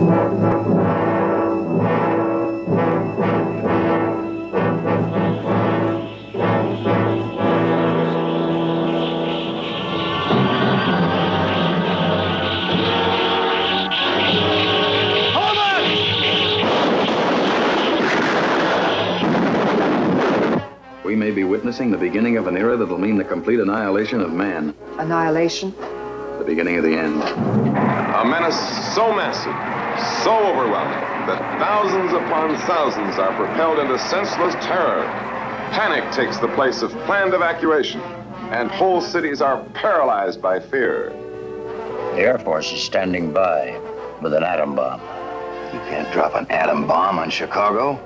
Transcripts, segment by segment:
We may be witnessing the beginning of an era that'll mean the complete annihilation of man. Annihilation? The beginning of the end. A menace so massive, so overwhelming, that thousands upon thousands are propelled into senseless terror. Panic takes the place of planned evacuation, and whole cities are paralyzed by fear. The Air Force is standing by with an atom bomb. You can't drop an atom bomb on Chicago.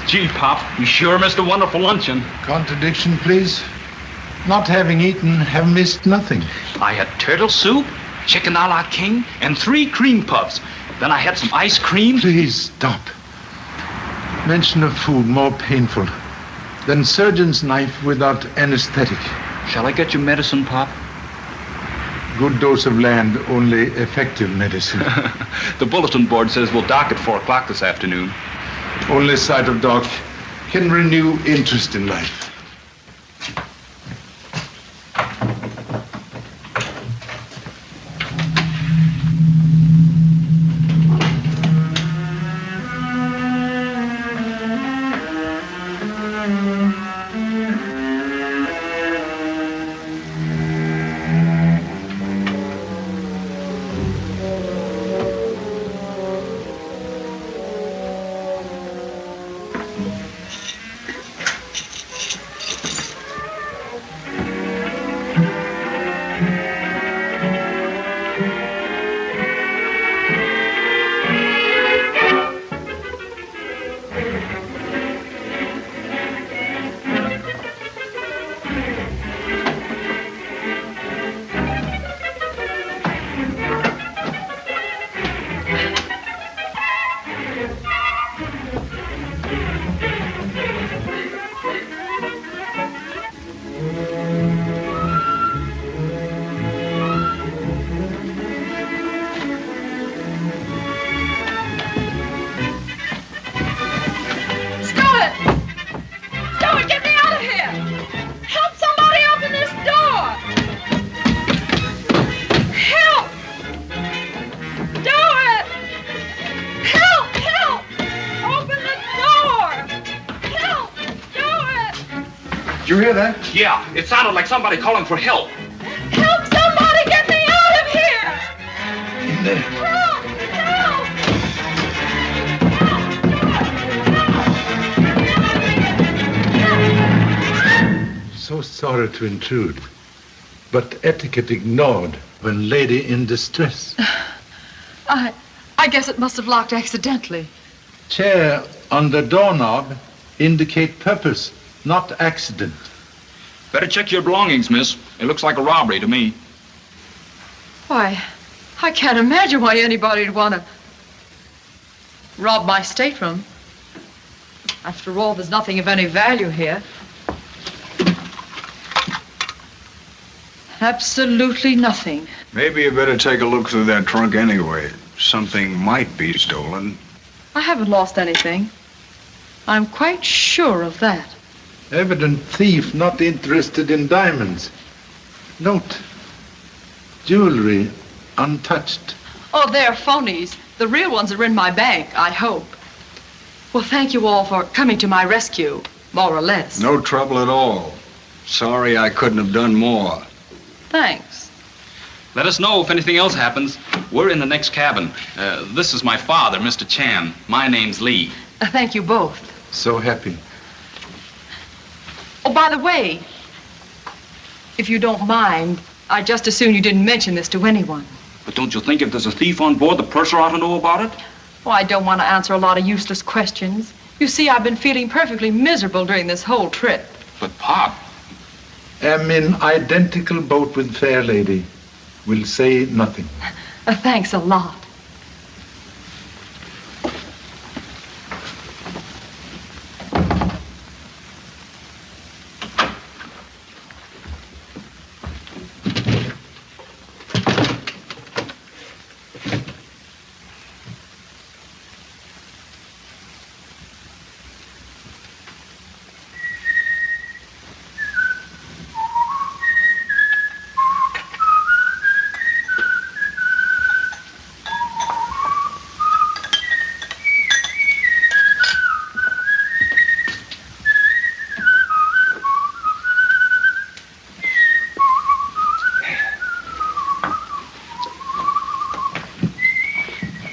Gee, Pop, you sure missed a wonderful luncheon. Contradiction, please. Not having eaten, have missed nothing. I had turtle soup, chicken a la king, and 3 cream puffs. Then I had some ice cream. Please stop. Mention of food more painful than surgeon's knife without anesthetic. Shall I get you medicine, Pop? Good dose of land, only effective medicine. The bulletin board says we'll dock at 4 o'clock this afternoon. Only sight of dock can renew interest in life. Did you hear that? Yeah, it sounded like somebody calling for help. Help somebody get me out of here! In there. Help! So sorry to intrude, but etiquette ignored when lady in distress. I guess it must have locked accidentally. Chair on the doorknob indicate purpose, not accident. Better check your belongings, miss. It looks like a robbery to me. Why, I can't imagine why anybody'd want to rob my stateroom. After all, there's nothing of any value here. Absolutely nothing. Maybe you better take a look through that trunk anyway. Something might be stolen. I haven't lost anything. I'm quite sure of that. Evident thief not interested in diamonds. Note, jewelry untouched. Oh, they're phonies. The real ones are in my bank, I hope. Well, thank you all for coming to my rescue, more or less. No trouble at all. Sorry I couldn't have done more. Thanks. Let us know if anything else happens. We're in the next cabin. This is my father, Mr. Chan. My name's Lee. Thank you both. So happy. Oh, by the way, if you don't mind, I'd just as soon you didn't mention this to anyone. But don't you think if there's a thief on board, the purser ought to know about it? Oh, I don't want to answer a lot of useless questions. You see, I've been feeling perfectly miserable during this whole trip. But, Pop... Am in identical boat with fair lady. Will say nothing. Thanks a lot.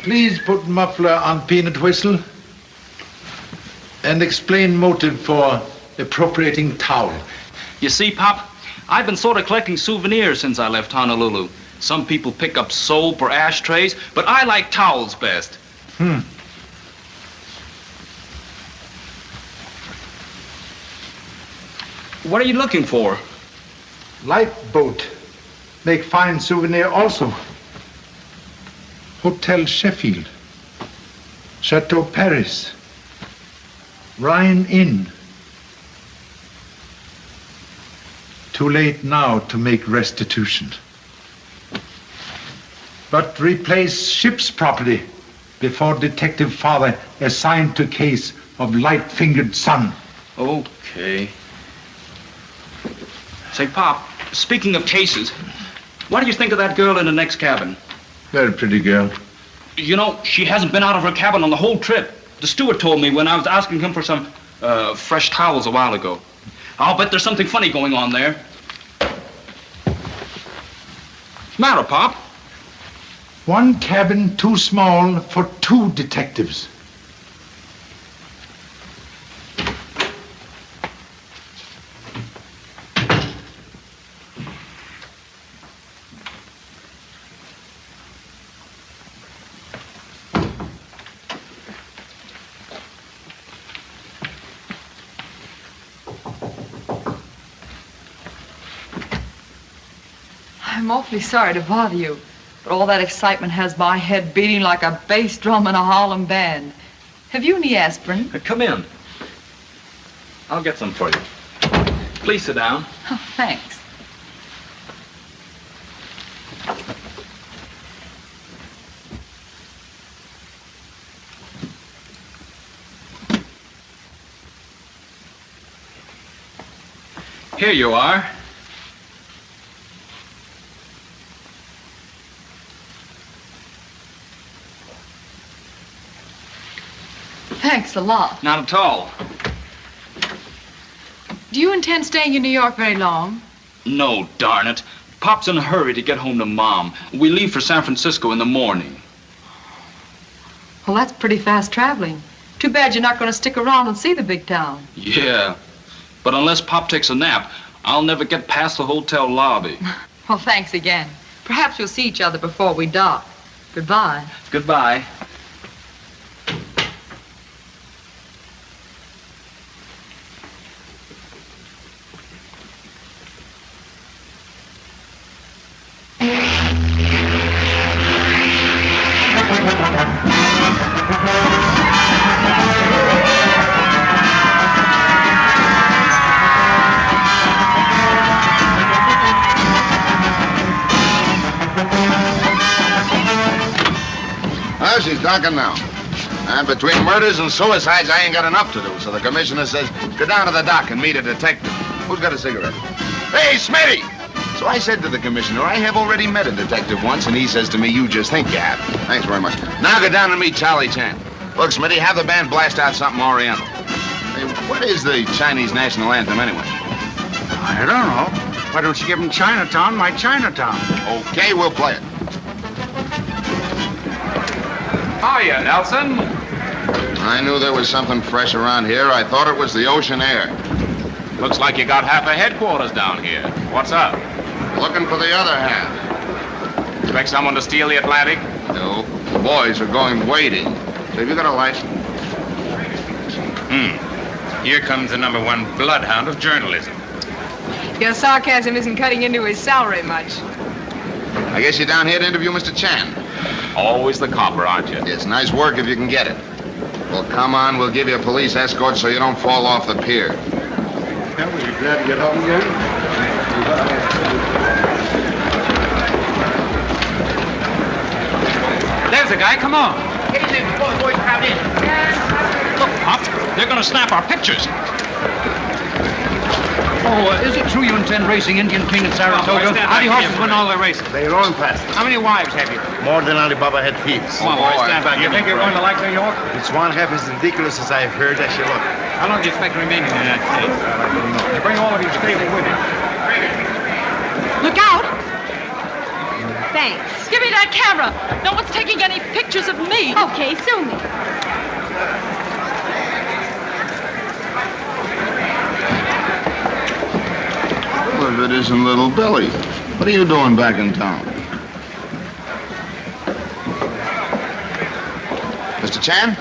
Please put muffler on peanut whistle and explain motive for appropriating towel. You see, Pop, I've been sort of collecting souvenirs since I left Honolulu. Some people pick up soap or ashtrays, but I like towels best. What are you looking for? Lifeboat. Make fine souvenir also. Hotel Sheffield. Chateau Paris. Rhine Inn. Too late now to make restitution. But replace ship's property before detective father assigned to case of light-fingered son. Okay. Say, Pop, speaking of cases, what do you think of that girl in the next cabin? Very pretty girl. You know, she hasn't been out of her cabin on the whole trip. The steward told me when I was asking him for some fresh towels a while ago. I'll bet there's something funny going on there. Matter, Pop? One cabin too small for two detectives. I'm awfully sorry to bother you, but all that excitement has my head beating like a bass drum in a Harlem band. Have you any aspirin? Come in. I'll get some for you. Please sit down. Oh, thanks. Here you are. Thanks a lot. Not at all. Do you intend staying in New York very long? No, darn it. Pop's in a hurry to get home to Mom. We leave for San Francisco in the morning. Well, that's pretty fast traveling. Too bad you're not going to stick around and see the big town. Yeah. But unless Pop takes a nap, I'll never get past the hotel lobby. Well, thanks again. Perhaps we'll see each other before we dock. Goodbye. Goodbye. he's donking now. And between murders and suicides, I ain't got enough to do. So the commissioner says, go down to the dock and meet a detective. Who's got a cigarette? Hey, Smitty! So I said to the commissioner, I have already met a detective once, and he says to me, you just think you have. Thanks very much. Now go down and meet Charlie Chan. Look, Smitty, have the band blast out something oriental. Hey, what is the Chinese national anthem anyway? I don't know. Why don't you give him Chinatown, my Chinatown? Okay, we'll play it. Hiya, Nelson. I knew there was something fresh around here. I thought it was the ocean air. Looks like you got half a headquarters down here. What's up? Looking for the other half. Expect someone to steal the Atlantic? No, the boys are going wading. So have you got a license? Here comes the #1 bloodhound of journalism. Your sarcasm isn't cutting into his salary much. I guess you're down here to interview Mr. Chan. Always the copper, aren't you? It's nice work if you can get it. Well, come on, we'll give you a police escort so you don't fall off the pier. Yeah, were you glad to get home again? There's the guy. Come on. Get in there before the boys crowd in. Look, Pop. They're going to snap our pictures. Oh, is it true you intend racing Indian King at Saratoga? How do horses win all their races? They run fast. How many wives have you? More than Alibaba had thieves. Come on, boys, stand back. You think you're going to like New York? It's one half as ridiculous as I've heard as you look. How long do you expect to remain in the United States? I don't know. You bring all of your stable with you. Look out! Thanks. Give me that camera. No one's taking any pictures of me. Okay, sue me. Well, if it isn't little Billy. What are you doing back in town? Mr. Chan?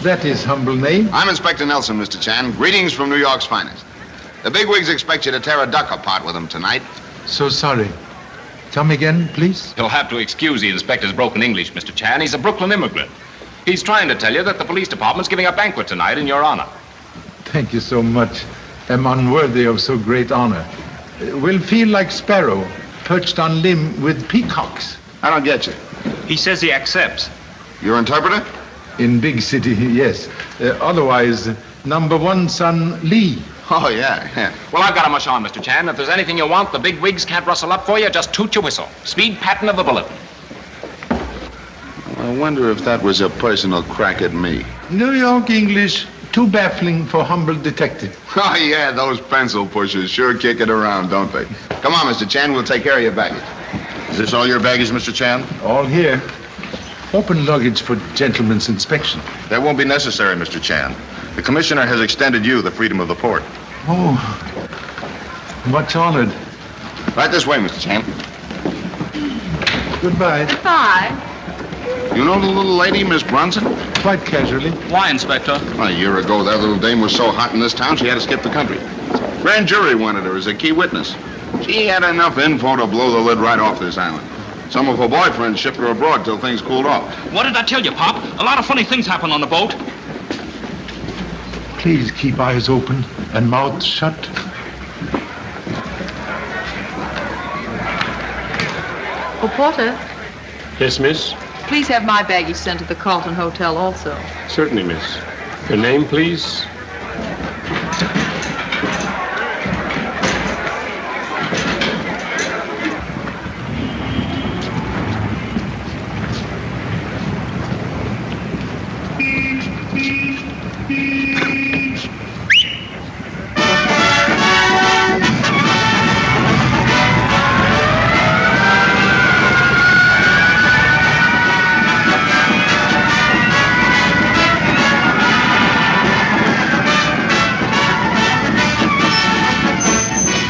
That is humble name. I'm Inspector Nelson, Mr. Chan. Greetings from New York's finest. The bigwigs expect you to tear a duck apart with them tonight. So sorry. Come again, please. You'll have to excuse the inspector's broken English, Mr. Chan. He's a Brooklyn immigrant. He's trying to tell you that the police department's giving a banquet tonight in your honor. Thank you so much. I'm unworthy of so great honor. We'll feel like sparrow, perched on limb with peacocks. I don't get you. He says he accepts. Your interpreter? In big city, yes. Otherwise, #1 son Lee. Oh, yeah. Well, I've got a mush on, Mr. Chan. If there's anything you want, the big wigs can't rustle up for you. Just toot your whistle. Speed pattern of the bullet. I wonder if that was a personal crack at me. New York English, too baffling for humble detective. Oh, yeah, those pencil pushers sure kick it around, don't they? Come on, Mr. Chan, we'll take care of your baggage. Is this all your baggage, Mr. Chan? All here. Open luggage for gentleman's inspection. That won't be necessary, Mr. Chan. The commissioner has extended you the freedom of the port. Oh, much honored. Right this way, Mr. Chan. Goodbye. Bye. You know the little lady, Miss Bronson? Quite casually. Why, Inspector? A year ago, that little dame was so hot in this town, she had to skip the country. Grand jury wanted her as a key witness. She had enough info to blow the lid right off this island. Some of her boyfriends shipped her abroad till things cooled off. What did I tell you, Pop? A lot of funny things happen on the boat. Please keep eyes open and mouth shut. Oh, Porter, Yes, miss? please have my baggage sent to the Carlton Hotel also. Certainly, miss. Your name, please?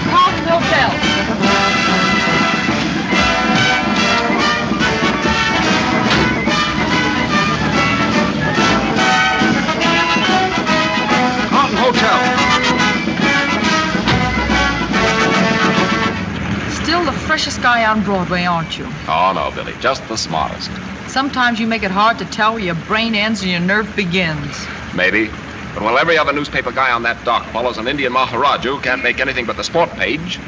Carlton Hotel. Carlton Hotel. Still the freshest guy on Broadway, aren't you? Oh, no, Billy. Just the smartest. Sometimes you make it hard to tell where your brain ends and your nerve begins. Maybe. But while every other newspaper guy on that dock follows an Indian Maharaja who can't make anything but the sport page,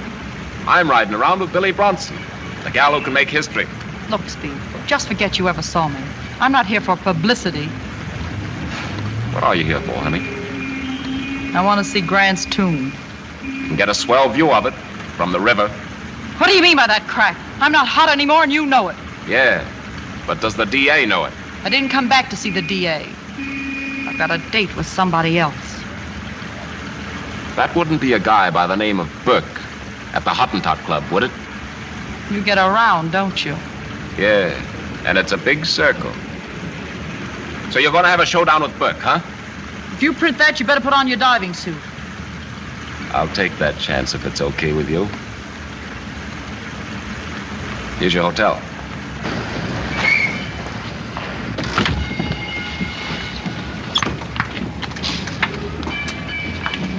I'm riding around with Billy Bronson, the gal who can make history. Look, Steve, just forget you ever saw me. I'm not here for publicity. What are you here for, honey? I want to see Grant's tomb. And get a swell view of it from the river. What do you mean by that crap? I'm not hot anymore and you know it. Yeah, but does the DA know it? I didn't come back to see the DA. I've got a date with somebody else. That wouldn't be a guy by the name of Burke at the Hottentot Club, would it? You get around, don't you? Yeah, and it's a big circle. So you're going to have a showdown with Burke, huh? If you print that, you better put on your diving suit. I'll take that chance if it's okay with you. Here's your hotel.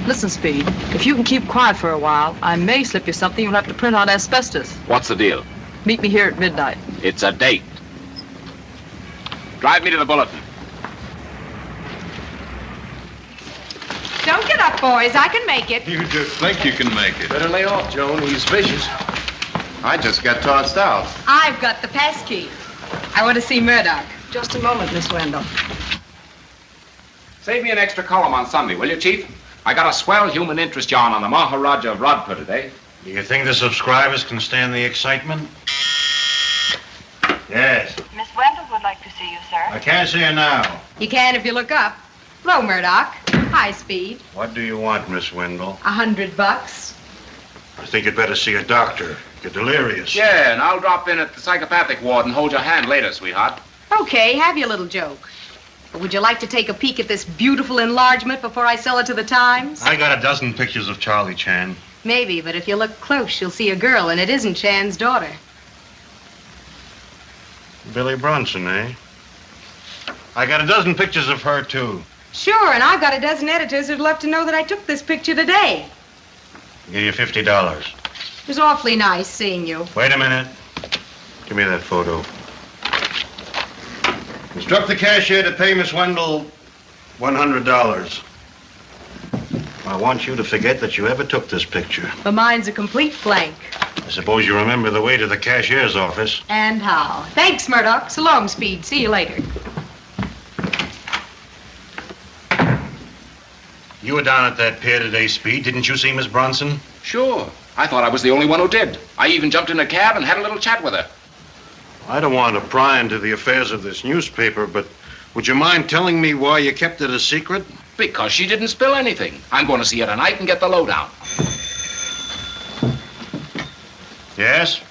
Listen, Speed, if you can keep quiet for a while, I may slip you something you'll have to print on asbestos. What's the deal? Meet me here at midnight. It's a date. Drive me to the Bulletin. Don't get up, boys. I can make it. You just think you can make it. Better lay off, Joan. He's vicious. I just got tossed out. I've got the pass key. I want to see Murdoch. Just a moment, Miss Wendell. Save me an extra column on Sunday, will you, Chief? I got a swell human interest yarn on the Maharaja of Rodpur today. Do you think the subscribers can stand the excitement? Yes. Miss Wendell would like to see you, sir. I can't see her now. You can if you look up. Hello, Murdoch. High speed. What do you want, Miss Wendell? $100. I think you'd better see a doctor. You're delirious. Yeah, and I'll drop in at the psychopathic ward and hold your hand later, sweetheart. Okay, have your little joke. But would you like to take a peek at this beautiful enlargement before I sell it to the Times? I got a dozen pictures of Charlie Chan. Maybe, but if you look close, you'll see a girl, and it isn't Chan's daughter. Billy Bronson, eh? I got a dozen pictures of her, too. Sure, and I've got a dozen editors who'd love to know that I took this picture today. I'll give you $50. It was awfully nice seeing you. Wait a minute. Give me that photo. Instruct the cashier to pay Miss Wendell $100. I want you to forget that you ever took this picture. But mine's a complete blank. I suppose you remember the way to the cashier's office. And how? Thanks, Murdoch. So long, Speed. See you later. You were down at that pier today, Speed. Didn't you see Miss Bronson? Sure. I thought I was the only one who did. I even jumped in a cab and had a little chat with her. I don't want to pry into the affairs of this newspaper, but would you mind telling me why you kept it a secret? Because she didn't spill anything. I'm going to see her tonight and get the lowdown. Yes?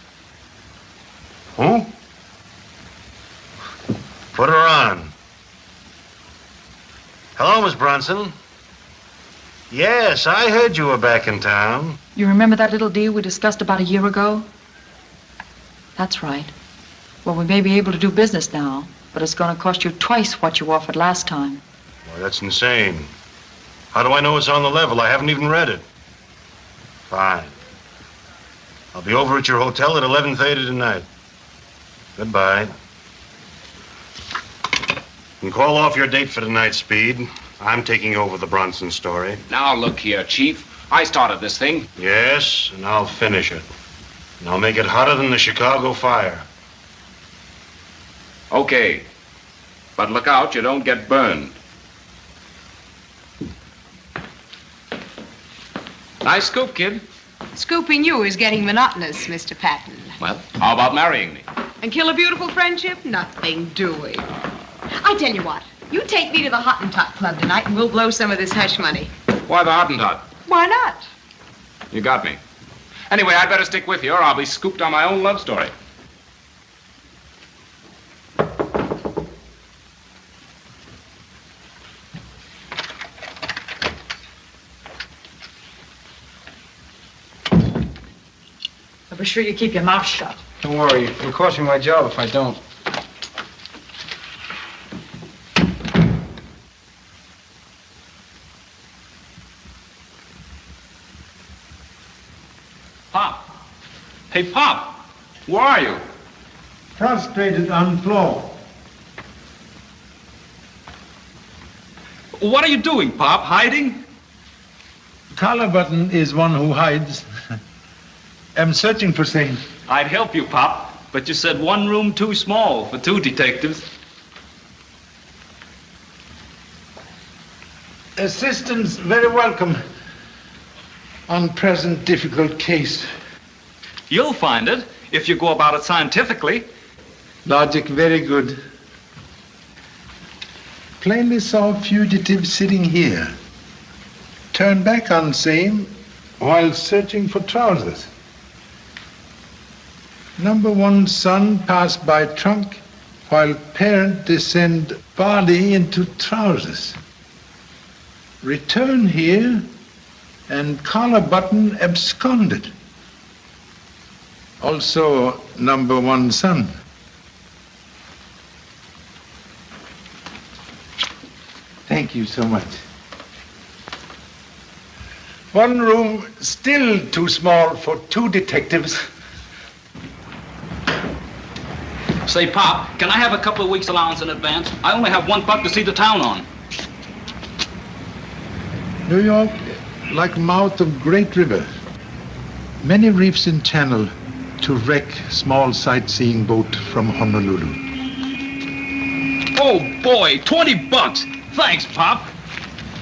Who? Put her on. Hello, Miss Bronson. Yes, I heard you were back in town. You remember that little deal we discussed about a year ago? That's right. Well, we may be able to do business now, but it's going to cost you twice what you offered last time. Well, that's insane. How do I know it's on the level? I haven't even read it. Fine. I'll be over at your hotel at 11:30 tonight. Goodbye. You can call off your date for tonight, Speed. I'm taking over the Bronson story. Now, look here, Chief. I started this thing. Yes, and I'll finish it. And I'll make it hotter than the Chicago fire. Okay. But look out, you don't get burned. Nice scoop, kid. Scooping you is getting monotonous, Mr. Patton. Well, how about marrying me? And kill a beautiful friendship? Nothing doing. I tell you what, you take me to the Hottentot Club tonight and we'll blow some of this hush money. Why the Hottentot? Why not? You got me. Anyway, I'd better stick with you or I'll be scooped on my own love story. But be sure you keep your mouth shut. Don't worry. It'll cost me my job if I don't. Pop. Hey, Pop. Where are you? Prostrated on floor. What are you doing, Pop? Hiding? Collar button is one who hides. I'm searching for things. I'd help you, Pop, but you said one room too small for two detectives. Assistance very welcome on present difficult case. You'll find it if you go about it scientifically. Logic very good. Plainly saw fugitive sitting here. Turned back on same while searching for trousers. Number one son passed by trunk while parent descend body into trousers. Return here and collar button absconded. Also number one son. Thank you so much. One room still too small for 2 detectives. Say, Pop, can I have a couple of weeks' allowance in advance? I only have $1 to see the town on. New York, like mouth of great river. Many reefs in channel to wreck small sightseeing boat from Honolulu. Oh, boy, $20. Thanks, Pop.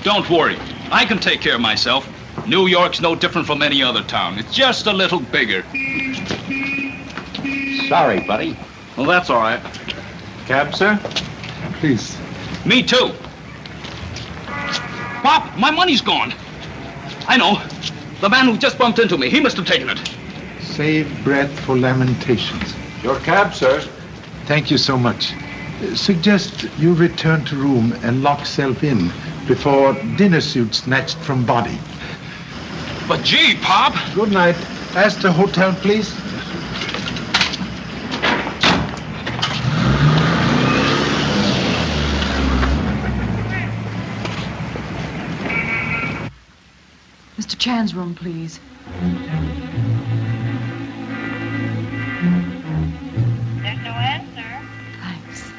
Don't worry. I can take care of myself. New York's no different from any other town. It's just a little bigger. Sorry, buddy. Well, that's all right. Cab, sir? Please. Me too. Pop, my money's gone. I know. The man who just bumped into me, he must have taken it. Save breath for lamentations. Your cab, sir. Thank you so much. Suggest you return to room and lock self in before dinner suit snatched from body. But gee, Pop. Good night. Ask the hotel, please. Mr. Chan's room, please. There's no answer. Thanks.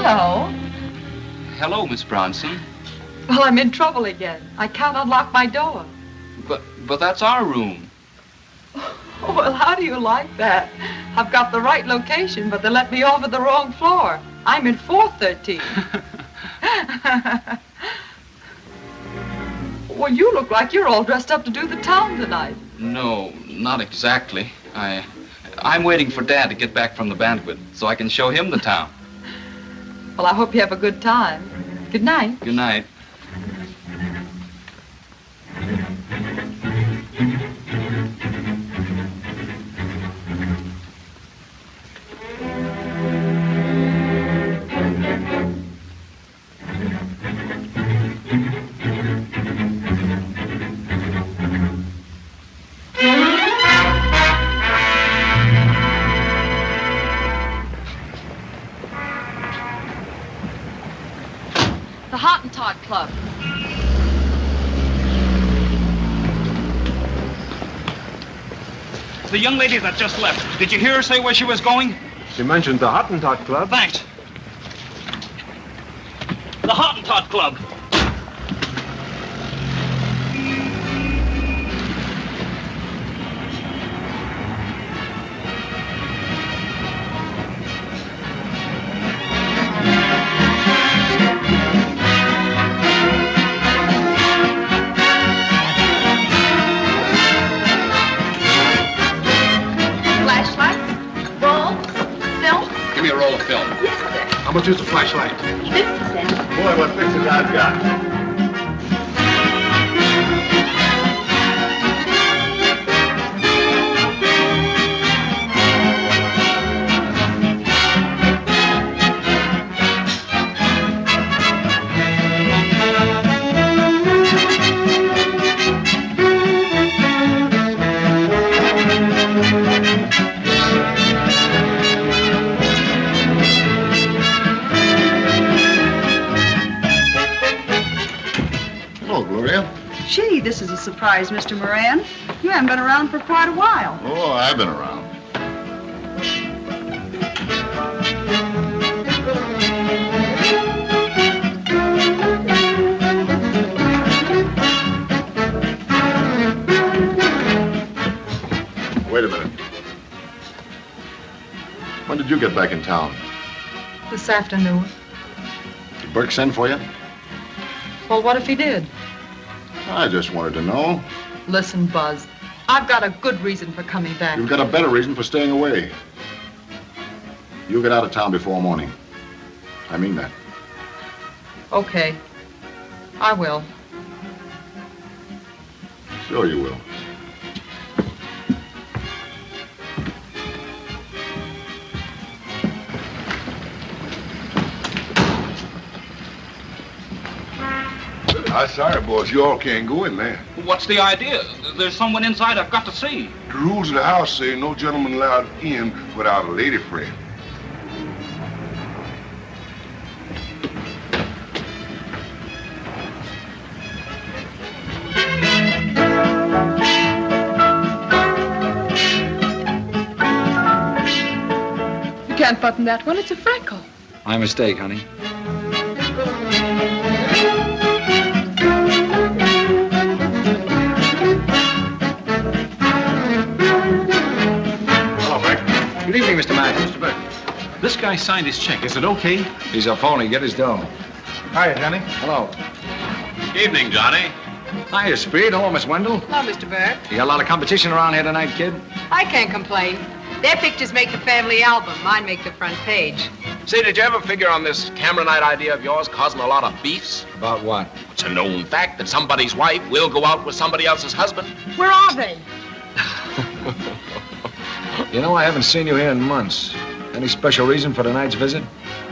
Hello. Hello, Miss Bronson. Well, I'm in trouble again. I can't unlock my door. But that's our room. Oh, well, how do you like that? I've got the right location, but they let me off at the wrong floor. I'm in 413. Well, you look like you're all dressed up to do the town tonight. No, not exactly. I'm waiting for Dad to get back from the banquet so I can show him the town. Well, I hope you have a good time. Good night. Good night. The Hottentot Club. The young lady that just left, did you hear her say where she was going? She mentioned the Hottentot Club. Thanks. The Hottentot Club. Give me a roll of film. Yes, sir. How much is the flashlight? 50 cents. Boy, what pictures I've got. is a surprise, Mr. Moran. You haven't been around for quite a while. Oh, I've been around. Wait a minute. When did you get back in town? This afternoon. Did Burke send for you? Well, what if he did? I just wanted to know. Listen, Buzz, I've got a good reason for coming back. You've got a better reason for staying away. You get out of town before morning. I mean that. Okay. I will. Sure you will. I'm sorry, boys. You all can't go in there. What's the idea? There's someone inside I've got to see. The rules of the house say no gentleman allowed in without a lady friend. You can't button that one. It's a freckle. My mistake, honey. Good evening, Mr. Mack. Mr. Burke, this guy signed his check. Is it okay? He's a phony. Get his dough. Hi, Johnny. Hello. Evening, Johnny. Hiya, Speed. Hello, Miss Wendell. Hello, Mr. Burke. You got a lot of competition around here tonight, kid? I can't complain. Their pictures make the family album. Mine make the front page. Say, did you ever figure on this camera night idea of yours causing a lot of beefs? About what? It's a known fact that somebody's wife will go out with somebody else's husband. Where are they? You know, I haven't seen you here in months. Any special reason for tonight's visit?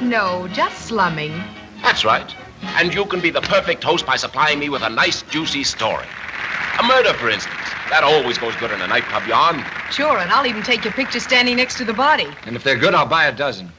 No, just slumming. That's right. And you can be the perfect host by supplying me with a nice, juicy story. A murder, for instance. That always goes good in a nightclub, Jan. Sure, and I'll even take your picture standing next to the body. And if they're good, I'll buy a dozen.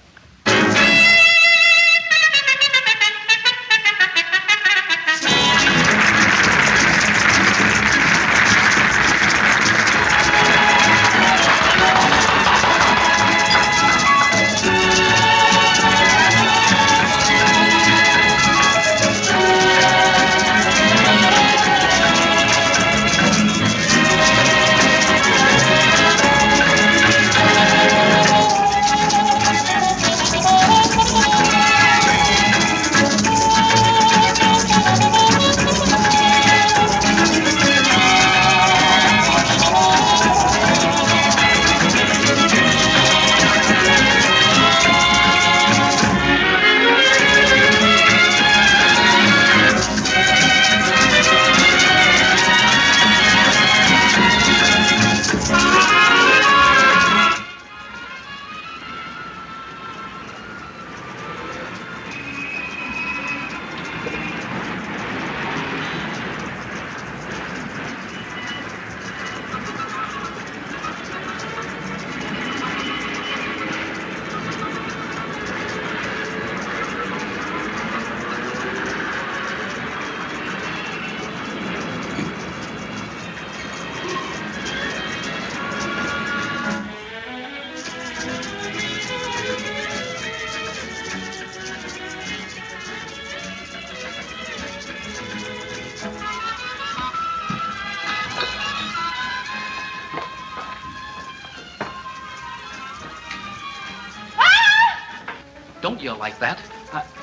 Don't yell like that.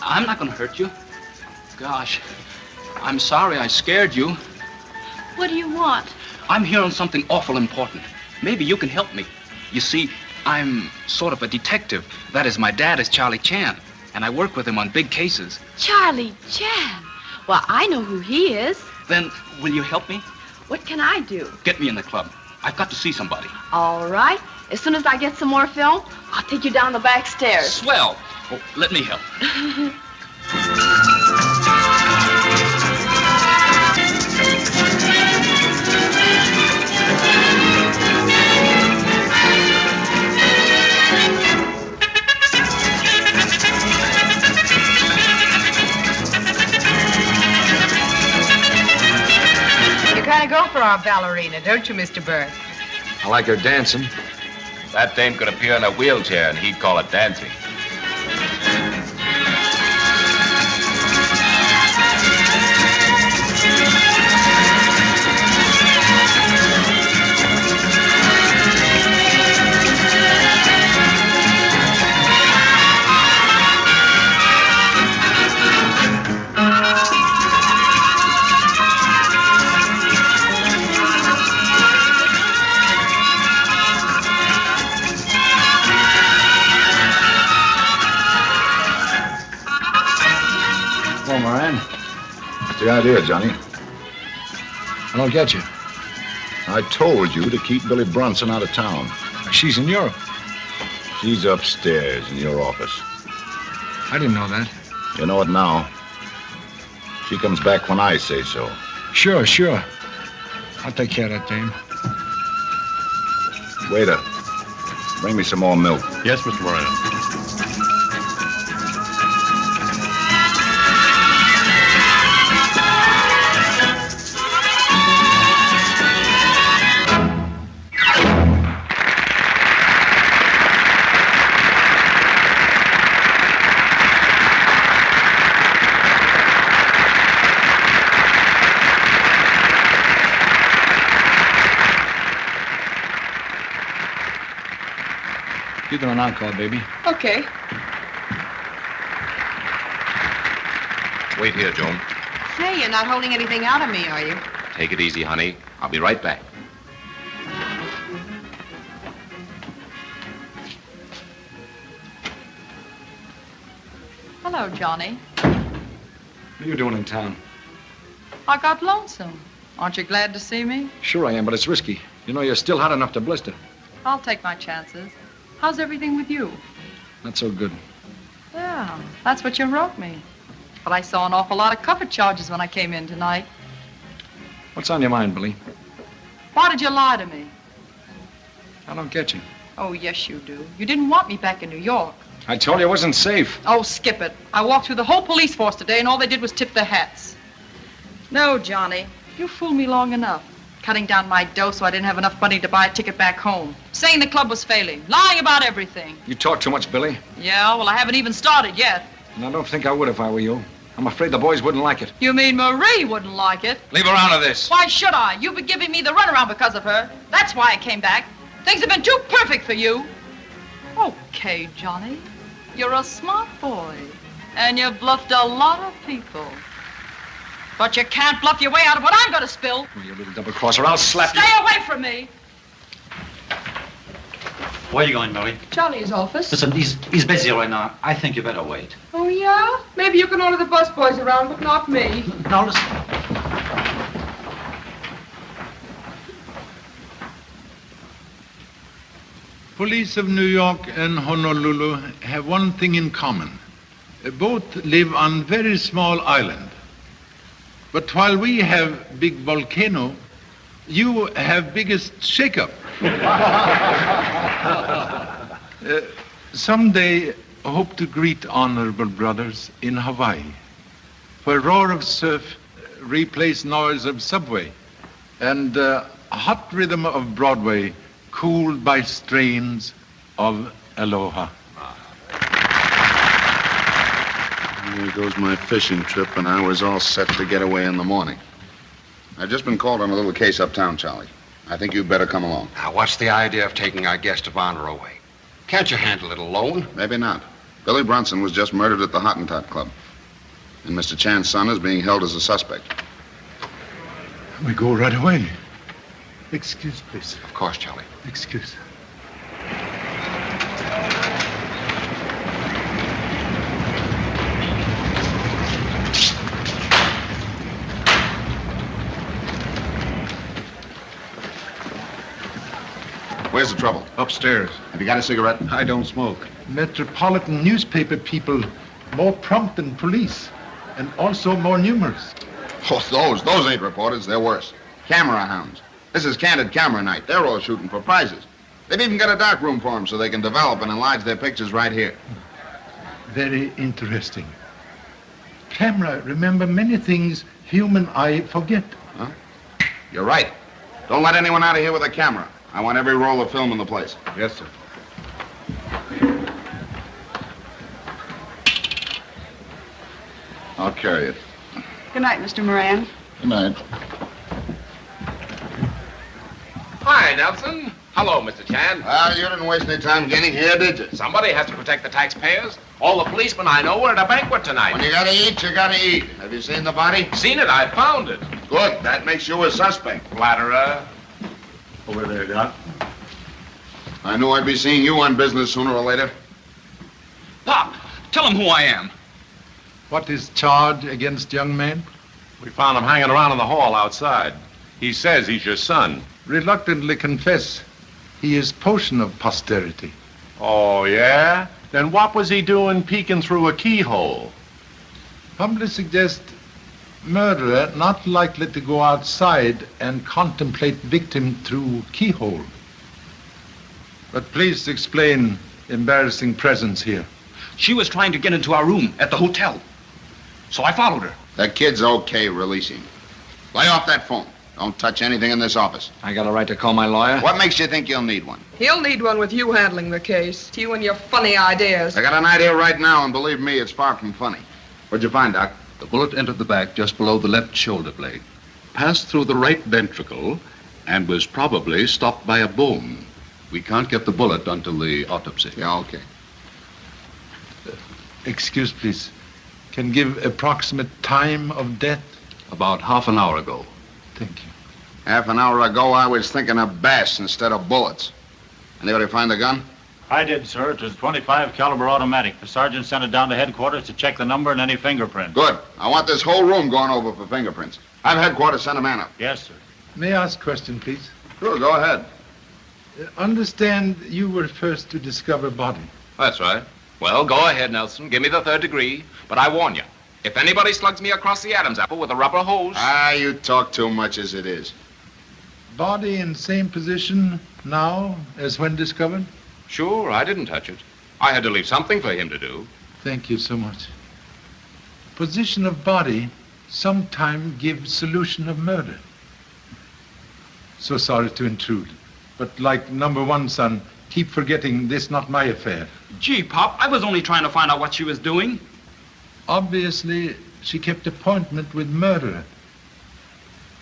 I'm not going to hurt you. Gosh, I'm sorry I scared you. What do you want? I'm here on something awful important. Maybe you can help me. You see, I'm sort of a detective. That is, my dad is Charlie Chan, and I work with him on big cases. Charlie Chan. Well, I know who he is. Then, will you help me? What can I do? Get me in the club. I've got to see somebody. All right. As soon as I get some more film, I'll take you down the back stairs. Swell. Oh, let me help. You're kind of go for our ballerina, don't you, Mr. Byrne? I like her dancing. That dame could appear in a wheelchair, and he'd call it dancing. What's the idea, Johnny? I don't get you. I told you to keep Billy Brunson out of town. She's in Europe. She's upstairs in your office. I didn't know that. You know it now. She comes back when I say so. Sure, sure. I'll take care of that dame. Waiter, bring me some more milk. Yes, Mr. Moreno. You do an encore, baby. Okay. Wait here, Joan. Say, you're not holding anything out of me, are you? Take it easy, honey. I'll be right back. Hello, Johnny. What are you doing in town? I got lonesome. Aren't you glad to see me? Sure I am, but it's risky. You know, you're still hot enough to blister. I'll take my chances. How's everything with you? Not so good. Yeah, that's what you wrote me. But I saw an awful lot of cover charges when I came in tonight. What's on your mind, Billy? Why did you lie to me? I don't get you. Oh, yes, you do. You didn't want me back in New York. I told you it wasn't safe. Oh, skip it. I walked through the whole police force today, and all they did was tip their hats. No, Johnny, you fooled me long enough. Cutting down my dough so I didn't have enough money to buy a ticket back home. Saying the club was failing. Lying about everything. You talk too much, Billy. Yeah, well, I haven't even started yet. And I don't think I would if I were you. I'm afraid the boys wouldn't like it. You mean Marie wouldn't like it? Leave her out of this. Why should I? You've been giving me the runaround because of her. That's why I came back. Things have been too perfect for you. Okay, Johnny. You're a smart boy. And you've bluffed a lot of people. But you can't bluff your way out of what I'm going to spill. Oh, you little double-crosser, I'll slap you. Stay away from me. Where are you going, Mary? Johnny's office. Listen, he's busy right now. I think you better wait. Oh, yeah? Maybe you can order the busboys around, but not me. Now, listen. Police of New York and Honolulu have one thing in common. Both live on very small island. But while we have big volcano, you have biggest shakeup. Someday, hope to greet honorable brothers in Hawaii, where roar of surf replace noise of subway, and hot rhythm of Broadway cooled by strains of aloha. There goes my fishing trip, and I was all set to get away in the morning. I've just been called on a little case uptown, Charlie. I think you'd better come along. Now, what's the idea of taking our guest of honor away? Can't you handle it alone? Maybe not. Billy Brunson was just murdered at the Hottentot Club. And Mr. Chan's son is being held as a suspect. We go right away. Excuse, please. Of course, Charlie. Excuse. Where's the trouble? Upstairs. Have you got a cigarette? I don't smoke. Metropolitan newspaper people more prompt than police, and also more numerous. Oh, those ain't reporters. They're worse. Camera hounds. This is candid camera night. They're all shooting for prizes. They've even got a dark room for them so they can develop and enlarge their pictures right here. Very interesting. Camera remember many things human eye forget. Huh? You're right. Don't let anyone out of here with a camera. I want every roll of film in the place. Yes, sir. I'll carry it. Good night, Mr. Moran. Good night. Hi, Nelson. Hello, Mr. Chan. Well, you didn't waste any time getting here, did you? Somebody has to protect the taxpayers. All the policemen I know were at a banquet tonight. When you gotta eat, you gotta eat. Have you seen the body? Seen it. I found it. Good. That makes you a suspect. Flatterer. Over there, Doc. I knew I'd be seeing you on business sooner or later. Pop, tell him who I am. What is charge against young man? We found him hanging around in the hall outside. He says he's your son. Reluctantly confess, he is portion of posterity. Oh, yeah? Then what was he doing peeking through a keyhole? Humbly suggest murderer not likely to go outside and contemplate victim through keyhole. But please explain embarrassing presence here. She was trying to get into our room at the hotel. So I followed her. That kid's okay. Release him. Lay off that phone. Don't touch anything in this office. I got a right to call my lawyer? What makes you think you'll need one? He'll need one with you handling the case. You and your funny ideas. I got an idea right now, and believe me, it's far from funny. What'd you find, Doc? The bullet entered the back just below the left shoulder blade, passed through the right ventricle, and was probably stopped by a bone. We can't get the bullet until the autopsy. Yeah, okay. Excuse, please. Can give approximate time of death? About half an hour ago. Thank you. Half an hour ago, I was thinking of bass instead of bullets. Anybody find the gun? I did, sir. It was 25 caliber automatic. The sergeant sent it down to headquarters to check the number and any fingerprint. Good. I want this whole room going over for fingerprints. Have headquarters send a man up. Yes, sir. May I ask a question, please? Sure, go ahead. Understand you were first to discover body. That's right. Well, go ahead, Nelson. Give me the third degree. But I warn you, if anybody slugs me across the Adam's apple with a rubber hose... Ah, you talk too much as it is. Body in same position now as when discovered? Sure, I didn't touch it. I had to leave something for him to do. Thank you so much. Position of body sometime gives solution of murder. So sorry to intrude. But like number one son, keep forgetting this not my affair. Gee, Pop, I was only trying to find out what she was doing. Obviously, she kept appointment with murderer.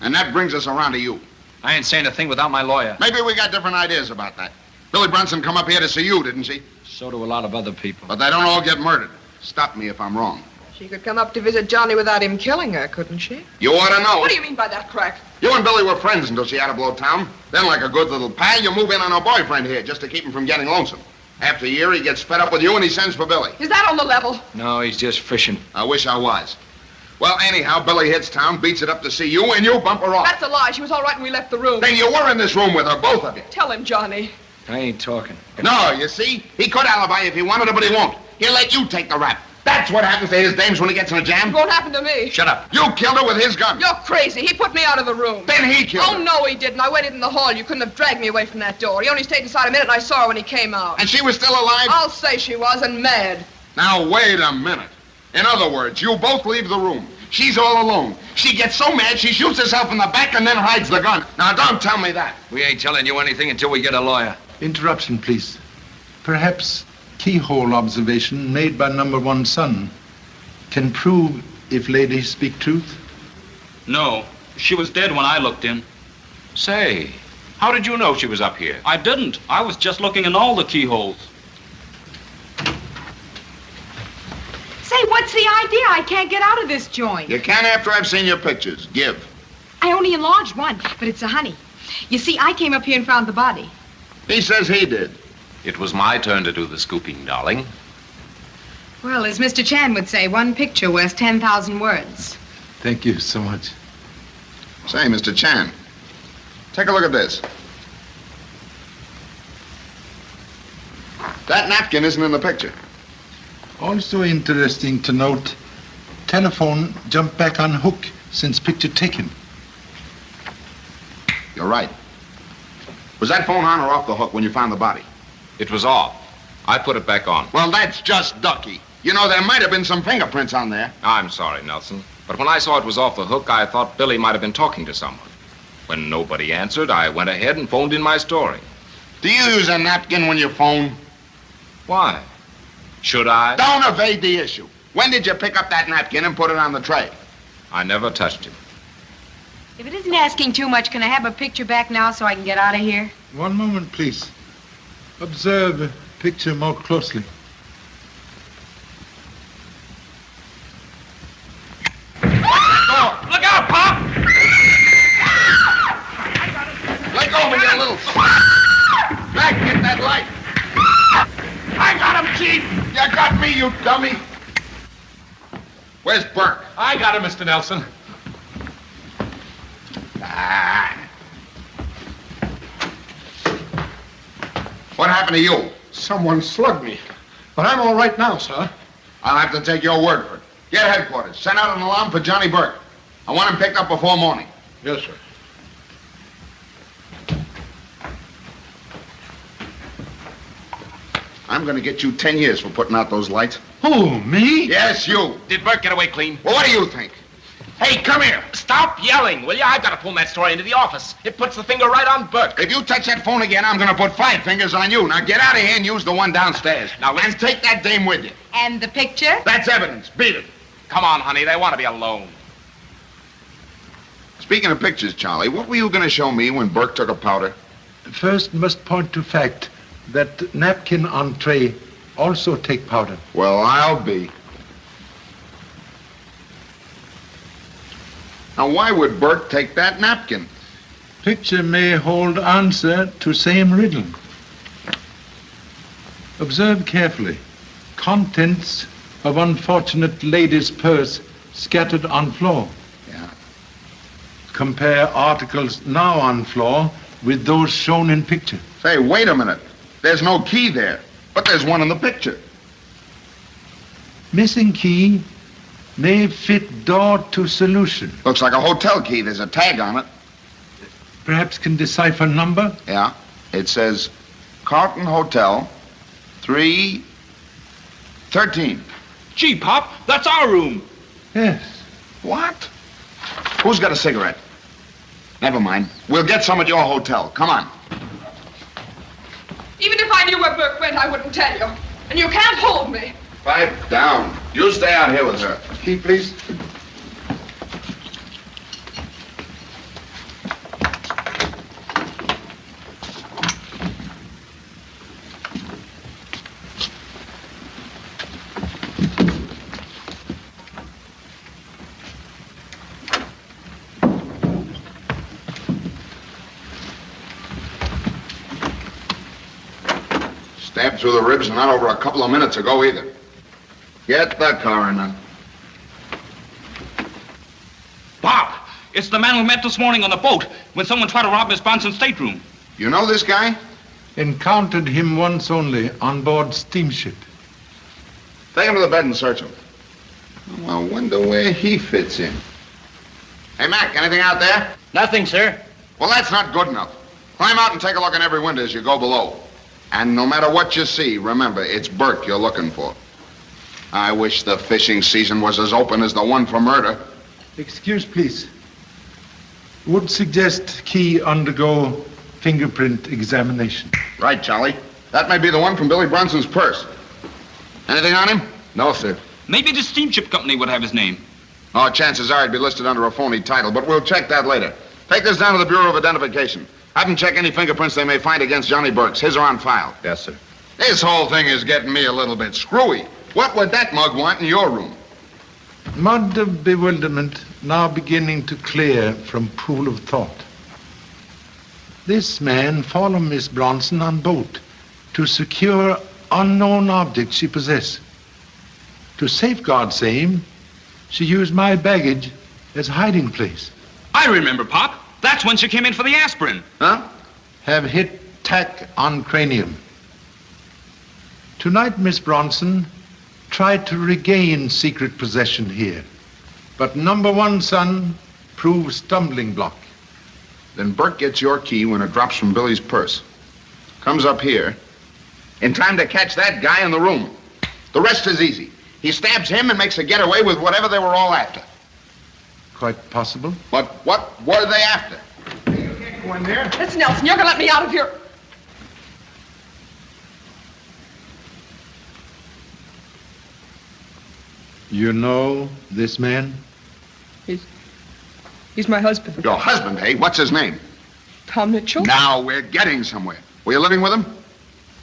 And that brings us around to you. I ain't saying a thing without my lawyer. Maybe we got different ideas about that. Billy Brunson come up here to see you, didn't she? So do a lot of other people. But they don't all get murdered. Stop me if I'm wrong. She could come up to visit Johnny without him killing her, couldn't she? You ought to know. What do you mean by that crack? You and Billy were friends until she had to blow town. Then, like a good little pal, you move in on her boyfriend here just to keep him from getting lonesome. After a year, he gets fed up with you and he sends for Billy. Is that on the level? No, he's just fishing. I wish I was. Well, anyhow, Billy hits town, beats it up to see you, and you bump her off. That's a lie. She was all right when we left the room. Then you were in this room with her, both of you. Tell him, Johnny. I ain't talking. No, you see? He could alibi if he wanted to, but he won't. He'll let you take the rap. That's what happens to his dames when he gets in a jam. It won't happen to me. Shut up. You killed her with his gun. You're crazy. He put me out of the room. Then he killed her. Oh, no, he didn't. I waited in the hall. You couldn't have dragged me away from that door. He only stayed inside a minute, and I saw her when he came out. And she was still alive? I'll say she was, and mad. Now, wait a minute. In other words, you both leave the room. She's all alone. She gets so mad, she shoots herself in the back and then hides the gun. Now, don't tell me that. We ain't telling you anything until we get a lawyer. Interruption, please. Perhaps keyhole observation made by number one son can prove if ladies speak truth? No, she was dead when I looked in. Say, how did you know she was up here? I didn't. I was just looking in all the keyholes. Say, what's the idea? I can't get out of this joint. You can after I've seen your pictures. Give. I only enlarged one, but it's a honey. You see, I came up here and found the body. He says he did. It was my turn to do the scooping, darling. Well, as Mr. Chan would say, one picture worth 10,000 words. Thank you so much. Say, Mr. Chan, take a look at this. That napkin isn't in the picture. Also interesting to note, telephone jumped back on hook since picture taken. You're right. Was that phone on or off the hook when you found the body? It was off. I put it back on. Well, that's just ducky. You know, there might have been some fingerprints on there. I'm sorry, Nelson. But when I saw it was off the hook, I thought Billy might have been talking to someone. When nobody answered, I went ahead and phoned in my story. Do you use a napkin when you phone? Why? Should I? Don't evade the issue. When did you pick up that napkin and put it on the tray? I never touched it. If it isn't asking too much, can I have a picture back now so I can get out of here? One moment, please. Observe the picture more closely. Look out, Pop! Let go of me, you little... Back, get that light. I got him, Chief. You got me, you dummy. Where's Burke? I got him, Mr. Nelson. What happened to you? Someone slugged me. But I'm all right now, sir. I'll have to take your word for it. Get headquarters. Send out an alarm for Johnny Burke. I want him picked up before morning. Yes, sir. I'm going to get you 10 years for putting out those lights. Who, me? Yes, you. Did Burke get away clean? Well, what do you think? Hey, come here. Stop yelling, will you? I've got to pull that story into the office. It puts the finger right on Burke. If you touch that phone again, I'm going to put 5 fingers on you. Now get out of here and use the one downstairs. Now, and take that dame with you. And the picture? That's evidence. Beat it. Come on, honey. They want to be alone. Speaking of pictures, Charlie, what were you going to show me when Burke took a powder? First, must point to fact that napkin on tray also take powder. Well, I'll be. Now, why would Burke take that napkin? Picture may hold answer to same riddle. Observe carefully. Contents of unfortunate lady's purse scattered on floor. Yeah. Compare articles now on floor with those shown in picture. Say, wait a minute. There's no key there, but there's one in the picture. Missing key may fit door to solution. Looks like a hotel key. There's a tag on it. Perhaps can decipher number? Yeah. It says Carlton Hotel 313. Gee, Pop, that's our room. Yes. What? Who's got a cigarette? Never mind. We'll get some at your hotel. Come on. Even if I knew where Burke went, I wouldn't tell you. And you can't hold me. Pipe down. You stay out here with her. Key, please. Stabbed through the ribs and not over a couple of minutes ago either. Get the coroner. Bob, it's the man we met this morning on the boat when someone tried to rob Miss Bronson's stateroom. You know this guy? Encountered him once only on board steamship. Take him to the bed and search him. I wonder where he fits in. Hey, Mac, anything out there? Nothing, sir. Well, that's not good enough. Climb out and take a look in every window as you go below. And no matter what you see, remember, it's Burke you're looking for. I wish the fishing season was as open as the one for murder. Excuse, please. Would suggest key undergo fingerprint examination. Right, Charlie. That may be the one from Billy Bronson's purse. Anything on him? No, sir. Maybe the steamship company would have his name. Oh, chances are he'd be listed under a phony title, but we'll check that later. Take this down to the Bureau of Identification. Have them check any fingerprints they may find against Johnny Burke's. His are on file. Yes, sir. This whole thing is getting me a little bit screwy. What would that mug want in your room? Mud of bewilderment now beginning to clear from pool of thought. This man followed Miss Bronson on boat to secure unknown objects she possessed. To safeguard same, she used my baggage as hiding place. I remember, Pop. That's when she came in for the aspirin. Huh? Have hit tack on cranium. Tonight, Miss Bronson tried to regain secret possession here. But number one son proved stumbling block. Then Burke gets your key when it drops from Billy's purse. Comes up here in time to catch that guy in the room. The rest is easy. He stabs him and makes a getaway with whatever they were all after. Quite possible. But what were they after? Go in there. Listen, Nelson, you're gonna let me out of here. You know this man? He's my husband. Your husband, eh? What's his name? Tom Mitchell? Now we're getting somewhere. Were you living with him?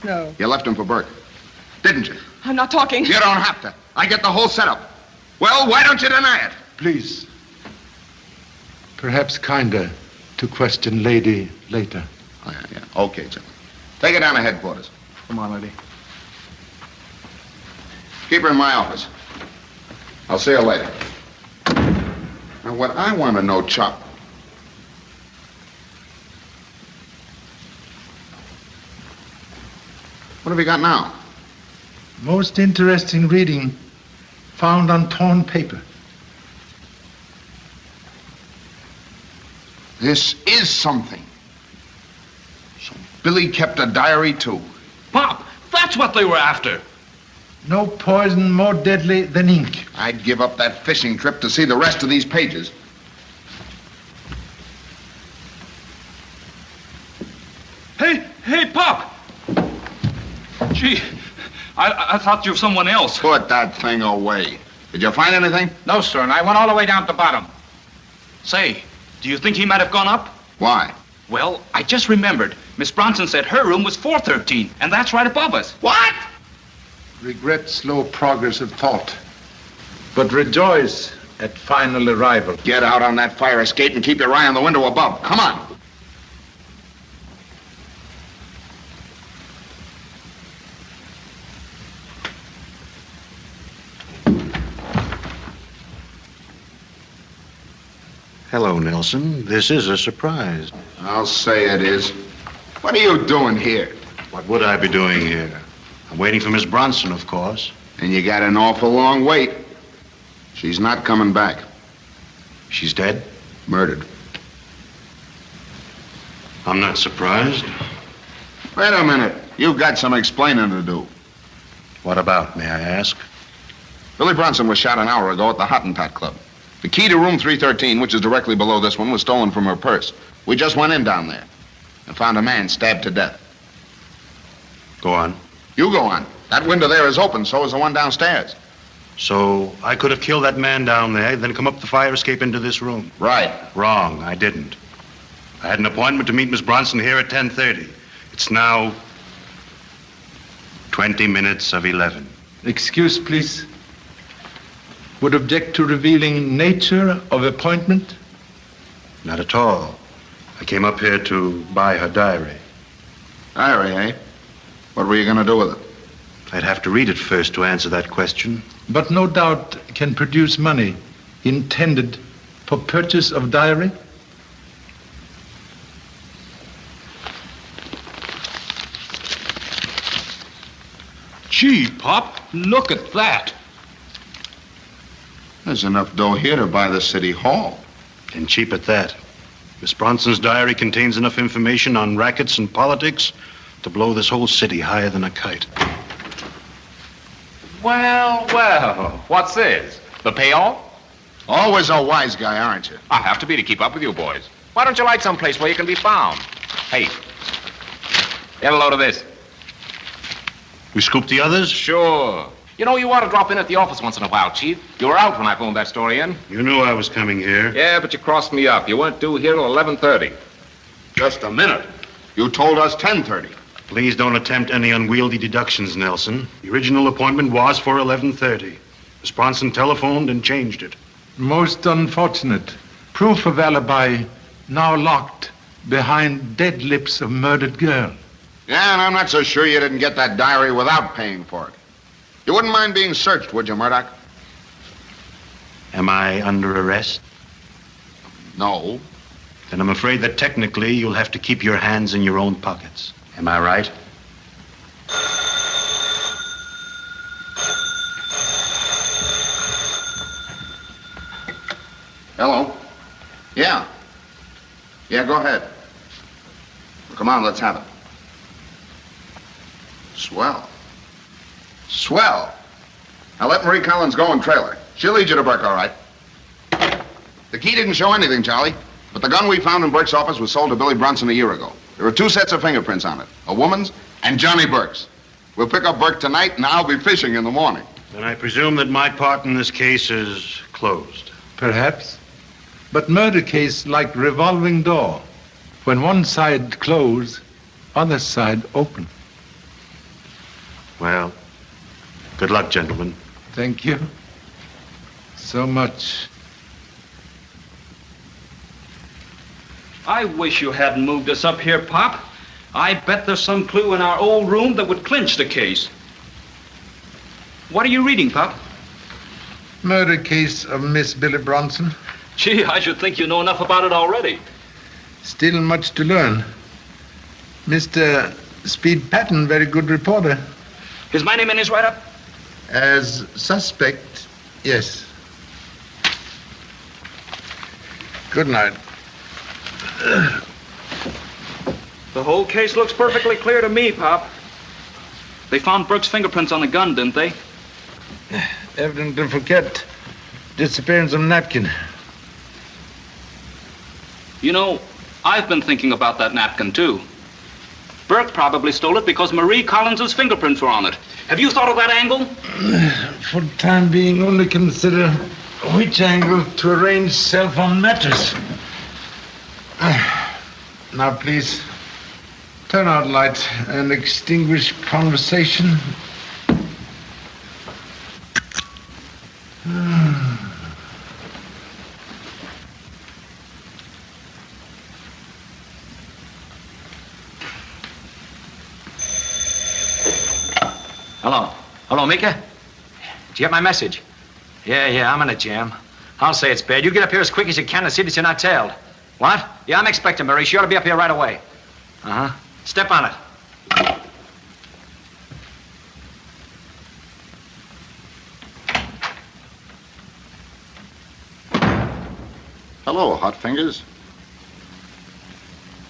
No. You left him for Burke, didn't you? I'm not talking. You don't have to. I get the whole setup. Well, why don't you deny it? Please. Perhaps kinder to question lady later. Oh, yeah. Okay, Jim. Take her down to headquarters. Come on, lady. Keep her in my office. I'll see you later. Now, what I want to know, Chop. What have you got now? Most interesting reading found on torn paper. This is something. So Billy kept a diary, too. Pop, that's what they were after. No poison more deadly than ink. I'd give up that fishing trip to see the rest of these pages. Hey, Pop! Gee, I thought you were someone else. Put that thing away. Did you find anything? No, sir, and I went all the way down to the bottom. Say, do you think he might have gone up? Why? Well, I just remembered. Miss Bronson said her room was 413, and that's right above us. What? Regret slow progress of thought, but rejoice at final arrival. Get out on that fire escape and keep your eye on the window above. Come on. Hello, Nelson. This is a surprise. I'll say it is. What are you doing here? What would I be doing here? I'm waiting for Miss Bronson, of course. And you got an awful long wait. She's not coming back. She's dead? Murdered. I'm not surprised. Wait a minute. You've got some explaining to do. What about, may I ask? Billy Bronson was shot an hour ago at the Hottentot Club. The key to room 313, which is directly below this one, was stolen from her purse. We just went in down there and found a man stabbed to death. Go on. You go on. That window there is open, so is the one downstairs. So I could have killed that man down there, then come up the fire escape into this room. Right. Wrong. I didn't. I had an appointment to meet Miss Bronson here at 10:30. It's now 20 minutes of 11. Excuse, please. Would object to revealing nature of appointment? Not at all. I came up here to buy her diary. Diary, eh? What were you going to do with it? I'd have to read it first to answer that question. But no doubt can produce money intended for purchase of diary? Gee, Pop, look at that. There's enough dough here to buy the city hall. And cheap at that. Miss Bronson's diary contains enough information on rackets and politics to blow this whole city higher than a kite. Well, what's this? The payoff? Always a wise guy, aren't you? I have to be to keep up with you boys. Why don't you light someplace where you can be found? Hey, get a load of this. We scoop the others? Sure. You know, you ought to drop in at the office once in a while, Chief. You were out when I phoned that story in. You knew I was coming here. Yeah, but you crossed me up. You weren't due here till 11:30. Just a minute. You told us 10:30. Please don't attempt any unwieldy deductions, Nelson. The original appointment was for 11:30. Miss Bronson telephoned and changed it. Most unfortunate. Proof of alibi now locked behind dead lips of murdered girl. Yeah, and I'm not so sure you didn't get that diary without paying for it. You wouldn't mind being searched, would you, Murdoch? Am I under arrest? No. Then I'm afraid that technically you'll have to keep your hands in your own pockets. Am I right? Hello? Yeah. Yeah, go ahead. Come on, let's have it. Swell. Swell. Now let Marie Collins go and trail her. She'll lead you to Burke, all right. The key didn't show anything, Charlie. But the gun we found in Burke's office was sold to Billy Bronson a year ago. There are 2 sets of fingerprints on it, a woman's and Johnny Burke's. We'll pick up Burke tonight, and I'll be fishing in the morning. Then I presume that my part in this case is closed. Perhaps. But murder case like revolving door. When one side close, other side open. Well, good luck, gentlemen. Thank you so much. I wish you hadn't moved us up here, Pop. I bet there's some clue in our old room that would clinch the case. What are you reading, Pop? Murder case of Miss Billy Bronson. Gee, I should think you know enough about it already. Still much to learn. Mr. Speed Patton, very good reporter. Is my name in his write-up? As suspect, yes. Good night. The whole case looks perfectly clear to me, Pop. They found Burke's fingerprints on the gun, didn't they? Evidently forget disappearance of napkin. You know, I've been thinking about that napkin, too. Burke probably stole it because Marie Collins's fingerprints were on it. Have you thought of that angle? For the time being, only consider which angle to arrange cell phone matters. Now, please, turn out light and extinguish conversation. Hello. Hello, Mika? Did you get my message? Yeah, I'm in a jam. I'll say it's bad. You get up here as quick as you can and see that you're not tailed. What? Yeah, I'm expecting Murray. She ought to be up here right away. Uh-huh. Step on it. Hello, Hot Fingers.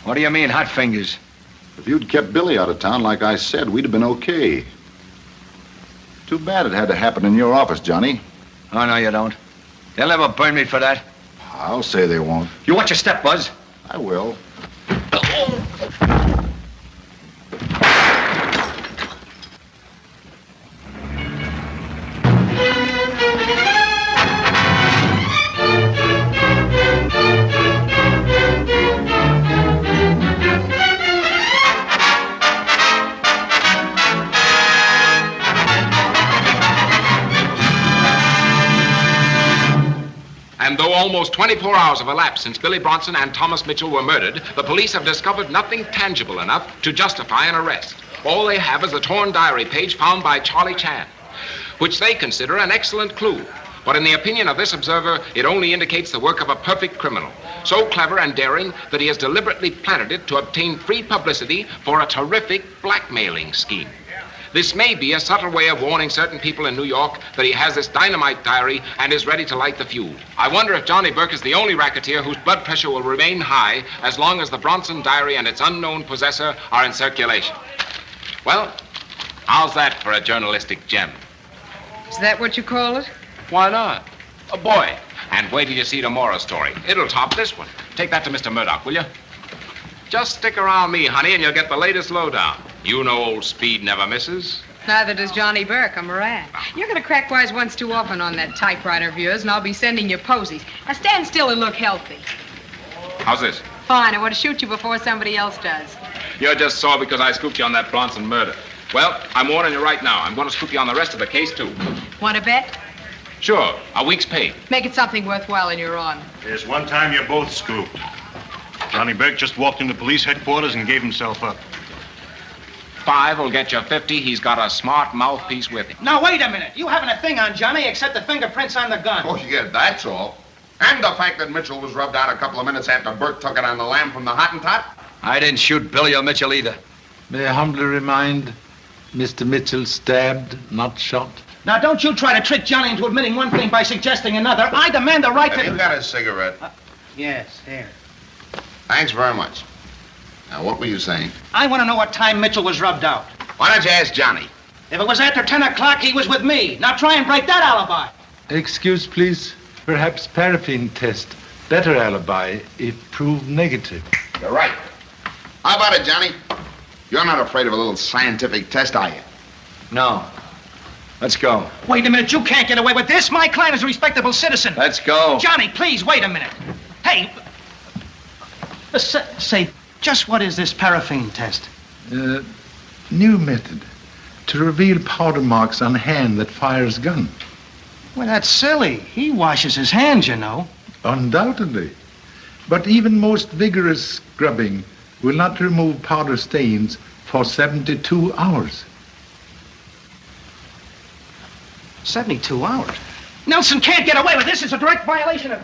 What do you mean, hot fingers? If you'd kept Billy out of town like I said, we'd have been okay. Too bad it had to happen in your office, Johnny. Oh, no, you don't. They'll never burn me for that. I'll say they won't. You watch your step, Buzz. I will. And though almost 24 hours have elapsed since Billy Bronson and Thomas Mitchell were murdered, the police have discovered nothing tangible enough to justify an arrest. All they have is a torn diary page found by Charlie Chan, which they consider an excellent clue. But in the opinion of this observer, it only indicates the work of a perfect criminal, so clever and daring that he has deliberately planted it to obtain free publicity for a terrific blackmailing scheme. This may be a subtle way of warning certain people in New York that he has this dynamite diary and is ready to light the fuse. I wonder if Johnny Burke is the only racketeer whose blood pressure will remain high as long as the Bronson diary and its unknown possessor are in circulation. Well, how's that for a journalistic gem? Is that what you call it? Why not? A boy. And wait till you see tomorrow's story. It'll top this one. Take that to Mr. Murdoch, will you? Just stick around me, honey, and you'll get the latest lowdown. You know old Speed never misses. Neither does Johnny Burke. I'm a rat. You're going to crack wise once too often on that typewriter of yours, and I'll be sending you posies. Now stand still and look healthy. How's this? Fine. I want to shoot you before somebody else does. You're just sore because I scooped you on that Bronson murder. Well, I'm warning you right now. I'm going to scoop you on the rest of the case, too. Want to bet? Sure. A week's pay. Make it something worthwhile and you're on. There's one time you're both scooped. Johnny Burke just walked into police headquarters and gave himself up. 5 will get you 50. He's got a smart mouthpiece with him. Now, wait a minute. You haven't a thing on Johnny except the fingerprints on the gun. Oh, yeah, that's all. And the fact that Mitchell was rubbed out a couple of minutes after Burke took it on the lamb from the Hottentot. I didn't shoot Billy or Mitchell either. May I humbly remind Mr. Mitchell stabbed, not shot? Now, don't you try to trick Johnny into admitting one thing by suggesting another. I demand the right to... Have you got a cigarette? Yes, here. Thanks very much. Now, what were you saying? I want to know what time Mitchell was rubbed out. Why don't you ask Johnny? If it was after 10 o'clock, he was with me. Now try and break that alibi. Excuse, please. Perhaps paraffin test. better alibi if proved negative. You're right. How about it, Johnny? You're not afraid of a little scientific test, are you? No. Let's go. Wait a minute, you can't get away with this. My client is a respectable citizen. Let's go. Johnny, please, wait a minute. Hey, say, just what is this paraffin test? New method to reveal powder marks on hand that fires gun. Well, that's silly. He washes his hands, you know. Undoubtedly. But even most vigorous scrubbing will not remove powder stains for 72 hours. 72 hours? Nelson can't get away with this. It's a direct violation of...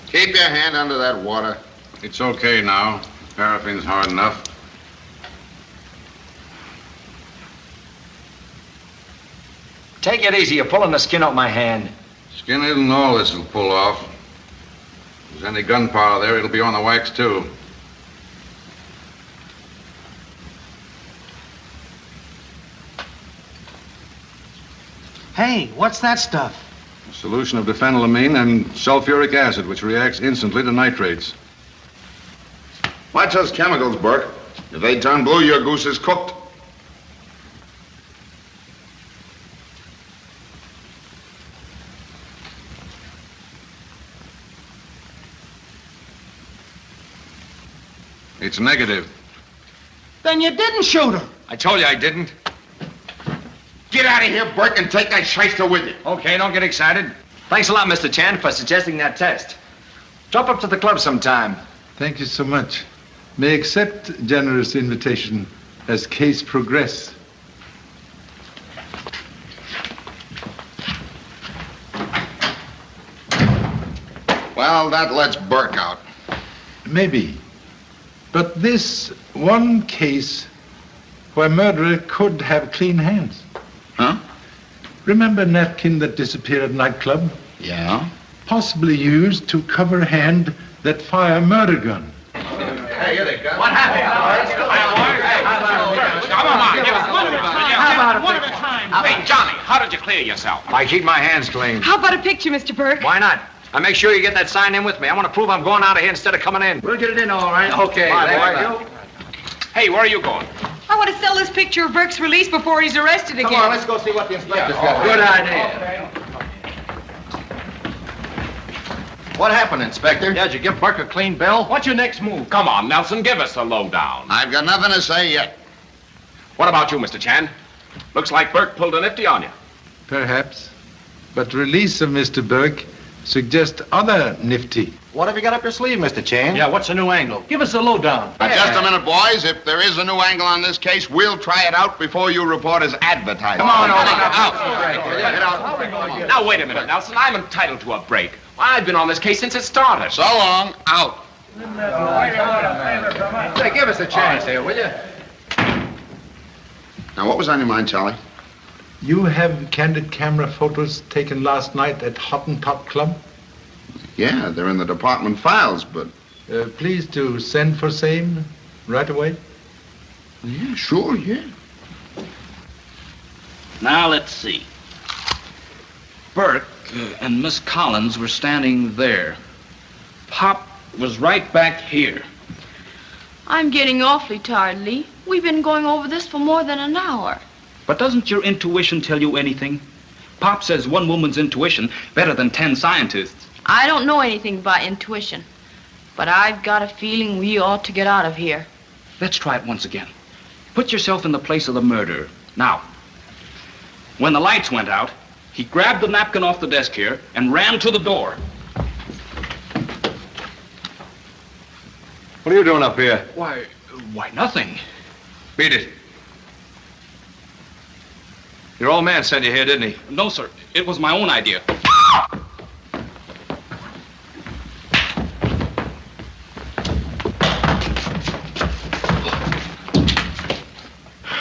Keep your hand under that water. It's okay now. Paraffin's hard enough. Take it easy. You're pulling the skin off my hand. Skin isn't all this will pull off. If there's any gunpowder there, it'll be on the wax, too. Hey, what's that stuff? A solution of diphenylamine and sulfuric acid, which reacts instantly to nitrates. Watch those chemicals, Burke. If they turn blue, your goose is cooked. It's negative. Then you didn't shoot her. I told you I didn't. Get out of here, Burke, and take that shyster with you. Okay, don't get excited. Thanks a lot, Mr. Chan, for suggesting that test. Drop up to the club sometime. Thank you so much. May accept generous invitation as case progress. Well, that lets Burke out. Maybe. But this one case where murderer could have clean hands. Huh? Remember napkin that disappeared at nightclub? Yeah. Possibly used to cover hand that fire murder gun. Hey, here they go. What happened? Come on, give us one at a time. Hey, Johnny, how did you clear yourself? I keep my hands clean. How about a picture, Mr. Burke? Why not? I make sure you get that sign in with me. I want to prove I'm going out of here instead of coming in. We'll get it in all right. Okay. Hey, where are you going? I want to sell this picture of Burke's release before he's arrested again. Come on, let's go see what the inspector's got. Good idea. What happened, Inspector? Yeah, did you give Burke a clean bill? What's your next move? Come on, Nelson, give us the lowdown. I've got nothing to say yet. What about you, Mr. Chan? Looks like Burke pulled a nifty on you. Perhaps. But release of Mr. Burke suggests other nifty. What have you got up your sleeve, Mr. Chan? Yeah, what's the new angle? Give us the lowdown. Just a minute, boys. If there is a new angle on this case, we'll try it out before you report as advertising. Come on, out. Now, wait a minute, Nelson. I'm entitled to a break. I've been on this case since it started. So long. Out. Say, give us a chance here, will you? Now, what was on your mind, Charlie? You have candid camera photos taken last night at Hottentot Club? Yeah, they're in the department files, but... Please to send for same right away. Yeah, sure, yeah. Now, let's see. Burke and Miss Collins were standing there. Pop was right back here. I'm getting awfully tired, Lee. We've been going over this for more than an hour. But doesn't your intuition tell you anything? Pop says one woman's intuition better than 10 scientists. I don't know anything about intuition, but I've got a feeling we ought to get out of here. Let's try it once again. Put yourself in the place of the murderer. Now, when the lights went out, he grabbed the napkin off the desk here and ran to the door. What are you doing up here? Why, nothing. Beat it. Your old man sent you here, didn't he? No, sir. It was my own idea.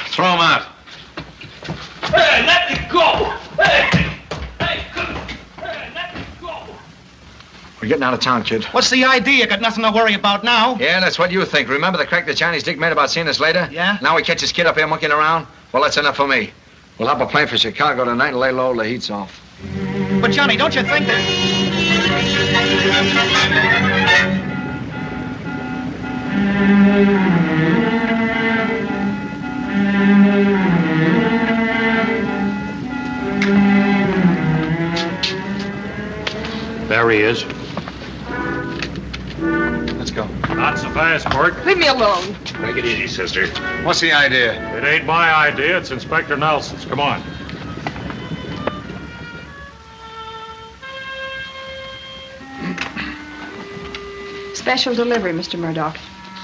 Throw him out. Hey, let me go! Hey, let me go! We're getting out of town, kid. What's the idea? Got nothing to worry about now. Yeah, that's what you think. Remember the crack that Chinese Dick made about seeing us later? Yeah? Now we catch this kid up here monkeying around? Well, that's enough for me. We'll hop a plane for Chicago tonight and lay low till the heat's off. But, Johnny, don't you think that... There he is. Let's go. Not so fast, Bert. Leave me alone. Take it easy, sister. What's the idea? It ain't my idea. It's Inspector Nelson's. Come on. Special delivery, Mr. Murdoch.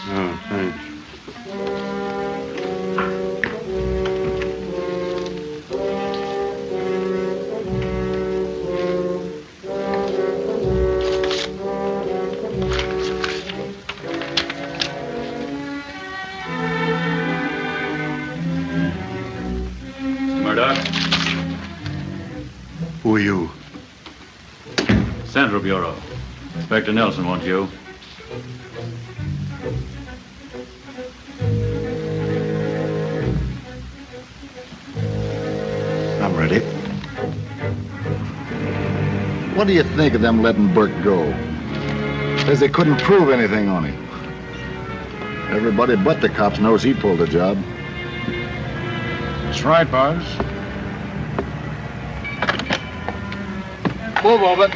Oh, thanks. Murdoch, Who are you? Central Bureau. Inspector Nelson wants you. I'm ready. What do you think of them letting Burke go? Says they couldn't prove anything on him. Everybody but the cops knows he pulled the job. That's right, boss. Move over.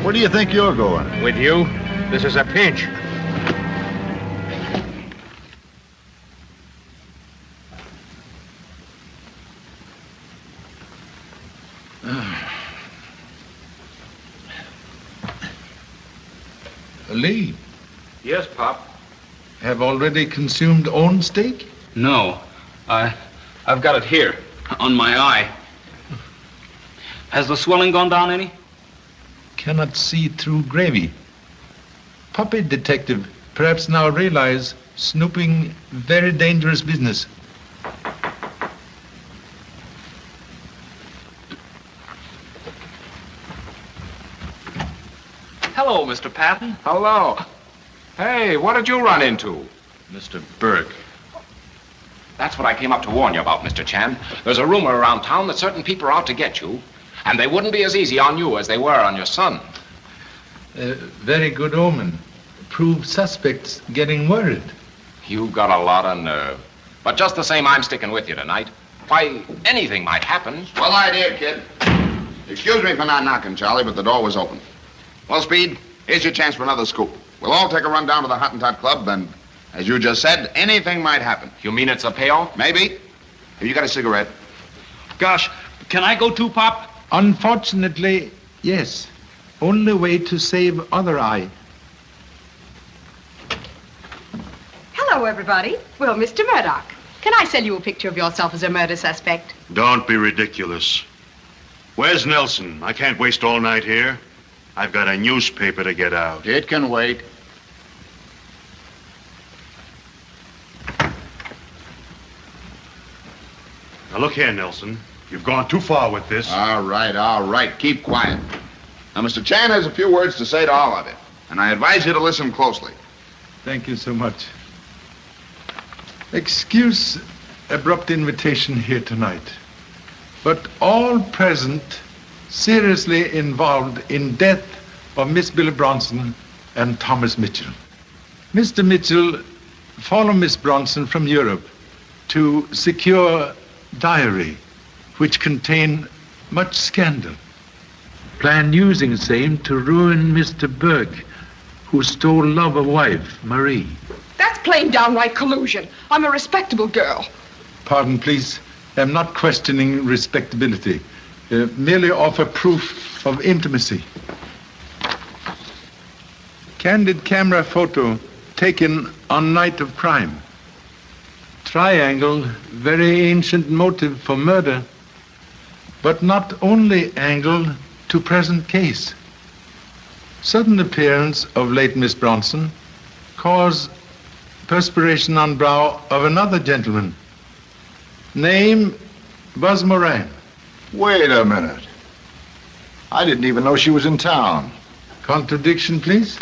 Where do you think you're going? With you? This is a pinch. Lee, Yes, Pop. have already consumed own steak? No. I've got it here, on my eye. Has the swelling gone down any? Cannot see through gravy. Puppy detective, perhaps now realize snooping very dangerous business. Hello, Mr. Patton. Hello. Hey, what did you run into? Mr. Burke. That's what I came up to warn you about, Mr. Chan. There's a rumor around town that certain people are out to get you, and they wouldn't be as easy on you as they were on your son. Very good omen. Prove suspects getting worried. You've got a lot of nerve. But just the same, I'm sticking with you tonight. Why, anything might happen. Well idea, kid. Excuse me for not knocking, Charlie, but the door was open. Well, Speed, here's your chance for another scoop. We'll all take a run down to the Hottentot Club, and as you just said, anything might happen. You mean it's a payoff? Maybe. Have you got a cigarette? Gosh, can I go too, Pop? Unfortunately, yes. Only way to save other eye. Hello, everybody. Well, Mr. Murdoch, can I sell you a picture of yourself as a murder suspect? Don't be ridiculous. Where's Nelson? I can't waste all night here. I've got a newspaper to get out. It can wait. Now, look here, Nelson. You've gone too far with this. All right. Keep quiet. Now, Mr. Chan has a few words to say to all of you, and I advise you to listen closely. Thank you so much. Excuse abrupt invitation here tonight, but all present seriously involved in death of Miss Billy Bronson and Thomas Mitchell. Mr. Mitchell followed Miss Bronson from Europe to secure diary which contained much scandal. Planned using same to ruin Mr. Burke, who stole love of wife, Marie. That's plain downright collusion. I'm a respectable girl. Pardon, please. I'm not questioning respectability. Merely offer proof of intimacy. Candid camera photo taken on night of crime. Triangle, very ancient motive for murder, but not only angle to present case. Sudden appearance of late Miss Bronson caused perspiration on brow of another gentleman. Name, Buzz Moran. Wait a minute. I didn't even know she was in town. Contradiction, please.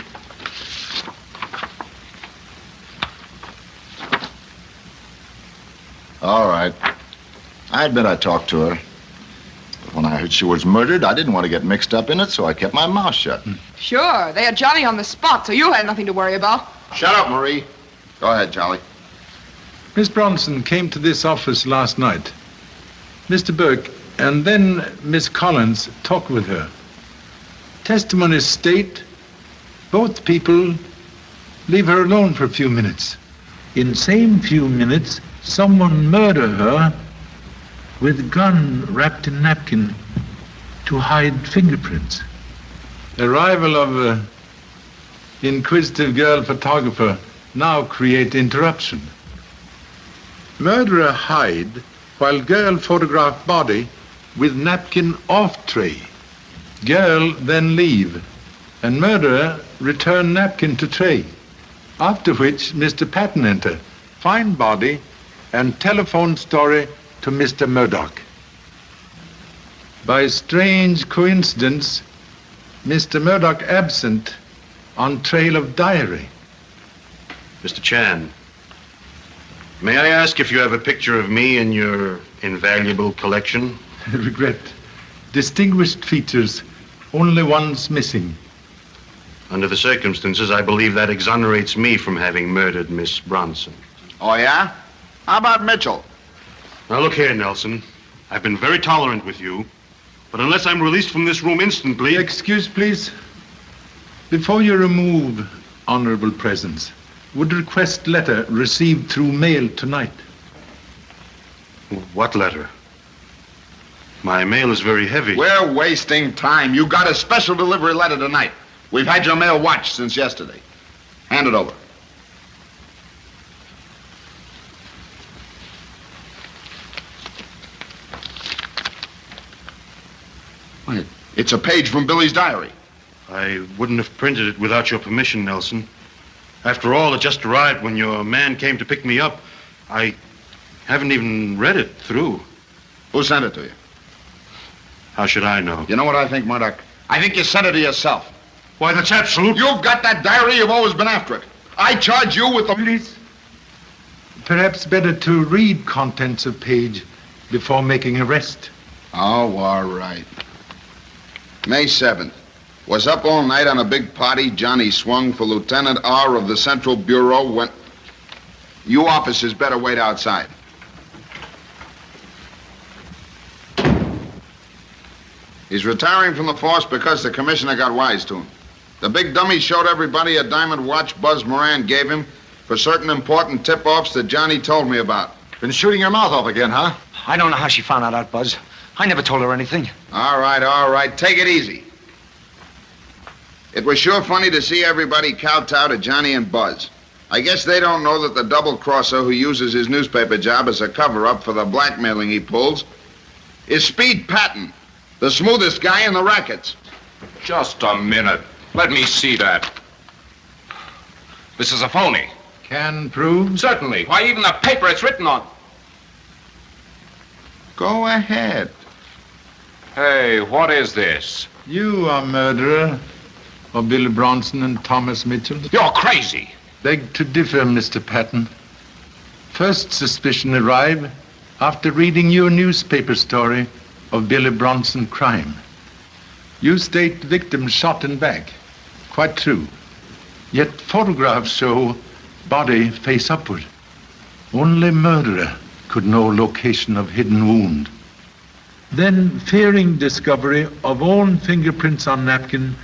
All right. I admit I talked to her. But when I heard she was murdered, I didn't want to get mixed up in it, so I kept my mouth shut. Sure, they had Johnny on the spot, so you had nothing to worry about. Shut up, Marie. Go ahead, Charlie. Miss Bronson came to this office last night. Mr. Burke and then Miss Collins talked with her. Testimonies state both people leave her alone for a few minutes. In same few minutes, someone murder her with gun wrapped in napkin to hide fingerprints. Arrival of inquisitive girl photographer now create interruption. Murderer hide while girl photograph body with napkin off tray. Girl then leave and murderer return napkin to tray. After which Mr. Patton enter, find body and telephone story to Mr. Murdoch. By strange coincidence, Mr. Murdoch absent on trail of diary. Mr. Chan, may I ask if you have a picture of me in your invaluable collection? Regret. Distinguished features, only one's missing. Under the circumstances, I believe that exonerates me from having murdered Miss Bronson. Oh, yeah? How about Mitchell? Now, look here, Nelson. I've been very tolerant with you, but unless I'm released from this room instantly... Excuse, please. Before you remove honorable presence, would request letter received through mail tonight. What letter? My mail is very heavy. We're wasting time. You got a special delivery letter tonight. We've had your mail watched since yesterday. Hand it over. Wait, it's a page from Billy's diary. I wouldn't have printed it without your permission, Nelson. After all, it just arrived when your man came to pick me up. I haven't even read it through. Who sent it to you? How should I know? You know what I think, Murdoch? I think you sent it to yourself. Why, that's absolute. You've got that diary. You've always been after it. I charge you with the... Please. Perhaps better to read contents of page before making arrest. Oh, all right. May 7th. Was up all night on a big party. Johnny swung for Lieutenant R of the Central Bureau when... You officers better wait outside. He's retiring from the force because the commissioner got wise to him. The big dummy showed everybody a diamond watch Buzz Moran gave him for certain important tip-offs that Johnny told me about. Been shooting your mouth off again, huh? I don't know how she found out, Buzz. I never told her anything. All right. Take it easy. It was sure funny to see everybody kowtow to Johnny and Buzz. I guess they don't know that the double-crosser who uses his newspaper job as a cover-up for the blackmailing he pulls is Speed Patton, the smoothest guy in the rackets. Just a minute. Let me see that. This is a phony. Can prove? Certainly. Why, even the paper it's written on. Go ahead. Hey, what is this? You are murderer of Billy Bronson and Thomas Mitchell. You're crazy. Beg to differ, Mr. Patton. First suspicion arrived after reading your newspaper story of Billy Bronson crime. You state victim shot in back. Quite true. Yet photographs show body face upward. Only murderer could know location of hidden wound. Then, fearing discovery of own fingerprints on napkin,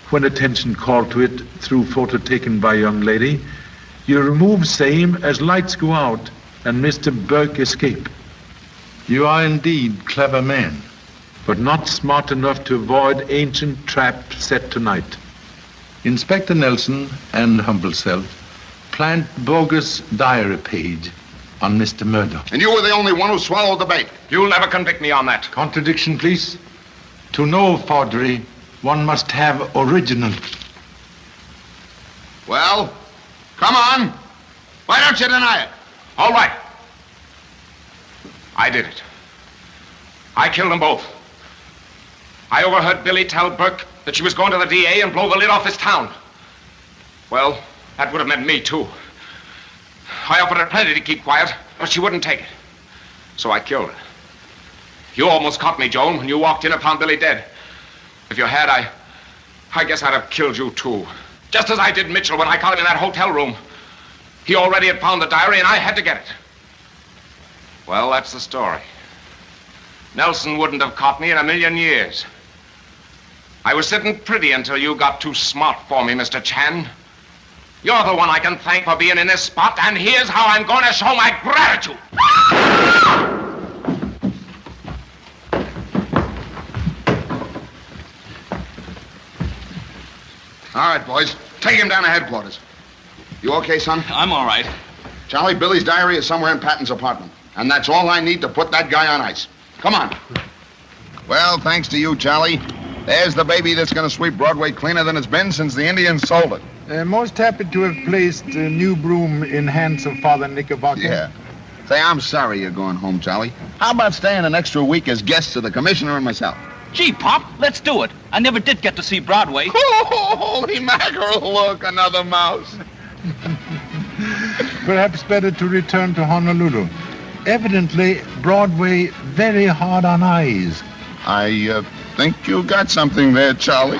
when attention called to it through photo taken by young lady, you remove same as lights go out and Mr. Burke escape. You are indeed clever man, but not smart enough to avoid ancient trap set tonight. Inspector Nelson and humble self plant bogus diary page on Mr. Murdoch. And you were the only one who swallowed the bait. You'll never convict me on that. Contradiction, please. To know forgery, one must have original. Well, come on. Why don't you deny it? All right. I did it. I killed them both. I overheard Billy tell Burke that she was going to the DA and blow the lid off his town. Well, that would have meant me, too. I offered her plenty to keep quiet, but she wouldn't take it. So I killed her. You almost caught me, Joan, when you walked in and found Billy dead. If you had, I guess I'd have killed you, too. Just as I did Mitchell when I caught him in that hotel room. He already had found the diary, and I had to get it. Well, that's the story. Nelson wouldn't have caught me in a million years. I was sitting pretty until you got too smart for me, Mr. Chan. You're the one I can thank for being in this spot, and here's how I'm going to show my gratitude. All right, boys. Take him down to headquarters. You okay, son? I'm all right. Charlie, Billy's diary is somewhere in Patton's apartment. And that's all I need to put that guy on ice. Come on. Well, thanks to you, Charlie. There's the baby that's going to sweep Broadway cleaner than it's been since the Indians sold it. Most happy to have placed a new broom in hands of Father Knickerbocker. Yeah. Say, I'm sorry you're going home, Charlie. How about staying an extra week as guests of the commissioner and myself? Gee, Pop, let's do it. I never did get to see Broadway. Oh, holy mackerel, look, another mouse. Perhaps better to return to Honolulu. Evidently, Broadway very hard on eyes. I think you got something there, Charlie.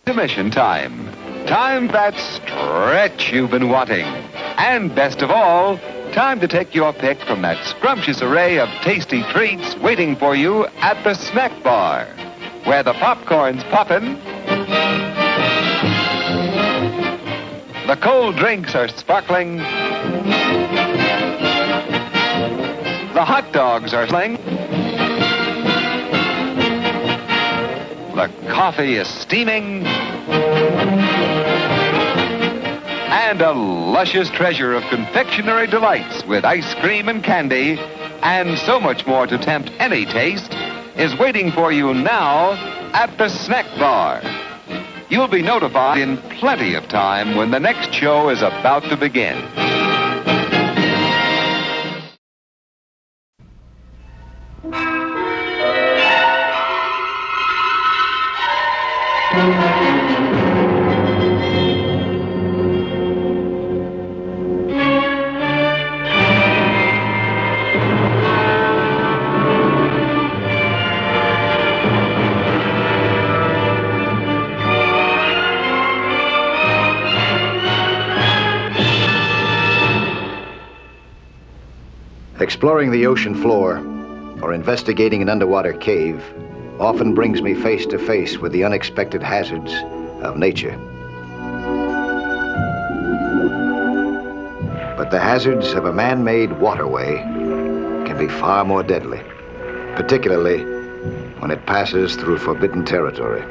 Intermission time. Time that stretch you've been wanting. And best of all, time to take your pick from that scrumptious array of tasty treats waiting for you at the snack bar, where the popcorn's poppin', the cold drinks are sparkling, the hot dogs are sling, the coffee is steaming, and a luscious treasure of confectionery delights with ice cream and candy and so much more to tempt any taste is waiting for you now at the snack bar. You'll be notified in plenty of time when the next show is about to begin. Exploring the ocean floor or investigating an underwater cave often brings me face to face with the unexpected hazards of nature. But the hazards of a man-made waterway can be far more deadly, particularly when it passes through forbidden territory.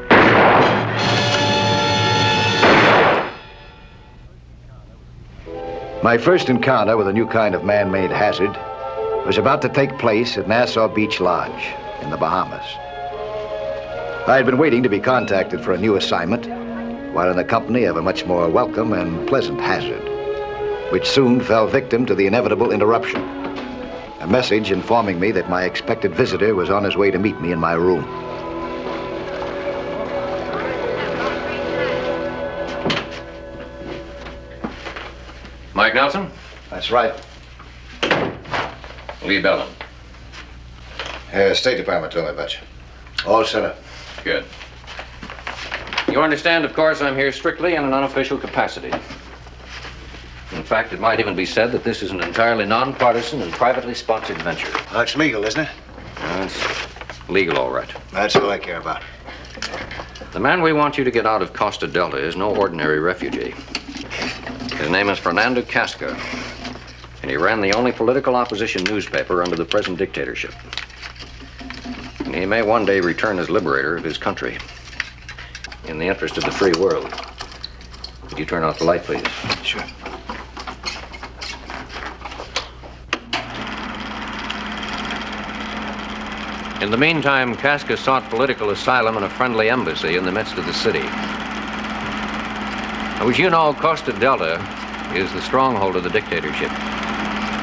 My first encounter with a new kind of man-made hazard was about to take place at Nassau Beach Lodge in the Bahamas. I had been waiting to be contacted for a new assignment while in the company of a much more welcome and pleasant hazard, which soon fell victim to the inevitable interruption. A message informing me that my expected visitor was on his way to meet me in my room. Mike Nelson? That's right. Lee Bellin. State Department told me about you. All set up. Good. You understand, of course, I'm here strictly in an unofficial capacity. In fact, it might even be said that this is an entirely nonpartisan and privately sponsored venture. That's legal, isn't it? It's legal, all right. That's all I care about. The man we want you to get out of Costa Delta is no ordinary refugee. His name is Fernando Casca, and he ran the only political opposition newspaper under the present dictatorship. And he may one day return as liberator of his country, in the interest of the free world. Could you turn off the light, please? Sure. In the meantime, Casca sought political asylum in a friendly embassy in the midst of the city. Now, as you know, Costa Delta is the stronghold of the dictatorship,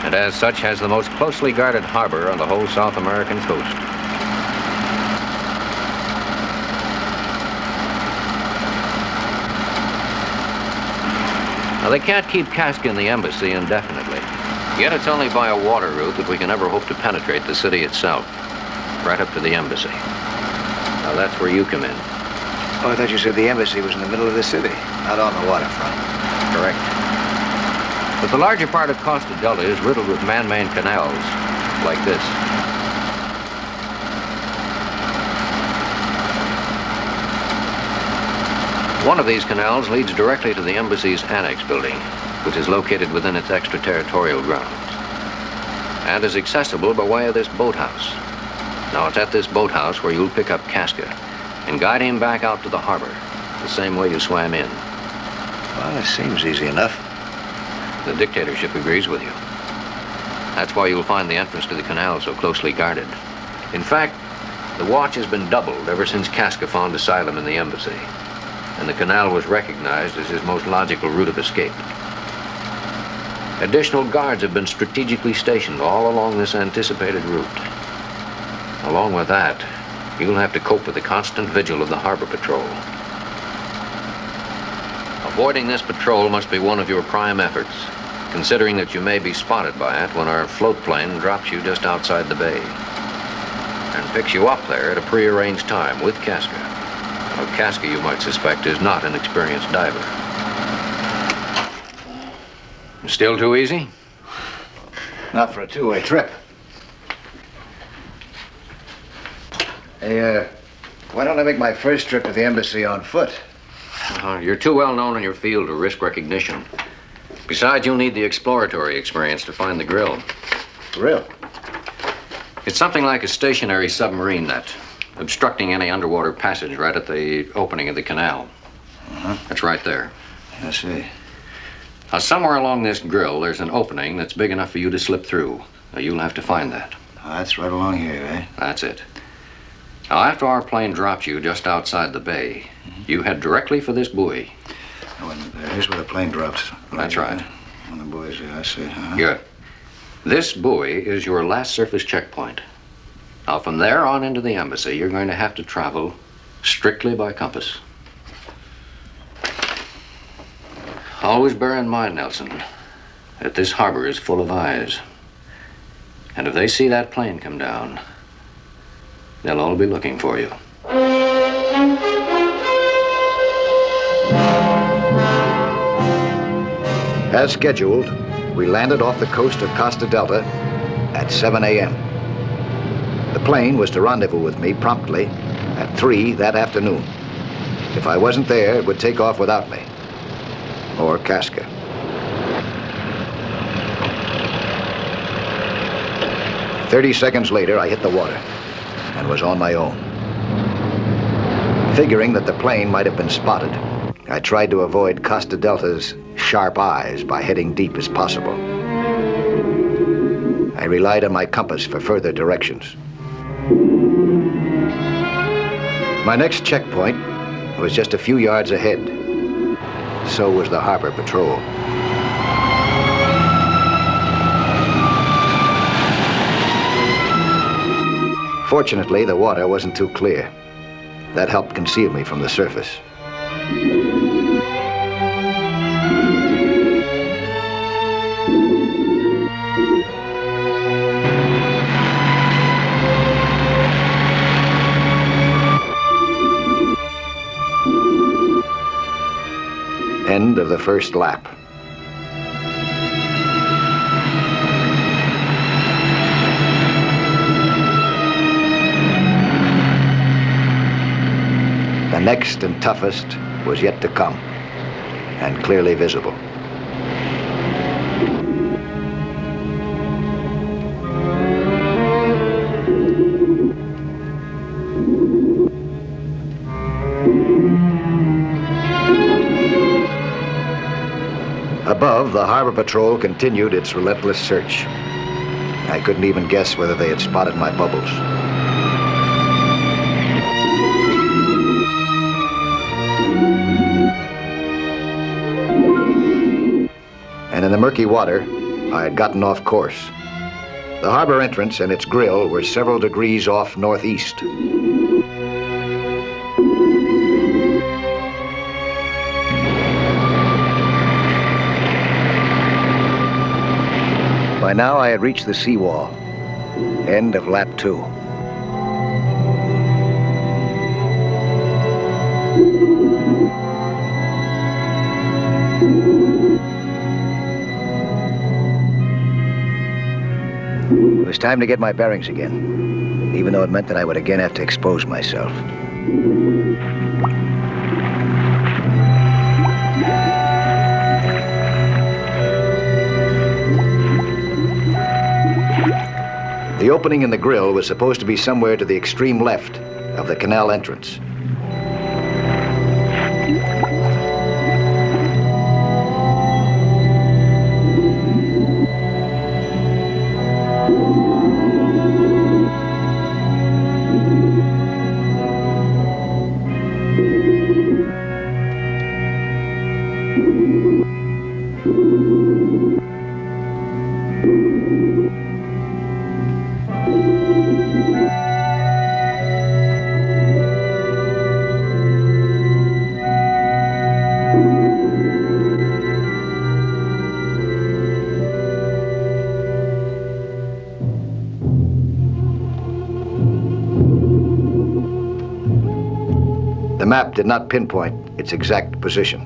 and as such has the most closely guarded harbor on the whole South American coast. Now, they can't keep Casca in the embassy indefinitely. Yet it's only by a water route that we can ever hope to penetrate the city itself, right up to the embassy. Now, that's where you come in. Oh, I thought you said the embassy was in the middle of the city, not on the waterfront. Correct. But the larger part of Costa Delta is riddled with man-made canals, like this. One of these canals leads directly to the embassy's annex building, which is located within its extraterritorial grounds, and is accessible by way of this boathouse. Now, it's at this boathouse where you'll pick up Casca and guide him back out to the harbor, the same way you swam in. Well, it seems easy enough. The dictatorship agrees with you. That's why you'll find the entrance to the canal so closely guarded. In fact, the watch has been doubled ever since Casca found asylum in the embassy, and the canal was recognized as his most logical route of escape. Additional guards have been strategically stationed all along this anticipated route. Along with that, you'll have to cope with the constant vigil of the harbor patrol. Avoiding this patrol must be one of your prime efforts, considering that you may be spotted by it when our float plane drops you just outside the bay and picks you up there at a prearranged time with Casca. Now, Casca, you might suspect, is not an experienced diver. Still too easy? Not for a two-way trip. Hey, why don't I make my first trip to the embassy on foot? You're too well known in your field to risk recognition. Besides, you'll need the exploratory experience to find the grill. Grill? It's something like a stationary submarine net, obstructing any underwater passage right at the opening of the canal. That's right there. I see. Now, somewhere along this grill, there's an opening that's big enough for you to slip through. Now, you'll have to find that. Oh, that's right along here, eh? That's it. Now, after our plane drops you just outside the bay, you head directly for this buoy. Oh, and here's where the plane drops. That's right. On the buoys, yeah, I see. Good. This buoy is your last surface checkpoint. Now, from there on into the embassy, you're going to have to travel strictly by compass. Always bear in mind, Nelson, that this harbor is full of eyes. And if they see that plane come down, they'll all be looking for you. As scheduled, we landed off the coast of Costa Delta at 7 a.m. The plane was to rendezvous with me promptly at 3 that afternoon. If I wasn't there, it would take off without me. Or Casca. "30 seconds later, I hit the water and was on my own. Figuring that the plane might have been spotted, I tried to avoid Costa Delta's sharp eyes by heading deep as possible. I relied on my compass for further directions. My next checkpoint was just a few yards ahead. So was the harbor patrol. Fortunately, the water wasn't too clear. That helped conceal me from the surface. End of the first lap. The next and toughest was yet to come, and clearly visible. Above, the harbor patrol continued its relentless search. I couldn't even guess whether they had spotted my bubbles. and in the murky water, I had gotten off course. The harbor entrance and its grill were several degrees off northeast. By now, I had reached the seawall. End of lap 2. It was time to get my bearings again, even though it meant that I would again have to expose myself. The opening in the grill was supposed to be somewhere to the extreme left of the canal entrance. The map did not pinpoint its exact position.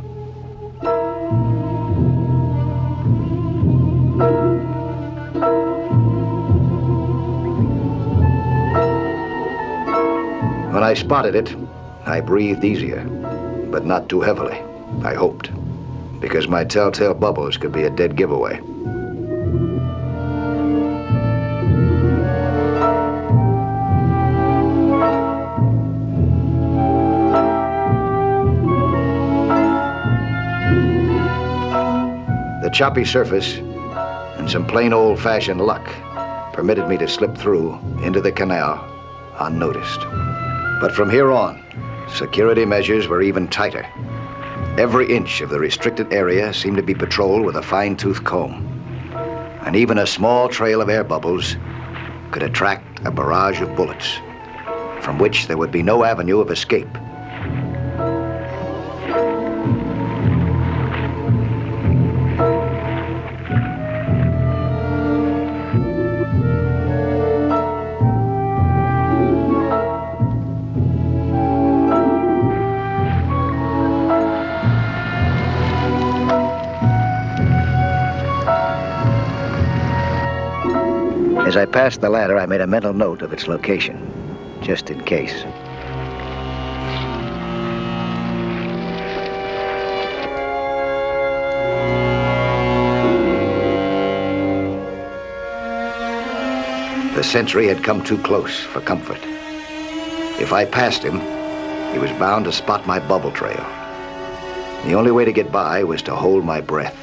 When I spotted it, I breathed easier, but not too heavily, I hoped, because my telltale bubbles could be a dead giveaway. The choppy surface and some plain old-fashioned luck permitted me to slip through into the canal unnoticed. But from here on, security measures were even tighter. Every inch of the restricted area seemed to be patrolled with a fine-tooth comb. And even a small trail of air bubbles could attract a barrage of bullets, from which there would be no avenue of escape. As I passed the ladder, I made a mental note of its location, just in case. The sentry had come too close for comfort. If I passed him, he was bound to spot my bubble trail. The only way to get by was to hold my breath.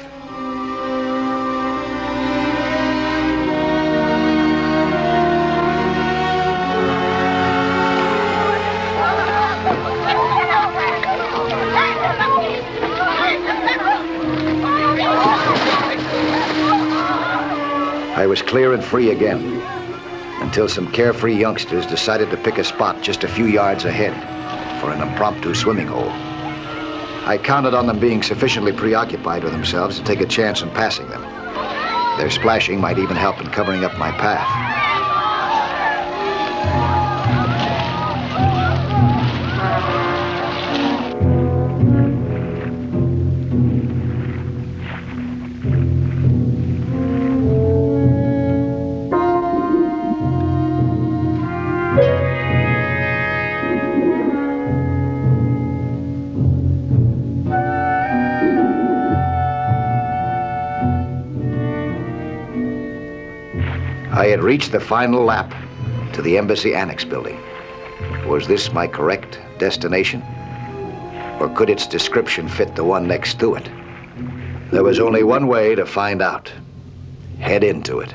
I was clear and free again, until some carefree youngsters decided to pick a spot just a few yards ahead for an impromptu swimming hole. I counted on them being sufficiently preoccupied with themselves to take a chance on passing them. Their splashing might even help in covering up my path. I had reached the final lap to the Embassy Annex building. Was this my correct destination? Or could its description fit the one next to it? There was only one way to find out. Head into it.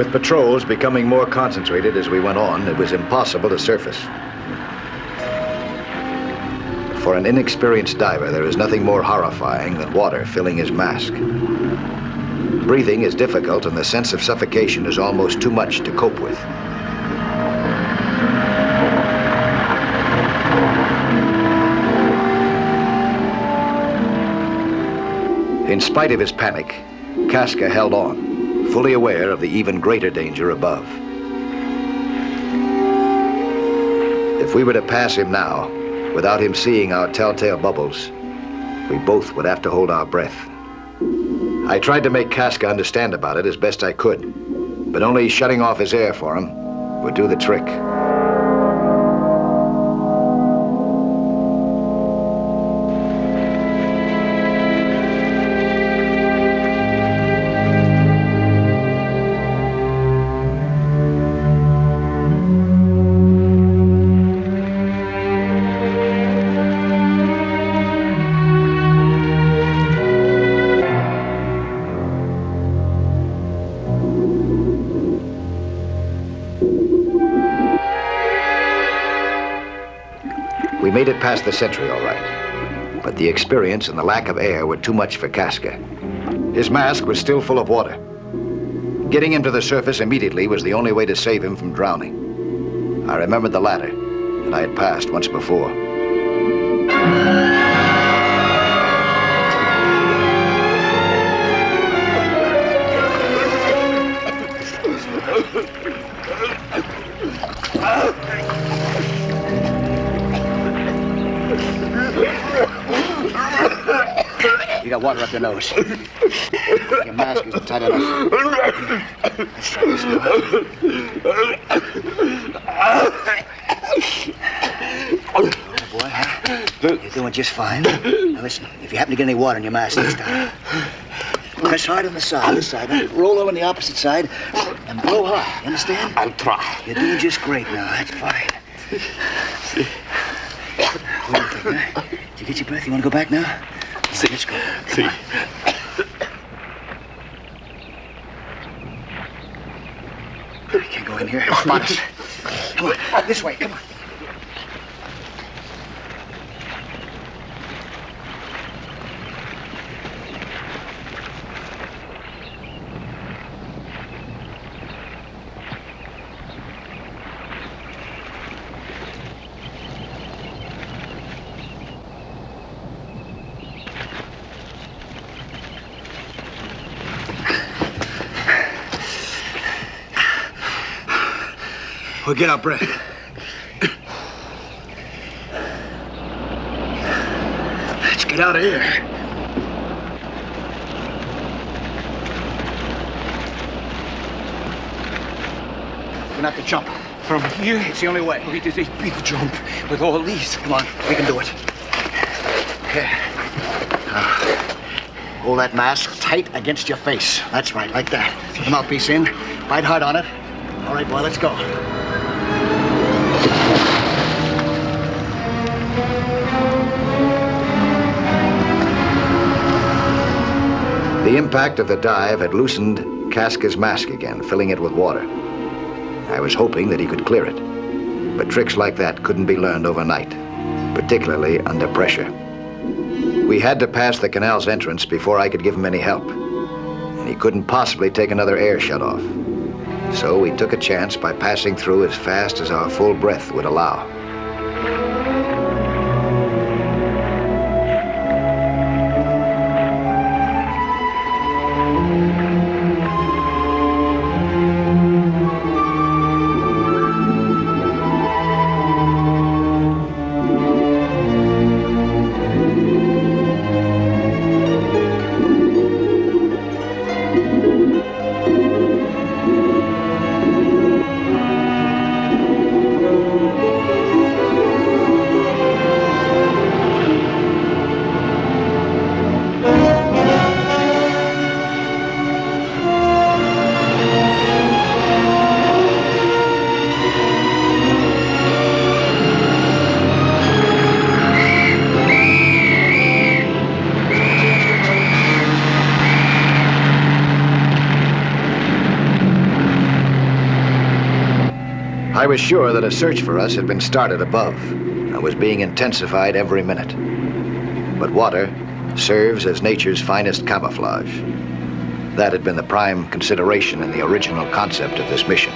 With patrols becoming more concentrated as we went on, it was impossible to surface. For an inexperienced diver, there is nothing more horrifying than water filling his mask. Breathing is difficult, and the sense of suffocation is almost too much to cope with. In spite of his panic, Casca held on, fully aware of the even greater danger above. If we were to pass him now, without him seeing our telltale bubbles, we both would have to hold our breath. I tried to make Casca understand about it as best I could, but only shutting off his air for him would do the trick. We made it past the sentry all right, but the experience and the lack of air were too much for Casca. His mask was still full of water. Getting him to the surface immediately was the only way to save him from drowning. I remembered the ladder that I had passed once before. You got water up your nose. Your mask isn't tight enough. Let's try this now. Boy, huh? You're doing just fine. Now listen, if you happen to get any water in your mask this time, press hard on the side, then roll over on the opposite side, and blow hard. You understand? I'll try. You're doing just great now. That's fine. What do you think, huh? Did you get your breath? You want to go back now? See, let's go. See. We can't go in here. Come on. Come on. This way. Come on. We'll get our breath. Let's get out of here. We're gonna have to jump. From here? It's the only way. It is a big jump with all these. Come on, we can do it. Here. Hold that mask tight against your face. That's right, like that. The mouthpiece in. Bite hard on it. All right, boy, let's go. The impact of the dive had loosened Casca's mask again, filling it with water. I was hoping that he could clear it, but tricks like that couldn't be learned overnight, particularly under pressure. We had to pass the canal's entrance before I could give him any help, and he couldn't possibly take another air shutoff. So we took a chance by passing through as fast as our full breath would allow. I was sure that a search for us had been started above and was being intensified every minute. But water serves as nature's finest camouflage. That had been the prime consideration in the original concept of this mission.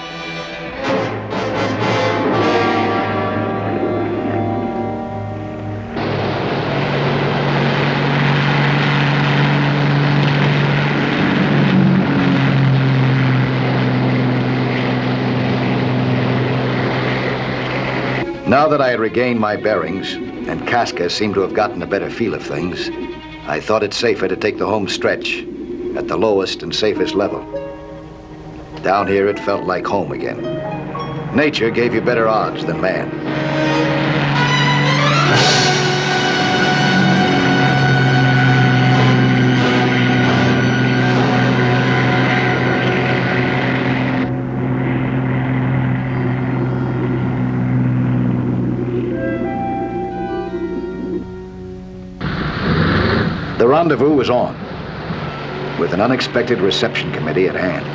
Now that I had regained my bearings, and Casca seemed to have gotten a better feel of things, I thought it safer to take the home stretch at the lowest and safest level. Down here, it felt like home again. Nature gave you better odds than man. The rendezvous was on, with an unexpected reception committee at hand.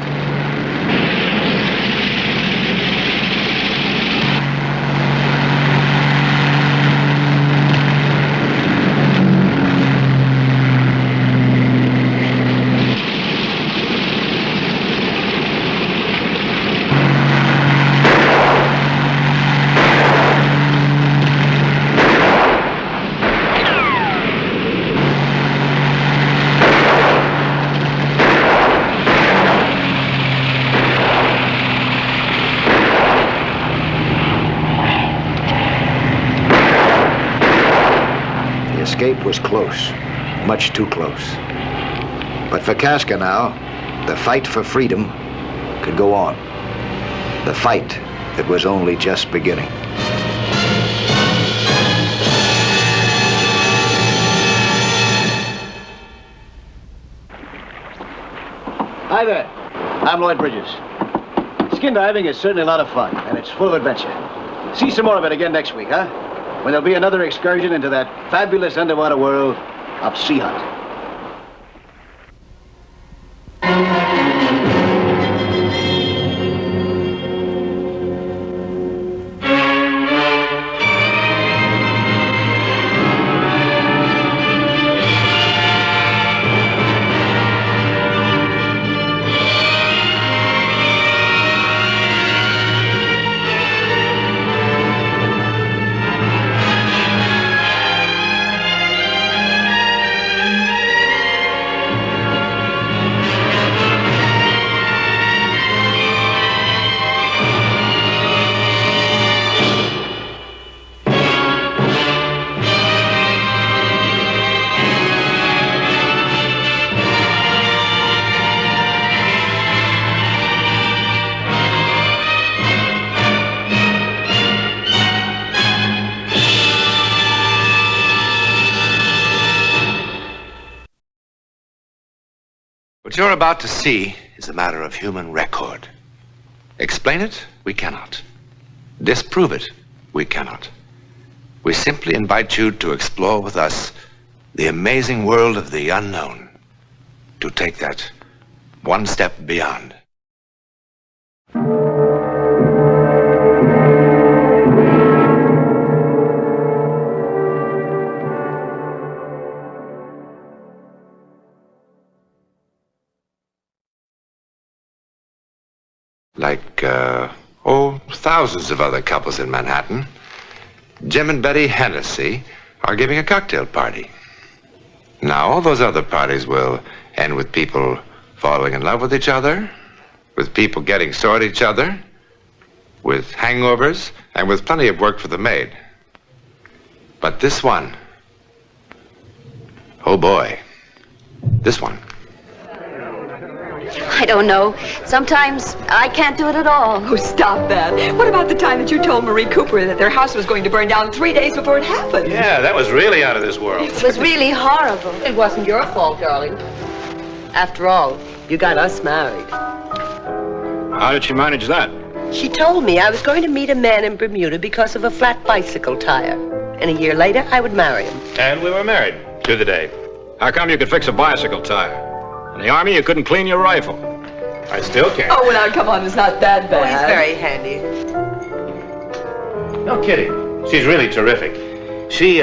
Escape was close, much too close. But for Casca now, the fight for freedom could go on. The fight that was only just beginning. Hi there. I'm Lloyd Bridges. Skin diving is certainly a lot of fun, and it's full of adventure. See some more of it again next week, huh? When there'll be another excursion into that fabulous underwater world of Sea Hunt. What you're about to see is a matter of human record. Explain it? We cannot. Disprove it? We cannot. We simply invite you to explore with us the amazing world of the unknown, to take that one step beyond. Like, thousands of other couples in Manhattan, Jim and Betty Hennessy are giving a cocktail party. Now, all those other parties will end with people falling in love with each other, with people getting sore at each other, with hangovers, and with plenty of work for the maid. But this one, oh boy, this one. I don't know. Sometimes I can't do it at all. Oh, stop that. What about the time that you told Marie Cooper that their house was going to burn down 3 days before it happened? Yeah, that was really out of this world. It was really horrible. It wasn't your fault, darling. After all, you got us married. How did she manage that? She told me I was going to meet a man in Bermuda because of a flat bicycle tire. And a year later, I would marry him. And we were married to the day. How come you could fix a bicycle tire? In the Army, you couldn't clean your rifle. I still can't. Oh, well, now, come on, it's not that bad. Oh, he's very handy. No kidding. She's really terrific. She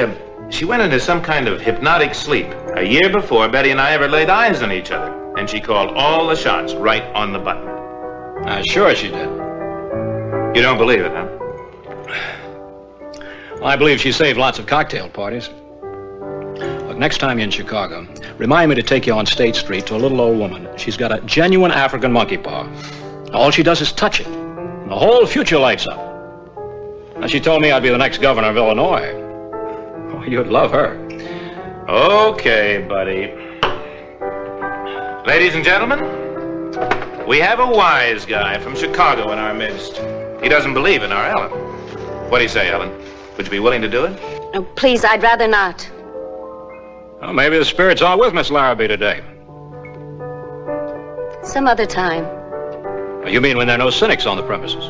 went into some kind of hypnotic sleep a year before Betty and I ever laid eyes on each other. And she called all the shots right on the button. Sure she did. You don't believe it, huh? I believe she saved lots of cocktail parties. Look, next time you're in Chicago, remind me to take you on State Street to a little old woman. She's got a genuine African monkey paw. All she does is touch it. And the whole future lights up. Now, she told me I'd be the next governor of Illinois. Oh, you'd love her. Okay, buddy. Ladies and gentlemen, we have a wise guy from Chicago in our midst. He doesn't believe in our Ellen. What do you say, Ellen? Would you be willing to do it? Oh, please, I'd rather not. Well, maybe the spirits are with Miss Larrabee today. Some other time. You mean when there are no cynics on the premises?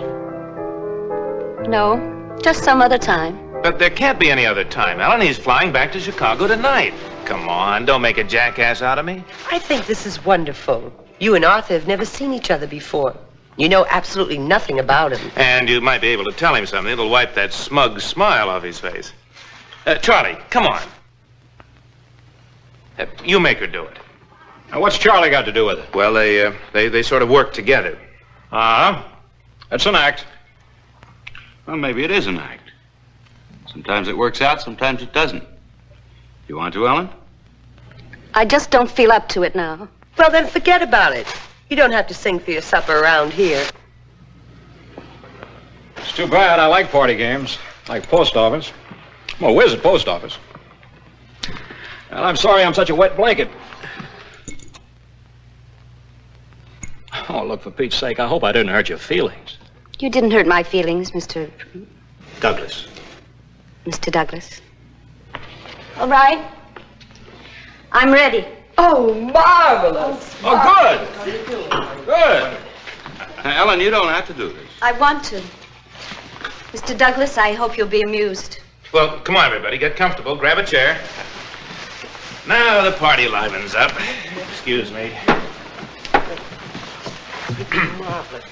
No, just some other time. But there can't be any other time, Ellen. He's flying back to Chicago tonight. Come on, don't make a jackass out of me. I think this is wonderful. You and Arthur have never seen each other before. You know absolutely nothing about him. And you might be able to tell him something that'll wipe that smug smile off his face. Charlie, come on. You make her do it. Now, what's Charlie got to do with it? Well, they sort of work together. That's an act. Well, maybe it is an act. Sometimes it works out, sometimes it doesn't. You want to, Ellen? I just don't feel up to it now. Well, then forget about it. You don't have to sing for your supper around here. It's too bad. I like party games. Like post office. Well, where's the post office? Well, I'm sorry I'm such a wet blanket. Oh, look, for Pete's sake, I hope I didn't hurt your feelings. You didn't hurt my feelings, Mr. Douglas. Mr. Douglas. All right. I'm ready. Oh, marvelous. Oh, good. Good. Ellen, you don't have to do this. I want to. Mr. Douglas, I hope you'll be amused. Well, come on, everybody. Get comfortable. Grab a chair. Now the party livens up. Excuse me. Marvelous.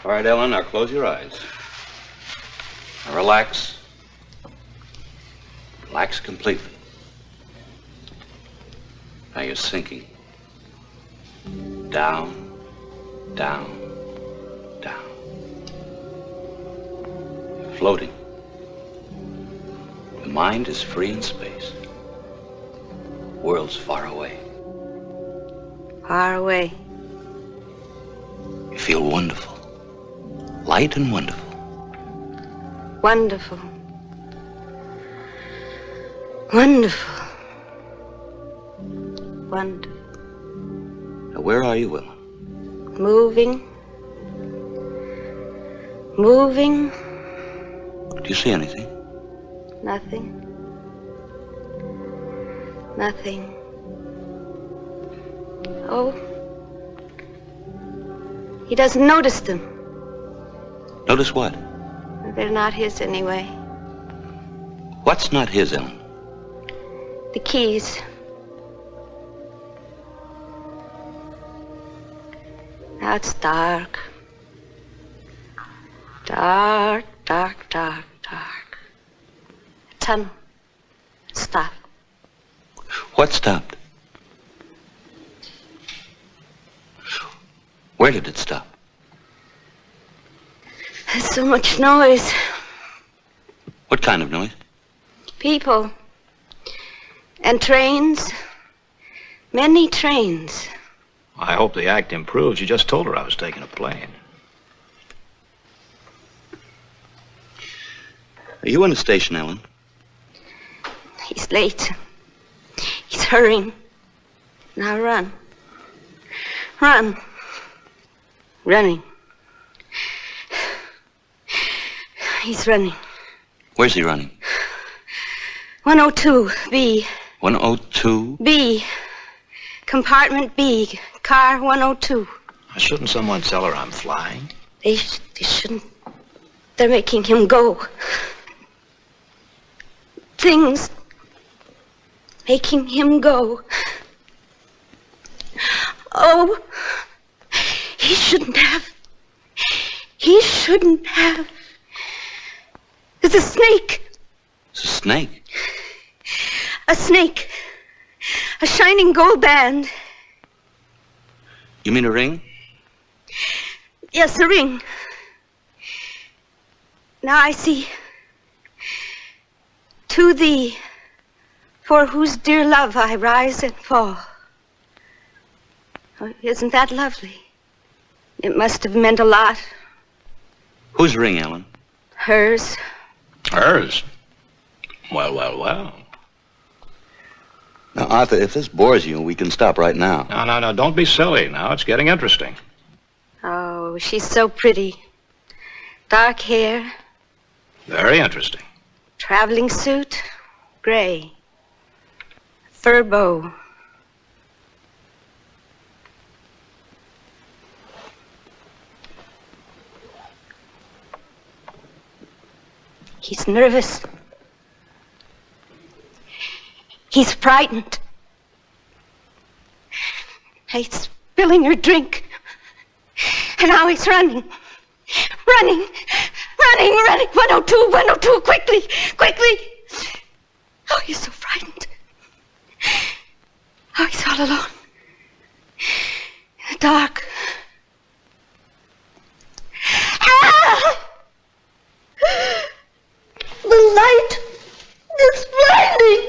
All right, Ellen, now close your eyes. Now relax. Relax completely. Now you're sinking. Down, down, down. You're floating. The mind is free in space. World's far away. Far away. You feel wonderful. Light and wonderful. Wonderful. Wonderful. Wonderful. Now, where are you, Ellen? Moving. Moving. Do you see anything? Nothing. Nothing. Oh. He doesn't notice them. Notice what? They're not his anyway. What's not his, Ellen? The keys. Now it's dark. Dark, dark, dark, dark. A tunnel. Stop. What stopped? Where did it stop? There's so much noise. What kind of noise? People. And trains. Many trains. I hope the act improves. You just told her I was taking a plane. Are you in the station, Ellen? He's late. He's hurrying. Now run. Run. Running. He's running. Where's he running? 102, B. 102? B. Compartment B. Car 102. Shouldn't someone tell her I'm flying? They shouldn't. They're making him go. Things making him go. Oh, he shouldn't have. shouldn't have. It's a snake. It's a snake. A snake. A shining gold band. You mean a ring? Yes, a ring. Now I see. To thee, for whose dear love I rise and fall. Oh, isn't that lovely? It must have meant a lot. Whose ring, Ellen? Hers. Hers? Well, well, well. Now, Arthur, if this bores you, we can stop right now. No, don't be silly. Now it's getting interesting. Oh, she's so pretty. Dark hair. Very interesting. Traveling suit. Gray. Fur bow. He's nervous. He's frightened. He's spilling her drink. And now he's running. Running. 102, quickly, quickly. Oh, he's so frightened. Oh, he's all alone. In the dark. Ah! The light is blinding.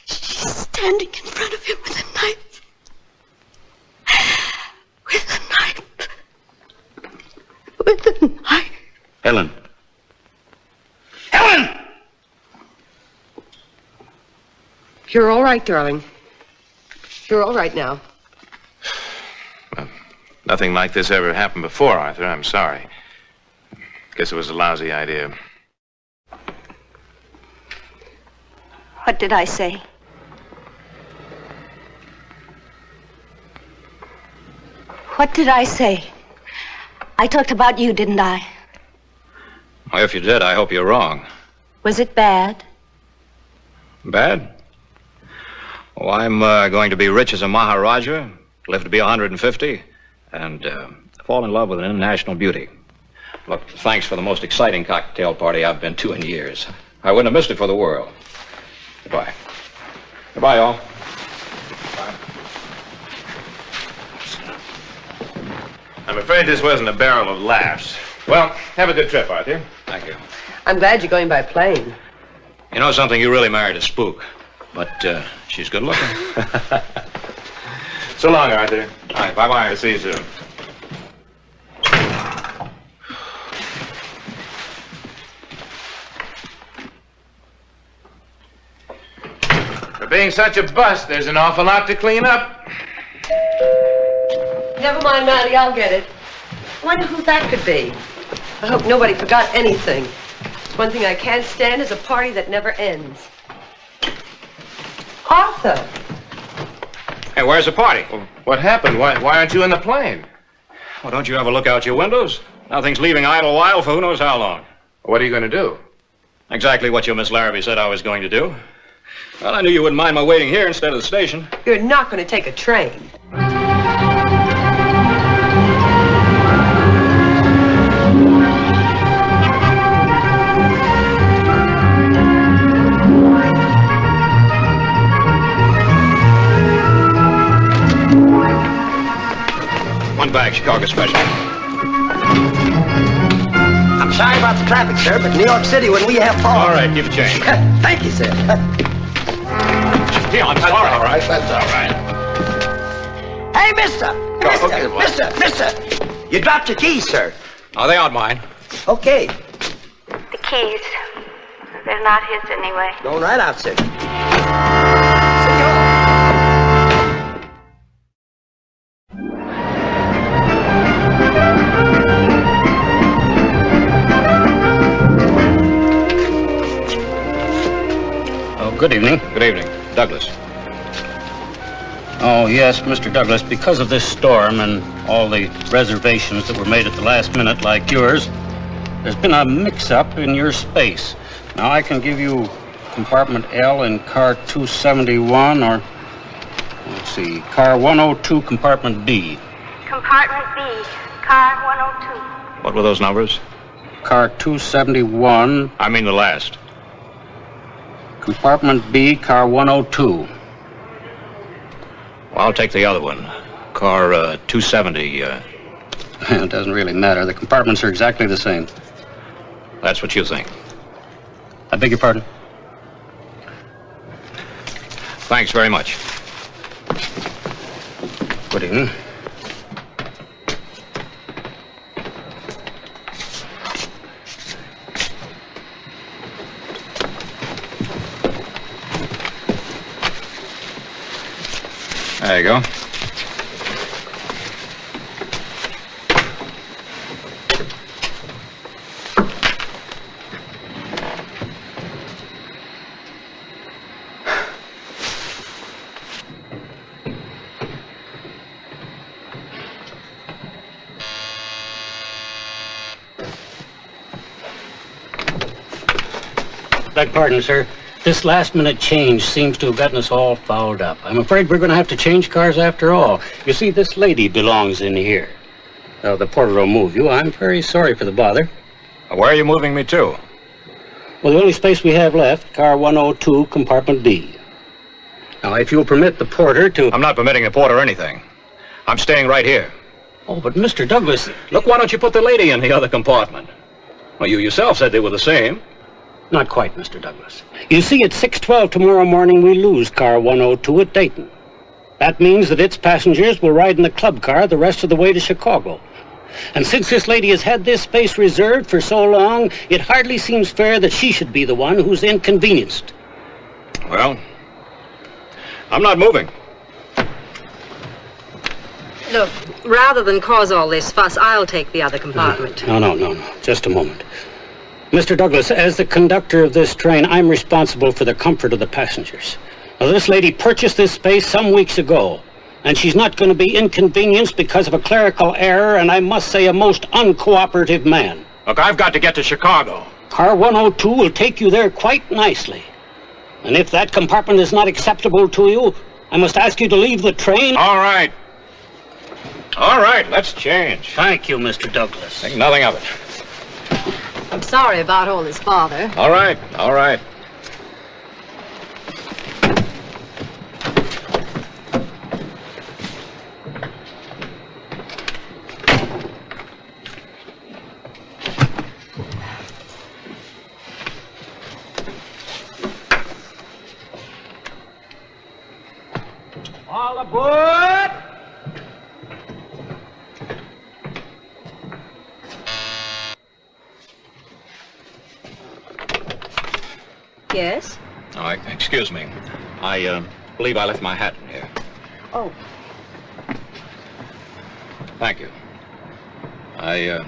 She's standing in front of him with a knife. With a knife. Ellen. You're all right, darling. You're all right now. Well, nothing like this ever happened before, Arthur. I'm sorry. Guess it was a lousy idea. What did I say? What did I say? I talked about you, didn't I? Well, if you did, I hope you're wrong. Was it bad? Bad? Oh, I'm going to be rich as a Maharaja, live to be 150, and fall in love with an international beauty. Look, thanks for the most exciting cocktail party I've been to in years. I wouldn't have missed it for the world. Goodbye. Goodbye, all. Bye. I'm afraid this wasn't a barrel of laughs. Well, have a good trip, Arthur. Thank you. I'm glad you're going by plane. You know something? You really married a spook. But she's good looking. So long, Arthur. All right, bye-bye. I'll see you soon. For being such a bust, there's an awful lot to clean up. Never mind, Maddie, I'll get it. I wonder who that could be. I hope nobody forgot anything. One thing I can't stand is a party that never ends. Arthur! Hey, where's the party? Well, what happened? Why aren't you in the plane? Well, don't you ever look out your windows? Nothing's leaving Idlewild for who knows how long. What are you going to do? Exactly what your Miss Larrabee said I was going to do. Well, I knew you wouldn't mind my waiting here instead of the station. You're not going to take a train. One bag, Chicago Special. I'm sorry about the traffic, sir, but New York City, when we have fog... All right, give a change. Thank you, sir. Gee, I'm sorry. All right, that's all right. Hey, mister! Mister! You dropped your keys, sir. Oh, they aren't mine. Okay. The keys. They're not his anyway. Going right out, sir. Good evening. Good evening. Douglas. Oh, yes, Mr. Douglas, because of this storm and all the reservations that were made at the last minute, like yours, There's been a mix-up in your space. Now, I can give you compartment L in car 271, or, let's see, car 102, compartment B. Compartment B, car 102. What were those numbers? Car 271. I mean the last. Compartment B, car 102. Well, I'll take the other one. Car 270. It doesn't really matter. The compartments are exactly the same. That's what you think. I beg your pardon? Thanks very much. Good evening. There you go. Beg pardon, sir. This last-minute change seems to have gotten us all fouled up. I'm afraid we're going to have to change cars after all. You see, this lady belongs in here. The porter will move you. I'm very sorry for the bother. Where are you moving me to? Well, the only space we have left, car 102, compartment B. Now, if you'll permit the porter to... I'm not permitting the porter anything. I'm staying right here. Oh, but Mr. Douglas... Look, why don't you put the lady in the other compartment? Well, you yourself said they were the same. Not quite, Mr. Douglas. You see, at 6:12 tomorrow morning, we lose car 102 at Dayton. That means that its passengers will ride in the club car the rest of the way to Chicago. And since this lady has had this space reserved for so long, it hardly seems fair that she should be the one who's inconvenienced. Well, I'm not moving. Look, rather than cause all this fuss, I'll take the other compartment. No. Just a moment. Mr. Douglas, as the conductor of this train, I'm responsible for the comfort of the passengers. Now, this lady purchased this space some weeks ago, and she's not going to be inconvenienced because of a clerical error, and I must say a most uncooperative man. Look, I've got to get to Chicago. Car 102 will take you there quite nicely. And if that compartment is not acceptable to you, I must ask you to leave the train. All right. All right, let's change. Thank you, Mr. Douglas. Think nothing of it. I'm sorry about all this bother. All right. All aboard! Yes? Oh, excuse me. I believe I left my hat in here. Oh. Thank you. I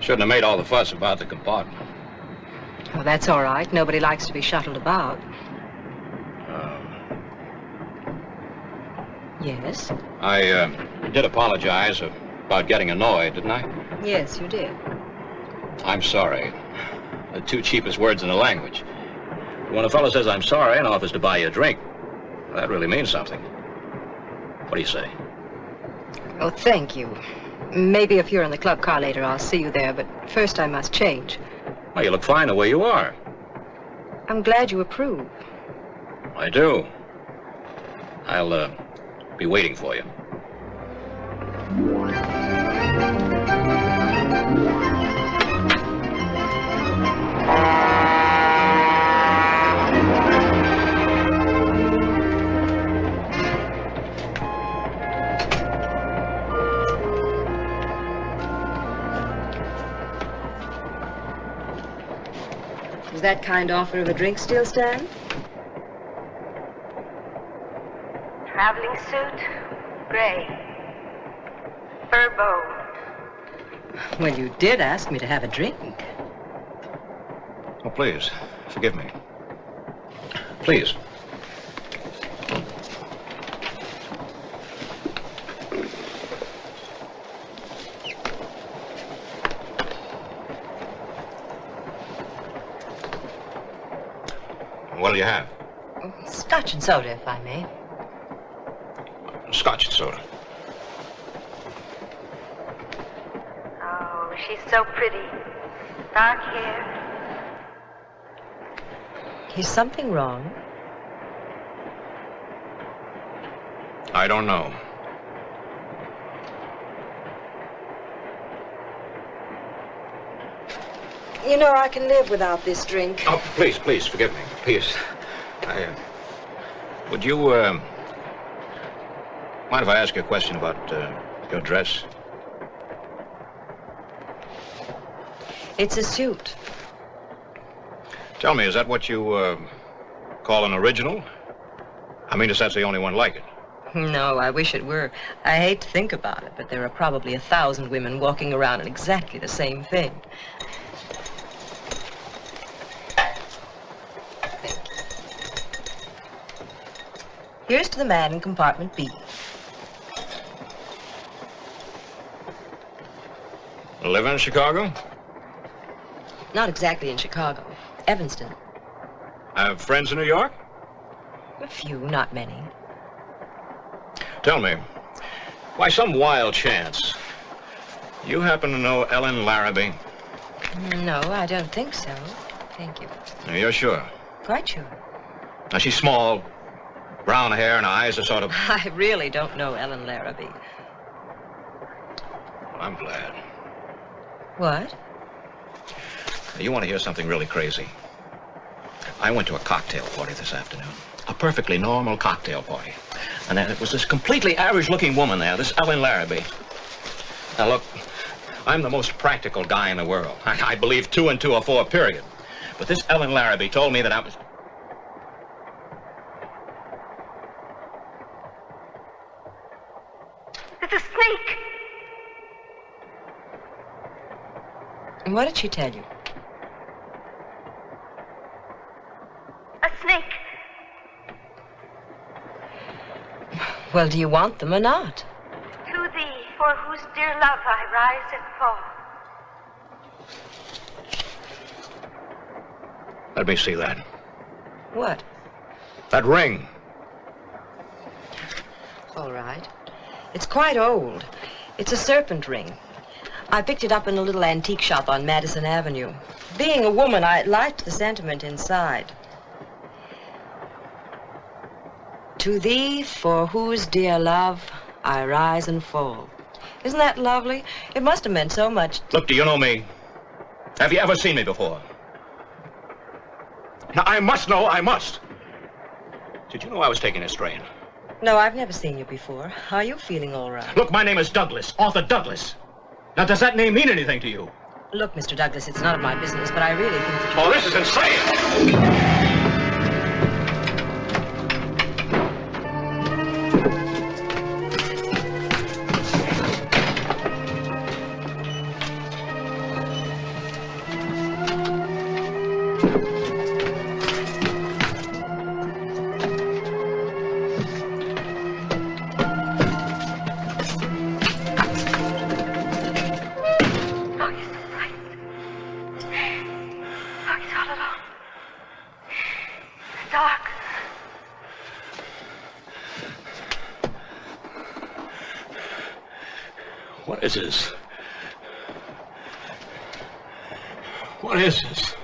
shouldn't have made all the fuss about the compartment. Well, that's all right. Nobody likes to be shuttled about. Yes? I did apologize about getting annoyed, didn't I? Yes, you did. I'm sorry. The two cheapest words in the language. When a fellow says I'm sorry and offers to buy you a drink, that really means something. What do you say? Oh, thank you. Maybe if you're in the club car later, I'll see you there, but first I must change. Well, you look fine the way you are. I'm glad you approve. I do. I'll be waiting for you. Does that kind offer of a drink still stand? Traveling suit, gray. Fur bow. Well, you did ask me to have a drink. Oh, please, forgive me. Please. What'll you have? Scotch and soda, if I may. Scotch and soda. Oh, she's so pretty. Dark hair. Is something wrong? I don't know. You know, I can live without this drink. Oh, please, please, forgive me. Please. Would you, mind if I ask you a question about, your dress? It's a suit. Tell me, is that what you, call an original? I mean, if that's the only one like it. No, I wish it were. I hate to think about it, but there are probably 1,000 women walking around in exactly the same thing. Here's to the man in compartment B. Live in Chicago? Not exactly in Chicago. Evanston. Have friends in New York? A few, not many. Tell me, by some wild chance, you happen to know Ellen Larrabee? No, I don't think so. Thank you. You're sure? Quite sure. Now, she's small, brown hair and eyes are sort of... I really don't know Ellen Larrabee. I'm glad. What? You want to hear something really crazy? I went to a cocktail party this afternoon. A perfectly normal cocktail party. And then it was this completely average-looking woman there, this Ellen Larrabee. Now, look, I'm the most practical guy in the world. I believe 2 and 2 are 4, period. But this Ellen Larrabee told me that I was... It's a snake. And what did she tell you? A snake. Well, do you want them or not? To thee, for whose dear love I rise and fall. Let me see that. What? That ring. All right. It's quite old. It's a serpent ring. I picked it up in a little antique shop on Madison Avenue. Being a woman, I liked the sentiment inside. To thee, for whose dear love I rise and fall. Isn't that lovely? It must have meant so much. Look, do you know me? Have you ever seen me before? Now, I must know, I must. Did you know I was taking a strain? No, I've never seen you before. Are you feeling all right? Look, my name is Douglas, Arthur Douglas. Now, does that name mean anything to you? Look, Mr. Douglas, it's none of my business, but I really think that you... Oh, this is insane! What is this? What is this?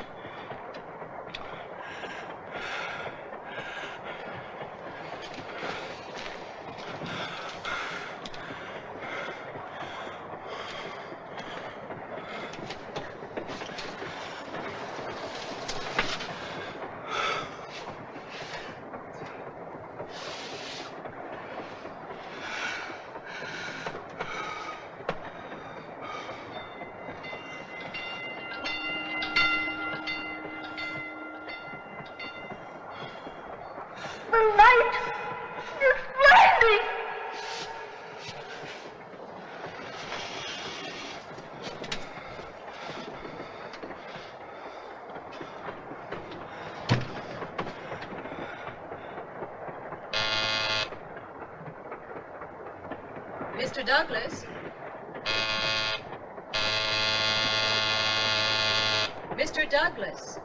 Mr. Douglas? Mr. Douglas?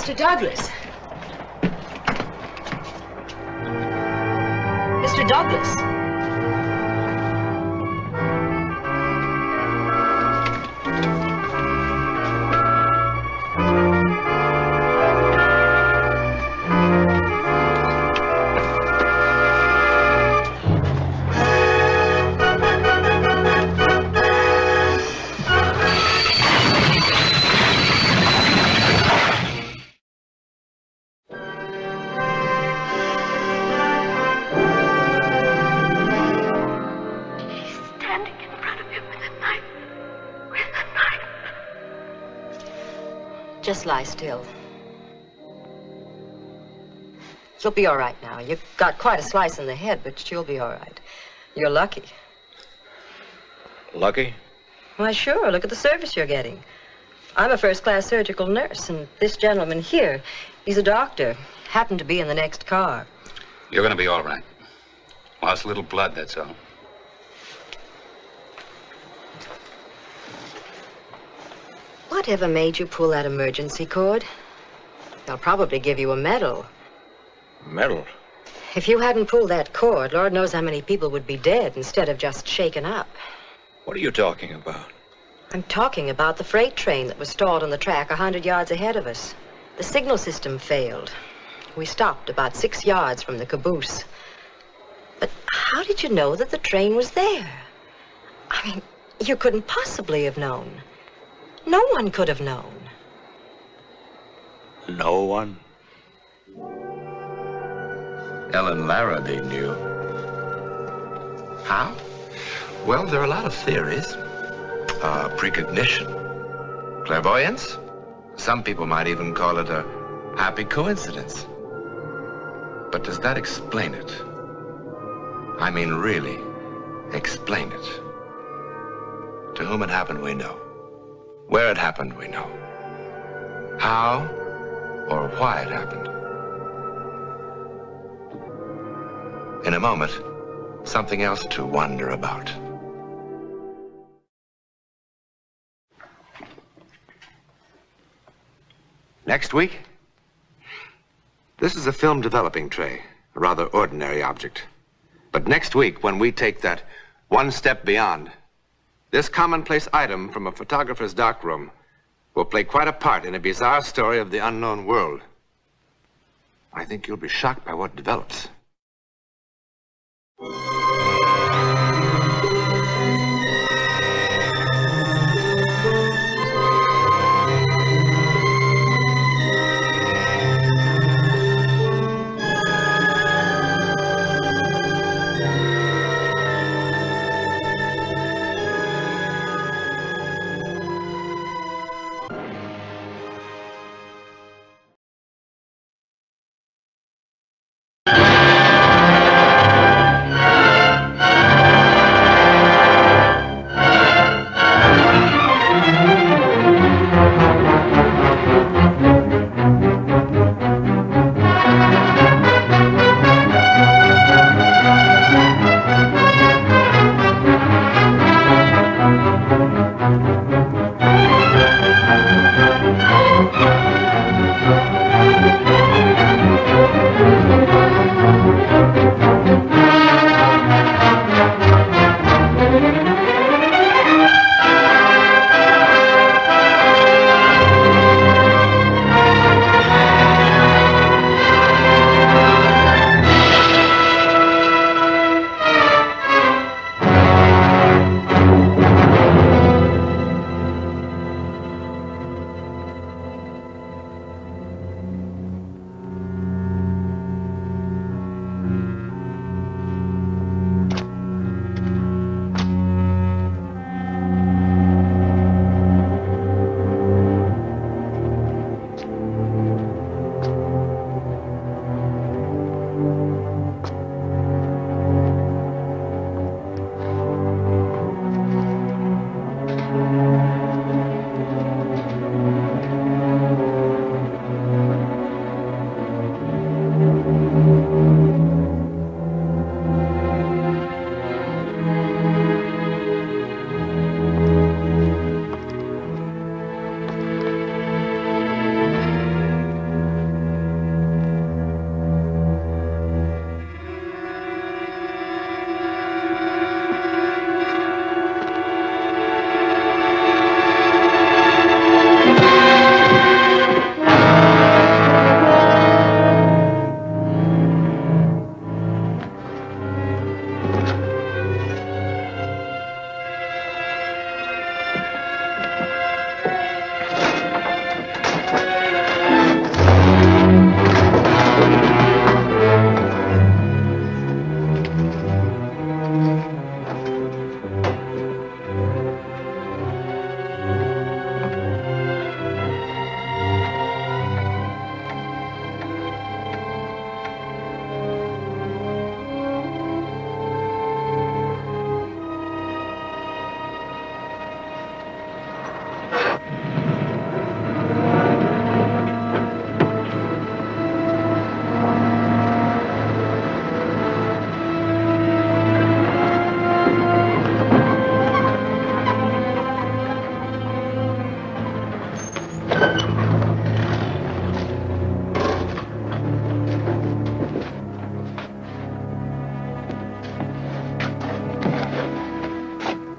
Mr. Douglas. Mr. Douglas. Just lie still. You'll be all right now. You've got quite a slice in the head, but you'll be all right. You're lucky. Lucky? Why, sure. Look at the service you're getting. I'm a first-class surgical nurse, and this gentleman here, he's a doctor. Happened to be in the next car. You're going to be all right. Lost a little blood, that's all. Whatever made you pull that emergency cord? They'll probably give you a medal. Medal? If you hadn't pulled that cord, Lord knows how many people would be dead instead of just shaken up. What are you talking about? I'm talking about the freight train that was stalled on the track 100 yards ahead of us. The signal system failed. We stopped about 6 yards from the caboose. But how did you know that the train was there? I mean, you couldn't possibly have known. No one could have known. No one? Ellen Larrabee knew. How? Well, there are a lot of theories. Precognition. Clairvoyance. Some people might even call it a happy coincidence. But does that explain it? I mean, really, explain it. To whom it happened, we know. Where it happened, we know. How or why it happened. In a moment, something else to wonder about. Next week? This is a film developing tray, a rather ordinary object. But next week, when we take that one step beyond, this commonplace item from a photographer's darkroom will play quite a part in a bizarre story of the unknown world. I think you'll be shocked by what develops.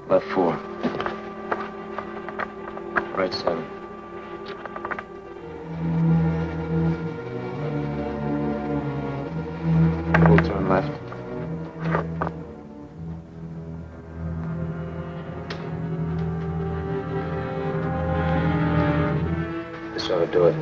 Left 4. Right 7. Full turn left. This ought to do it.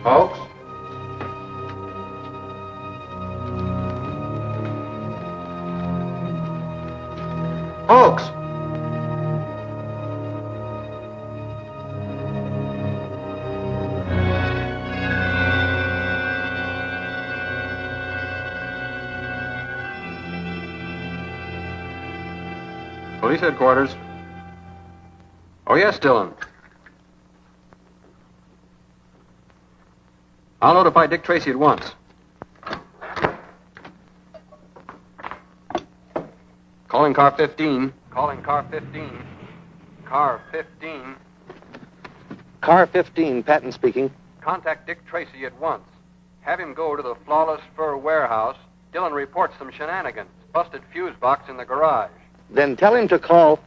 Folks? Folks! Police headquarters. Oh, yes, Dillon. I'll notify Dick Tracy at once. Calling car 15. Calling car 15. Car 15. Car 15, Patton speaking. Contact Dick Tracy at once. Have him go to the Flawless Fur Warehouse. Dillon reports some shenanigans. Busted fuse box in the garage. Then tell him to call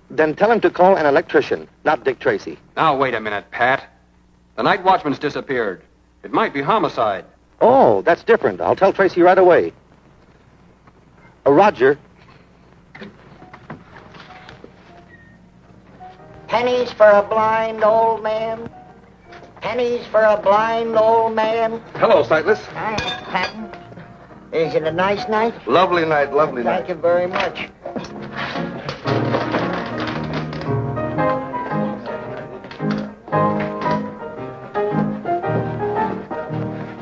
an electrician, not Dick Tracy. Now, wait a minute, Pat. The night watchman's disappeared. It might be homicide. Oh, that's different. I'll tell Tracy right away. Roger. Pennies for a blind old man. Pennies for a blind old man. Hello, Sightless. Hi, Patton. Is it a nice night? Lovely night, lovely night. Thank you very much.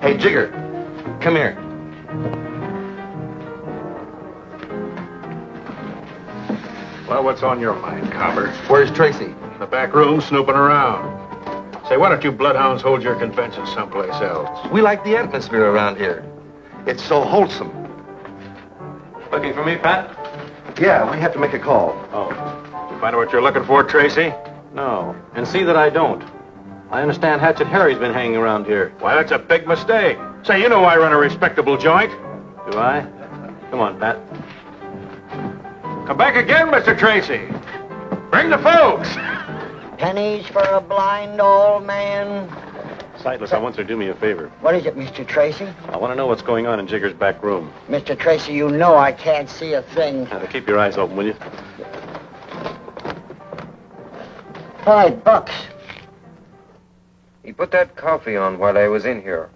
Hey, Jigger, come here. Well, what's on your mind, Copper? Where's Tracy? In the back room, snooping around. Say, why don't you bloodhounds hold your convention someplace else? We like the atmosphere around here. It's so wholesome. Looking for me, Pat? Yeah, we have to make a call. Oh. Did you find out what you're looking for, Tracy? No. And see that I don't. I understand Hatchet Harry's been hanging around here. Why, that's a big mistake. Say, you know I run a respectable joint. Do I? Come on, Pat. Come back again, Mr. Tracy. Bring the folks. Pennies for a blind old man. Sightless, I want you to do me a favor. What is it, Mr. Tracy? I want to know what's going on in Jigger's back room. Mr. Tracy, you know I can't see a thing. Now, keep your eyes open, will you? $5. He put that coffee on while I was in here.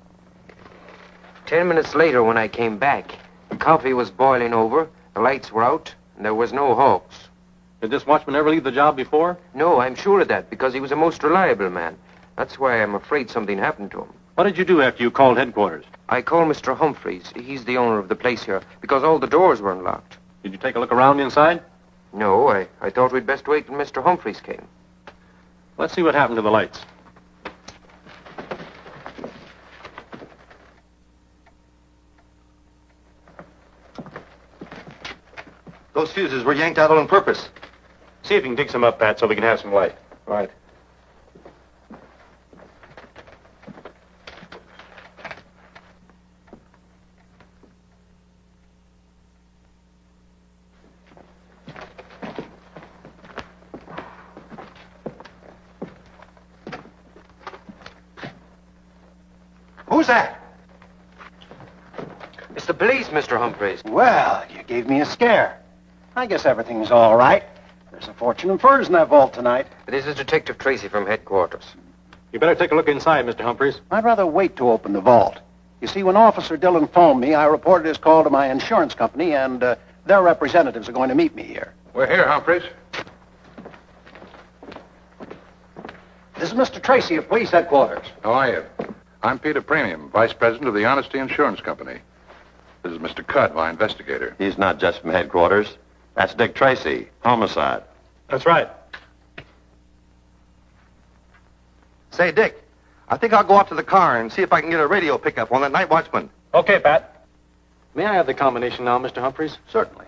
10 minutes later, when I came back, the coffee was boiling over, the lights were out, and there was no hawks. Did this watchman ever leave the job before? No, I'm sure of that, because he was a most reliable man. That's why I'm afraid something happened to him. What did you do after you called headquarters? I called Mr. Humphreys. He's the owner of the place here, because all the doors were unlocked. Did you take a look around inside? No, I thought we'd best wait till Mr. Humphreys came. Let's see what happened to the lights. Those fuses were yanked out on purpose. See if you can dig some up, Pat, so we can have some light. Right. Who's that? It's the police, Mr. Humphreys. Well, you gave me a scare. I guess everything's all right. There's a fortune in furs in that vault tonight. This is Detective Tracy from headquarters. You better take a look inside, Mr. Humphreys. I'd rather wait to open the vault. You see, when Officer Dillon phoned me, I reported his call to my insurance company, and their representatives are going to meet me here. We're here, Humphreys. This is Mr. Tracy of police headquarters. How are you? I'm Peter Premium, Vice President of the Honesty Insurance Company. This is Mr. Cudd, my investigator. He's not just from headquarters. That's Dick Tracy, homicide. That's right. Say, Dick, I think I'll go up to the car and see if I can get a radio pickup on that night watchman. Okay, Pat. May I have the combination now, Mr. Humphreys? Certainly.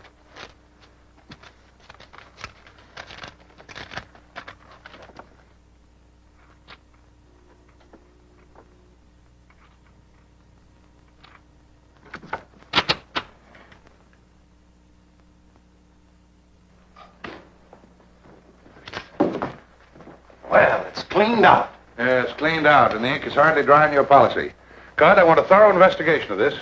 Well, it's cleaned out. Yeah, it's cleaned out, and the ink is hardly dry in your policy. Cudd, I want a thorough investigation of this.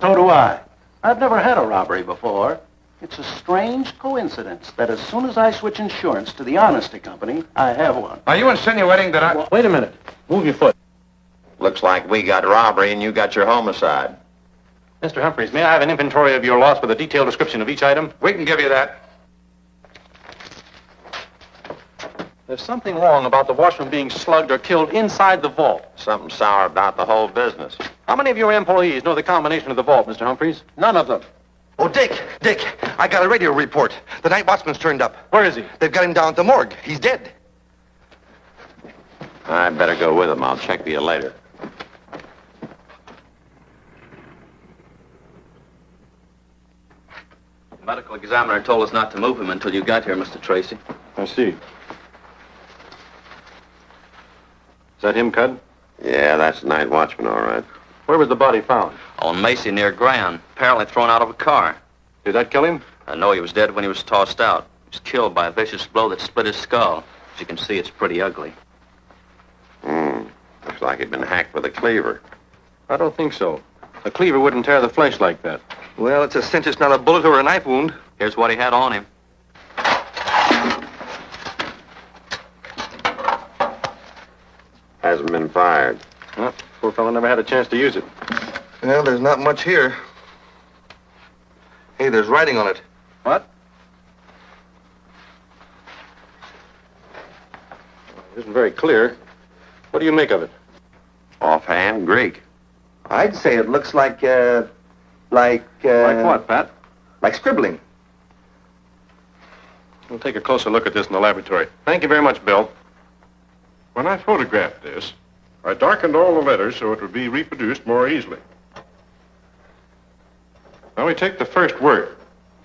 So do I. I've never had a robbery before. It's a strange coincidence that as soon as I switch insurance to the Honesty Company, I have one. Are you insinuating that I... Wait a minute. Move your foot. Looks like we got robbery and you got your homicide. Mr. Humphreys, may I have an inventory of your loss with a detailed description of each item? We can give you that. There's something wrong about the washroom being slugged or killed inside the vault. Something sour about the whole business. How many of your employees know the combination of the vault, Mr. Humphreys? None of them. Oh, Dick, I got a radio report. The night watchman's turned up. Where is he? They've got him down at the morgue. He's dead. I'd better go with him. I'll check with you later. The medical examiner told us not to move him until you got here, Mr. Tracy. I see. Is that him, Cudd? Yeah, that's the night watchman, all right. Where was the body found? On Macy near Grand, apparently thrown out of a car. Did that kill him? I know he was dead when he was tossed out. He was killed by a vicious blow that split his skull. As you can see, it's pretty ugly. Looks like he'd been hacked with a cleaver. I don't think so. A cleaver wouldn't tear the flesh like that. Well, it's a cinch it's not a bullet or a knife wound. Here's what he had on him. Hasn't been fired. Well, poor fellow never had a chance to use it. Well, there's not much here. Hey, there's writing on it. What? It isn't very clear. What do you make of it? Offhand, Greek. I'd say it looks like, Like what, Pat? Like scribbling. We'll take a closer look at this in the laboratory. Thank you very much, Bill. When I photographed this, I darkened all the letters so it would be reproduced more easily. Now we take the first word.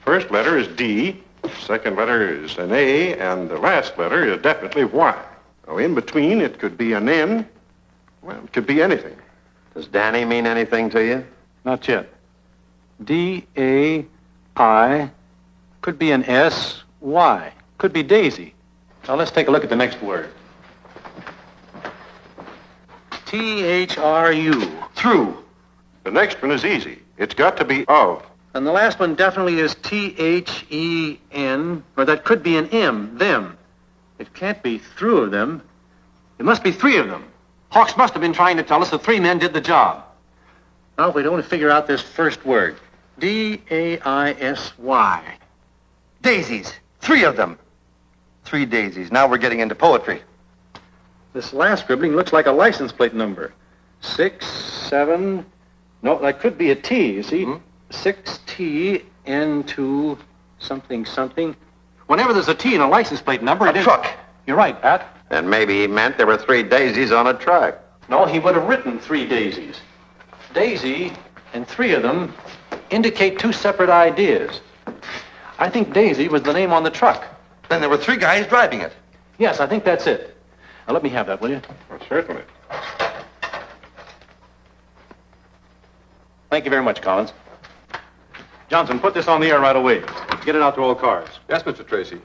First letter is D, second letter is an A, and the last letter is definitely Y. Now in between, it could be an N. Well, it could be anything. Does Danny mean anything to you? Not yet. D-A-I could be an S-Y. Could be Daisy. Now let's take a look at the next word. T-H-R-U. Through. The next one is easy. It's got to be of. And the last one definitely is T-H-E-N, or that could be an M, them. It can't be through of them. It must be three of them. Hawks must have been trying to tell us that three men did the job. Now, if we'd only figure out this first word. D-A-I-S-Y. Daisies. Three of them. Three daisies. Now we're getting into poetry. This last scribbling looks like a license plate number. 6, 7... No, that could be a T, you see? 6T, N2, something, something. Whenever there's a T in a license plate number... A truck. You're right, Pat. Then maybe he meant there were three daisies on a truck. No, he would have written three daisies. Daisy and three of them indicate two separate ideas. I think Daisy was the name on the truck. Then there were 3 guys driving it. Yes, I think that's it. Now, let me have that, will you? Well, certainly. Thank you very much, Collins. Johnson, put this on the air right away. Get it out to all cars. Yes, Mr. Tracy.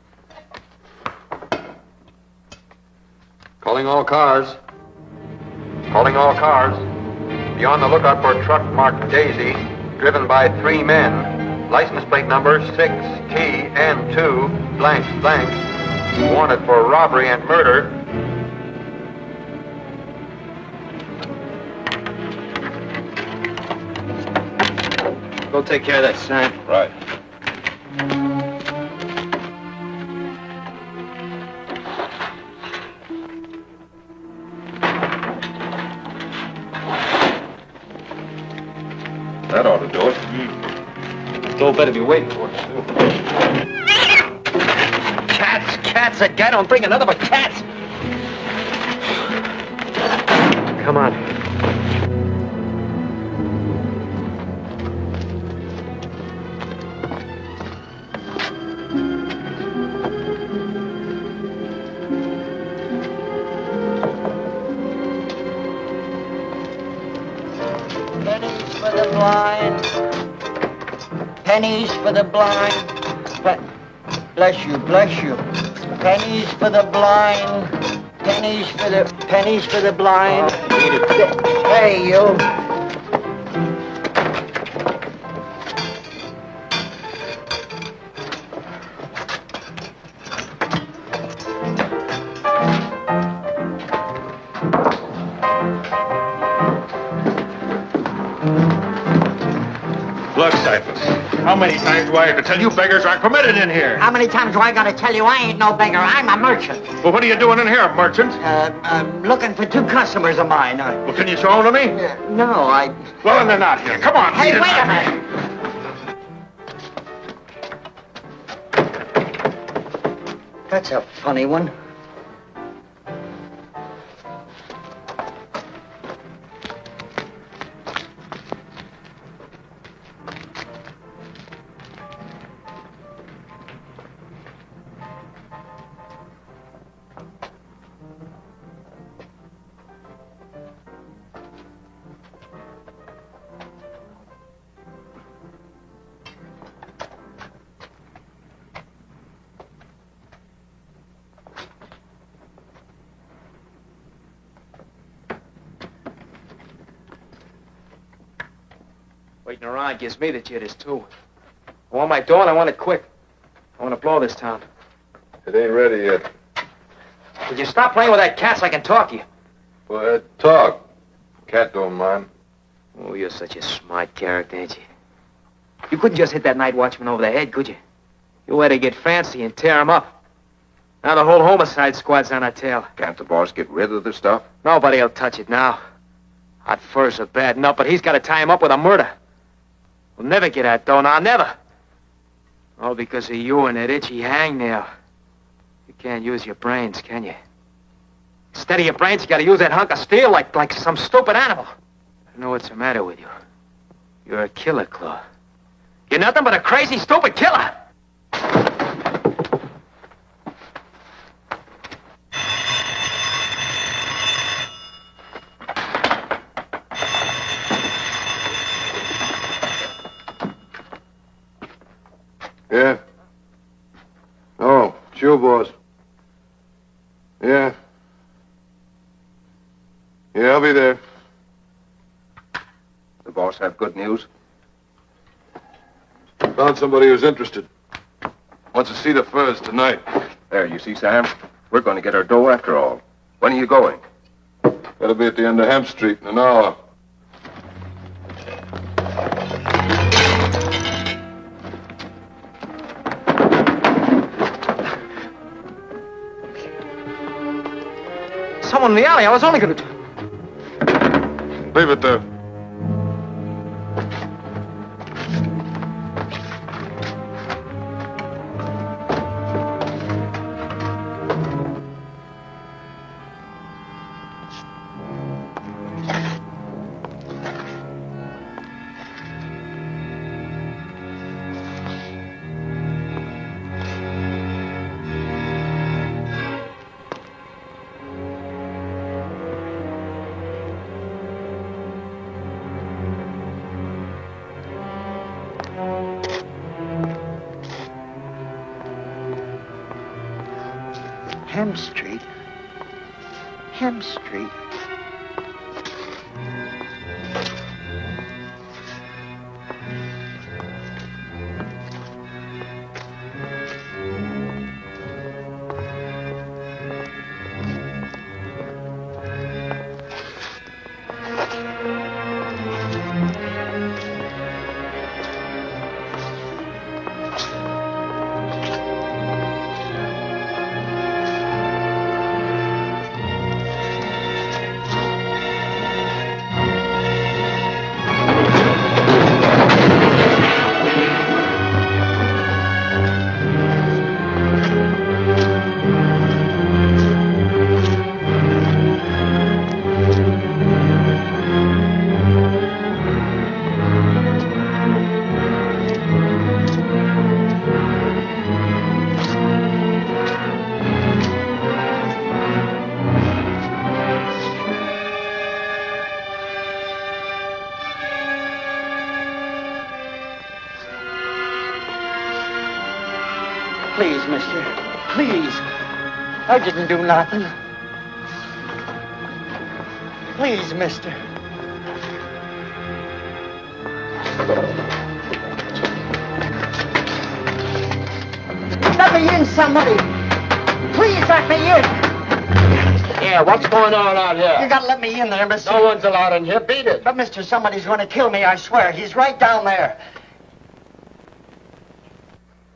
Calling all cars. Calling all cars. Be on the lookout for a truck marked Daisy, driven by 3 men. License plate number 6TN2 blank blank. Wanted for robbery and murder. Go take care of that, Sam. Right. That ought to do it. Joe better be waiting for us, too. Cats again. Don't bring another but cats. Come on. Pennies for the blind. Pennies for the blind. Bless you, bless you. Pennies for the blind. Pennies for the blind. Hey, you. Look, Cyphers, how many times do I have to tell you beggars aren't permitted in here? How many times do I gotta tell you I ain't no beggar? I'm a merchant. Well, what are you doing in here, merchant? I'm looking for 2 customers of mine. Well, can you show them to me? No, I... Well, then they're not here. Come on. Hey, lead wait it a out. minute. That's a funny one. Waiting around gives me the jitters, too. I want my dough and I want it quick. I want to blow this town. It ain't ready yet. Would you stop playing with that cat so I can talk to you? Well, talk. Cat don't mind. Oh, you're such a smart character, ain't you? You couldn't just hit that night watchman over the head, could you? You had to get fancy and tear him up. Now the whole homicide squad's on our tail. Can't the boss get rid of the stuff? Nobody'll touch it now. Hot furs are bad enough, but he's got to tie him up with a murder. We'll never get that dough now, never. All because of you and that itchy hangnail. You can't use your brains, can you? Instead of your brains, you got to use that hunk of steel like some stupid animal. I know what's the matter with you. You're a killer, Claw. You're nothing but a crazy, stupid killer. Yeah? Oh, sure, boss. Yeah. Yeah, I'll be there. The boss have good news? Found somebody who's interested. Wants to see the furs tonight. There, you see, Sam? We're going to get our dough after all. When are you going? That'll be at the end of Hemp Street in an hour. Someone in the alley. I was only going to... Leave it there. Hem Street. Hem Street. Please, mister. Please. I didn't do nothing. Please, mister. Let me in, somebody. Please let me in. Yeah, what's going on out here? You gotta let me in there, mister. No one's allowed in here. Beat it. But, mister, somebody's gonna kill me, I swear. He's right down there.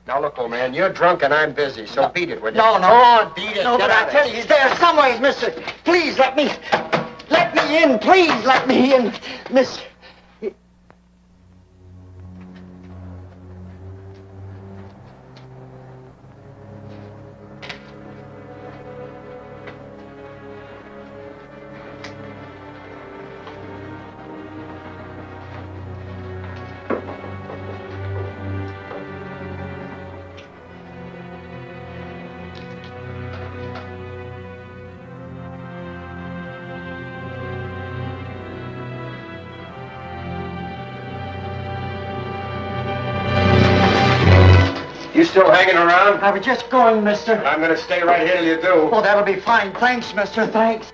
Now, look, old man, you're drunk and I'm busy, so beat it, will you? No. Come on, beat it. No, Get but I out of tell here. you, he's there somewhere, mister. Please let me in. Please let me in, mister. You still hanging around? I was just going, mister. I'm gonna stay right here till you do. Oh, that'll be fine. Thanks, mister. Thanks.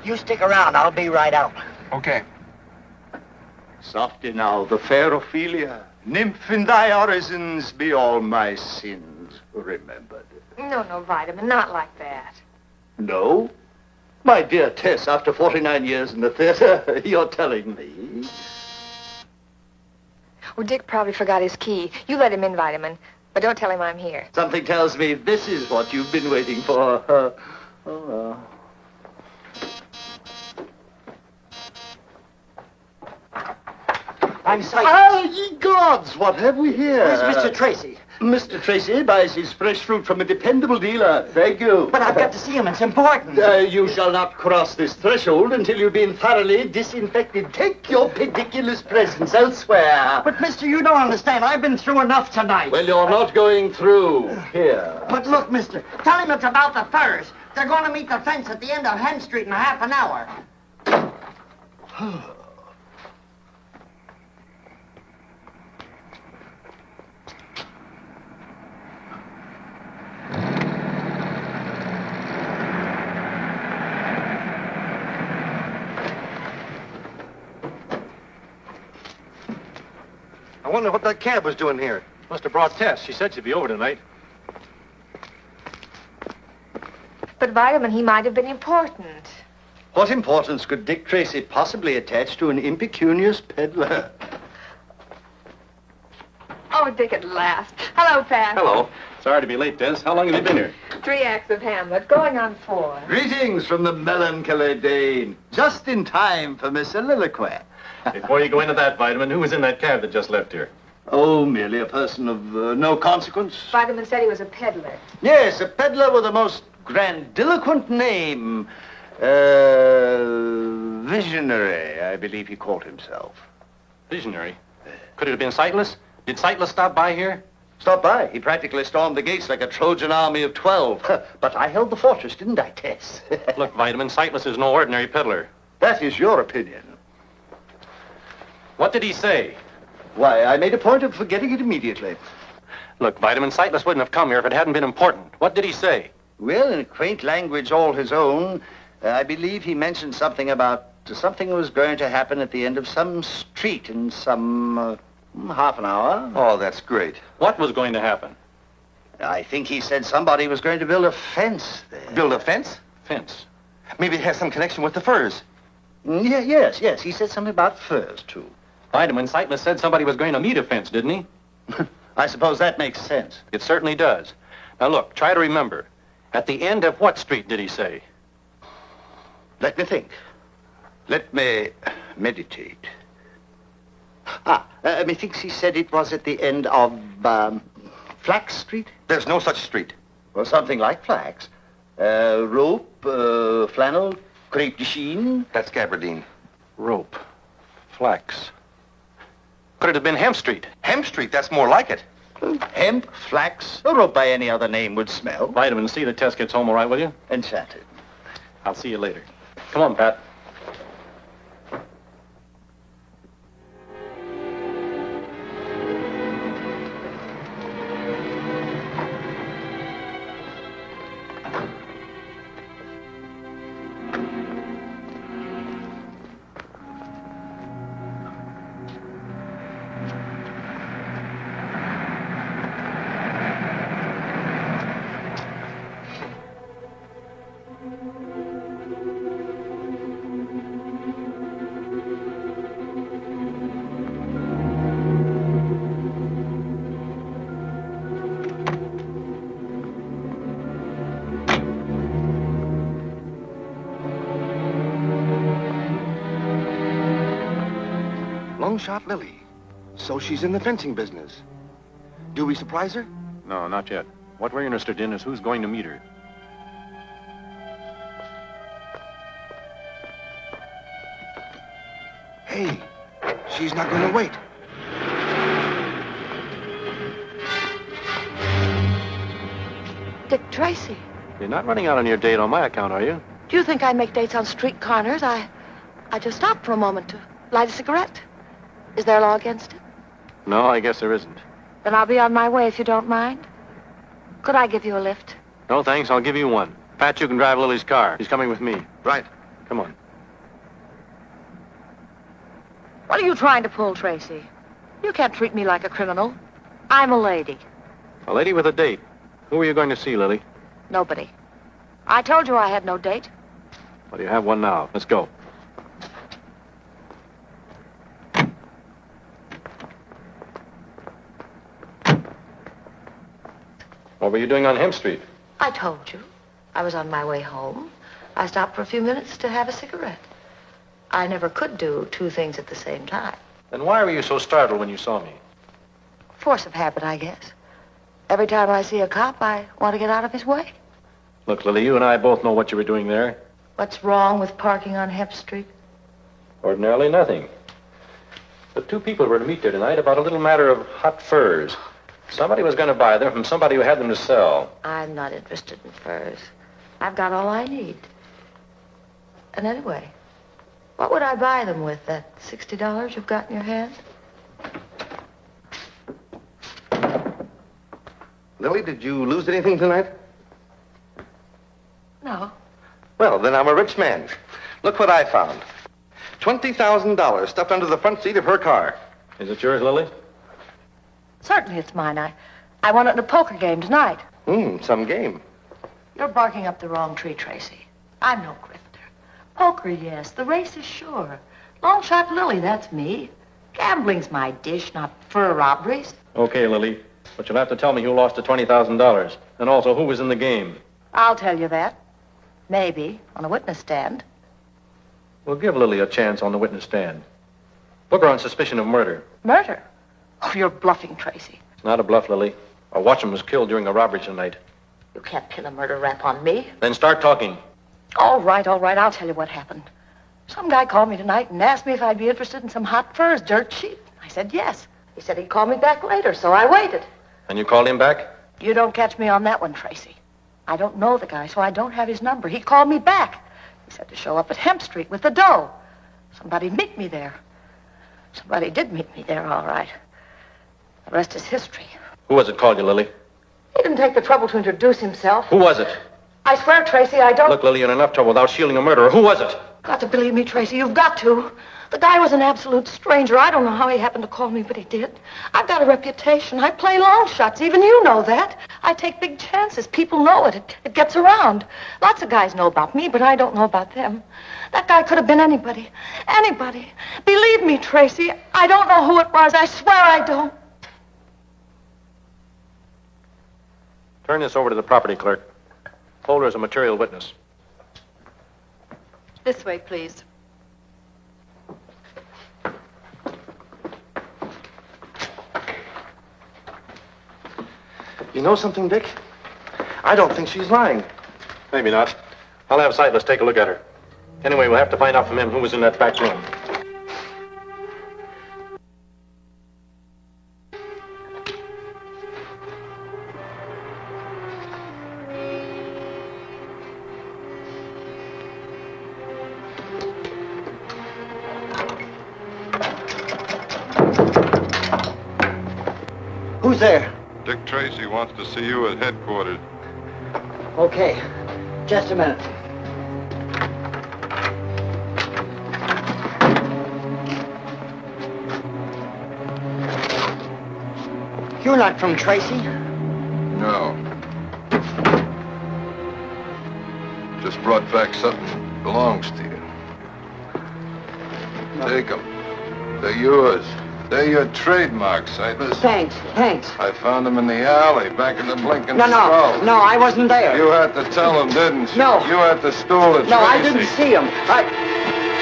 You stick around. I'll be right out. Okay. Softy now, the fair Ophelia. Nymph in thy orisons be all my sins remembered. No, Vitamin, not like that. No? My dear Tess, after 49 years in the theater, you're telling me. Well, Dick probably forgot his key. You let him in, Vitamin, but don't tell him I'm here. Something tells me this is what you've been waiting for. Oh. I'm sight. Oh, ye gods, what have we here? Where's Mr. Tracy? Mr. Tracy buys his fresh fruit from a dependable dealer. Thank you. But I've got to see him. It's important. You shall not cross this threshold until you've been thoroughly disinfected. Take your pediculous presence elsewhere. But, mister, you don't understand. I've been through enough tonight. Well, you're not going through. Here. But look, mister, tell him it's about the furs. They're going to meet the fence at the end of Hen Street in half an hour. I wonder what that cab was doing here. Must have brought Tess. She said she'd be over tonight. But, Vitamin, he might have been important. What importance could Dick Tracy possibly attach to an impecunious peddler? Oh, Dick at last. Hello, Pat. Hello. Sorry to be late, Des. How long have you been here? 3 acts of Hamlet, going on 4. Greetings from the melancholy Dane. Just in time for my soliloquy. Before you go into that, Vitamin, who was in that cab that just left here? Oh, merely a person of no consequence. Vitamin said he was a peddler. Yes, a peddler with a most grandiloquent name. Visionary, I believe he called himself. Visionary? Could it have been Sightless? Did Sightless stop by here? Stop by. He practically stormed the gates like a Trojan army of 12. But I held the fortress, didn't I, Tess? Look, Vitamin, Sightless is no ordinary peddler. That is your opinion. What did he say? Why, I made a point of forgetting it immediately. Look, Vitamin, Sightless wouldn't have come here if it hadn't been important. What did he say? Well, in a quaint language all his own, I believe he mentioned something about something was going to happen at the end of some street in some half an hour. Oh, that's great. What was going to happen? I think he said somebody was going to build a fence there. Build a fence? Fence. Maybe it has some connection with the furs. Yes. He said something about furs, too. Vitamin, Sightless said somebody was going to meet a fence, didn't he? I suppose that makes sense. It certainly does. Now, look, try to remember. At the end of what street did he say? Let me think. Let me meditate. Methinks he said it was at the end of, Flax Street? There's no such street. Well, something like flax. Rope, flannel, crepe de chine. That's gabardine. Rope. Flax. Could it have been Hemp Street? Hemp Street, that's more like it. Hemp, flax, a rope by any other name would smell. Vitamin C, the test gets home all right, will you? Enchanted. I'll see you later. Come on, Pat. Shot Lily. So she's in the fencing business. Do we surprise her? No, not yet. What we're interested in is who's going to meet her. Hey, she's not going to wait. Dick Tracy, You're not running out on your date on my account, are you? do you think I make dates on street corners? I just stopped for a moment to light a cigarette. Is there a law against it? No, I guess there isn't. Then I'll be on my way if you don't mind. Could I give you a lift? No, thanks. I'll give you one. Pat, you can drive Lily's car. She's coming with me. Right. Come on. What are you trying to pull, Tracy? You can't treat me like a criminal. I'm a lady. A lady with a date. Who are you going to see, Lily? Nobody. I told you I had no date. Well, you have one now. Let's go. What were you doing on Hemp Street? I told you. I was on my way home. I stopped for a few minutes to have a cigarette. I never could do two things at the same time. Then why were you so startled when you saw me? Force of habit, I guess. Every time I see a cop, I want to get out of his way. Look, Lily, you and I both know what you were doing there. What's wrong with parking on Hemp Street? Ordinarily nothing. But two people were to meet there tonight about a little matter of hot furs. Somebody was going to buy them from somebody who had them to sell. I'm not interested in furs. I've got all I need. And anyway, what would I buy them with, that $60 you've got in your hand? Lily, did you lose anything tonight? No. Well, then I'm a rich man. Look what I found. $20,000 stuffed under the front seat of her car. Is it yours, Lily? Certainly it's mine. I won it in a poker game tonight. Some game. You're barking up the wrong tree, Tracy. I'm no grifter. Poker, yes. The race is sure. Long shot Lily, that's me. Gambling's my dish, not fur robberies. Okay, Lily. But you'll have to tell me who lost the $20,000. And also who was in the game. I'll tell you that. Maybe, on a witness stand. We'll give Lily a chance on the witness stand. Book her on suspicion of murder. Murder? Oh, you're bluffing, Tracy. It's not a bluff, Lily. A watchman was killed during a robbery tonight. You can't pin a murder rap on me. Then start talking. All right, I'll tell you what happened. Some guy called me tonight and asked me if I'd be interested in some hot furs, dirt cheap. I said yes. He said he'd call me back later, so I waited. And you called him back? You don't catch me on that one, Tracy. I don't know the guy, so I don't have his number. He called me back. He said to show up at Hemp Street with the dough. Somebody'd meet me there. Somebody did meet me there, all right. The rest is history. Who was it called you, Lily? He didn't take the trouble to introduce himself. Who was it? I swear, Tracy, I don't... Look, Lily, you're in enough trouble without shielding a murderer. Who was it? Got to believe me, Tracy. You've got to. The guy was an absolute stranger. I don't know how he happened to call me, but he did. I've got a reputation. I play long shots. Even you know that. I take big chances. People know it. It gets around. Lots of guys know about me, but I don't know about them. That guy could have been anybody. Anybody. Believe me, Tracy, I don't know who it was. I swear I don't. Turn this over to the property clerk. Hold her as a material witness. This way, please. You know something, Dick? I don't think she's lying. Maybe not. I'll have Sightless take a look at her. Anyway, we'll have to find out from him who was in that back room. Who's there? Dick Tracy wants to see you at headquarters. Okay. Just a minute. You're not from Tracy? No. Just brought back something that belongs to you. Take them. They're yours. They're your trademarks, Sightless. Thanks. I found them in the alley, back in the blinking No, skull. no, I wasn't there. You had to tell them, didn't you? No. You had to stool at No, I Tracy. didn't see him.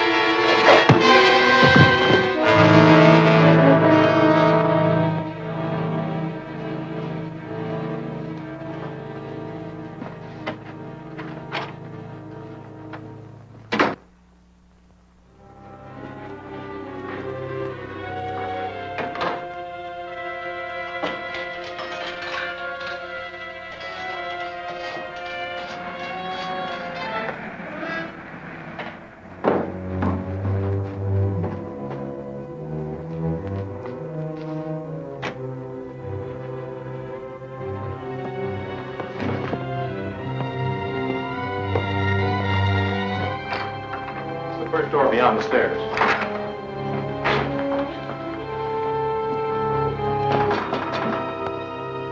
First door beyond the stairs.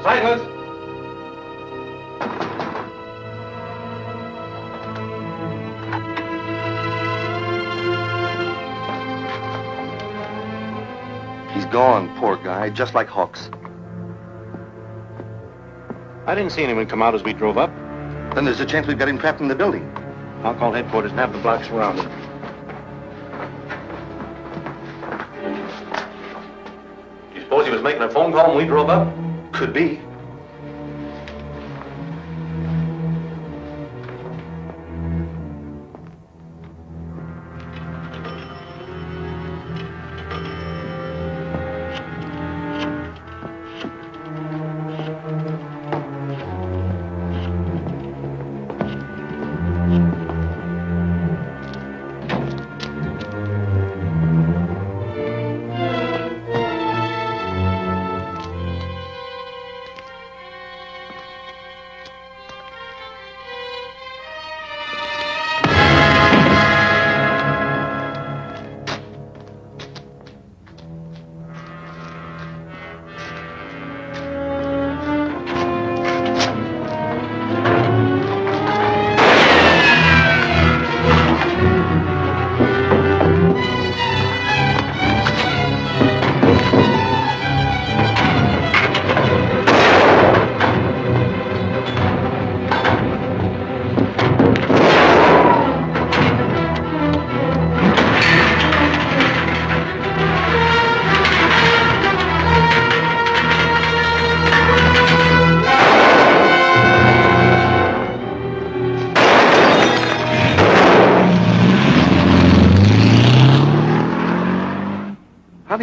Sightless! He's gone, poor guy, just like Hawks. I didn't see anyone come out as we drove up. Then there's a chance we've got him trapped in the building. I'll call headquarters and have the block surrounded. You suppose he was making a phone call when we drove up? Could be.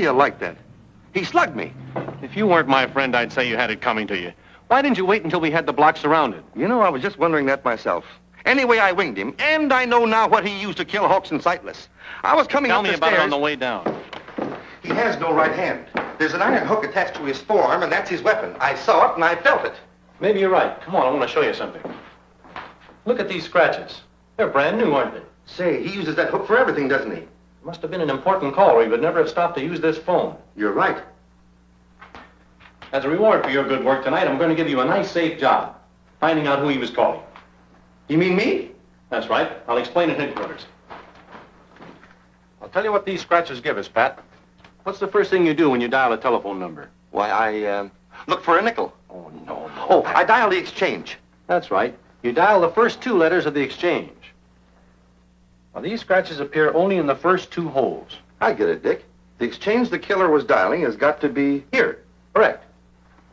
you like that? He slugged me. If you weren't my friend, I'd say you had it coming to you. Why didn't you wait until we had the block surrounded? You know, I was just wondering that myself. Anyway, I winged him, and I know now what he used to kill Hawks and Sightless. I was coming Tell up me the about stairs. it on the way down. He has no right hand. There's an iron hook attached to his forearm, and that's his weapon. I saw it, and I felt it. Maybe you're right. Come on, I want to show you something. Look at these scratches. They're brand new, aren't they? Say, he uses that hook for everything, doesn't he? Must have been an important call, or he would never have stopped to use this phone. You're right. As a reward for your good work tonight, I'm going to give you a nice, safe job, finding out who he was calling. You mean me? That's right. I'll explain at headquarters. I'll tell you what these scratches give us, Pat. What's the first thing you do when you dial a telephone number? Why, I look for a nickel. Oh, no. Oh, I dial the exchange. That's right. You dial the first two letters of the exchange. Now, these scratches appear only in the first two holes. I get it, Dick. The exchange the killer was dialing has got to be here. Correct.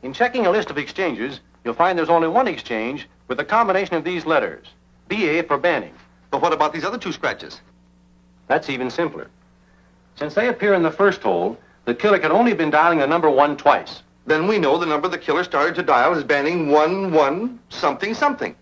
In checking a list of exchanges, you'll find there's only one exchange with a combination of these letters. BA for Banning. But what about these other two scratches? That's even simpler. Since they appear in the first hole, the killer could only have been dialing the number 1 twice. Then we know the number the killer started to dial is Banning 11 something something.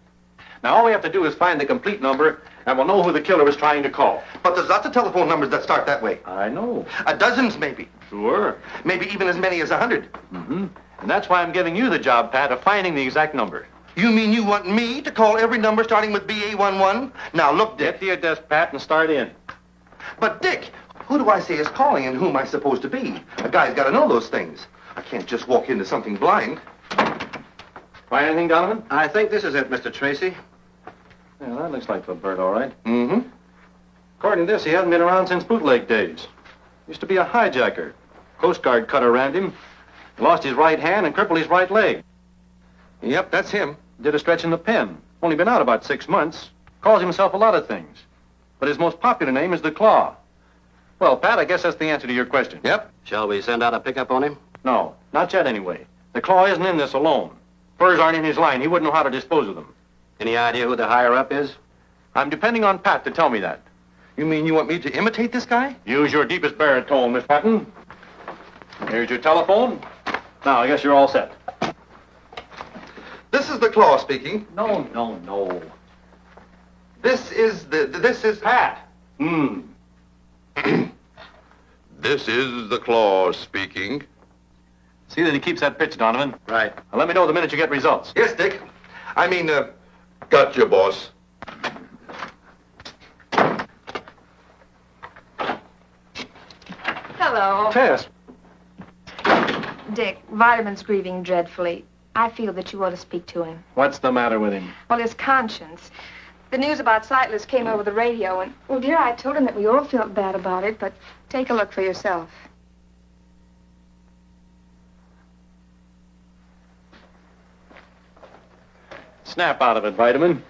Now, all we have to do is find the complete number, and we'll know who the killer is trying to call. But there's lots of telephone numbers that start that way. I know. Dozens, maybe. Sure. Maybe even as many as 100. Mm-hmm. And that's why I'm giving you the job, Pat, of finding the exact number. You mean you want me to call every number starting with BA11? Now, look, Dick. Get to your desk, Pat, and start in. But, Dick, who do I say is calling and who am I supposed to be? A guy's got to know those things. I can't just walk into something blind. Find anything, Donovan? I think this is it, Mr. Tracy. Yeah, that looks like the bird, all right. Mm-hmm. According to this, he hasn't been around since bootleg days. Used to be a hijacker. Coast Guard cutter rammed him. Lost his right hand and crippled his right leg. Yep, that's him. Did a stretch in the pen. Only been out about 6 months. Calls himself a lot of things. But his most popular name is the Claw. Well, Pat, I guess that's the answer to your question. Yep. Shall we send out a pickup on him? No, not yet anyway. The Claw isn't in this alone. Furs aren't in his line. He wouldn't know how to dispose of them. Any idea who the higher-up is? I'm depending on Pat to tell me that. You mean you want me to imitate this guy? Use your deepest baritone, Miss Patton. Here's your telephone. Now, I guess you're all set. This is the Claw speaking. No. This is Pat. This is the Claw speaking. See that he keeps that pitch, Donovan. Right. Now, let me know the minute you get results. Yes, Dick. I mean, Gotcha, boss. Hello. Tess. Dick, Vitamin's grieving dreadfully. I feel that you ought to speak to him. What's the matter with him? Well, his conscience. The news about Sightless came over the radio, and, well, dear, I told him that we all felt bad about it, but take a look for yourself. Snap out of it, Vitamin.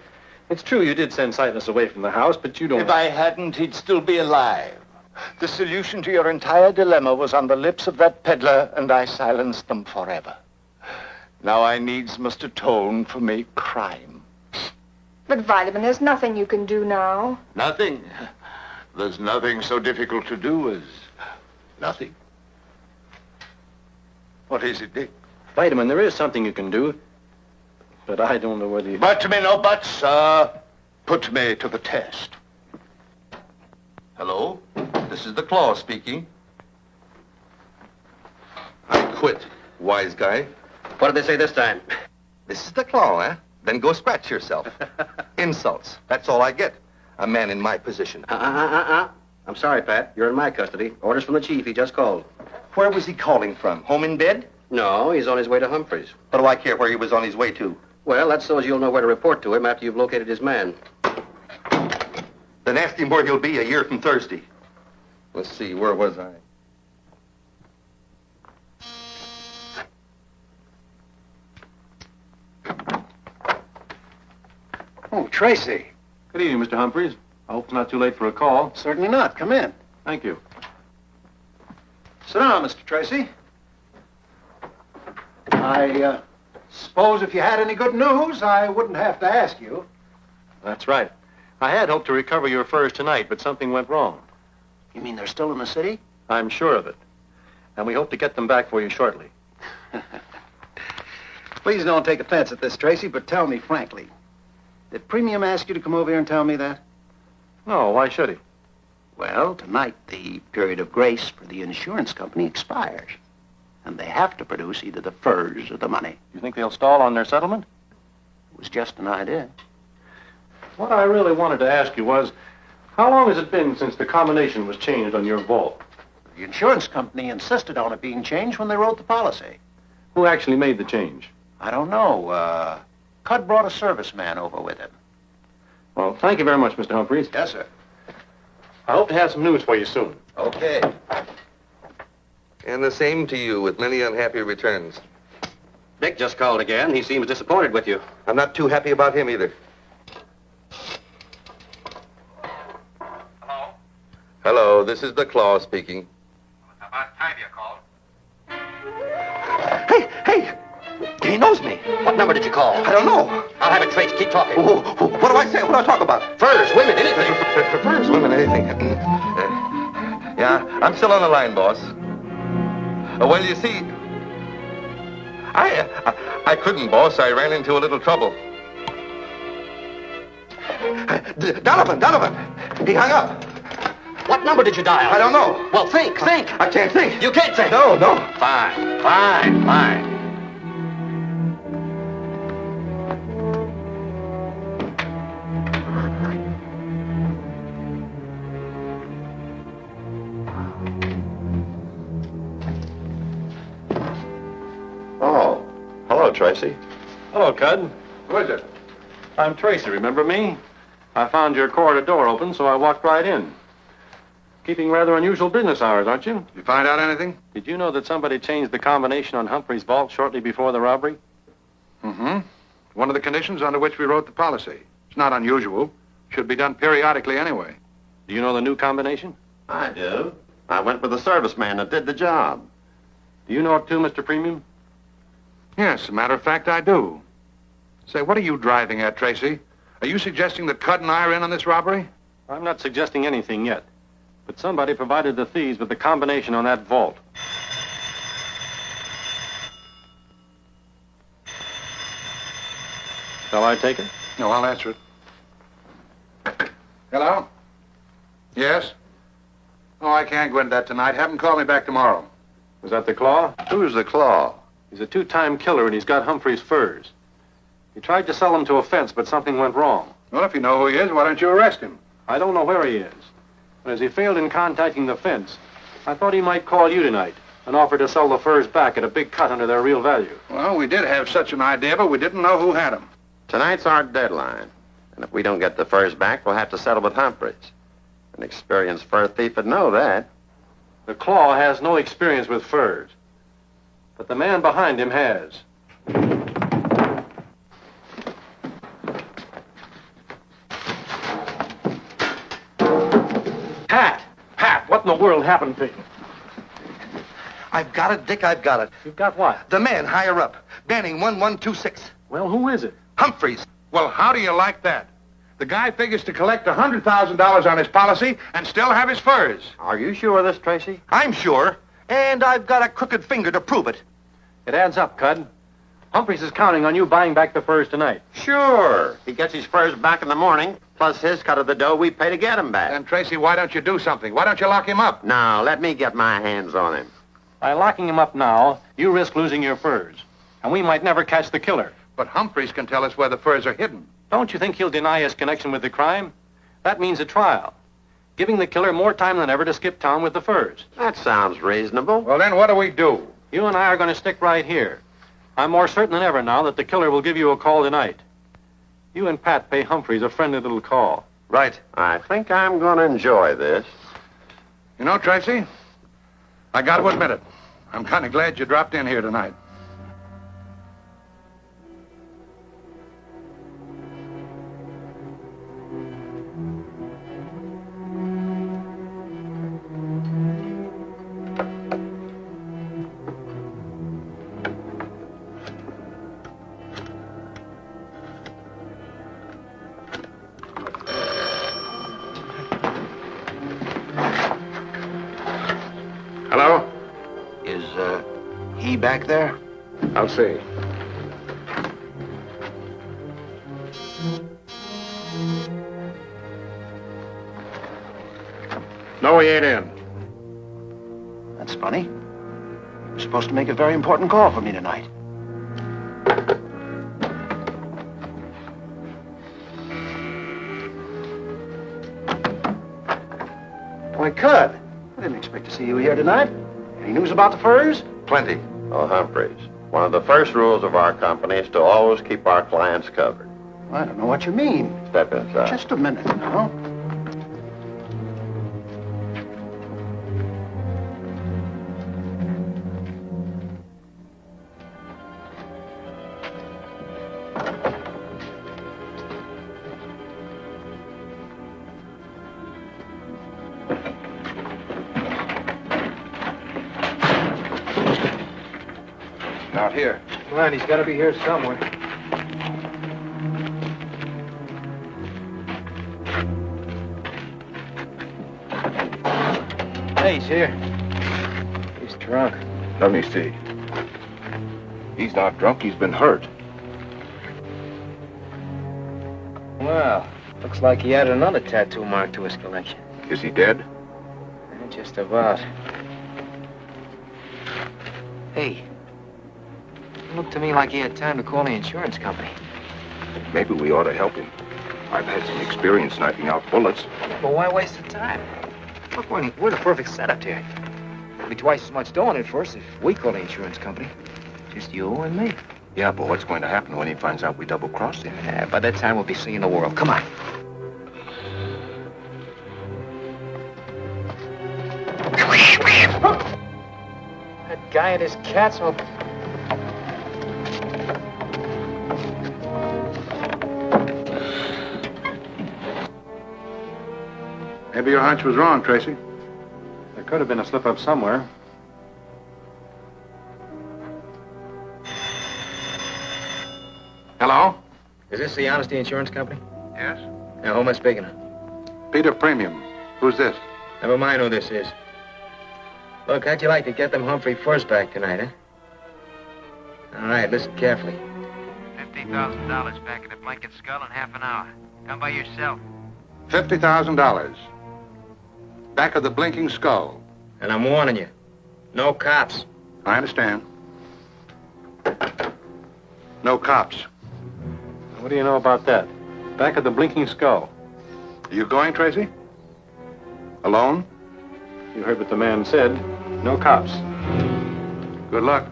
It's true you did send Sightless away from the house, but you don't... If I hadn't, he'd still be alive. The solution to your entire dilemma was on the lips of that peddler, and I silenced them forever. Now I needs must atone for my crime. But, Vitamin, there's nothing you can do now. Nothing. There's nothing so difficult to do as nothing. What is it, Dick? Vitamin, there is something you can do, but I don't know whether you... But me no buts, sir. Put me to the test. hello? This is the Claw speaking. I quit, wise guy. What did they say this time? This is the Claw, eh? Then go scratch yourself. Insults. That's all I get. A man in my position. I'm sorry, Pat. You're in my custody. Orders from the chief. He just called. Where was he calling from? Home in bed? No, he's on his way to Humphreys. What do I care where he was on his way to? Well, that's so as you'll know where to report to him after you've located his man. Then ask him where he'll be a year from Thursday. Let's see, where was I? Oh, Tracy. Good evening, Mr. Humphreys. I hope it's not too late for a call. Certainly not. Come in. Thank you. Sit down, Mr. Tracy. I suppose if you had any good news, I wouldn't have to ask you. That's right. I had hoped to recover your furs tonight, but something went wrong. You mean they're still in the city? I'm sure of it. and we hope to get them back for you shortly. Please don't take offense at this, Tracy, but tell me frankly. Did Premium ask you to come over here and tell me that? No, why should he? Well, tonight the period of grace for the insurance company expires. And they have to produce either the furs or the money. You think they'll stall on their settlement? It was just an idea. What I really wanted to ask you was, how long has it been since the combination was changed on your vault? The insurance company insisted on it being changed when they wrote the policy. Who actually made the change? I don't know. Cud brought a serviceman over with him. Well, thank you very much, Mr. Humphreys. Yes, sir. I hope to have some news for you soon. Okay. And the same to you, with many unhappy returns. Dick just called again. He seems disappointed with you. I'm not too happy about him either. Hello? Hello, this is the Claw speaking. About time you called. Hey! He knows me. What number did you call? I don't know. I'll have it traced. Keep talking. What do I say? What do I talk about? Furs, women, anything. Furs, women, anything. Yeah, I'm still on the line, boss. Well, you see, I couldn't, boss. I ran into a little trouble. Donovan! He hung up. What number did you dial? I don't know. Well, think. I can't think. You can't think. No. Fine. Oh, hello, Tracy. Hello, Cud. Who is it? I'm Tracy, remember me? I found your corridor door open, so I walked right in. Keeping rather unusual business hours, aren't you? You find out anything? Did you know that somebody changed the combination on Humphrey's vault shortly before the robbery? Mm-hmm. One of the conditions under which we wrote the policy. It's not unusual. Should be done periodically anyway. Do you know the new combination? I do. I went with the serviceman that did the job. Do you know it too, Mr. Premium? Yes, as a matter of fact, I do. Say, what are you driving at, Tracy? Are you suggesting that Cud and I are in on this robbery? I'm not suggesting anything yet. But somebody provided the thieves with the combination on that vault. Shall I take it? No, I'll answer it. Hello? Yes? Oh, I can't go into that tonight. Have him call me back tomorrow. Was that the Claw? Who's the Claw? He's a two-time killer, and he's got Humphrey's furs. He tried to sell them to a fence, but something went wrong. Well, if you know who he is, why don't you arrest him? I don't know where he is. But as he failed in contacting the fence, I thought he might call you tonight and offer to sell the furs back at a big cut under their real value. Well, we did have such an idea, but we didn't know who had them. Tonight's our deadline. And if we don't get the furs back, we'll have to settle with Humphreys. An experienced fur thief would know that. The Claw has no experience with furs. But the man behind him has. Pat, what in the world happened to you? I've got it, Dick, I've got it. You've got what? The man higher up, Banning 1126. Well, who is it? Humphreys. Well, how do you like that? The guy figures to collect $100,000 on his policy and still have his furs. Are you sure of this, Tracy? I'm sure, and I've got a crooked finger to prove it. It adds up, Cud. Humphreys is counting on you buying back the furs tonight. Sure. He gets his furs back in the morning, plus his cut of the dough we pay to get him back. And, Tracy, why don't you do something? Why don't you lock him up? Now, let me get my hands on him. By locking him up now, you risk losing your furs. And we might never catch the killer. But Humphreys can tell us where the furs are hidden. Don't you think he'll deny his connection with the crime? That means a trial. Giving the killer more time than ever to skip town with the furs. That sounds reasonable. Well, then what do we do? You and I are going to stick right here. I'm more certain than ever now that the killer will give you a call tonight. You and Pat pay Humphreys a friendly little call. Right. I think I'm going to enjoy this. You know, Tracy, I got to admit it. I'm kind of glad you dropped in here tonight. he back there? I'll see. No, he ain't in. That's funny. You're supposed to make a very important call for me tonight. Why, Cud, I didn't expect to see you here tonight. Any news about the furs? Plenty. Oh, Humphreys, one of the first rules of our company is to always keep our clients covered. I don't know what you mean. Step inside. Just a minute now. Not here. Come on, he's got to be here somewhere. Hey, he's here. He's drunk. Let me see. He's not drunk, he's been hurt. Well, looks like he added another tattoo mark to his collection. Is he dead? Just about. Hey, it looked to me like he had time to call the insurance company. Maybe we ought to help him. I've had some experience sniping out bullets. But why waste the time? Look, we're the perfect setup here. There'll be twice as much dough in it for us if we call the insurance company. Just you and me. Yeah, but what's going to happen when he finds out we double-crossed him? Yeah, by that time we'll be seeing the world. Come on. That guy and his cats will... Maybe your hunch was wrong, Tracy. There could have been a slip-up somewhere. Hello? Is this the Honesty Insurance Company? Yes? Now, who am I speaking to? Peter Premium. Who's this? Never mind who this is. Look, how'd you like to get them Humphrey furs back tonight, huh? All right, listen carefully. $50,000 back in the blanket skull in half an hour. Come by yourself. $50,000. Back of the blinking skull. And I'm warning you, no cops. I understand. No cops. What do you know about that? Back of the blinking skull. Are you going, Tracy? Alone? You heard what the man said. No cops. Good luck.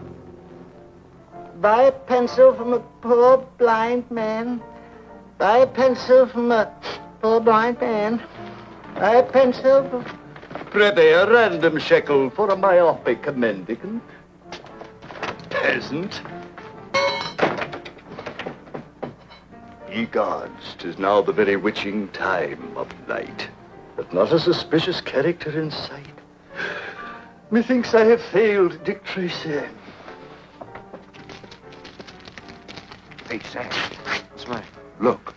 Buy a pencil from a poor blind man. Buy a pencil from a poor blind man. Buy a pencil from... Prithee, a random shekel for a myopic mendicant. Peasant. Ye gods, 'tis now the very witching time of night, but not a suspicious character in sight. Methinks I have failed Dick Tracy. Hey, Sam. What's mine? Look.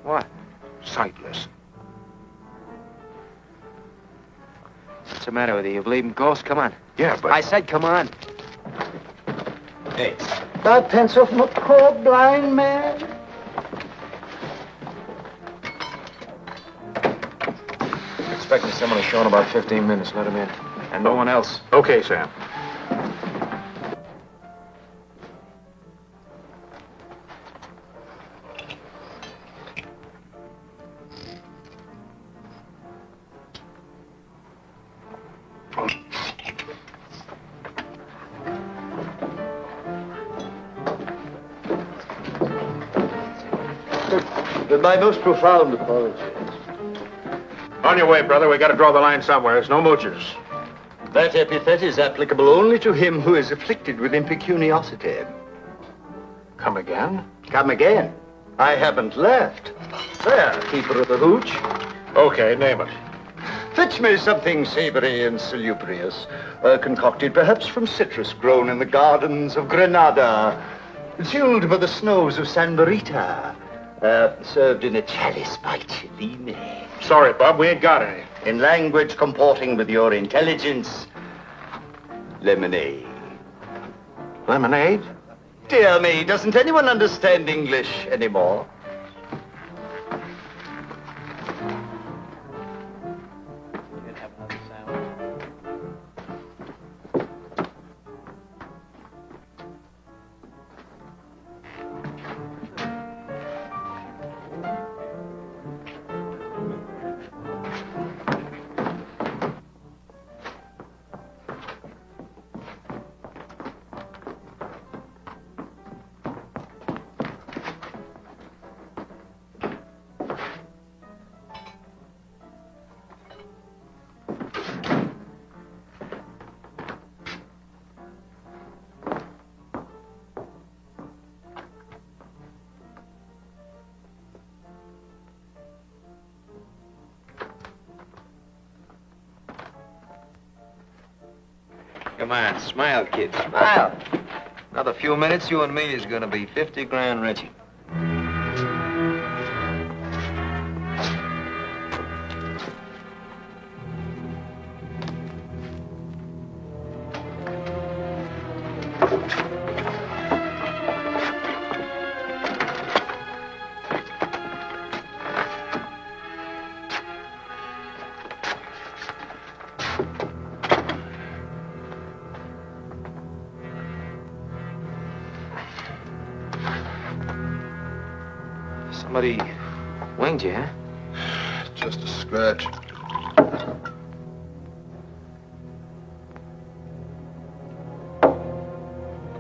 What? Sightless. What's the matter with you? You believe in ghosts? Come on. Yeah, but... I said come on. Hey. Buy a pencil from a poor blind man. Expecting someone to show in about 15 minutes. Let him in. And no one else. Okay, Sam. With my most profound apologies. On your way, brother. We got to draw the line somewhere. There's no moochers. That epithet is applicable only to him who is afflicted with impecuniosity. Come again? Come again. I haven't left. There, keeper of the hooch. Okay, name it. Fetch me something savory and salubrious, concocted perhaps from citrus grown in the gardens of Granada, chilled by the snows of San Marita, served in a chalice by Cellini. Sorry, Bob, we ain't got any. In language comporting with your intelligence, lemonade. Lemonade? Dear me, doesn't anyone understand English anymore? Come on, smile, kid, smile. Another few minutes, you and me is gonna be 50 grand richer. Somebody winged you, huh? Just a scratch.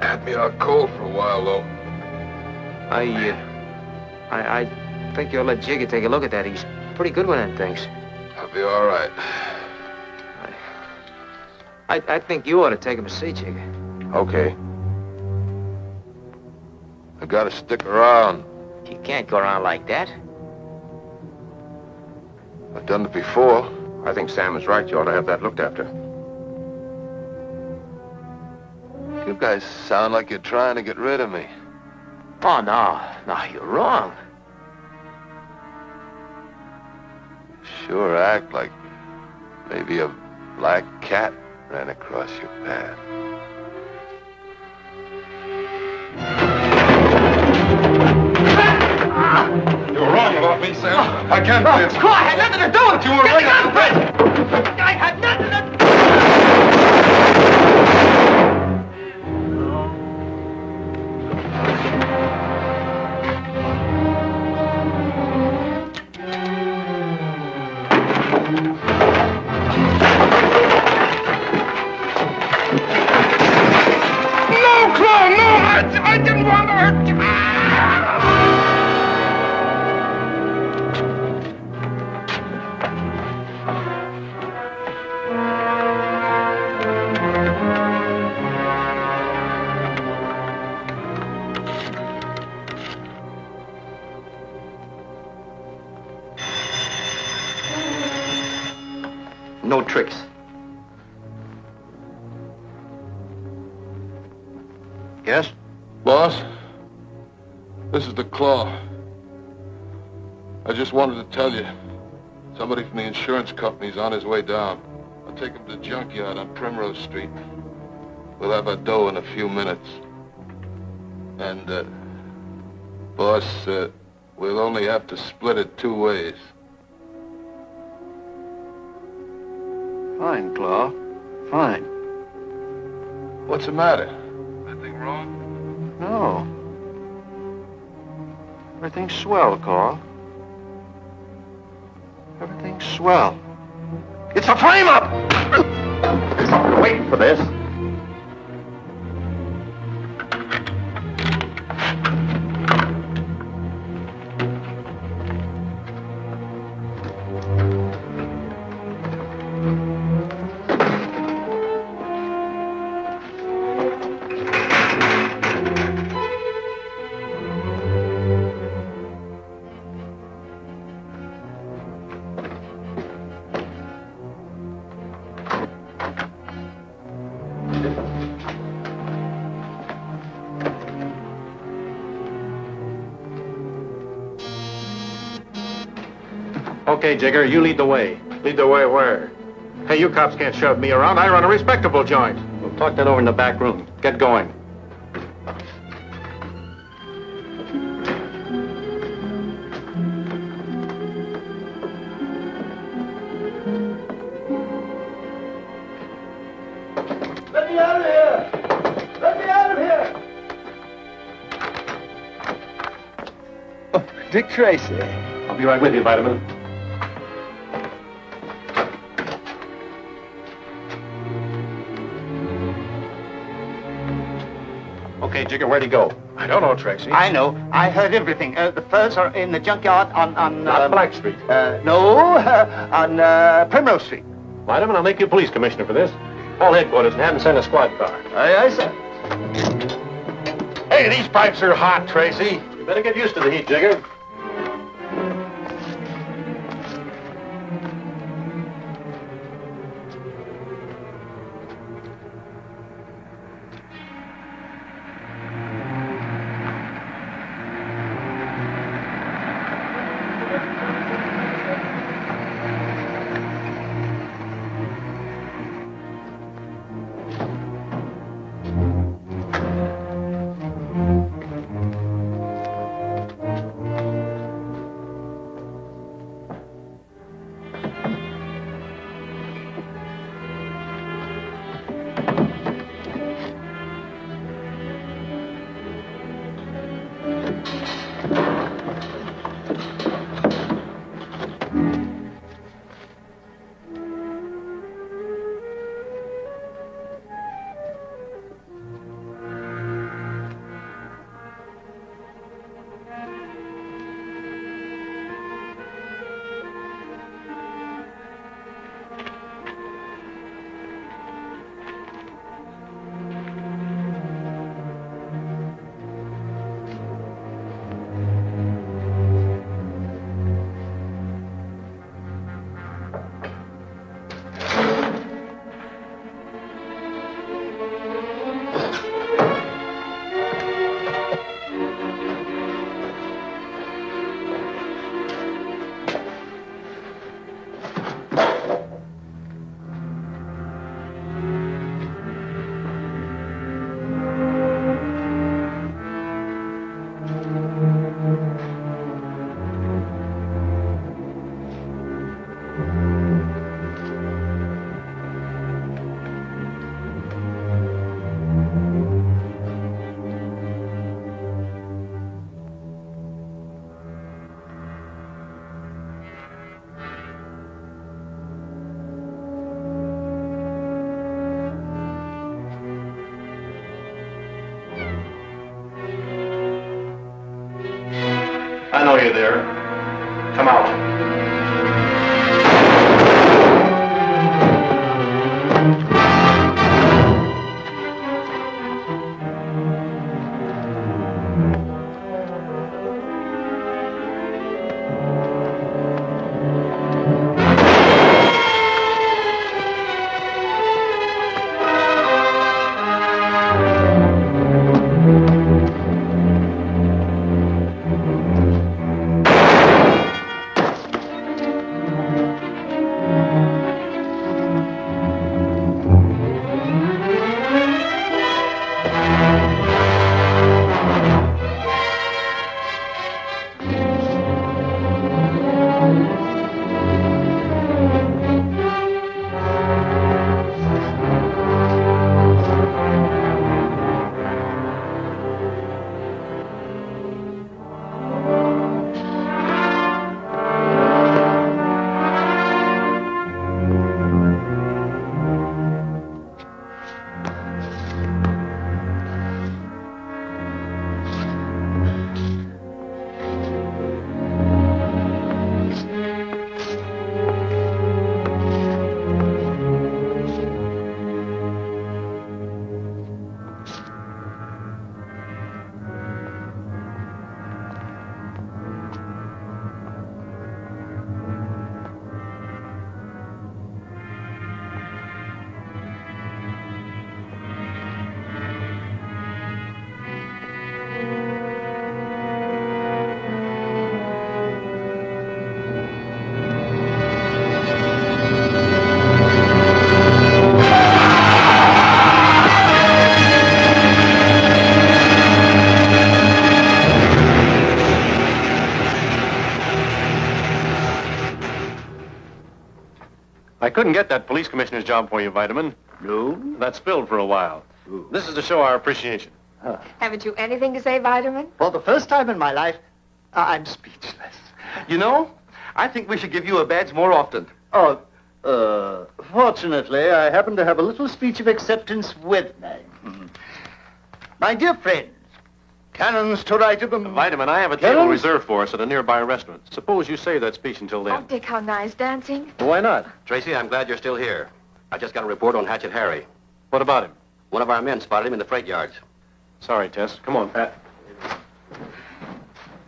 Had me out cold for a while, though. I think you'll let Jiggy take a look at that. He's pretty good with them things. I'll be all right. I think you ought to take him to see Jiggy. Okay. I gotta stick around. You can't go around like that. I've done it before. I think Sam is right. You ought to have that looked after. You guys sound like you're trying to get rid of me. Oh, no. No, you're wrong. Sure act like maybe a black cat ran across your path. You were wrong about me, Sam. I can't play it. I had nothing to do with it. You were right. I had nothing to No, Claw, no! I didn't want to hurt you. No tricks. Yes? Boss, this is the Claw. I just wanted to tell you, somebody from the insurance company's on his way down. I'll take him to the junkyard on Primrose Street. We'll have our dough in a few minutes. And, boss, we'll only have to split it 2 ways. Fine, Claw. Fine. What's the matter? Anything wrong? No. Everything's swell, Claw. Everything's swell. It's a frame-up! Waiting for this. Okay, Jigger, you lead the way. Lead the way where? Hey, you cops can't shove me around. I run a respectable joint. We'll talk that over in the back room. Get going. Dick Tracy. I'll be right with you, Vitamin. Okay, Jigger, where'd he go? I don't know, Tracy. I know. I heard everything. The furs are in the junkyard on Not Black Street. No, on Primrose Street. Vitamin, I'll make you police commissioner for this. Call headquarters and have them send a squad car. Aye, sir. Hey, these pipes are hot, Tracy. You better get used to the heat, Jigger. I know you're there. Come out. I couldn't get that police commissioner's job for you, Vitamin. No? That's filled for a while. Ooh. This is to show our appreciation. Haven't you anything to say, Vitamin? For the first time in my life, I'm speechless. You know, I think we should give you a badge more often. Oh, fortunately, I happen to have a little speech of acceptance with me. My dear friends, cannons to right of them. Vitamin, I have a table reserved for us at a nearby restaurant. Suppose you save that speech until then. Oh, Dick, how nice dancing. Well, why not? Tracy, I'm glad you're still here. I just got a report on Hatchet Harry. What about him? One of our men spotted him in the freight yards. Sorry, Tess. Come on, Pat.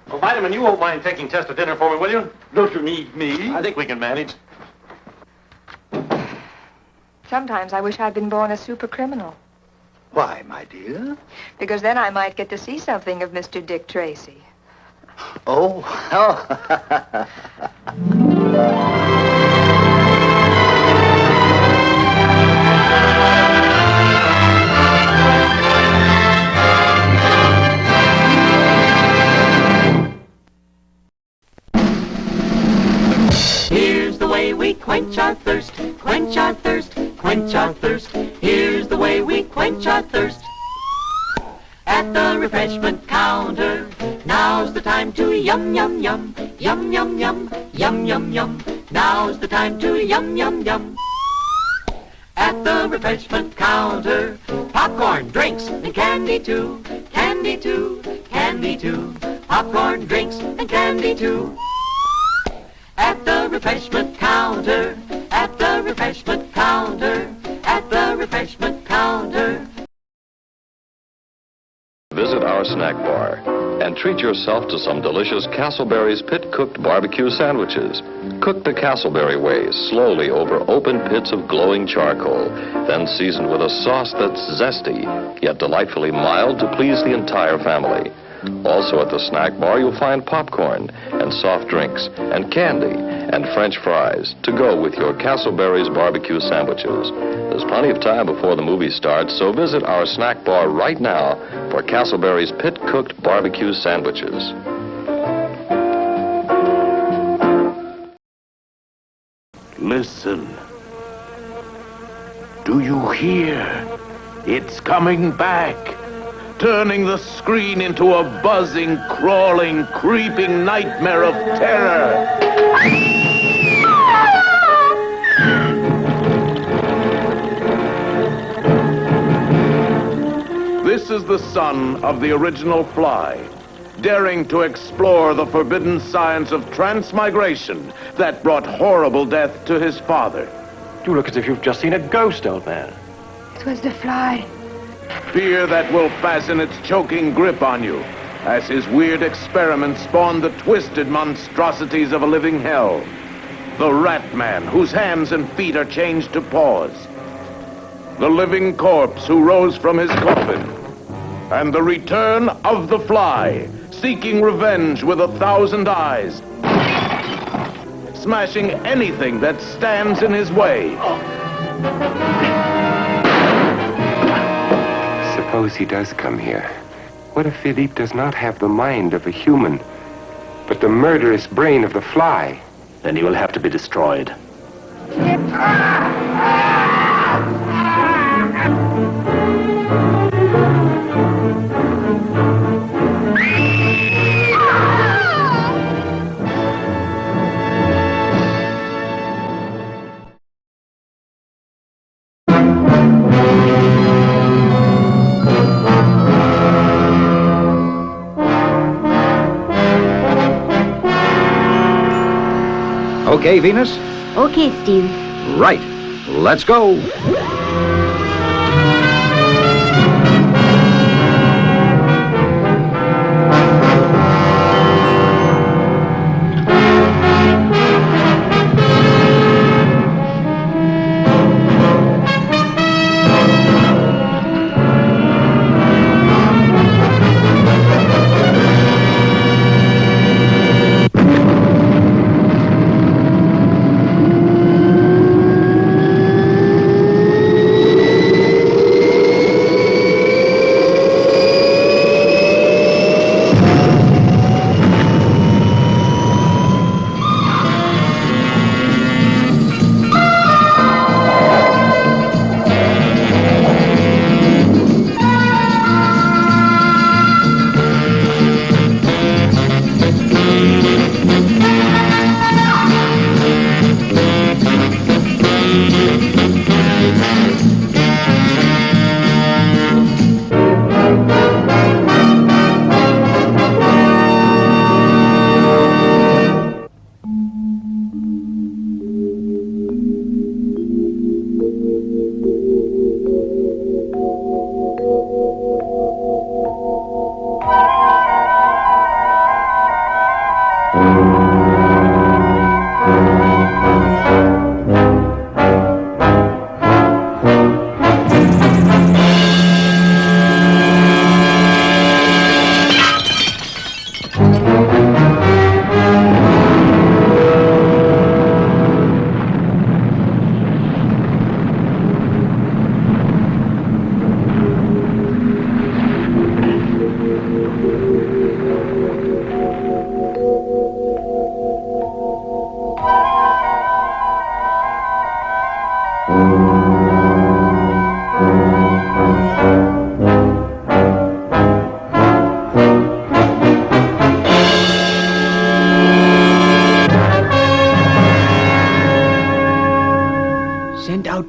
Well, Vitamin, you won't mind taking Tess to dinner for me, will you? Don't you need me? I think we can manage. Sometimes I wish I'd been born a super criminal. Why, my dear? Because then I might get to see something of Mr. Dick Tracy. Oh. Here's the way we quench our thirst, quench our thirst, quench our thirst. Here's the way we quench our thirst. At the refreshment counter, now's the time to yum, yum, yum, yum, yum, yum, yum, yum, yum. Now's the time to yum, yum, yum. At the refreshment counter, popcorn, drinks, and candy too, candy too, candy too. Popcorn, drinks, and candy too. At the refreshment counter, at the refreshment counter, at the refreshment counter. Visit our snack bar and treat yourself to some delicious Castleberry's pit-cooked barbecue sandwiches. Cook the Castleberry way, slowly over open pits of glowing charcoal, then seasoned with a sauce that's zesty, yet delightfully mild to please the entire family. Also at the snack bar, you'll find popcorn and soft drinks and candy and French fries to go with your Castleberry's barbecue sandwiches. There's plenty of time before the movie starts, so visit our snack bar right now for Castleberry's pit-cooked barbecue sandwiches. Listen. Do you hear? It's coming back. Turning the screen into a buzzing, crawling, creeping nightmare of terror. This is the son of the original Fly, daring to explore the forbidden science of transmigration that brought horrible death to his father. You look as if you've just seen a ghost, old man. It was the Fly. Fear that will fasten its choking grip on you, as his weird experiments spawned the twisted monstrosities of a living hell. The Rat Man, whose hands and feet are changed to paws. The living corpse who rose from his coffin. And the return of the Fly, seeking revenge with 1,000 eyes. Smashing anything that stands in his way. Suppose he does come here. What if Philippe does not have the mind of a human, but the murderous brain of the Fly? Then he will have to be destroyed. Okay, Venus? Okay, Steve. Right. Let's go.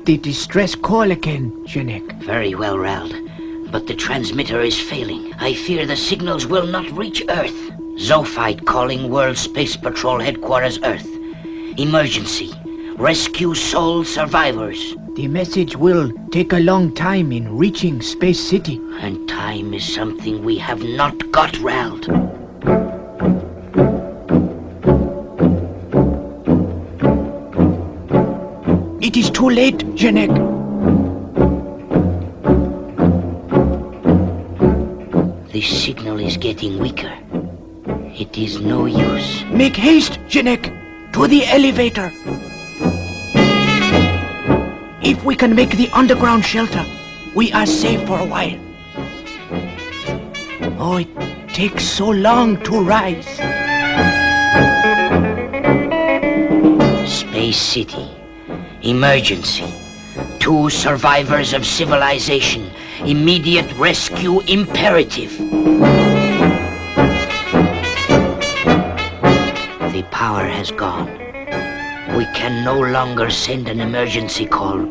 The distress call again, Janek. Very well, Rald. But the transmitter is failing. I fear the signals will not reach Earth. Zophite calling World Space Patrol Headquarters Earth. Emergency. Rescue soul survivors. The message will take a long time in reaching Space City. And time is something we have not got, Rald. It is too late, Janek. The signal is getting weaker. It is no use. Make haste, Janek, to the elevator. If we can make the underground shelter, we are safe for a while. Oh, it takes so long to rise. Space City. Emergency. 2 survivors of civilization. Immediate rescue imperative. The power has gone. We can no longer send an emergency call.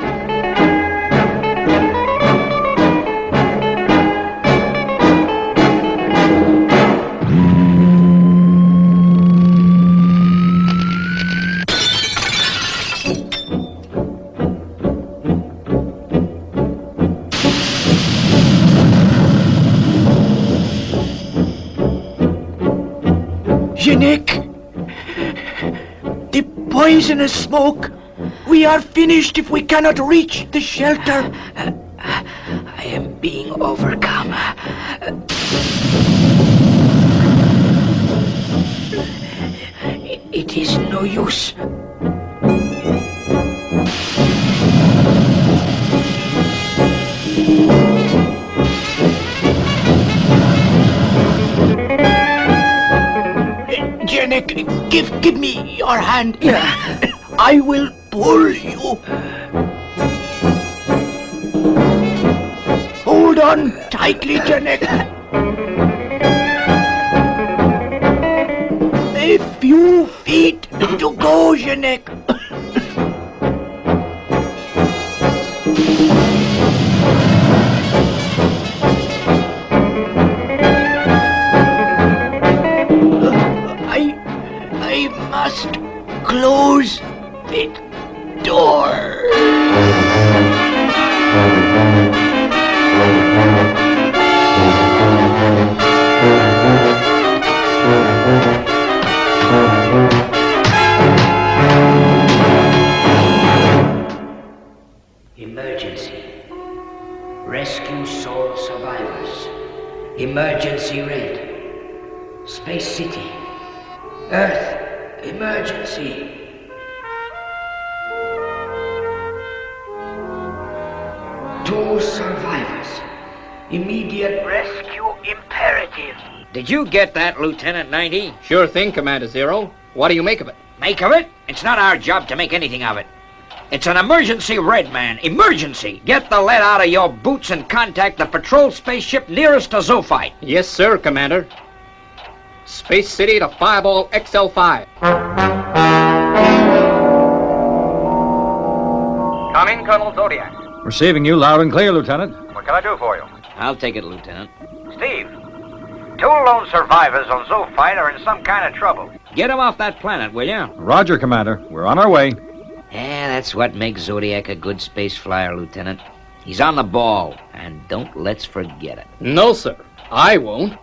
Janek! The poisonous smoke! We are finished if we cannot reach the shelter. I am being overcome. It is no use. Janek, give me your hand. I will pull you. Hold on tightly, Janek. A few feet to go, Janek. I must close the door. Emergency. Rescue soul survivors. Emergency red. Space City. Earth. Emergency. Two survivors. Immediate rescue imperative. Did you get that, Lieutenant 90? Sure thing, Commander Zero. What do you make of it? Make of it? It's not our job to make anything of it. It's an emergency, Red Man. Emergency. Get the lead out of your boots and contact the patrol spaceship nearest to Zophite. Yes, sir, Commander. Space City to Fireball XL5. Come in, Colonel Zodiac. Receiving you loud and clear, Lieutenant. What can I do for you? I'll take it, Lieutenant. Steve, 2 lone survivors on Zophite are in some kind of trouble. Get them off that planet, will you? Roger, Commander. We're on our way. Yeah, that's what makes Zodiac a good space flyer, Lieutenant. He's on the ball, and don't let's forget it. No, sir. I won't.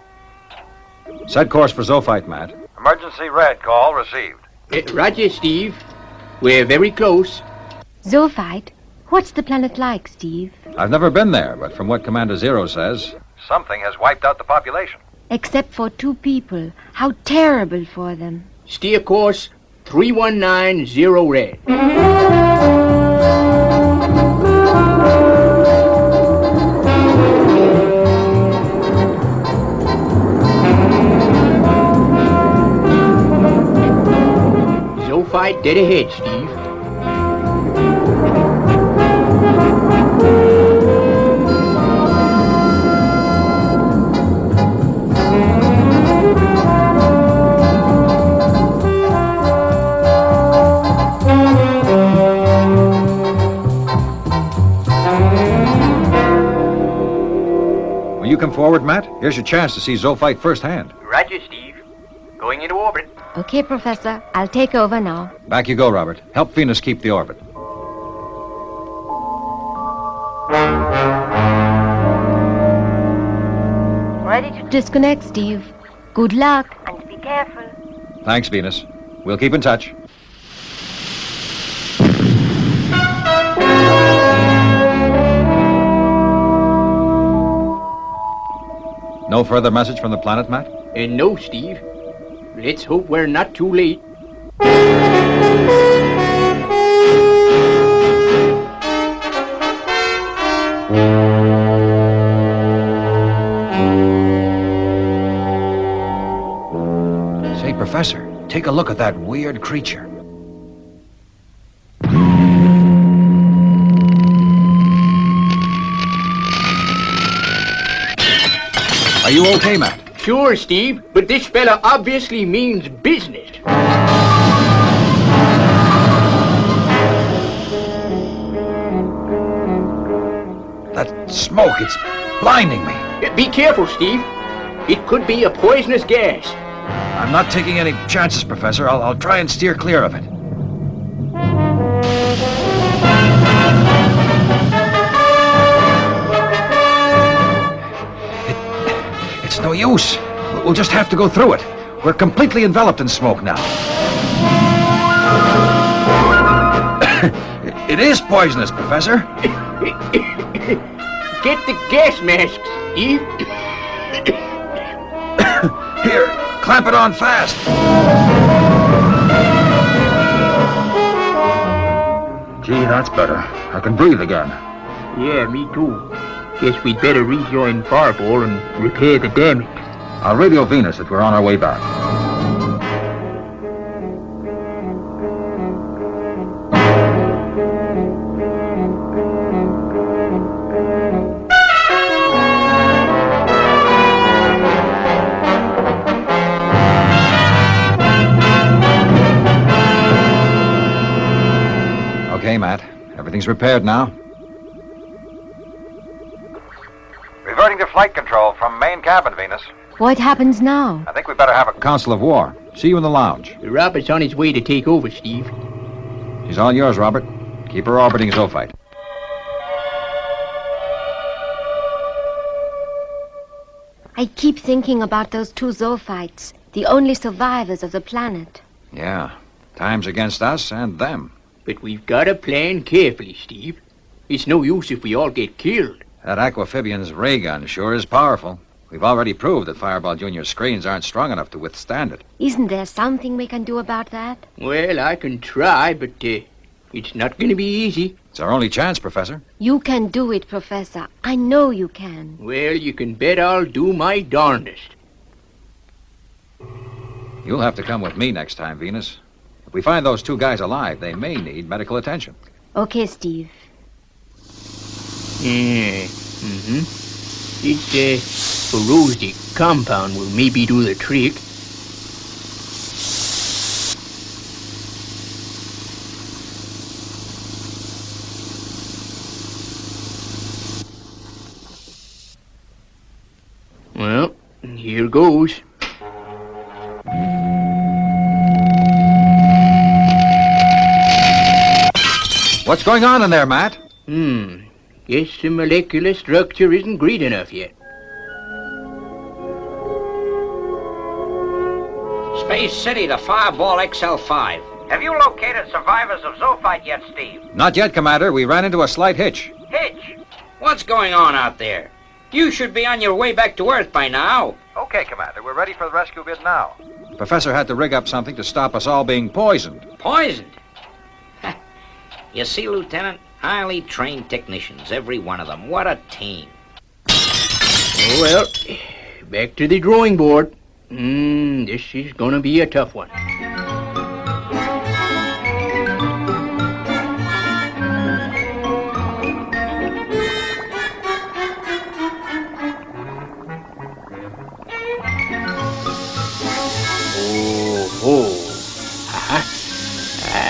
Set course for Zophite, Matt. Emergency red call received. Roger, Steve. We're very close. Zoophyte? What's the planet like, Steve? I've never been there, but from what Commander Zero says... Something has wiped out the population. Except for 2 people. How terrible for them. Steer course 3190 red. Zoophyte dead ahead, Steve. Will you come forward, Matt? Here's your chance to see Zoophyte firsthand. Roger, Steve. Going into orbit. Okay, Professor. I'll take over now. Back you go, Robert. Help Venus keep the orbit. Ready to disconnect, Steve. Good luck, and be careful. Thanks, Venus. We'll keep in touch. No further message from the planet, Matt? No, Steve. Let's hope we're not too late. Say, Professor, take a look at that weird creature. Are you okay, Matt? Sure, Steve, but this fella obviously means business. That smoke, it's blinding me. Be careful, Steve. It could be a poisonous gas. I'm not taking any chances, Professor. I'll try and steer clear of it. It's no use. We'll just have to go through it. We're completely enveloped in smoke now. It is poisonous, Professor. Get the gas mask, Steve. Here, clamp it on fast. Gee, that's better. I can breathe again. Yeah, me too. Guess we'd better rejoin Fireball and repair the damage. I'll radio Venus that we're on our way back. Okay, Matt. Everything's repaired now. Reverting to flight control from main cabin, Venus. What happens now? I think we better have a... Council of War. See you in the lounge. Robert's on his way to take over, Steve. She's all yours, Robert. Keep her orbiting Zoophyte. I keep thinking about those 2 zoophytes, the only survivors of the planet. Yeah. Time's against us and them. But we've got to plan carefully, Steve. It's no use if we all get killed. That Aquamphibian's ray gun sure is powerful. We've already proved that Fireball Jr.'s screens aren't strong enough to withstand it. Isn't there something we can do about that? Well, I can try, but it's not going to be easy. It's our only chance, Professor. You can do it, Professor. I know you can. Well, you can bet I'll do my darndest. You'll have to come with me next time, Venus. If we find those 2 guys alive, they may need medical attention. Okay, Steve. Yeah, It's corrosive compound will maybe do the trick. Well, here goes. What's going on in there, Matt? Guess the molecular structure isn't great enough yet. Space City to Fireball XL5. Have you located survivors of Zoophyte yet, Steve? Not yet, Commander. We ran into a slight hitch. Hitch? What's going on out there? You should be on your way back to Earth by now. Okay, Commander. We're ready for the rescue bid now. The Professor had to rig up something to stop us all being poisoned. Poisoned? You see, Lieutenant? Highly trained technicians, every one of them. What a team. Oh, well, back to the drawing board. This is gonna be a tough one.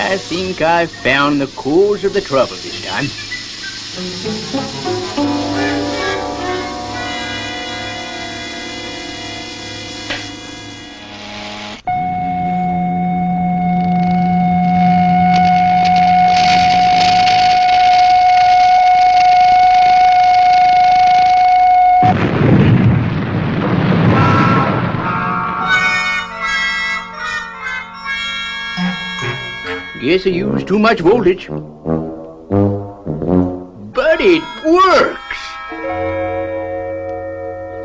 I think I've found the cause of the trouble this time. Guess I used too much voltage. But it works!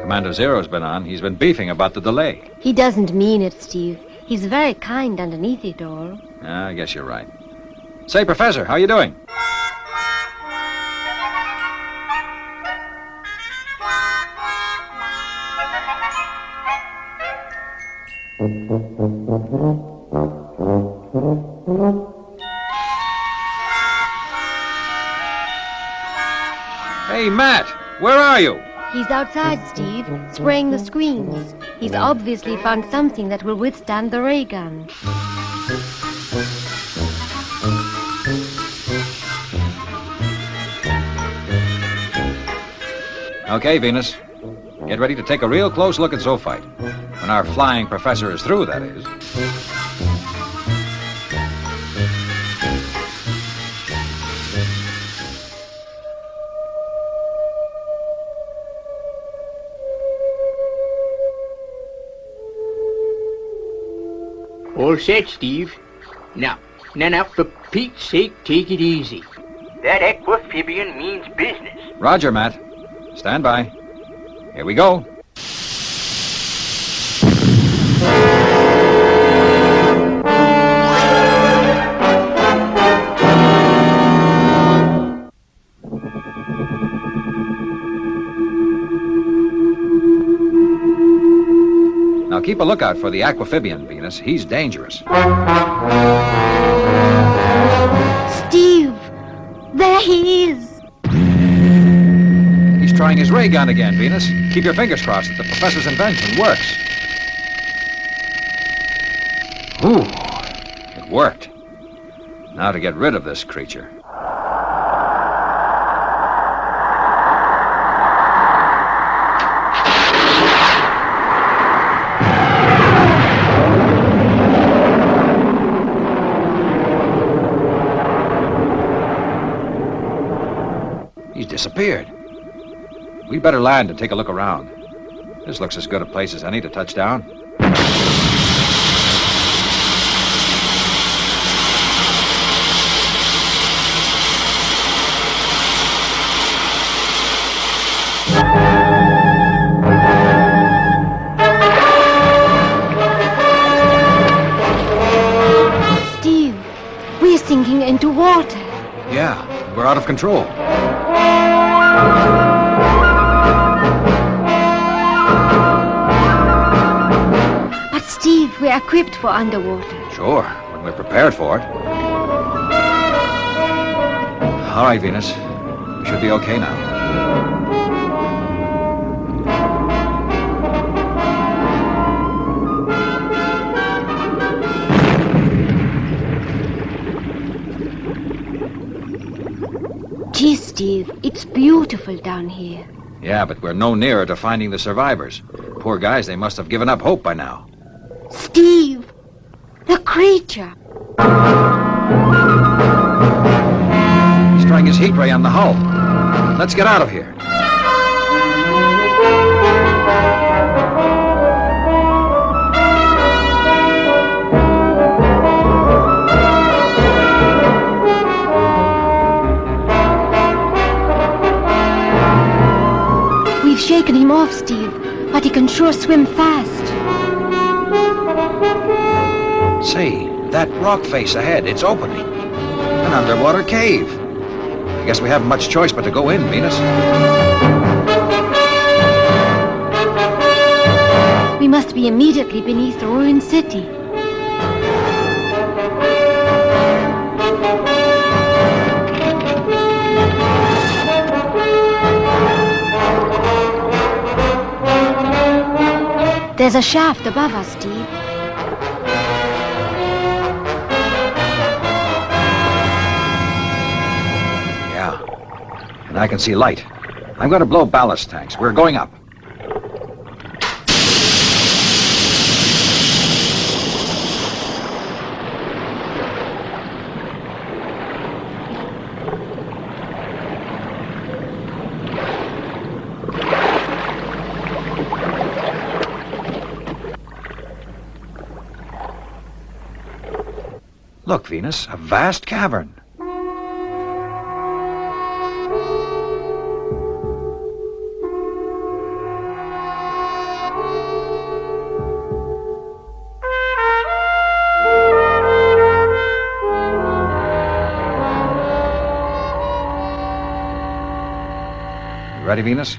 Commander Zero's been on. He's been beefing about the delay. He doesn't mean it, Steve. He's very kind underneath it all. I guess you're right. Say, Professor, how you doing? Hey, Matt, where are you? He's outside, Steve, spraying the screens. He's obviously found something that will withstand the ray gun. Okay, Venus. Get ready to take a real close look at Zoophyte. When our flying professor is through, that is. All set, Steve. Now, for Pete's sake, take it easy. That amphibian means business. Roger, Matt. Stand by. Here we go. Now keep a lookout for the aquamphibian, Venus. He's dangerous. Steve! There he is! He's trying his ray gun again, Venus. Keep your fingers crossed that the professor's invention works. Ooh, it worked. Now to get rid of this creature. He's disappeared. We'd better land and take a look around. This looks as good a place as any to touch down. Steve, we're sinking into water. Yeah, we're out of control. But Steve, we're equipped for underwater. Sure, when we're prepared for it. All right, Venus. We should be okay now. Gee, Steve, it's beautiful down here. Yeah, but we're no nearer to finding the survivors. Poor guys, they must have given up hope by now. Steve! The creature! He's trying his heat ray on the hull. Let's get out of here. off, Steve, but he can sure swim fast. See, that rock face ahead, it's opening. An underwater cave. I guess we haven't much choice but to go in, Venus. We must be immediately beneath the ruined city. There's a shaft above us, Steve. Yeah, and I can see light. I'm going to blow ballast tanks. We're going up. Look, Venus, a vast cavern. You ready, Venus?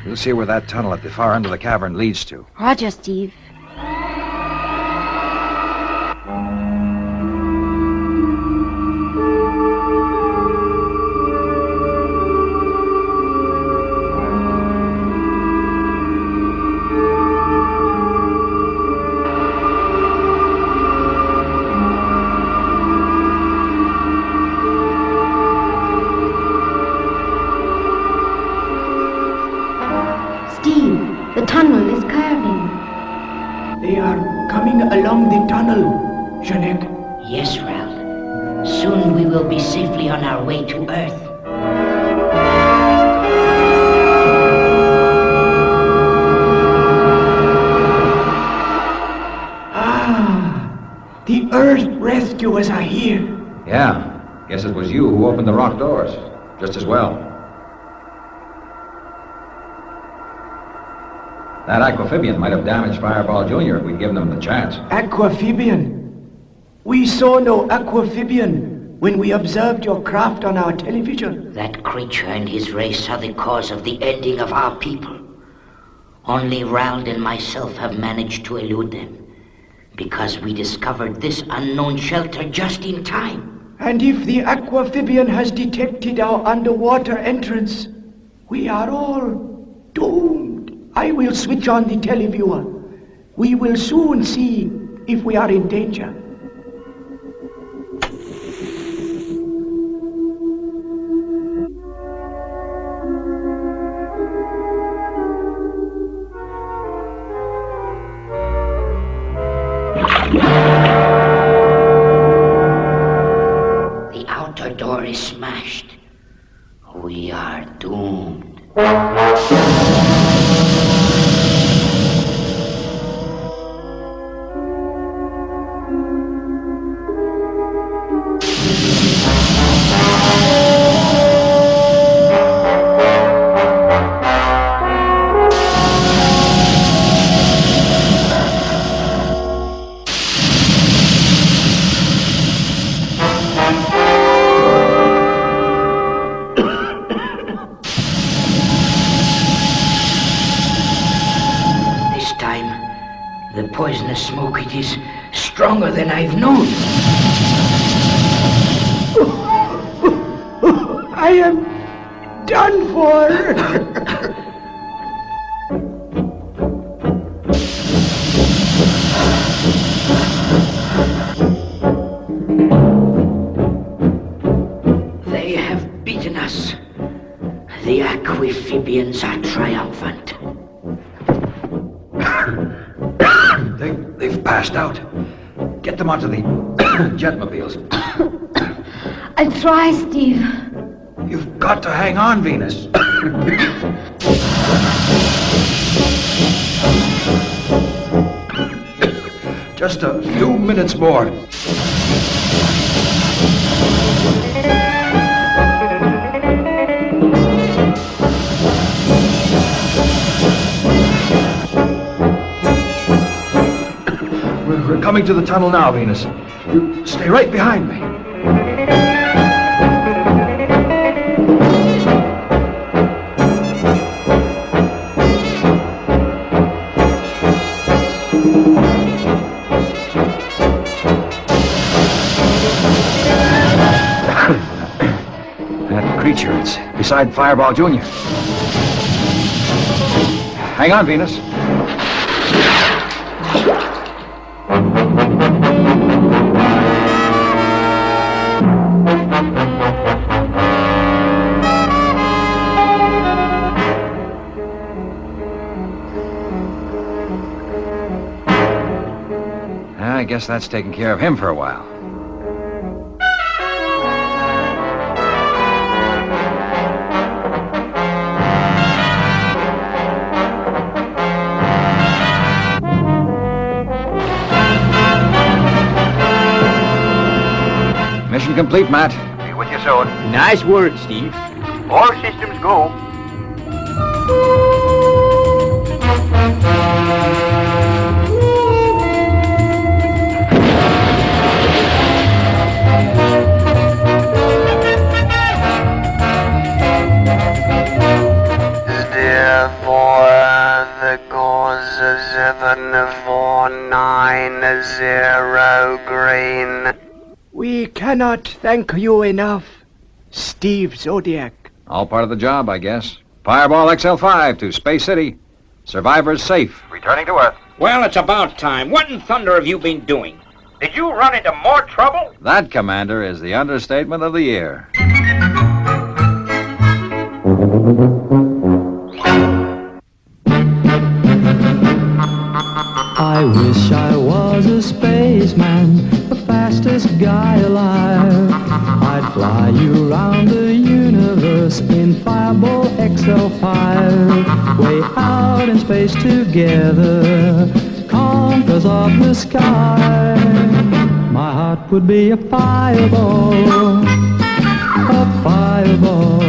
We'll see where that tunnel at the far end of the cavern leads to. Roger, Steve. The tunnel is curving. They are coming along the tunnel, Jeanette. Yes, Ralph. Soon we will be safely on our way to Earth. Ah, the Earth rescuers are here. Yeah, guess it was you who opened the rock doors. Just as well. That aquamphibian might have damaged Fireball Jr. if we'd given them the chance. Aquamphibian? We saw no aquamphibian when we observed your craft on our television. That creature and his race are the cause of the ending of our people. Only Rald and myself have managed to elude them, because we discovered this unknown shelter just in time. And if the aquamphibian has detected our underwater entrance, we are all doomed. I will switch on the televiewer. We will soon see if we are in danger. The outer door is smashed. We are doomed. The poisonous smoke, it is stronger than I've known. I am done for. They have beaten us. The aquamphibians are triumphant. They've passed out. Get them onto the jetmobiles. I'll try, Steve. You've got to hang on, Venus. Just a few minutes more. We're coming to the tunnel now, Venus. You stay right behind me. That creature, it's beside Fireball Jr. Hang on, Venus. I guess that's taking care of him for a while. Mission complete, Matt. Be with you soon. Nice work, Steve. All systems go. We cannot thank you enough, Steve Zodiac. All part of the job, I guess. Fireball XL5 to Space City. Survivors safe. Returning to Earth. Well, it's about time. What in thunder have you been doing? Did you run into more trouble? That, Commander, is the understatement of the year. I wish I was a spaceman, the fastest guy alive. I'd fly you around the universe in Fireball XL5. Way out in space together, conquerors of the sky. My heart would be a fireball, a fireball.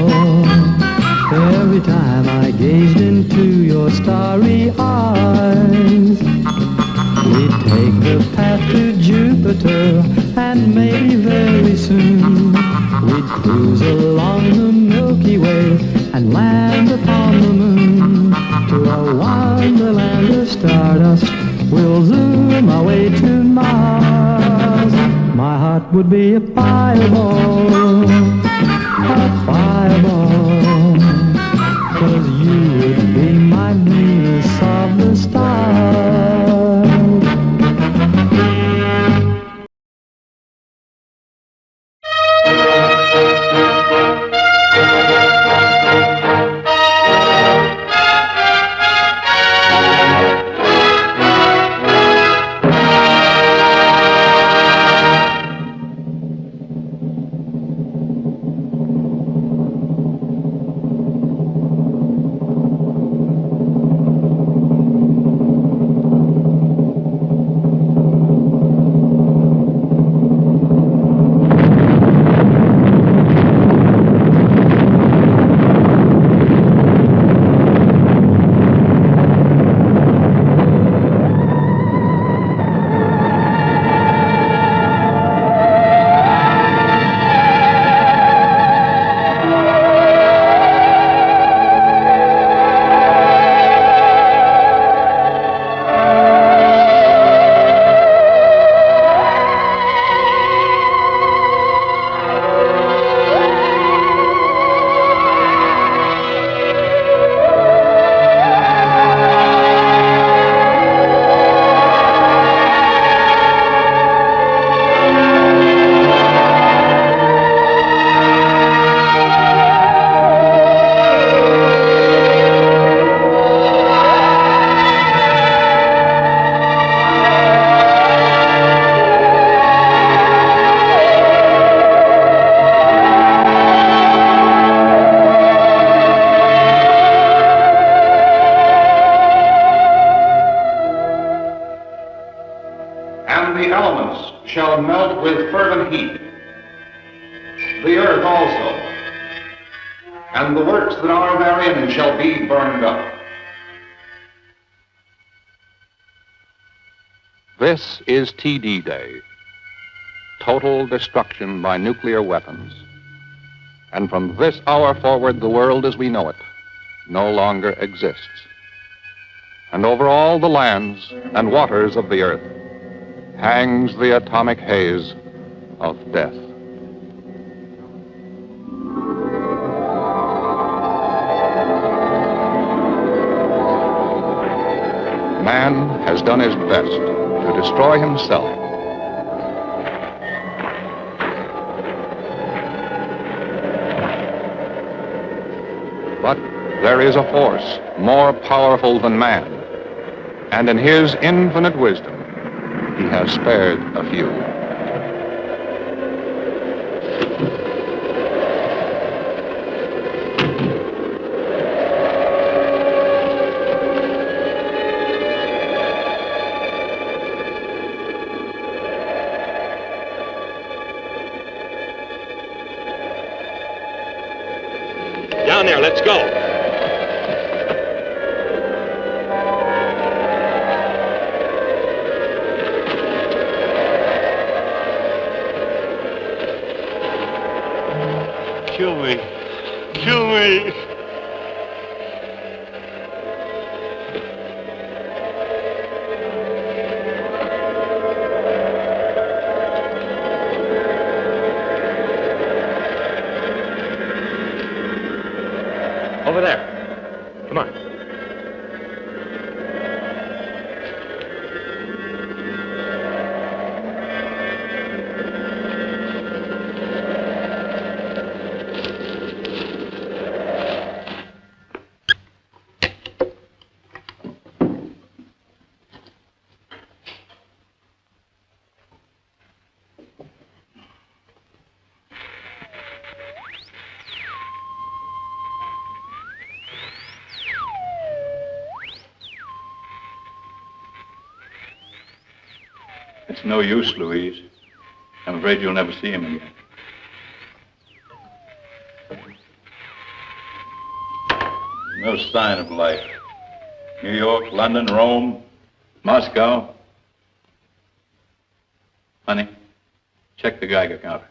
Every time I gazed into your starry eyes, we'd take the path to Jupiter, and maybe very soon we'd cruise along the Milky Way and land upon the moon. To a wonderland of stardust, we'll zoom our way to Mars. My heart would be a fireball, a fireball, 'cause you would be my Venus of the stars. shall melt with fervent heat, the earth also, and the works that are therein shall be burned up. This is TD Day. Total destruction by nuclear weapons. And from this hour forward, the world as we know it no longer exists. And over all the lands and waters of the earth hangs the atomic haze of death. Man has done his best to destroy himself. But there is a force more powerful than man, and in his infinite wisdom, he has spared a few. Down there, let's go. Kill me. Kill me. Over there. Come on. It's no use, Louise. I'm afraid you'll never see him again. No sign of life. New York, London, Rome, Moscow. Honey, check the Geiger counter.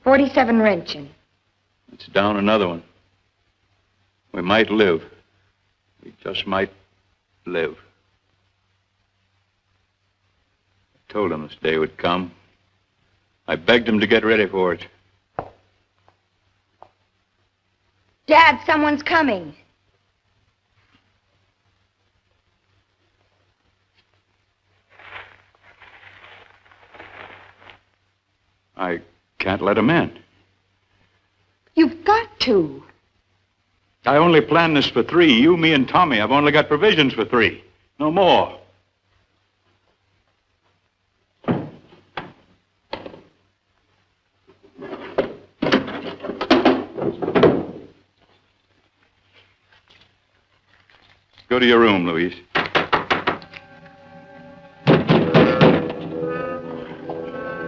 $47 wrenching. It's down another one. We might live. We just might live. I told him this day would come. I begged him to get ready for it. Dad, someone's coming. I can't let him in. You've got to. I only planned this for 3. You, me, and Tommy. I've only got provisions for 3. No more. Go to your room, Louise.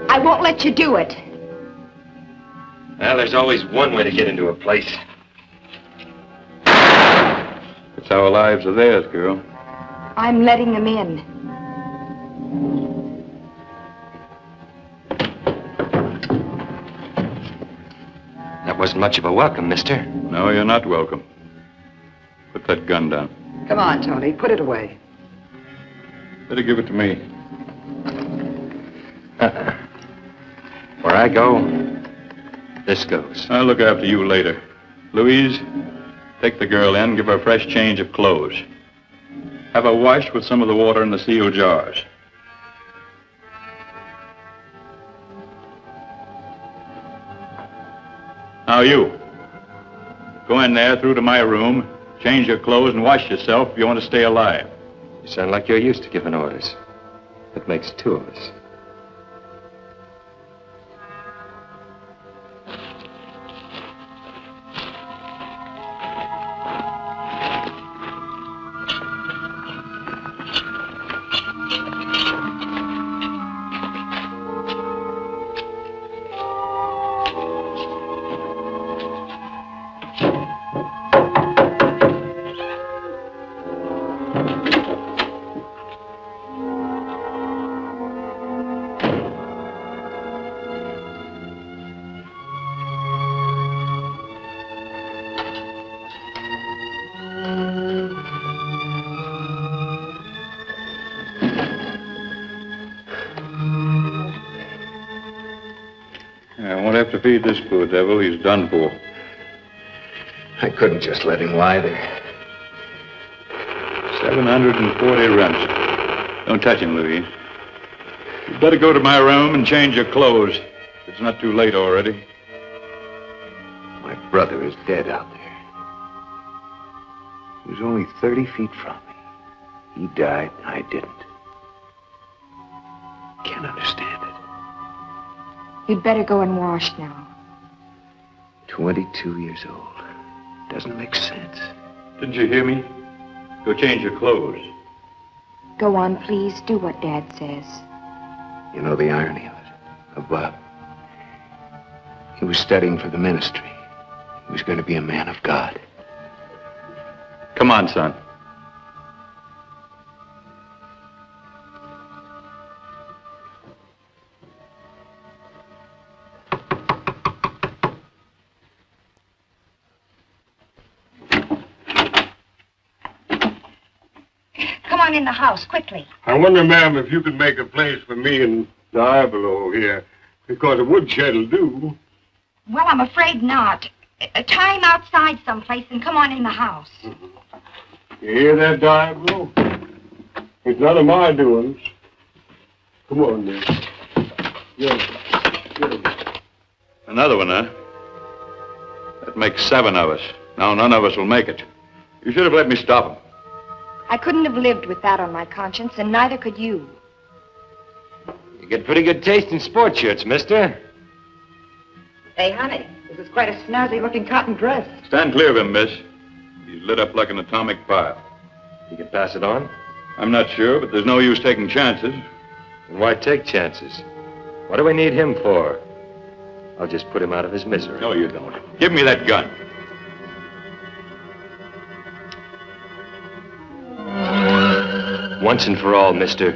I won't let you do it. Well, there's always one way to get into a place. It's our lives are theirs, girl. I'm letting them in. That wasn't much of a welcome, mister. No, you're not welcome. Put that gun down. Come on, Tony, put it away. Better give it to me. Where I go, this goes. I'll look after you later. Louise, take the girl in, give her a fresh change of clothes. Have her washed with some of the water in the sealed jars. Now you, go in there through to my room, change your clothes and wash yourself if you want to stay alive. You sound like you're used to giving orders. That makes 2 of us. have to feed this poor devil. He's done for. I couldn't just let him lie there. 740 rents. Don't touch him, Louis. You'd better go to my room and change your clothes. It's not too late already. My brother is dead out there. He was only 30 feet from me. He died, I didn't. Can't understand it. You'd better go and wash now. 22 years old. Doesn't make sense. Didn't you hear me? Go change your clothes. Go on, please. Do what Dad says. You know the irony of it, of Bob? He was studying for the ministry. He was going to be a man of God. Come on, son. Come on in the house, quickly. I wonder, ma'am, if you could make a place for me and Diablo here, because a woodshed will do. Well, I'm afraid not. Tie him outside someplace and come on in the house. You hear that, Diablo? It's none of my doings. Come on, then. Yeah. Another one, huh? That makes 7 of us. Now none of us will make it. You should have let me stop him. I couldn't have lived with that on my conscience, and neither could you. You get pretty good taste in sports shirts, mister. Hey, honey, this is quite a snazzy-looking cotton dress. Stand clear of him, miss. He's lit up like an atomic pile. You can pass it on? I'm not sure, but there's no use taking chances. And why take chances? What do we need him for? I'll just put him out of his misery. No, you don't. Give me that gun. Once and for all, mister,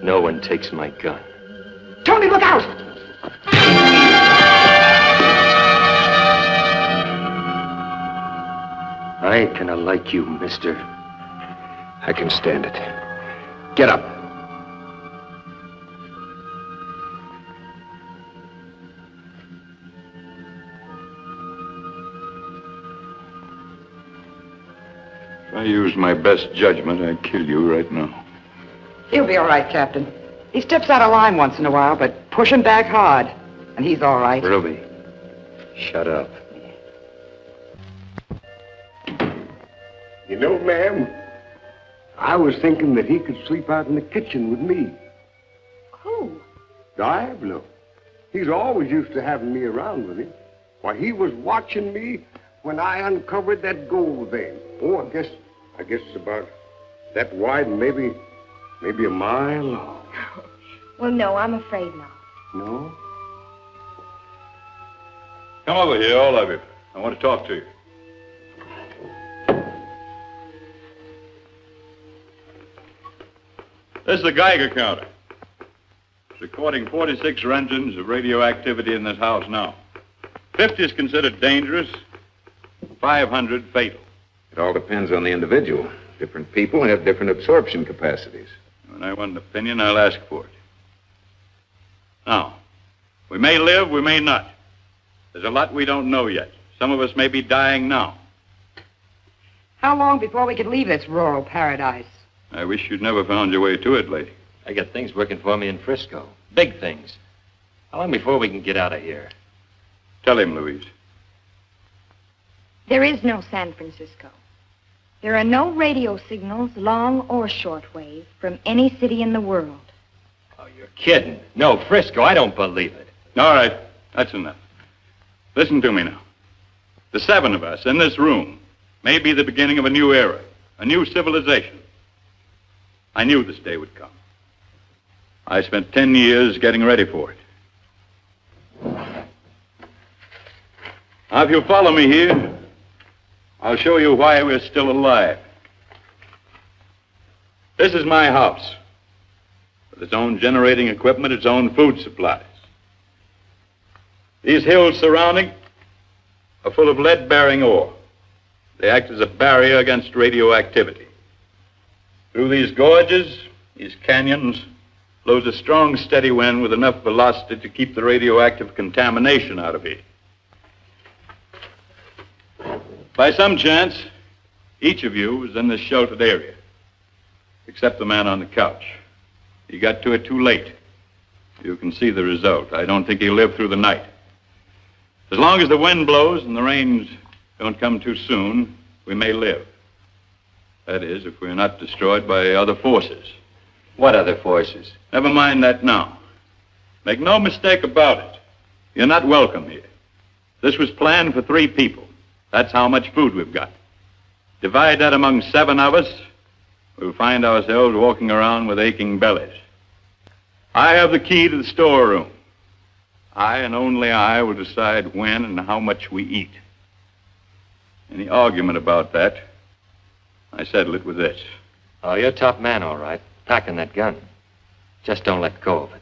no one takes my gun. Tony, look out! I ain't gonna like you, mister. I can stand it. Get up. If I used my best judgment, I'd kill you right now. He'll be all right, Captain. He steps out of line once in a while, but push him back hard, and he's all right. Ruby, shut up. You know, ma'am, I was thinking that he could sleep out in the kitchen with me. Who? Diablo. He's always used to having me around with him. Why, he was watching me when I uncovered that gold vein. Oh, I guess it's about that wide, and maybe a mile long. Well, no, I'm afraid not. No? Come over here, all of you. I want to talk to you. This is the Geiger counter. It's recording 46 rengens of radioactivity in this house now. 50 is considered dangerous, 500 fatal. It all depends on the individual. Different people have different absorption capacities. When I want an opinion, I'll ask for it. Now, we may live, we may not. There's a lot we don't know yet. Some of us may be dying now. How long before we could leave this rural paradise? I wish you'd never found your way to it, lady. I got things working for me in Frisco. Big things. How long before we can get out of here? Tell him, Louise. There is no San Francisco. There are no radio signals, long or shortwave, from any city in the world. Oh, you're kidding. No, Frisco, I don't believe it. All right, that's enough. Listen to me now. The 7 of us in this room may be the beginning of a new era, a new civilization. I knew this day would come. I spent 10 years getting ready for it. Now, if you'll follow me here, I'll show you why we're still alive. This is my house, with its own generating equipment, its own food supplies. These hills surrounding are full of lead-bearing ore. They act as a barrier against radioactivity. Through these gorges, these canyons, blows a strong, steady wind with enough velocity to keep the radioactive contamination out of here. By some chance, each of you was in this sheltered area, except the man on the couch. He got to it too late. You can see the result. I don't think he'll live through the night. As long as the wind blows and the rains don't come too soon, we may live. That is, if we're not destroyed by other forces. What other forces? Never mind that now. Make no mistake about it. You're not welcome here. This was planned for 3 people. That's how much food we've got. Divide that among 7 of us, we'll find ourselves walking around with aching bellies. I have the key to the storeroom. I and only I will decide when and how much we eat. Any argument about that, I settle it with this. Oh, you're a tough man, all right. Packing that gun. Just don't let go of it.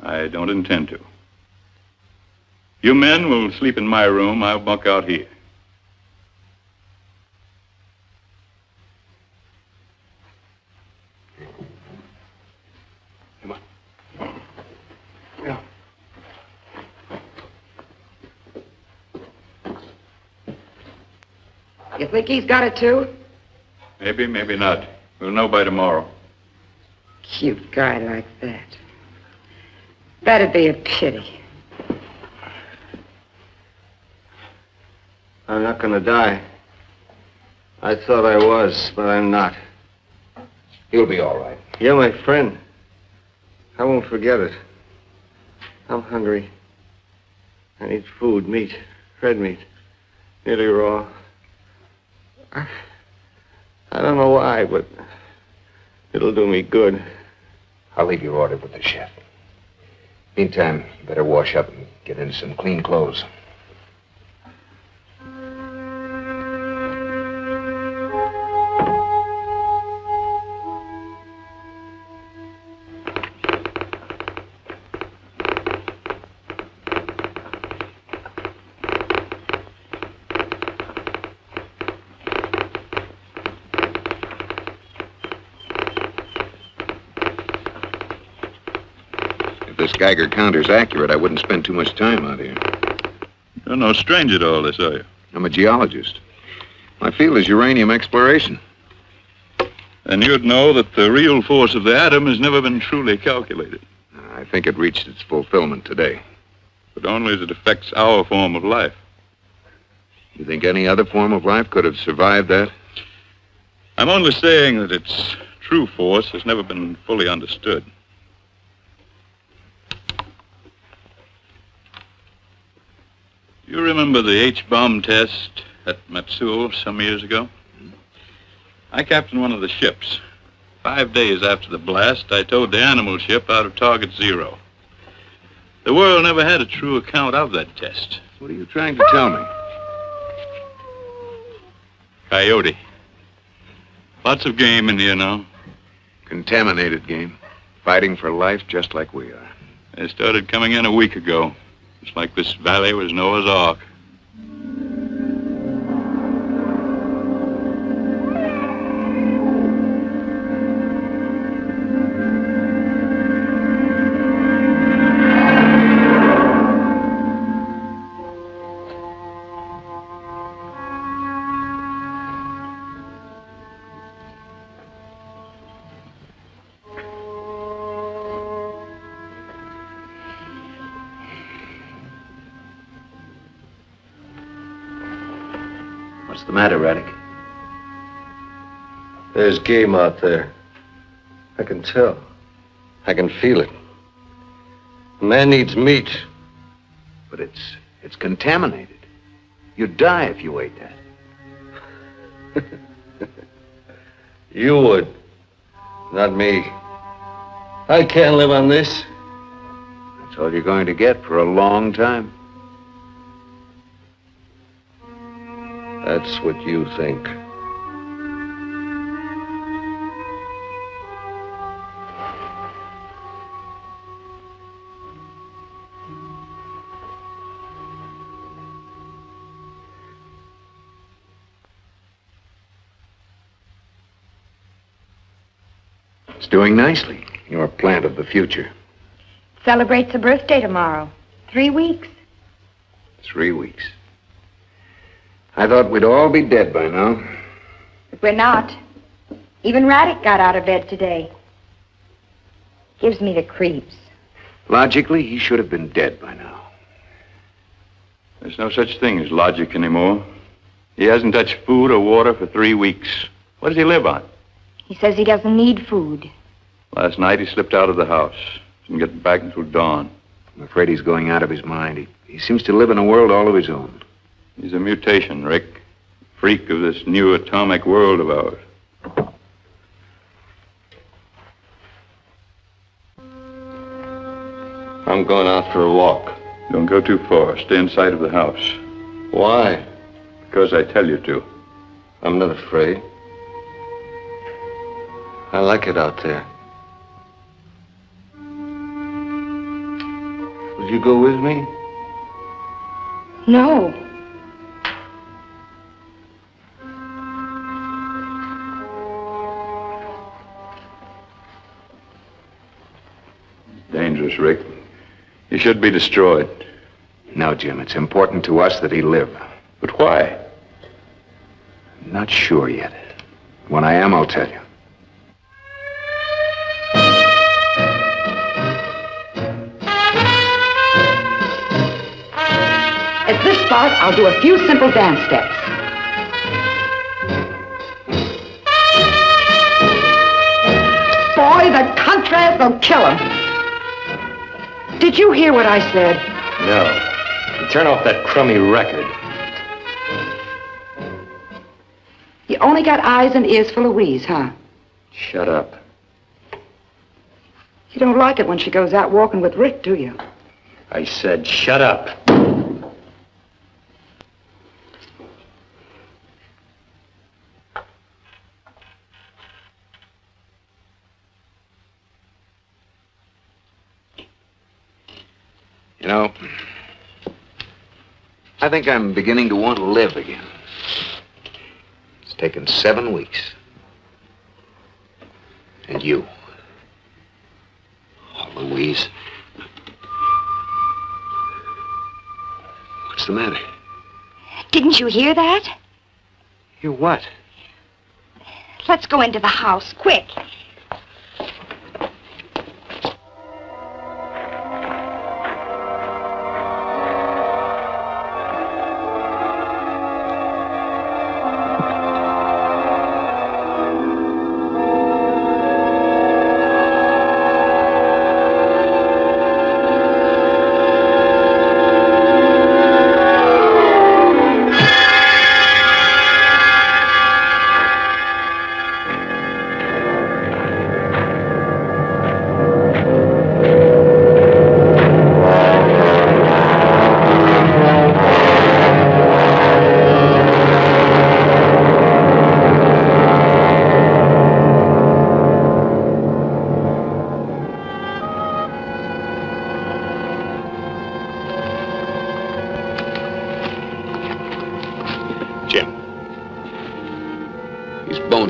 I don't intend to. You men will sleep in my room. I'll bunk out here. Come on. Yeah. You think he's got it too? Maybe, maybe not. We'll know by tomorrow. Cute guy like that. That'd be a pity. I'm not gonna die. I thought I was, but I'm not. You'll be all right. You're my friend. I won't forget it. I'm hungry. I need food, meat, red meat, nearly raw. I don't know why, but it'll do me good. I'll leave your order with the chef. Meantime, you better wash up and get into some clean clothes. If this Geiger counter's accurate, I wouldn't spend too much time out here. You're no stranger to all this, are you? I'm a geologist. My field is uranium exploration. And you'd know that the real force of the atom has never been truly calculated. I think it reached its fulfillment today. But only as it affects our form of life. You think any other form of life could have survived that? I'm only saying that its true force has never been fully understood. You remember the H-bomb test at Matsuo some years ago? I captained one of the ships. 5 days after the blast, I towed the animal ship out of target 0. The world never had a true account of that test. What are you trying to tell me? Coyote. Lots of game in here now. Contaminated game. Fighting for life just like we are. They started coming in a week ago. It's like this valley was Noah's Ark. What's the matter, Raddick? There's game out there. I can tell. I can feel it. A man needs meat. But it's contaminated. You'd die if you ate that. You would. Not me. I can't live on this. That's all you're going to get for a long time. That's what you think. It's doing nicely. You're a plant of the future. Celebrates a birthday tomorrow. 3 weeks. 3 weeks. I thought we'd all be dead by now. But we're not. Even Raddick got out of bed today. Gives me the creeps. Logically, he should have been dead by now. There's no such thing as logic anymore. He hasn't touched food or water for 3 weeks. What does he live on? He says he doesn't need food. Last night he slipped out of the house. Didn't get back until dawn. I'm afraid he's going out of his mind. He seems to live in a world all of his own. He's a mutation, Rick. Freak of this new atomic world of ours. I'm going out for a walk. Don't go too far. Stay in sight of the house. Why? Because I tell you to. I'm not afraid. I like it out there. Would you go with me? No. Dangerous, Rick. He should be destroyed. No, Jim, it's important to us that he live. But why? Not sure yet. When I am, I'll tell you. At this spot, I'll do a few simple dance steps. Boy, the contrast will kill him. Did you hear what I said? No. You turn off that crummy record. You only got eyes and ears for Louise, huh? Shut up. You don't like it when she goes out walking with Rick, do you? I said shut up. You know, I think I'm beginning to want to live again. It's taken 7 weeks. And you. Oh, Louise. What's the matter? Didn't you hear that? Hear what? Let's go into the house, quick.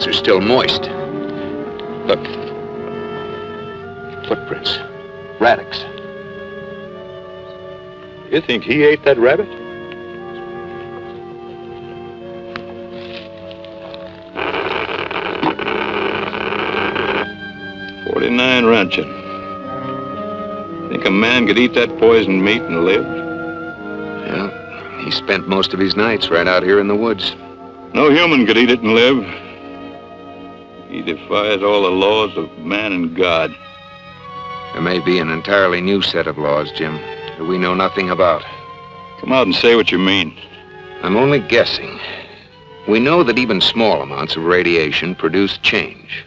Are still moist. Look. Footprints. Raddick's. You think he ate that rabbit? "49 ranching. Think a man could eat that poisoned meat and live?" Yeah, he spent most of his nights right out here in the woods. No human could eat it and live. He defies all the laws of man and God. There may be an entirely new set of laws, Jim, that we know nothing about. Come out and say what you mean. I'm only guessing. We know that even small amounts of radiation produce change.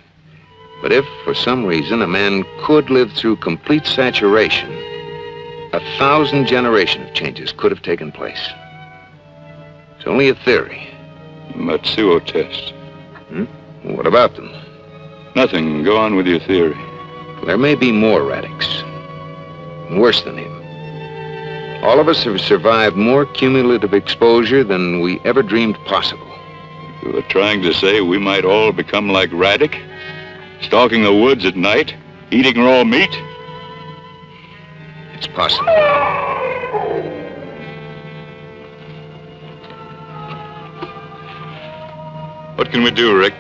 But if, for some reason, a man could live through complete saturation, 1,000 generations of changes could have taken place. It's only a theory. Matsuo test. What about them? Nothing. Go on with your theory. There may be more Raddick's. Worse than him. All of us have survived more cumulative exposure than we ever dreamed possible. You were trying to say we might all become like Raddick? Stalking the woods at night? Eating raw meat? It's possible. What can we do, Rick?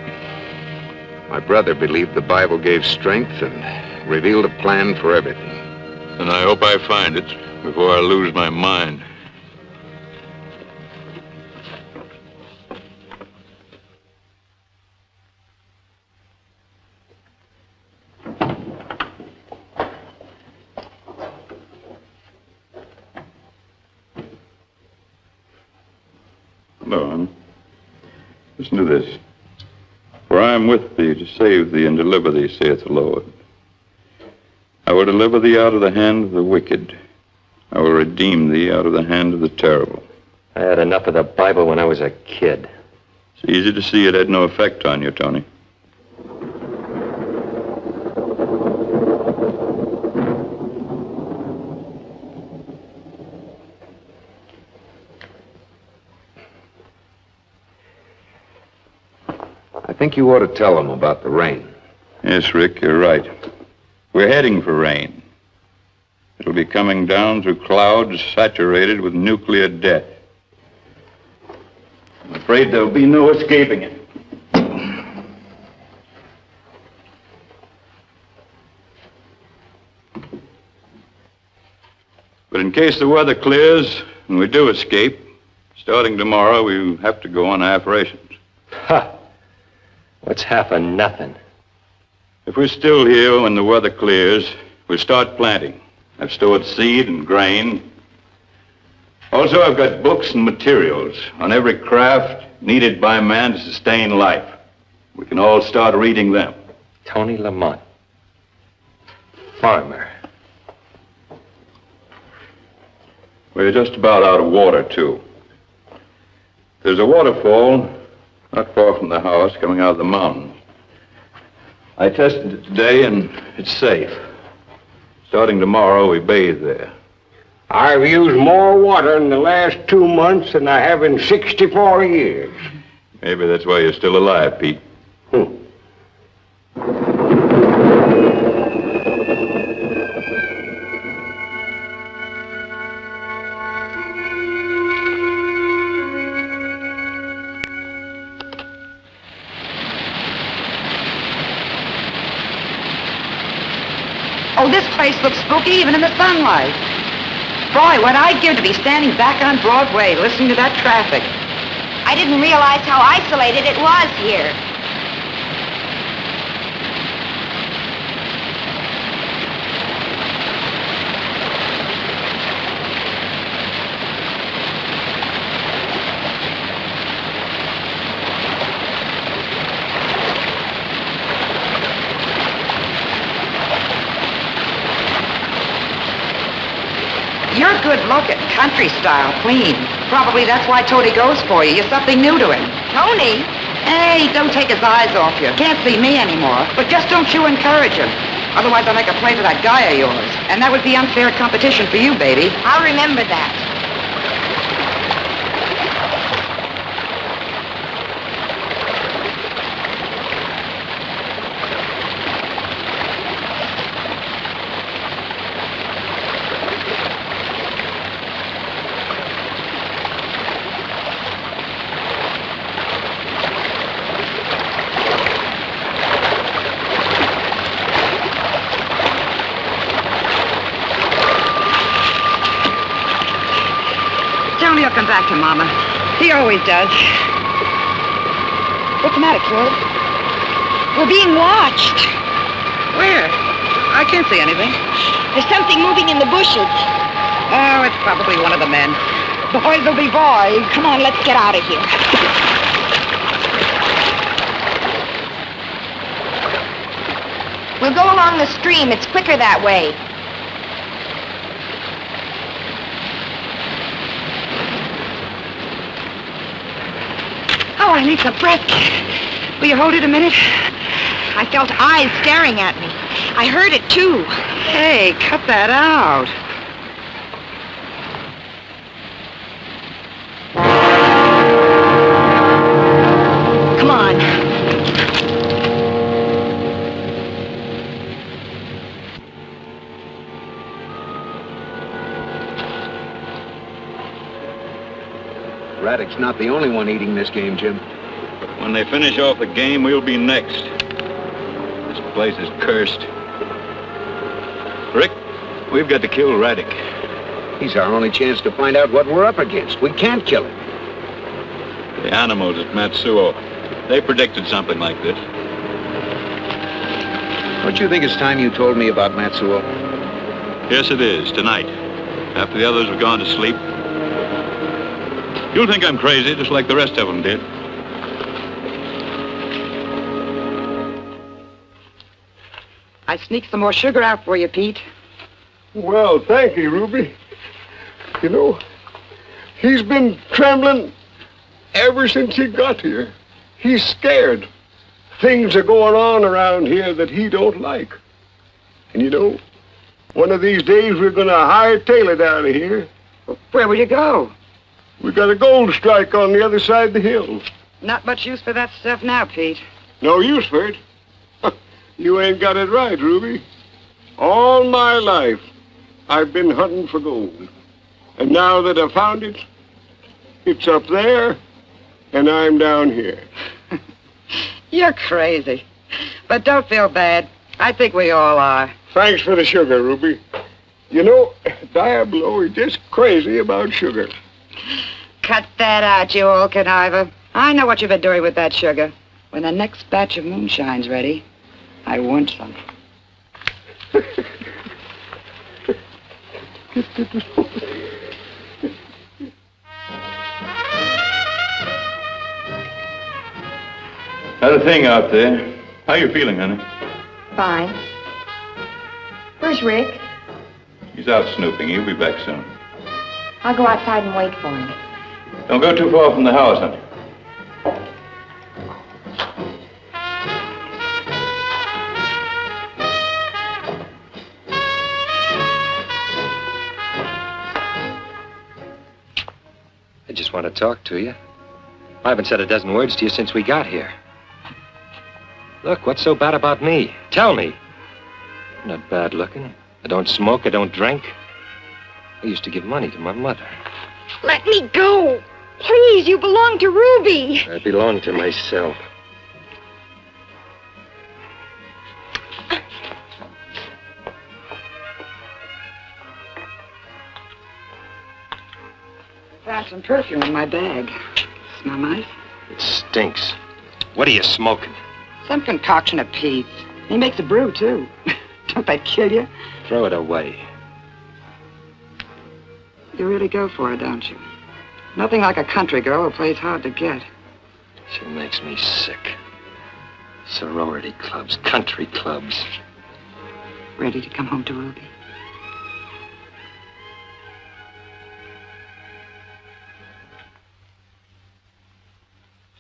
My brother believed the Bible gave strength and revealed a plan for everything. And I hope I find it before I lose my mind. Hello, honey. Listen to this. For I am with thee to save thee and deliver thee, saith the Lord. I will deliver thee out of the hand of the wicked. I will redeem thee out of the hand of the terrible. I had enough of the Bible when I was a kid. It's easy to see it had no effect on you, Tony. I think you ought to tell them about the rain. Yes, Rick, you're right. We're heading for rain. It'll be coming down through clouds saturated with nuclear death. I'm afraid there'll be no escaping it. But in case the weather clears and we do escape, starting tomorrow, we have to go on half rations. Ha! What's half of nothing? If we're still here when the weather clears, we'll start planting. I've stored seed and grain. Also, I've got books and materials on every craft needed by man to sustain life. We can all start reading them. Tony Lamont. Farmer. We're just about out of water, too. There's a waterfall not far from the house coming out of the mountains. I tested it today, and it's safe. Starting tomorrow, we bathe there. I've used more water in the last 2 months than I have in 64 years. Maybe that's why you're still alive, Pete. Oh, this place looks spooky even in the sunlight. Boy, what I'd give to be standing back on Broadway listening to that traffic. I didn't realize how isolated it was here. You're good looking, country style, clean. Probably that's why Tony goes for you. You're something new to him. Tony? Hey, don't take his eyes off you. Can't see me anymore. But just don't you encourage him. Otherwise I'll make a play for that guy of yours. And that would be unfair competition for you, baby. I'll remember that. Tony will come back to Mama. He always does. What's the matter, kid? We're being watched. Where? I can't see anything. There's something moving in the bushes. Oh, it's probably one of the men. Boys will be boys. Come on, let's get out of here. We'll go along the stream. It's quicker that way. Oh, I need some breath. Will you hold it a minute? I felt eyes staring at me. I heard it, too. Hey, cut that out. Come on. Raddick's not the only one eating this game, Jim. When they finish off the game, we'll be next. This place is cursed. Rick, we've got to kill Raddick. He's our only chance to find out what we're up against. We can't kill him. The animals at Matsuo, they predicted something like this. Don't you think it's time you told me about Matsuo? Yes, it is, tonight. After the others have gone to sleep. You'll think I'm crazy, just like the rest of them did. I sneaked some more sugar out for you, Pete. Well, thank you, Ruby. You know, he's been trembling ever since he got here. He's scared. Things are going on around here that he don't like. And you know, one of these days we're going to hightail it out of here. Where will you go? We got a gold strike on the other side of the hill. Not much use for that stuff now, Pete. No use for it. You ain't got it right, Ruby. All my life, I've been hunting for gold. And now that I've found it, it's up there, and I'm down here. You're crazy. But don't feel bad. I think we all are. Thanks for the sugar, Ruby. You know, Diablo is just crazy about sugar. Cut that out, you old conniver. I know what you've been doing with that sugar. When the next batch of moonshine's ready, I want some. How's the thing out there? How you feeling, honey? Fine. Where's Rick? He's out snooping. He'll be back soon. I'll go outside and wait for him. Don't go too far from the house, honey. I just want to talk to you. I haven't said a dozen words to you since we got here. Look, what's so bad about me? Tell me. I'm not bad looking. I don't smoke, I don't drink. I used to give money to my mother. Let me go. Please, you belong to Ruby. I belong to myself. Found some perfume in my bag. Smell nice? It stinks. What are you smoking? Some concoction of Pete's. He makes a brew, too. Don't that kill you? Throw it away. You really go for it, don't you? Nothing like a country girl who plays hard to get. She makes me sick. Sorority clubs, country clubs. Ready to come home to Ruby?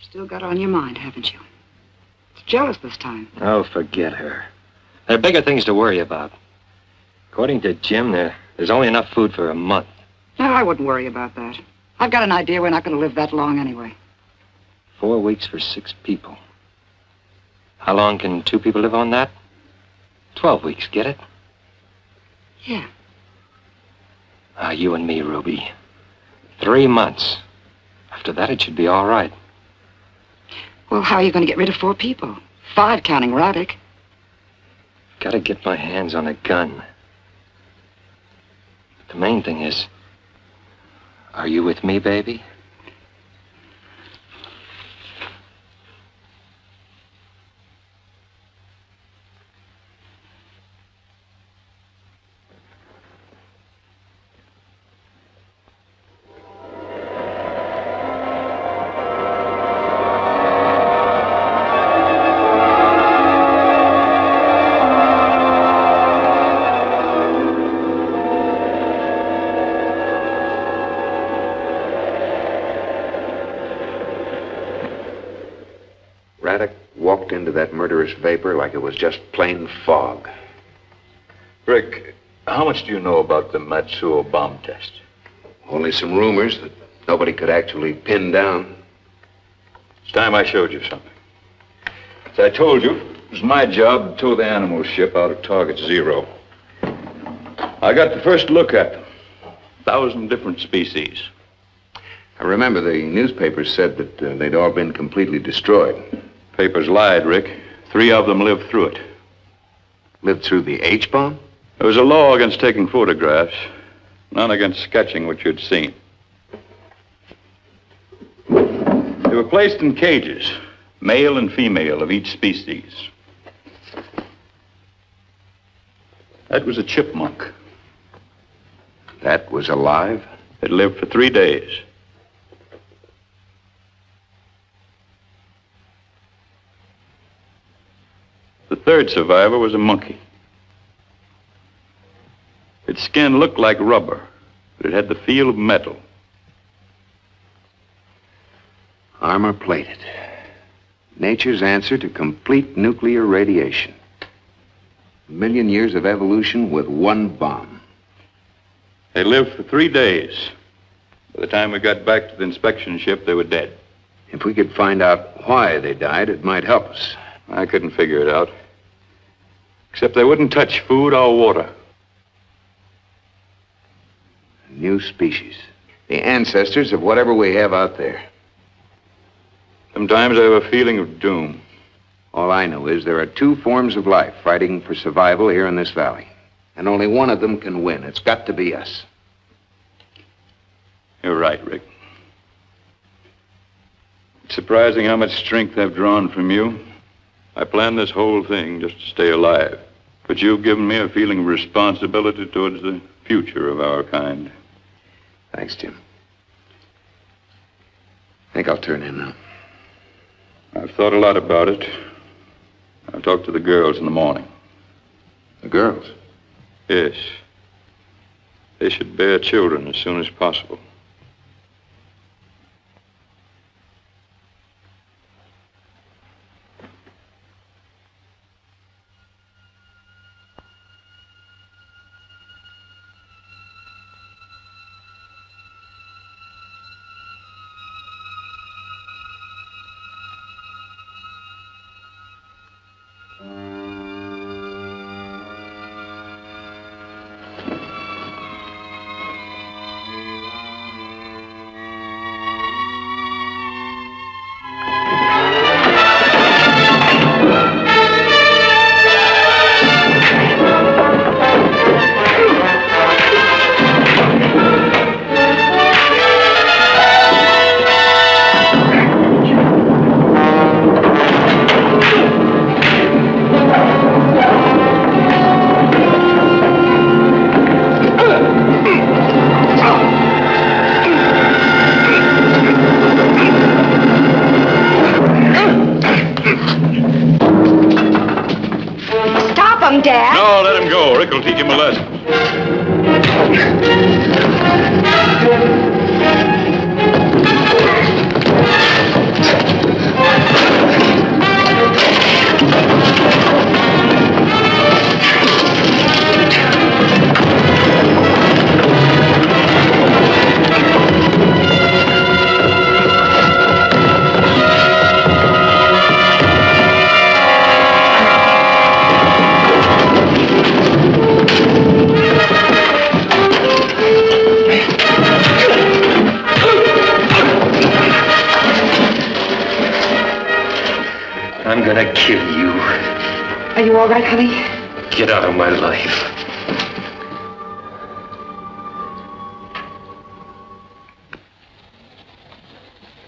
Still got her on your mind, haven't you? It's jealous this time. Oh, forget her. There are bigger things to worry about. According to Jim, there's only enough food for a month. No, I wouldn't worry about that. I've got an idea we're not going to live that long anyway. 4 weeks for 6 people. How long can 2 people live on that? 12 weeks, get it? Yeah. You and me, Ruby. 3 months. After that, it should be all right. Well, how are you going to get rid of 4 people? 5 counting Raddick. Gotta get my hands on a gun. But the main thing is, are you with me, baby? Raddick walked into that murderous vapor like it was just plain fog. Rick, how much do you know about the Matsuo bomb test? Only some rumors that nobody could actually pin down. It's time I showed you something. As I told you, it was my job to tow the animal ship out of target 0. I got the first look at them. 1,000 different species. I remember the newspapers said that they'd all been completely destroyed. Papers lied, Rick. 3 of them lived through it. Lived through the H-bomb? There was a law against taking photographs, none against sketching what you'd seen. They were placed in cages, male and female of each species. That was a chipmunk. That was alive? It lived for 3 days. The third survivor was a monkey. Its skin looked like rubber, but it had the feel of metal. Armor plated. Nature's answer to complete nuclear radiation. 1 million years of evolution with 1 bomb. They lived for 3 days. By the time we got back to the inspection ship, they were dead. If we could find out why they died, it might help us. I couldn't figure it out. Except they wouldn't touch food or water. A new species. The ancestors of whatever we have out there. Sometimes I have a feeling of doom. All I know is there are 2 forms of life fighting for survival here in this valley. And only one of them can win. It's got to be us. You're right, Rick. It's surprising how much strength I've drawn from you. I planned this whole thing just to stay alive. But you've given me a feeling of responsibility towards the future of our kind. Thanks, Jim. I think I'll turn in now. I've thought a lot about it. I'll talk to the girls in the morning. The girls? Yes. They should bear children as soon as possible. Dad. No, let him go. Rick will teach him a lesson. I'm gonna kill you. Are you all right, honey? Get out of my life.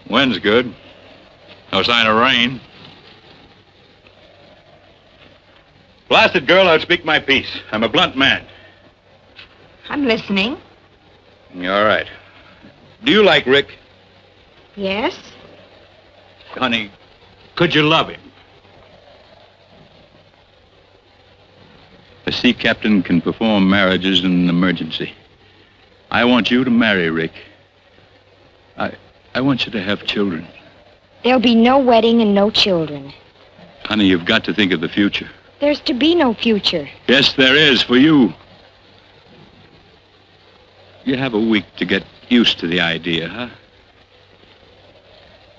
Wind's good. No sign of rain. Blasted girl, I'll speak my piece. I'm a blunt man. I'm listening. All right. Do you like Rick? Yes? Honey, could you love him? A sea captain can perform marriages in an emergency. I want you to marry Rick. I want you to have children. There'll be no wedding and no children. Honey, you've got to think of the future. There's to be no future. Yes, there is for you. You have a week to get used to the idea, huh?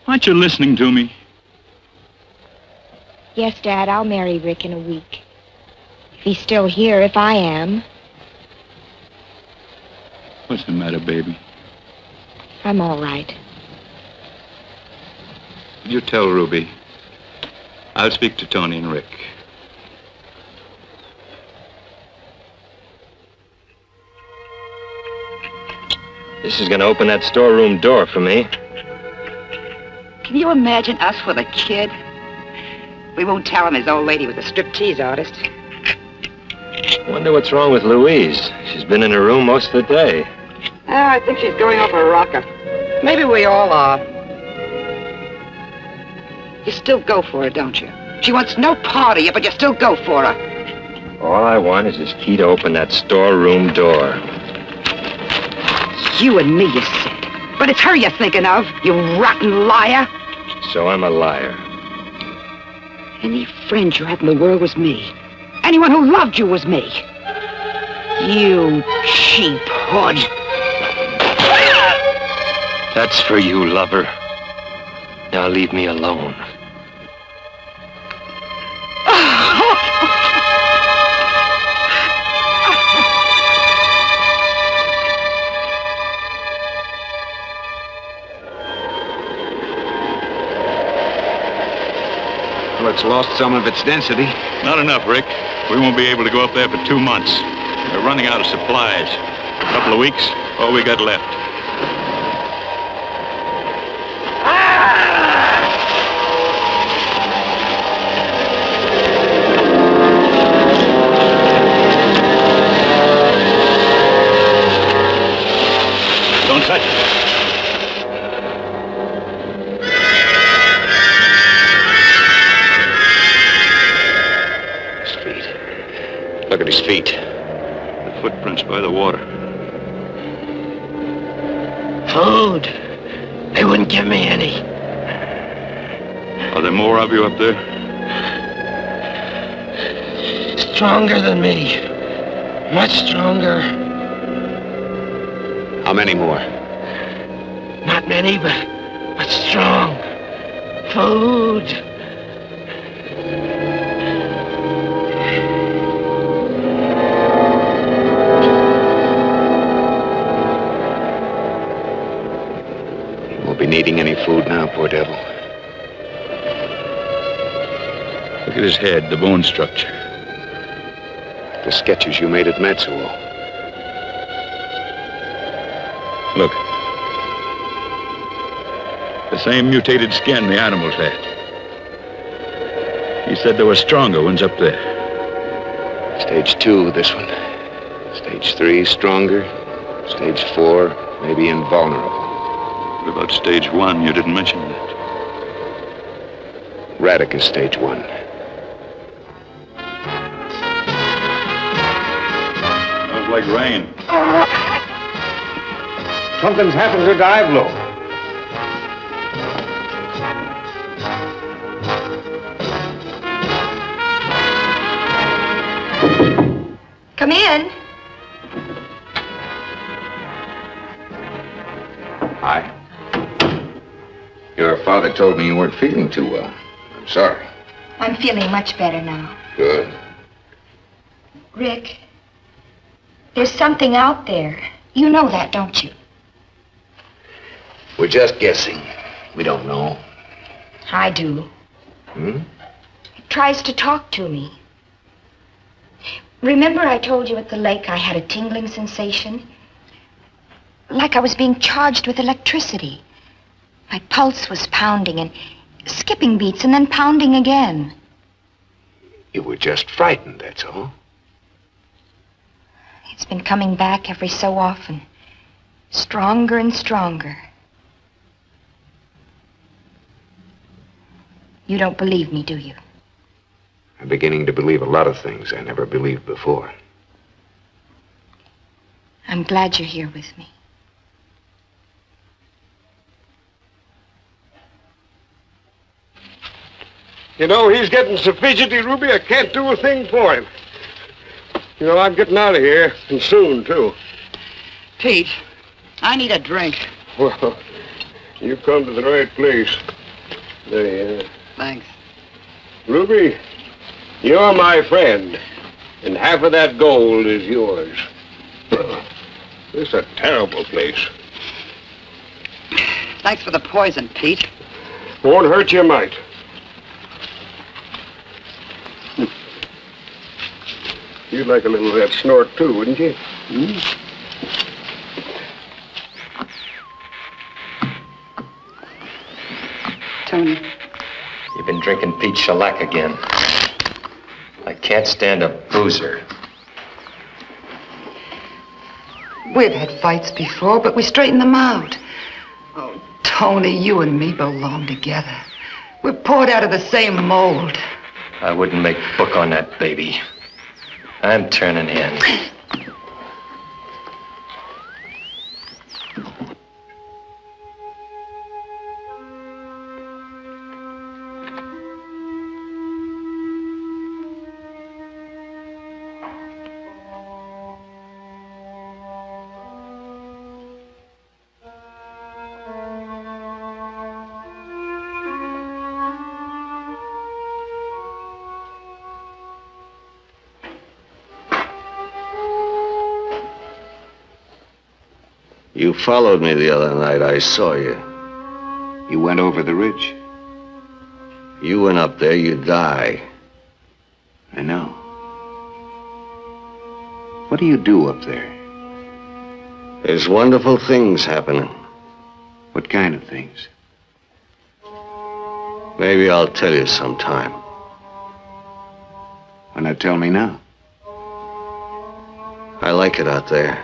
Aren't you listening to me? Yes, Dad, I'll marry Rick in a week. If he's still here, if I am. What's the matter, baby? I'm all right. You tell Ruby. I'll speak to Tony and Rick. This is going to open that storeroom door for me. Can you imagine us with a kid? We won't tell him his old lady was a striptease artist. Wonder what's wrong with Louise. She's been in her room most of the day. Oh, I think she's going off a rocker. Maybe we all are. You still go for her, don't you? She wants no part of you, but you still go for her. All I want is this key to open that storeroom door. You and me, you said. But it's her you're thinking of, you rotten liar. So I'm a liar. Any friend you had in the world was me. Anyone who loved you was me. You cheap hood. That's for you, lover. Now leave me alone. Well, it's lost some of its density. Not enough, Rick. We won't be able to go up there for 2 months. We're running out of supplies. A couple of weeks, all we got left. Don't touch it. Look at his feet. The footprints by the water. Food. They wouldn't give me any. Are there more of you up there? Stronger than me. Much stronger. How many more? Not many, but strong. Food. Needing any food now, poor devil. Look at his head, the bone structure. The sketches you made at Matsuo. Look. The same mutated skin the animals had. He said there were stronger ones up there. Stage 2, this one. Stage 3, stronger. Stage 4, maybe invulnerable. What about stage 1? You didn't mention that. Radic is stage 1. Smells like rain. Something's happened to Diablo. Come in. Hi. Your father told me you weren't feeling too well. I'm sorry. I'm feeling much better now. Good. Rick, there's something out there. You know that, don't you? We're just guessing. We don't know. I do. It tries to talk to me. Remember I told you at the lake I had a tingling sensation? Like I was being charged with electricity. My pulse was pounding and skipping beats and then pounding again. You were just frightened, that's all. It's been coming back every so often. Stronger and stronger. You don't believe me, do you? I'm beginning to believe a lot of things I never believed before. I'm glad you're here with me. You know, he's getting so fidgety, Ruby, I can't do a thing for him. You know, I'm getting out of here, and soon, too. Pete, I need a drink. Well, you come to the right place. There you are. Thanks. Ruby, you're my friend, and half of that gold is yours. This is a terrible place. Thanks for the poison, Pete. Won't hurt you a mite. You'd like a little of that snort, too, wouldn't you? Tony. You've been drinking Pete shellac again. I can't stand a boozer. We've had fights before, but we straightened them out. Oh, Tony, you and me belong together. We're poured out of the same mold. I wouldn't make book on that baby. I'm turning in. You followed me the other night. I saw you. You went over the ridge. You went up there, you'd die. I know. What do you do up there? There's wonderful things happening. What kind of things? Maybe I'll tell you sometime. Why not tell me now? I like it out there.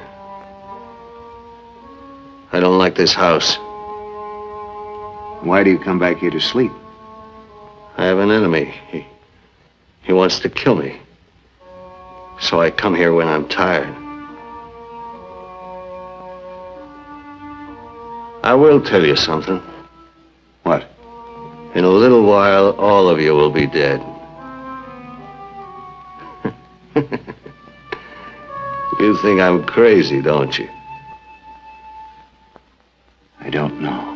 I don't like this house. Why do you come back here to sleep? I have an enemy. He wants to kill me. So I come here when I'm tired. I will tell you something. What? In a little while, all of you will be dead. You think I'm crazy, don't you? I don't know.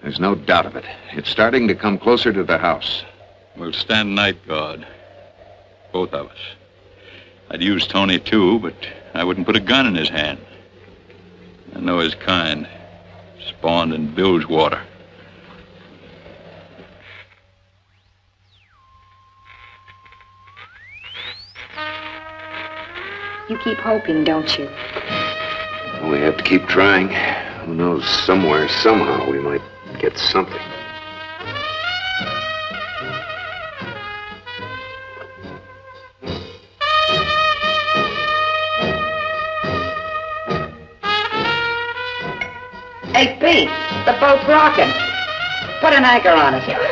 There's no doubt of it. It's starting to come closer to the house. We'll stand night guard. Both of us. I'd use Tony, too, but I wouldn't put a gun in his hand. I know his kind. Spawned in Bilgewater. You keep hoping, don't you? We have to keep trying. Who knows, somewhere, somehow, we might get something. Hey, Pete, the boat's rocking. Put an anchor on it.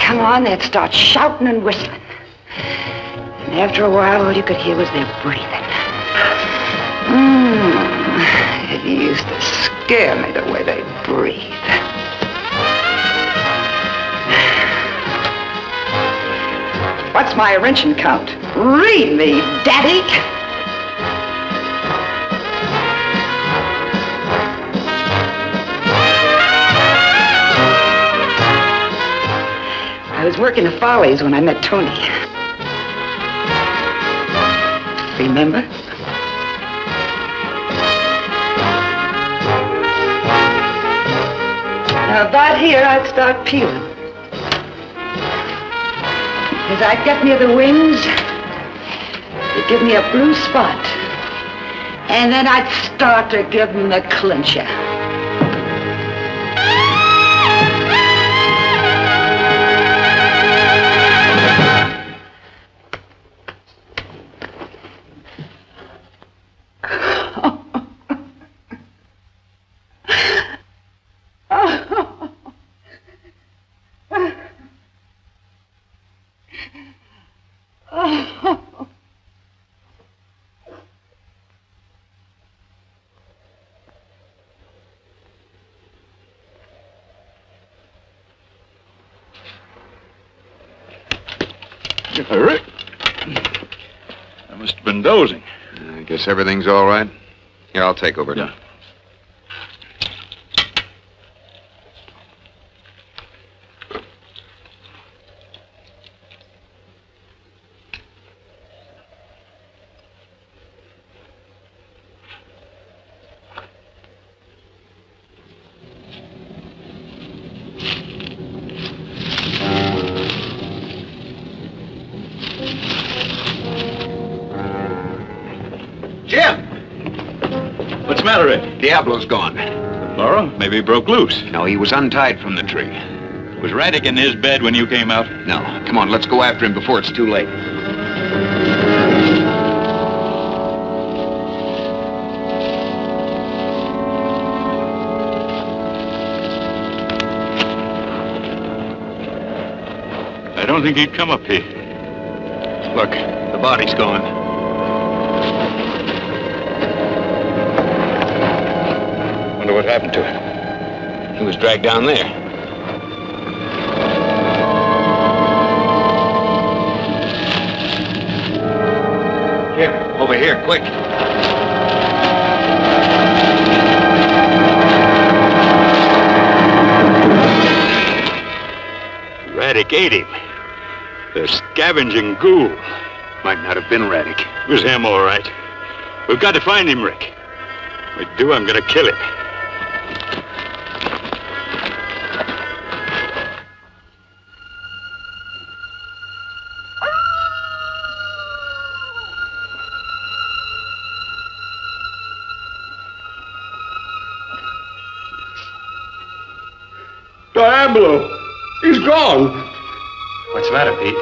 Come on, they'd start shouting and whistling. And after a while, all you could hear was their breathing. It used to scare me the way they breathed. What's my wrenching count? Read me, Daddy. I was working the Follies when I met Tony. Remember? Now, about here, I'd start peeling. As I'd get near the wings, they'd give me a blue spot. And then I'd start to give them the clincher. Hurry. I must have been dozing. I guess everything's all right. Here, I'll take over. Yeah. Jim! What's the matter, Rick? Diablo's gone. Laura? Maybe he broke loose. No, he was untied from the tree. Was Raddick in his bed when you came out? No. Come on, let's go after him before it's too late. I don't think he'd come up here. Look, the body's gone. Wonder what happened to him. He was dragged down there. Jim, over here, quick. Raddick ate him. The scavenging ghoul. Might not have been Raddick. It was him, all right. We've got to find him, Rick. If we do, I'm going to kill him. Diablo! He's gone! What's the matter, Pete?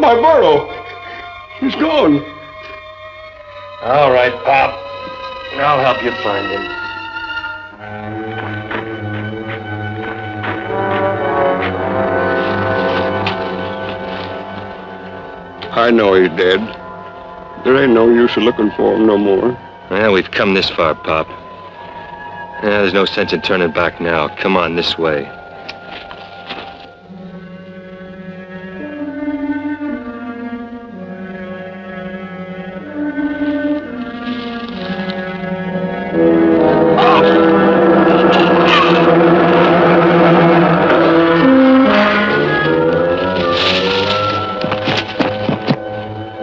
My burro! He's gone! All right, Pop. I'll help you find him. I know he's dead. There ain't no use of looking for him no more. Well, we've come this far, Pop. There's no sense in turning back now. Come on, this way.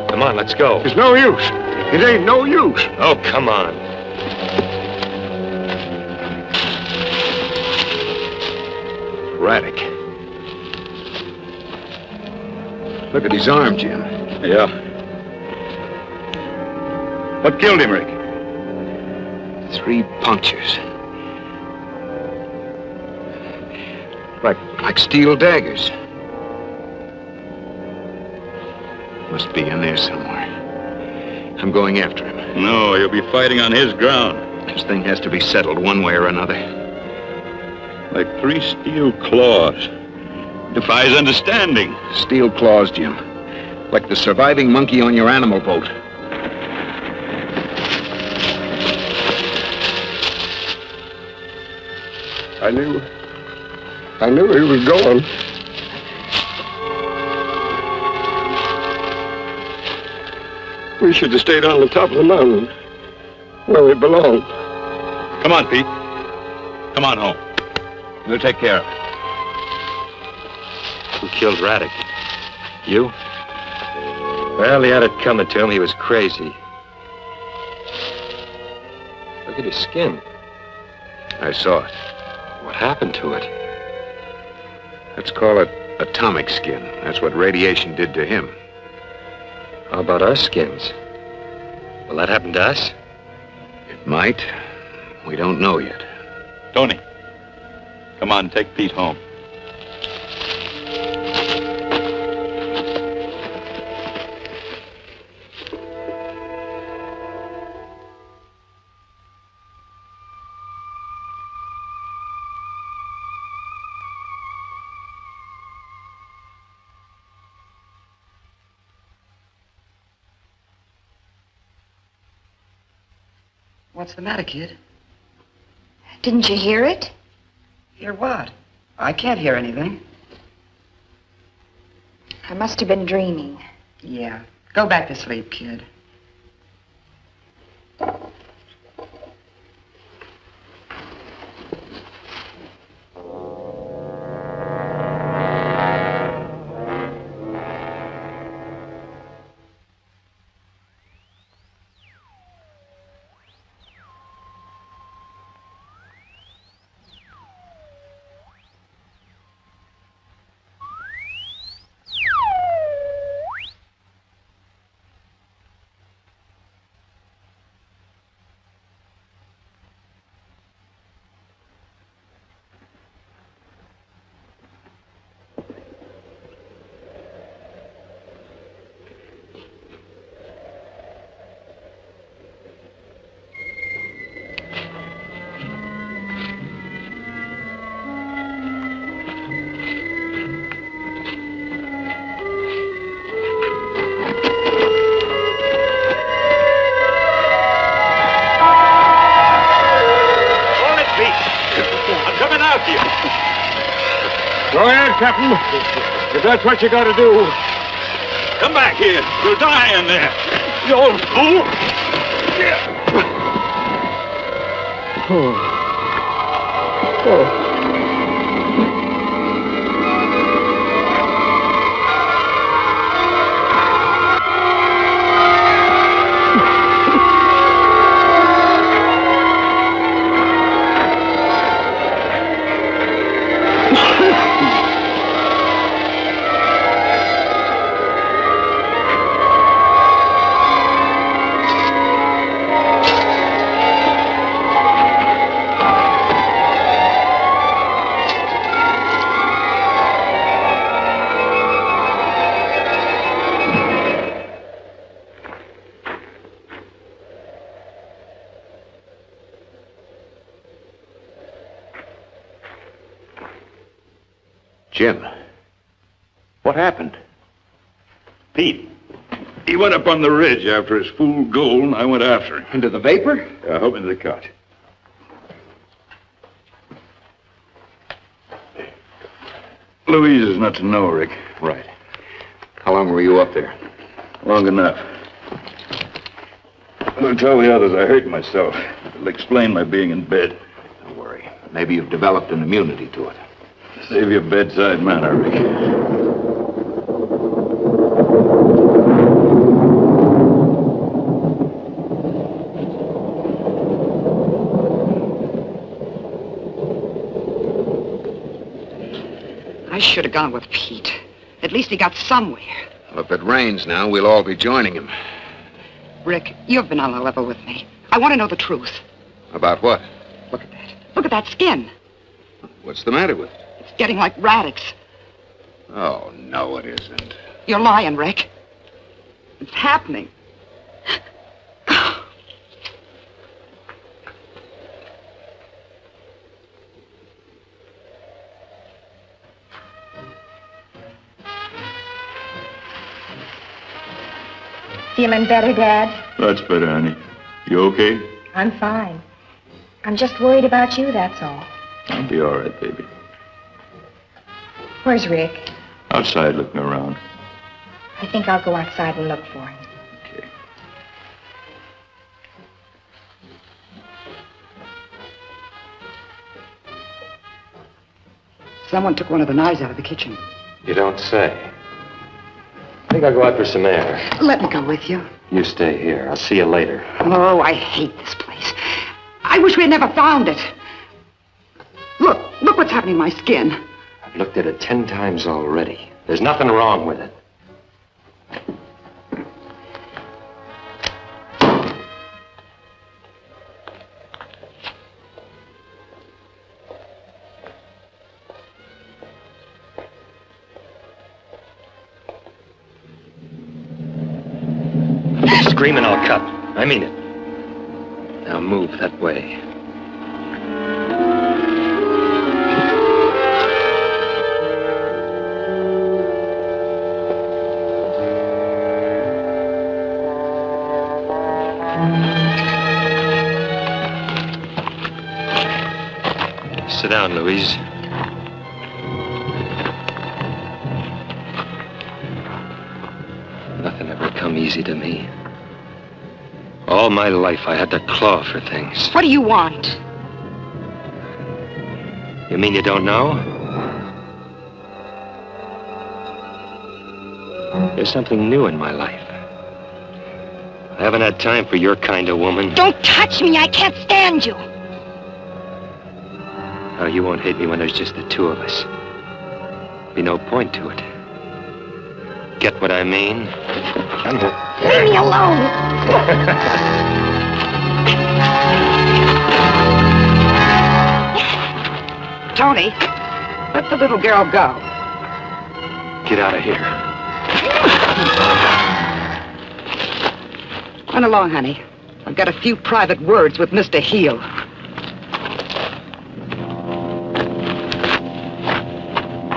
Come on, let's go. It's no use. It ain't no use. Oh, come on. Raddick. Look at his arm, Jim. Yeah. What killed him, Rick? 3 punctures. Like steel daggers. Must be in there somewhere. I'm going after him. No, he'll be fighting on his ground. This thing has to be settled one way or another. Like 3 steel claws. Defies understanding. Steel claws, Jim. Like the surviving monkey on your animal boat. I knew he was gone. We should have stayed on the top of the mountain, where we belong. Come on, Pete. Come on home. We'll take care of it. Who killed Raddick? You? Well, he had it coming to him. He was crazy. Look at his skin. I saw it. What happened to it? Let's call it atomic skin. That's what radiation did to him. How about our skins? Will that happen to us? It might. We don't know yet. Tony, come on, take Pete home. What's the matter, kid? Didn't you hear it? Hear what? I can't hear anything. I must have been dreaming. Yeah. Go back to sleep, kid. Go ahead, Captain. If that's what you gotta do. Come back here. You'll die in there. You old fool. Jim, what happened? Pete. He went up on the ridge after his fool goal, and I went after him. Into the vapor? I hope into the cut. Louise is not to know, Rick. Right. How long were you up there? Long enough. I'll tell the others I hurt myself. It'll explain my being in bed. Don't worry. Maybe you've developed an immunity to it. Save your bedside manner, Rick. I should have gone with Pete. At least he got somewhere. Well, if it rains now, we'll all be joining him. Rick, you've been on a level with me. I want to know the truth. About what? Look at that. Look at that skin. What's the matter with it? It's getting like radix. Oh, no, it isn't. You're lying, Rick. It's happening. Feeling better, Dad? That's better, honey. You okay? I'm fine. I'm just worried about you, that's all. I'll be all right, baby. Where's Rick? Outside looking around. I think I'll go outside and look for him. Okay. Someone took one of the knives out of the kitchen. You don't say. I think I'll go out for some air. Let me go with you. You stay here. I'll see you later. Oh, I hate this place. I wish we had never found it. Look what's happening to my skin. I've looked at it 10 times already. There's nothing wrong with it. Scream and I'll cut. I mean it. Now move that way. Sit down, Louise. easy to me. All my life I had to claw for things. What do you want? You mean you don't know? There's something new in my life. I haven't had time for your kind of woman. Don't touch me. I can't stand you. Oh, you won't hate me when there's just the two of us. Be no point to it. Get what I mean? Leave me alone. Tony, let the little girl go. Get out of here. Run along, honey. I've got a few private words with Mr. Heel.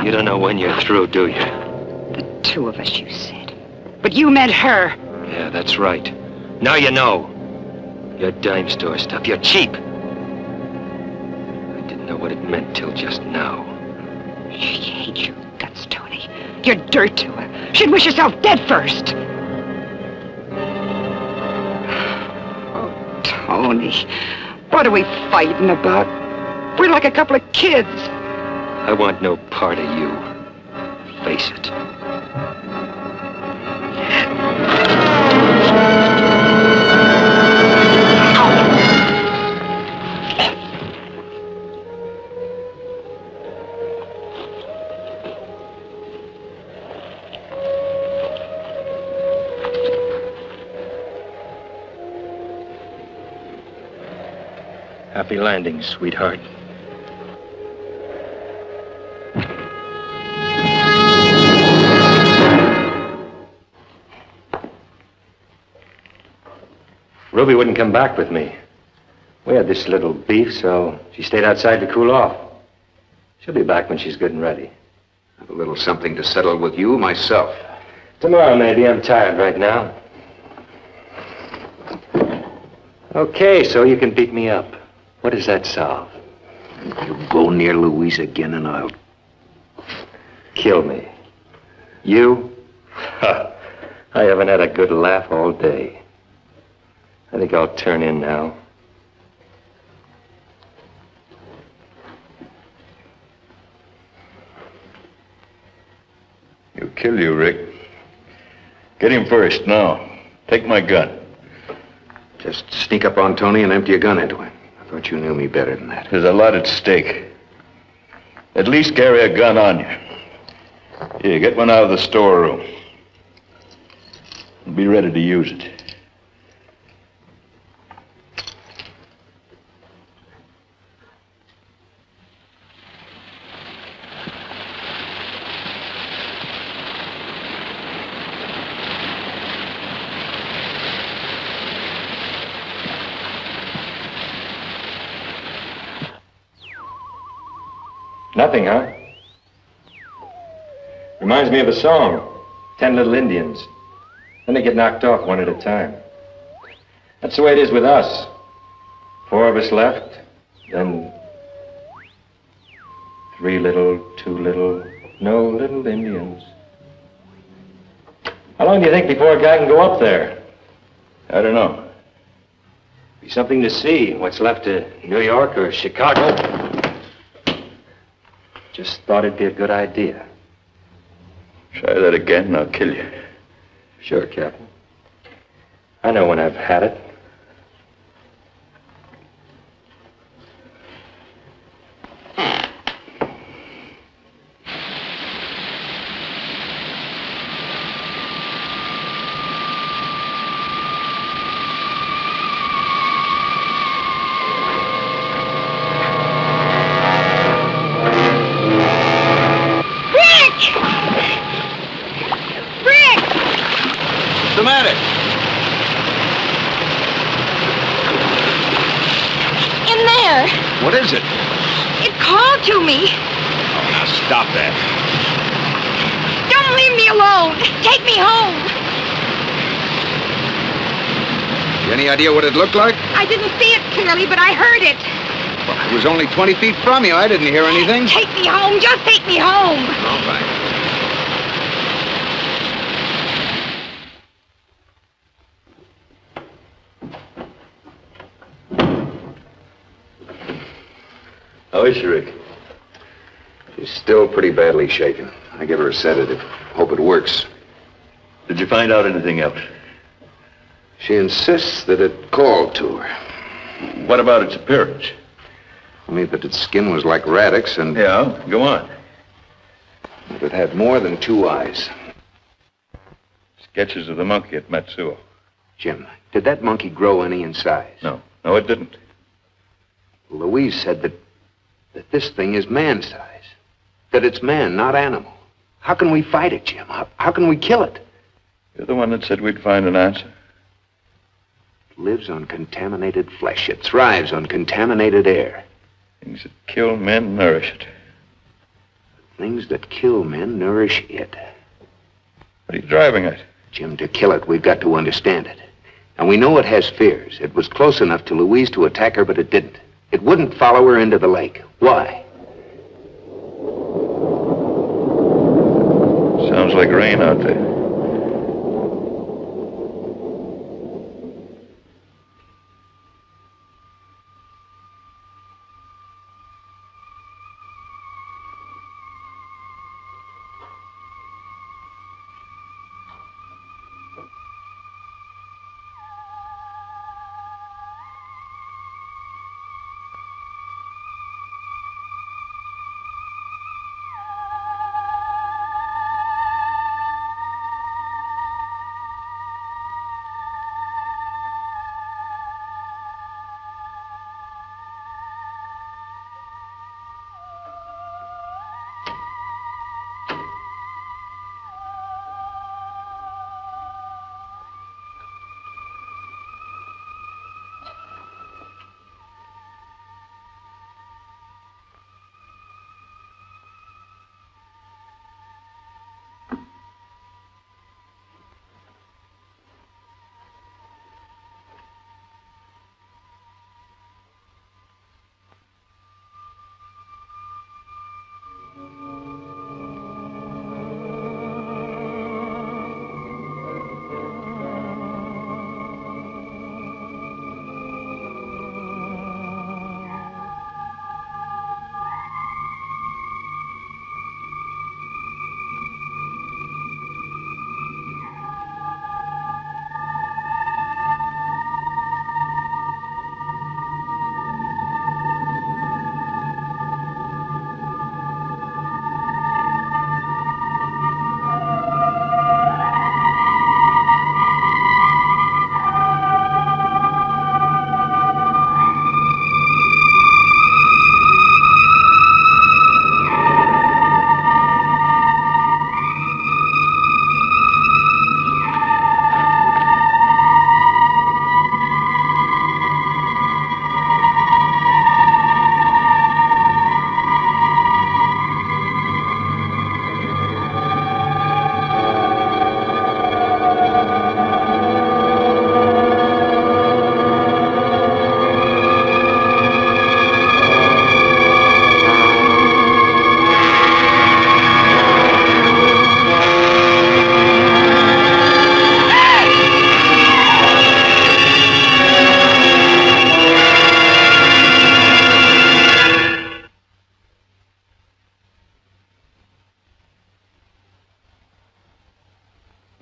You don't know when you're through, do you? The two of us, you said. But you meant her. Yeah, that's right. Now you know. Your dime store stuff. You're cheap. I didn't know what it meant till just now. She hates your guts, Tony. You're dirt to her. She'd wish herself dead first. Oh, Tony. What are we fighting about? We're like a couple of kids. I want no part of you. Face it. Happy landing, sweetheart. Ruby wouldn't come back with me. We had this little beef, so she stayed outside to cool off. She'll be back when she's good and ready. I have a little something to settle with you myself. Tomorrow, maybe. I'm tired right now. Okay, so you can beat me up. What does that solve? You go near Louise again and I'll... Kill me. You? I haven't had a good laugh all day. I think I'll turn in now. He'll kill you, Rick. Get him first, now. Take my gun. Just sneak up on Tony and empty a gun into him. I thought you knew me better than that. There's a lot at stake. At least carry a gun on you. Here, get one out of the storeroom. Be ready to use it. Nothing, huh? Reminds me of a song. 10 Little Indians. Then they get knocked off one at a time. That's the way it is with us. 4 of us left, then 3 little, 2 little, no little Indians. How long do you think before a guy can go up there? I don't know. Be something to see. What's left of New York or Chicago. Just thought it'd be a good idea. Try that again and I'll kill you. Sure, Captain. I know when I've had it. What's the matter? In there. What is it? It called to me. Oh, now stop that. Don't leave me alone. Take me home. Any idea what it looked like? I didn't see it clearly, but I heard it. Well, it was only 20 feet from you. I didn't hear anything. Take me home. Just take me home. All right. How is she, Rick? She's still pretty badly shaken. I give her a sedative. Hope it works. Did you find out anything else? She insists that it called to her. What about its appearance? Only that its skin was like Radix and... Yeah, go on. That it had more than 2 eyes. Sketches of the monkey at Matsuo. Jim, did that monkey grow any in size? No, it didn't. Louise said that this thing is man-size. That it's man, not animal. How can we fight it, Jim? How can we kill it? You're the one that said we'd find an answer. It lives on contaminated flesh. It thrives on contaminated air. Things that kill men nourish it. Things that kill men nourish it. What are you driving at? Jim, to kill it, we've got to understand it. And we know it has fears. It was close enough to Louise to attack her, but it didn't. It wouldn't follow her into the lake. Why? Sounds like rain out there.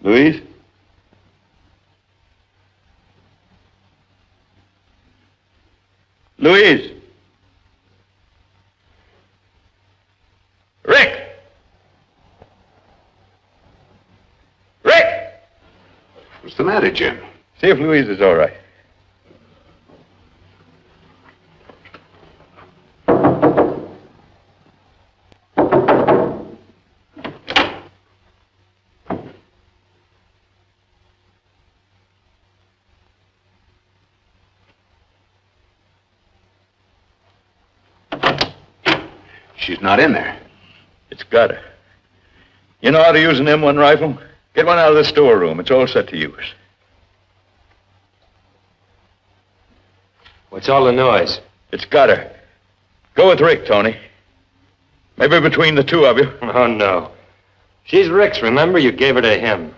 Louise? Louise! Rick! Rick! What's the matter, Jim? See if Louise is all right. She's not in there. It's got her. You know how to use an M1 rifle? Get one out of the storeroom. It's all set to use. What's all the noise? It's got her. Go with Rick, Tony. Maybe between the two of you. Oh, no. She's Rick's, remember? You gave her to him.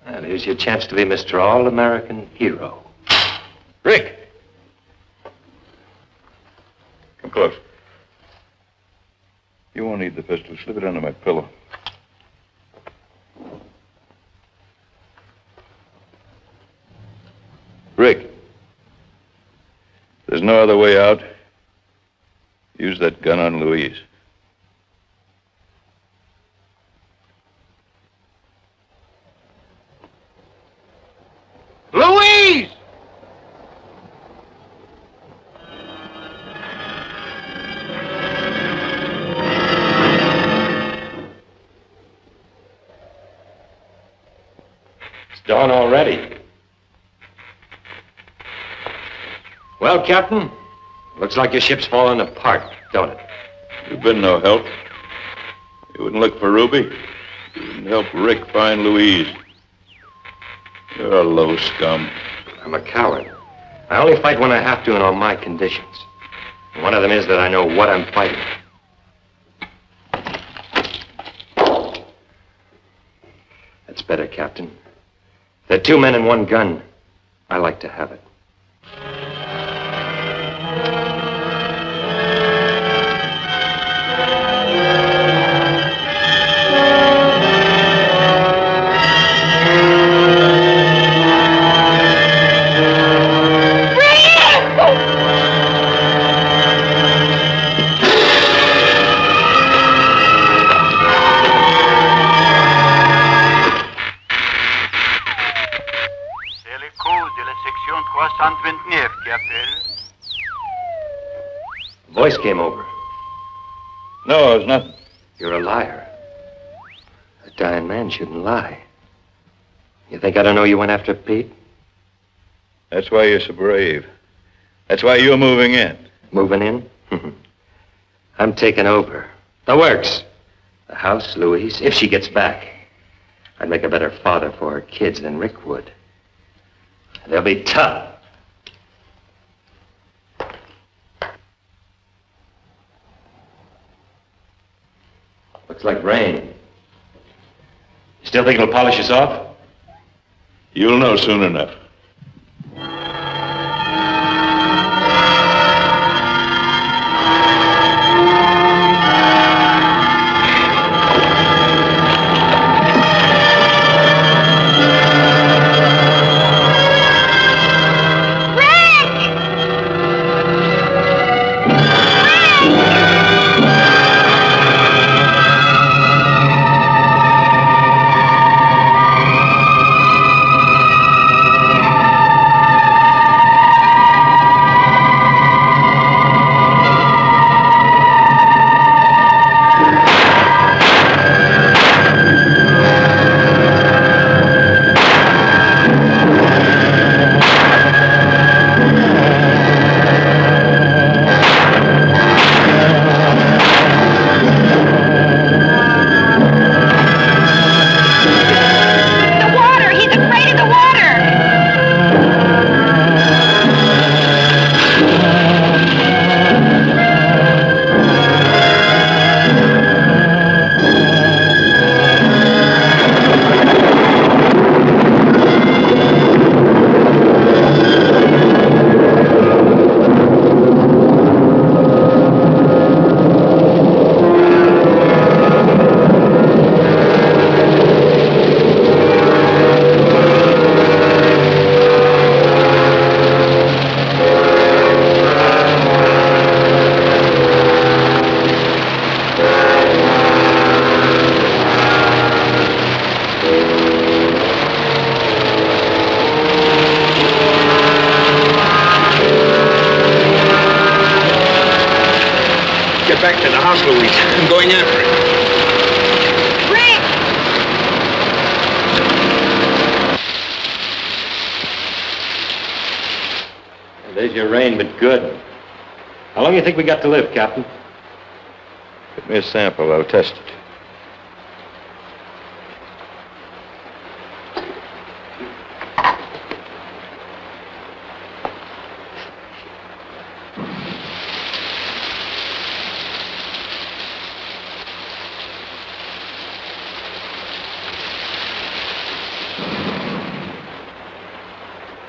Well, here's your chance to be Mr. All-American Hero. Rick! close. You won't need the pistol. Slip it under my pillow. Rick, there's no other way out. Use that gun on Louise. Louise! It's dawn already. Well, Captain, looks like your ship's falling apart, don't it? You've been no help. You wouldn't look for Ruby. You wouldn't help Rick find Louise. You're a low scum. I'm a coward. I only fight when I have to and on my conditions. One of them is that I know what I'm fighting. That's better, Captain. If there are 2 men and 1 gun, I like to have it. Voice came over. No, it's nothing. You're a liar. A dying man shouldn't lie. You think I don't know you went after Pete? That's why you're so brave. That's why you're moving in. Moving in? I'm taking over. The works. The house, Louise, if she gets back. I'd make a better father for her kids than Rick would. They'll be tough. Looks like rain. You still think it'll polish us off? You'll know soon enough. Back to the house, Louise. I'm going after it. Well, there's your rain, but good. How long do you think we got to live, Captain? Give me a sample. I'll test it.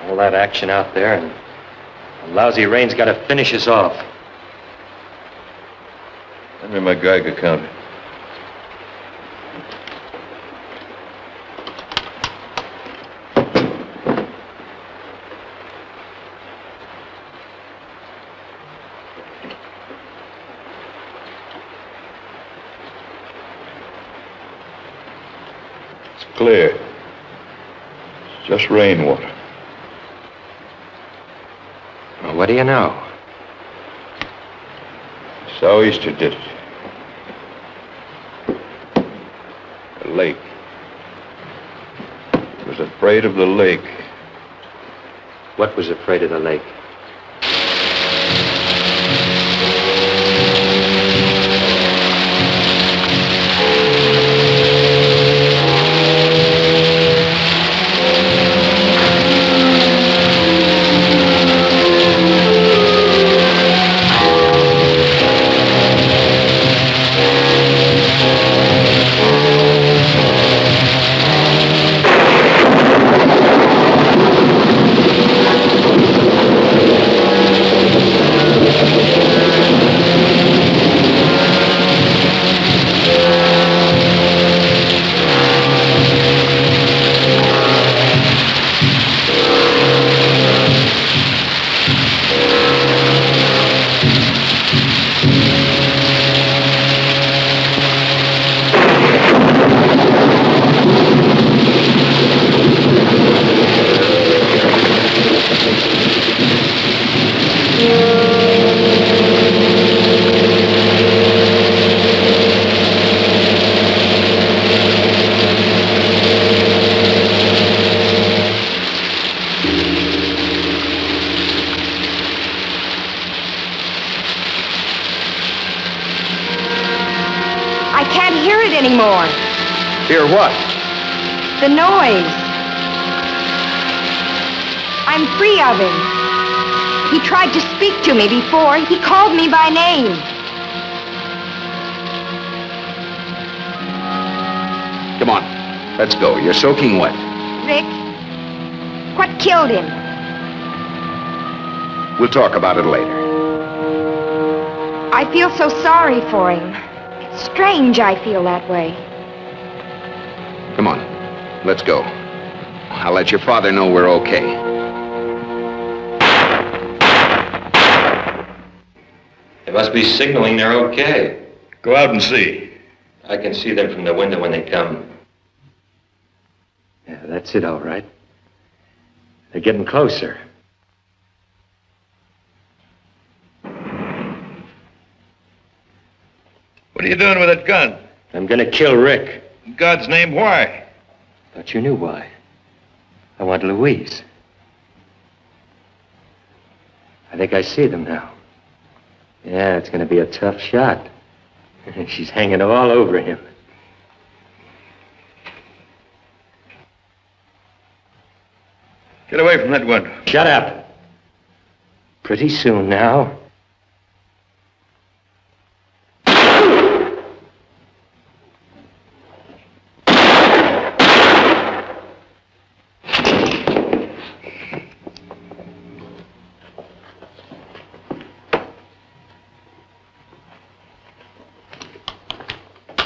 All that action out there, and the lousy rain's got to finish us off. Give me my Geiger counter. It's clear. It's just rainwater. Well, what do you know? Sou'easter did it. The lake. He was afraid of the lake. What was afraid of the lake? Anymore. Hear what? The noise. I'm free of him. He tried to speak to me before. He called me by name. Come on, let's go. You're soaking wet. Rick, what killed him? We'll talk about it later. I feel so sorry for him. It's strange I feel that way. Come on, let's go. I'll let your father know we're okay. They must be signaling they're okay. Go out and see. I can see them from the window when they come. Yeah, that's it, all right. They're getting closer. What are you doing with that gun? I'm gonna kill Rick. In God's name, why? Thought you knew why. I want Louise. I think I see them now. Yeah, it's gonna be a tough shot. She's hanging all over him. Get away from that window. Shut up. Pretty soon now.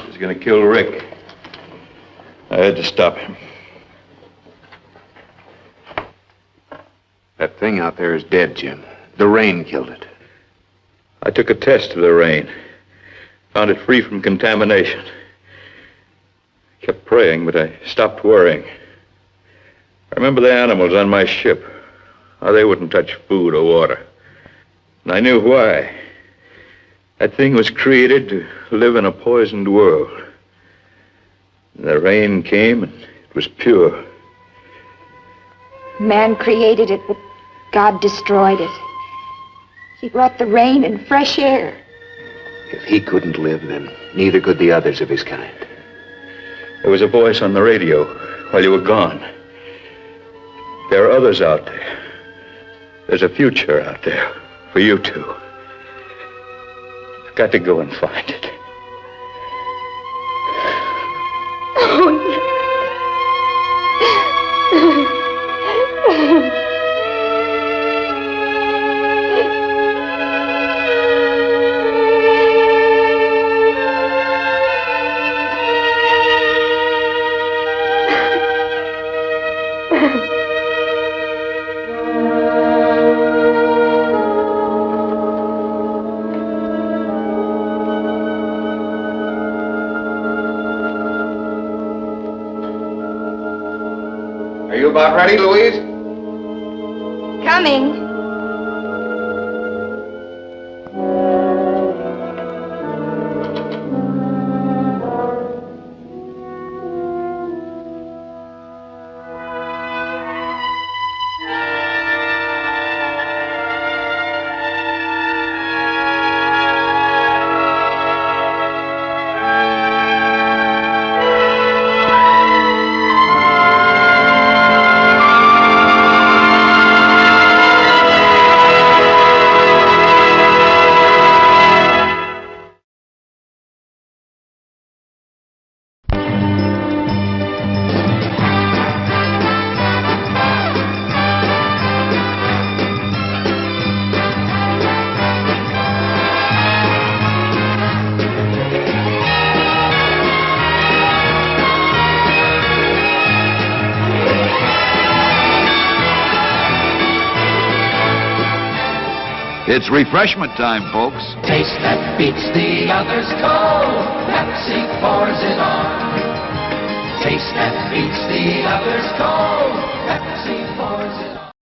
He's gonna kill Rick. I had to stop him. That thing out there is dead, Jim. The rain killed it. I took a test of the rain. Found it free from contamination. Kept praying, but I stopped worrying. I remember the animals on my ship. How they wouldn't touch food or water. And I knew why. That thing was created to live in a poisoned world. And the rain came, and it was pure. Man created it, but God destroyed it. He brought the rain and fresh air. If he couldn't live, then neither could the others of his kind. There was a voice on the radio while you were gone. There are others out there. There's a future out there for you two. I've got to go and find it. Oh, yes. about ready, Louise? Coming. It's refreshment time, folks. Taste that beats the others cold. Pepsi pours it on. Taste that beats the others cold. Pepsi pours it on.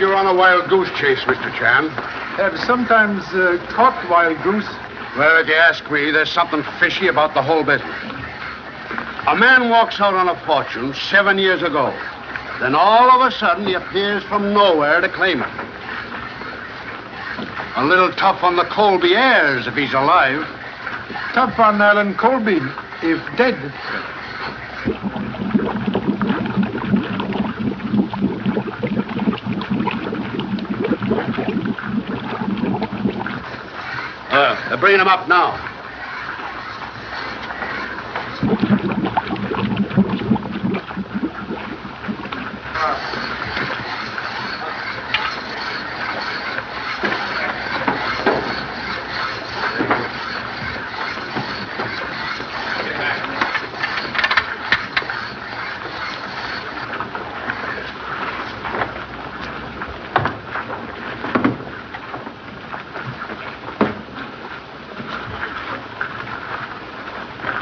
You're on a wild goose chase, Mr. Chan. Have sometimes caught wild goose. Well, if you ask me, there's something fishy about the whole business. A man walks out on a fortune 7 years ago. Then all of a sudden he appears from nowhere to claim it. A little tough on the Colby heirs if he's alive. Tough on Alan Colby, if dead. They're bringing him up now.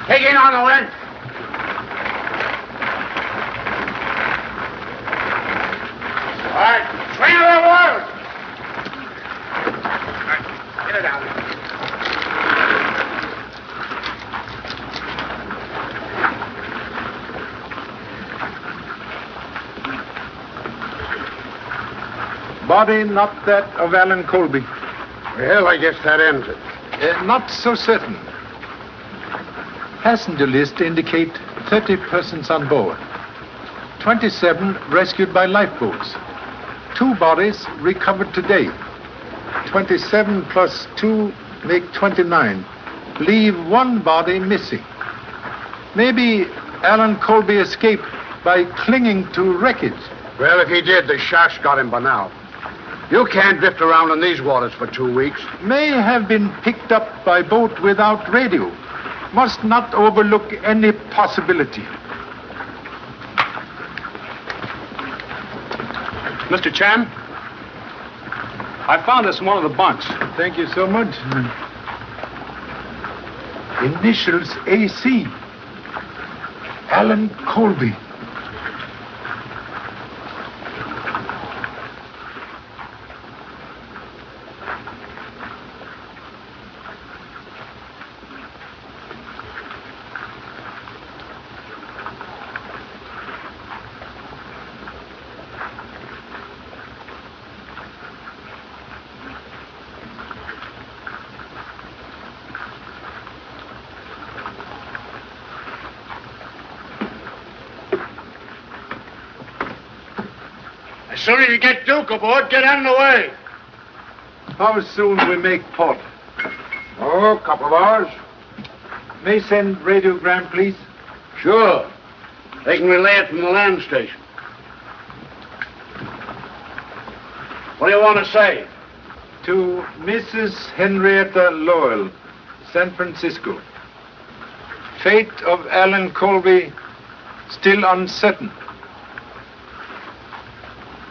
Taking on the wind. All right, swing of the world. All right, get it out. Body not that of Alan Colby. Well, I guess that ends it. Not so certain. Passenger list indicate 30 persons on board. 27 rescued by lifeboats. 2 bodies recovered today. 27 plus 2 make 29. Leave 1 body missing. Maybe Alan Colby escaped by clinging to wreckage. Well, if he did, the sharks got him by now. You can't drift around in these waters for 2 weeks. May have been picked up by boat without radio. Must not overlook any possibility. Mr. Chan, I found this in one of the bunks. Thank you so much. Initials AC. Alan Colby. As soon as you get Duke aboard, get out of the way. How soon we make port? Oh, a couple of hours. May send radiogram, please? Sure. They can relay it from the land station. What do you want to say? To Mrs. Henrietta Lowell, San Francisco. Fate of Alan Colby still uncertain.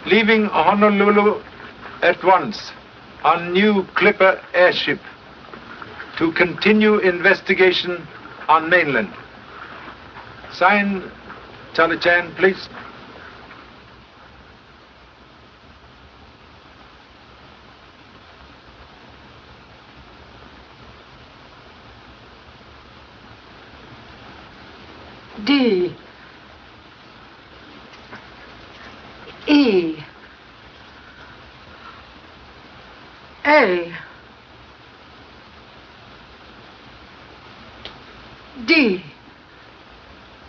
Leaving Honolulu at once on new Clipper airship to continue investigation on mainland. Signed, Charlie Chan, please. D. E. A. D.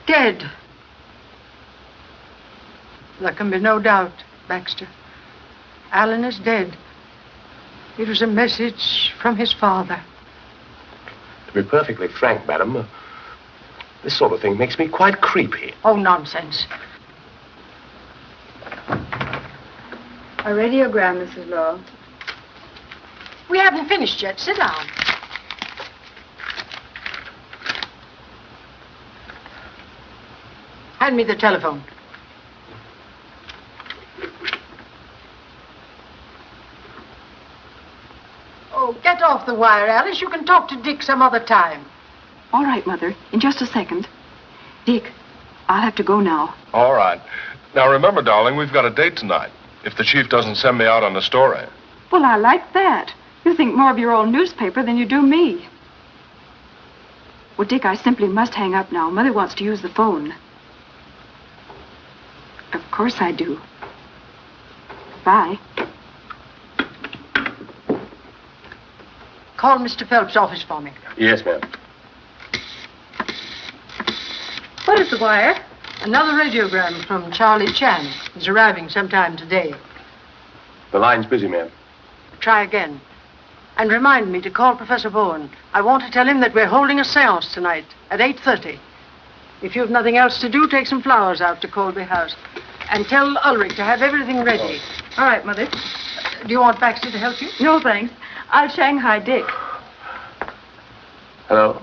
Dead. There can be no doubt, Baxter. Alan is dead. It was a message from his father. To be perfectly frank, madam, this sort of thing makes me quite creepy. Oh, nonsense. A radiogram, Mrs. Law. We haven't finished yet. Sit down. Hand me the telephone. Oh, get off the wire, Alice. You can talk to Dick some other time. All right, Mother. In just a second. Dick, I'll have to go now. All right. Now, remember, darling, we've got a date tonight. If the chief doesn't send me out on a story. Well, I like that. You think more of your old newspaper than you do me. Well, Dick, I simply must hang up now. Mother wants to use the phone. Of course I do. Bye. Call Mr. Phelps' office for me. Yes, ma'am. What is the wire? Another radiogram from Charlie Chan. He's arriving sometime today. The line's busy, ma'am. Try again. And remind me to call Professor Bowen. I want to tell him that we're holding a seance tonight at 8:30. If you've nothing else to do, take some flowers out to Colby House. And tell Ulrich to have everything ready. All right, Mother. Do you want Baxter to help you? No, thanks. I'll Shanghai Dick. Hello,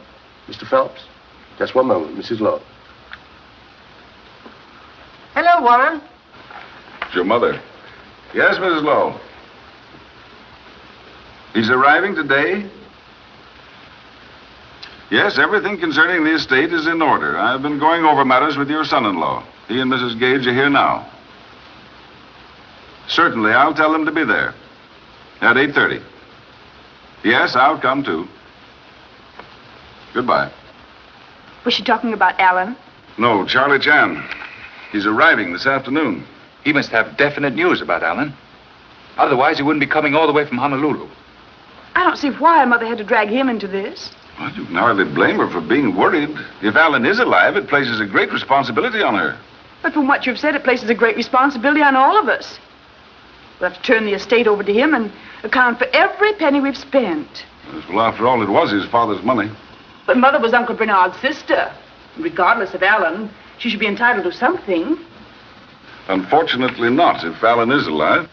Mr. Phelps. Just one moment, Mrs. Lowe. Hello, Warren. It's your mother. Yes, Mrs. Lowe. He's arriving today? Yes, everything concerning the estate is in order. I've been going over matters with your son-in-law. He and Mrs. Gage are here now. Certainly, I'll tell them to be there. At 8:30. Yes, I'll come too. Goodbye. Was she talking about Alan? No, Charlie Chan. He's arriving this afternoon. He must have definite news about Alan. Otherwise, he wouldn't be coming all the way from Honolulu. I don't see why Mother had to drag him into this. Well, you can hardly blame her for being worried. If Alan is alive, it places a great responsibility on her. But from what you've said, it places a great responsibility on all of us. We'll have to turn the estate over to him and account for every penny we've spent. Yes, well, after all, it was his father's money. But Mother was Uncle Bernard's sister. Regardless of Alan, she should be entitled to something. Unfortunately not, if Alan is alive.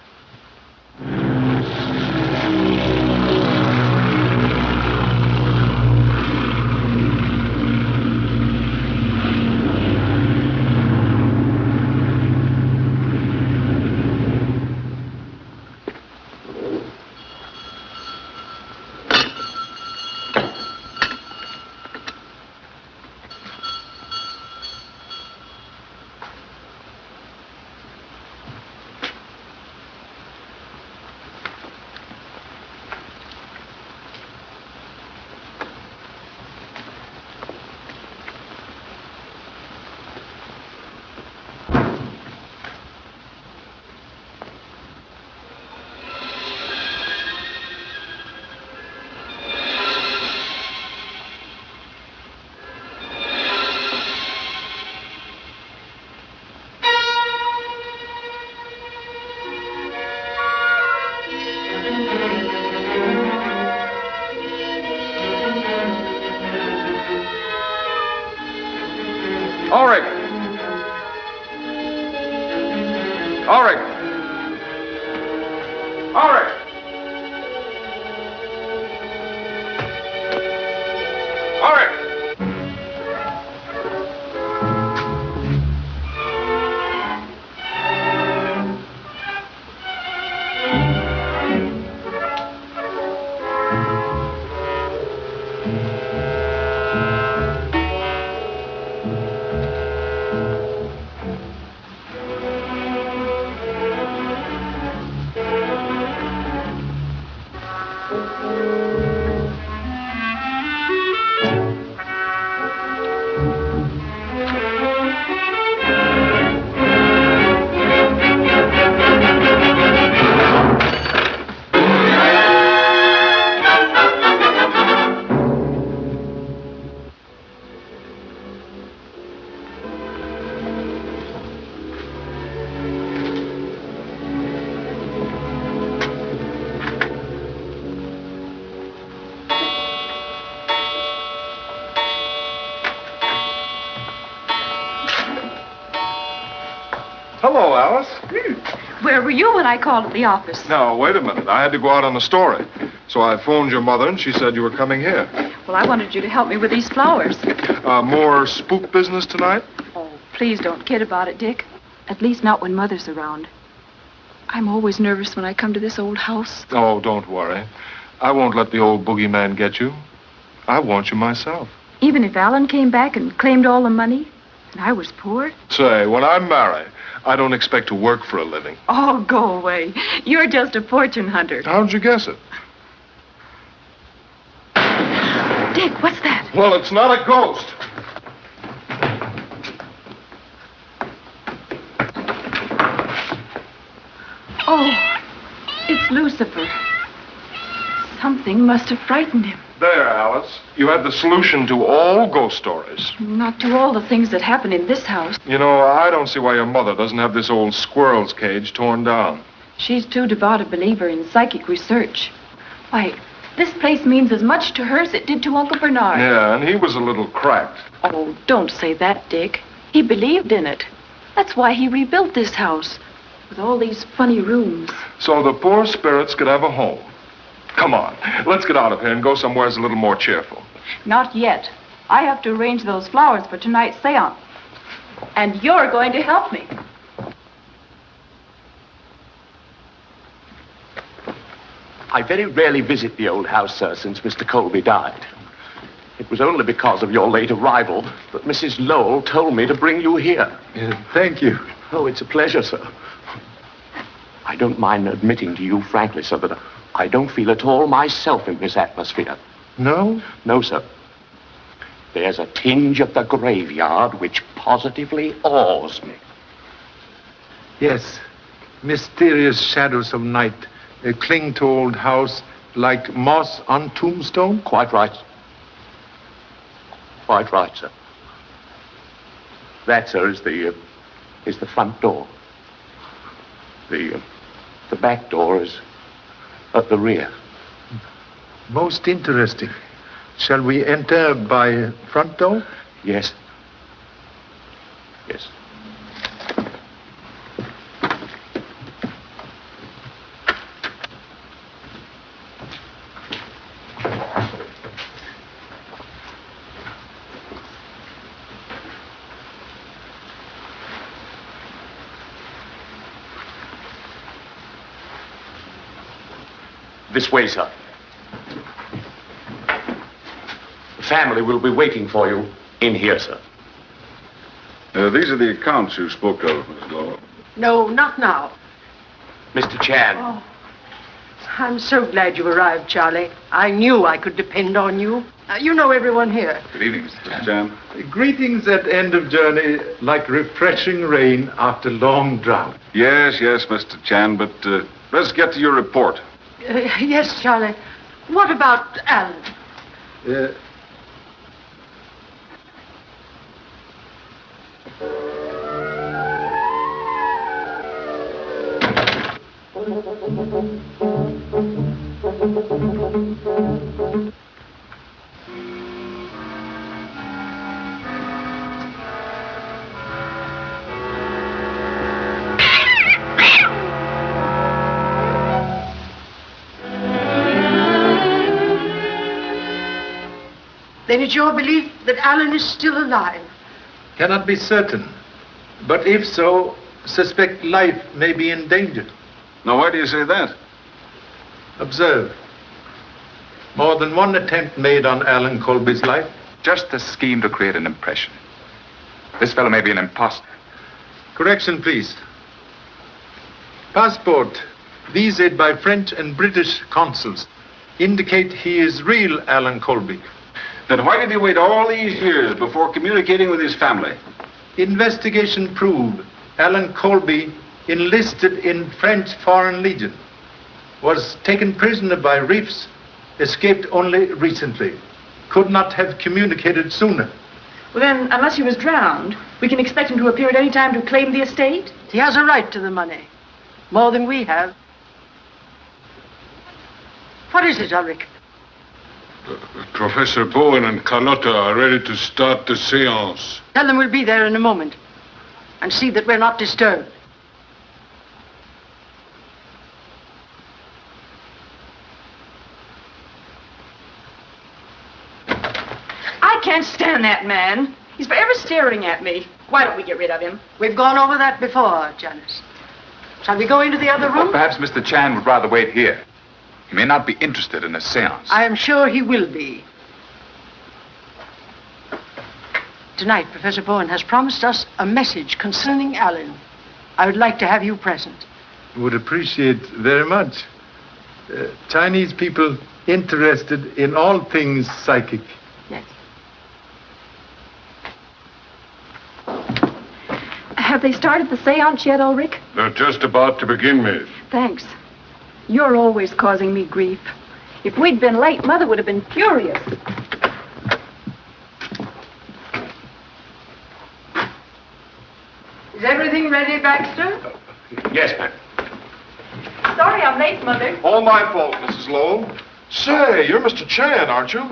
Ulrich! Ulrich! Ulrich! Ulrich! Hello, Alice. Where were you when I called at the office? Now, wait a minute. I had to go out on a story. So I phoned your mother, and she said you were coming here. Well, I wanted you to help me with these flowers. More spook business tonight? Oh, please don't kid about it, Dick. At least not when Mother's around. I'm always nervous when I come to this old house. Oh, don't worry. I won't let the old boogeyman get you. I want you myself. Even if Alan came back and claimed all the money, and I was poor? Say, when I'm married, I don't expect to work for a living. Oh, go away. You're just a fortune hunter. How'd you guess it? Dick, what's that? Well, it's not a ghost. Oh, it's Lucifer. Something must have frightened him. There, Alice. You had the solution to all ghost stories. Not to all the things that happen in this house. You know, I don't see why your mother doesn't have this old squirrel's cage torn down. She's too devout a believer in psychic research. Why, this place means as much to her as it did to Uncle Bernard. Yeah, and he was a little cracked. Oh, don't say that, Dick. He believed in it. That's why he rebuilt this house, with all these funny rooms. So the poor spirits could have a home. Come on, let's get out of here and go somewhere a little more cheerful. Not yet. I have to arrange those flowers for tonight's seance. And you're going to help me. I very rarely visit the old house, sir, since Mr. Colby died. It was only because of your late arrival that Mrs. Lowell told me to bring you here. Thank you. Oh, it's a pleasure, sir. I don't mind admitting to you frankly, sir, that I don't feel at all myself in this atmosphere. No? No, sir. There's a tinge of the graveyard which positively awes me. Yes, mysterious shadows of night cling to old house like moss on tombstone? Quite right. Quite right, sir. That, sir, is the front door. The back door is at the rear. Most interesting. Shall we enter by front door? Yes. Yes. This way, sir. The family will be waiting for you in here, sir. These are the accounts you spoke of, Miss Lowell. No, not now. Mr. Chan. Oh, I'm so glad you arrived, Charlie. I knew I could depend on you. You know everyone here. Good evening, Mr. Chan. Greetings at end of journey, like refreshing rain after long drought. Yes, Mr. Chan, but let's get to your report. Yes, Charlie. What about Alan? Then it's your belief that Alan is still alive? Cannot be certain. But if so, suspect life may be in danger. Now, why do you say that? Observe. More than one attempt made on Alan Colby's life. Just a scheme to create an impression. This fellow may be an imposter. Correction, please. Passport, visaed by French and British consuls, indicate he is real Alan Colby. Then why did he wait all these years before communicating with his family? Investigation proved Alan Colby enlisted in French Foreign Legion, was taken prisoner by reefs, escaped only recently, could not have communicated sooner. Well, then, unless he was drowned, we can expect him to appear at any time to claim the estate? He has a right to the money. More than we have. What is it, Ulrich? Professor Bowen and Carlotta are ready to start the seance. Tell them we'll be there in a moment. And see that we're not disturbed. I can't stand that man. He's forever staring at me. Why don't we get rid of him? We've gone over that before, Janice. Shall we go into the other room? Or perhaps Mr. Chan would rather wait here. He may not be interested in a seance. I am sure he will be. Tonight, Professor Bowen has promised us a message concerning Alan. I would like to have you present. Would appreciate very much. Chinese people interested in all things psychic. Yes. Have they started the seance yet, Ulrich? They're just about to begin, Miss. Thanks. You're always causing me grief. If we'd been late, Mother would have been furious. Is everything ready, Baxter? Yes, ma'am. Sorry I'm late, Mother. All my fault, Mrs. Lowell. Say, you're Mr. Chan, aren't you?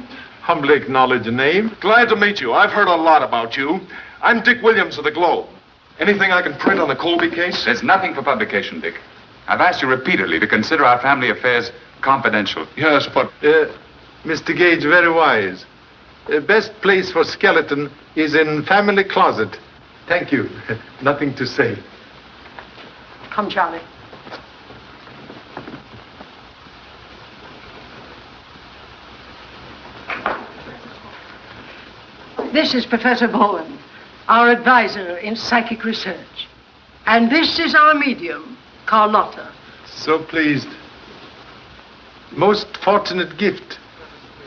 Humbly acknowledge a name. Glad to meet you. I've heard a lot about you. I'm Dick Williams of the Globe. Anything I can print on the Colby case? There's nothing for publication, Dick. I've asked you repeatedly to consider our family affairs confidential. Yes, but... Mr. Gage, very wise. Best place for skeleton is in family closet. Thank you. Nothing to say. Come, Charlie. This is Professor Bowen, our advisor in psychic research. And this is our medium, Carlotta. So pleased. Most fortunate gift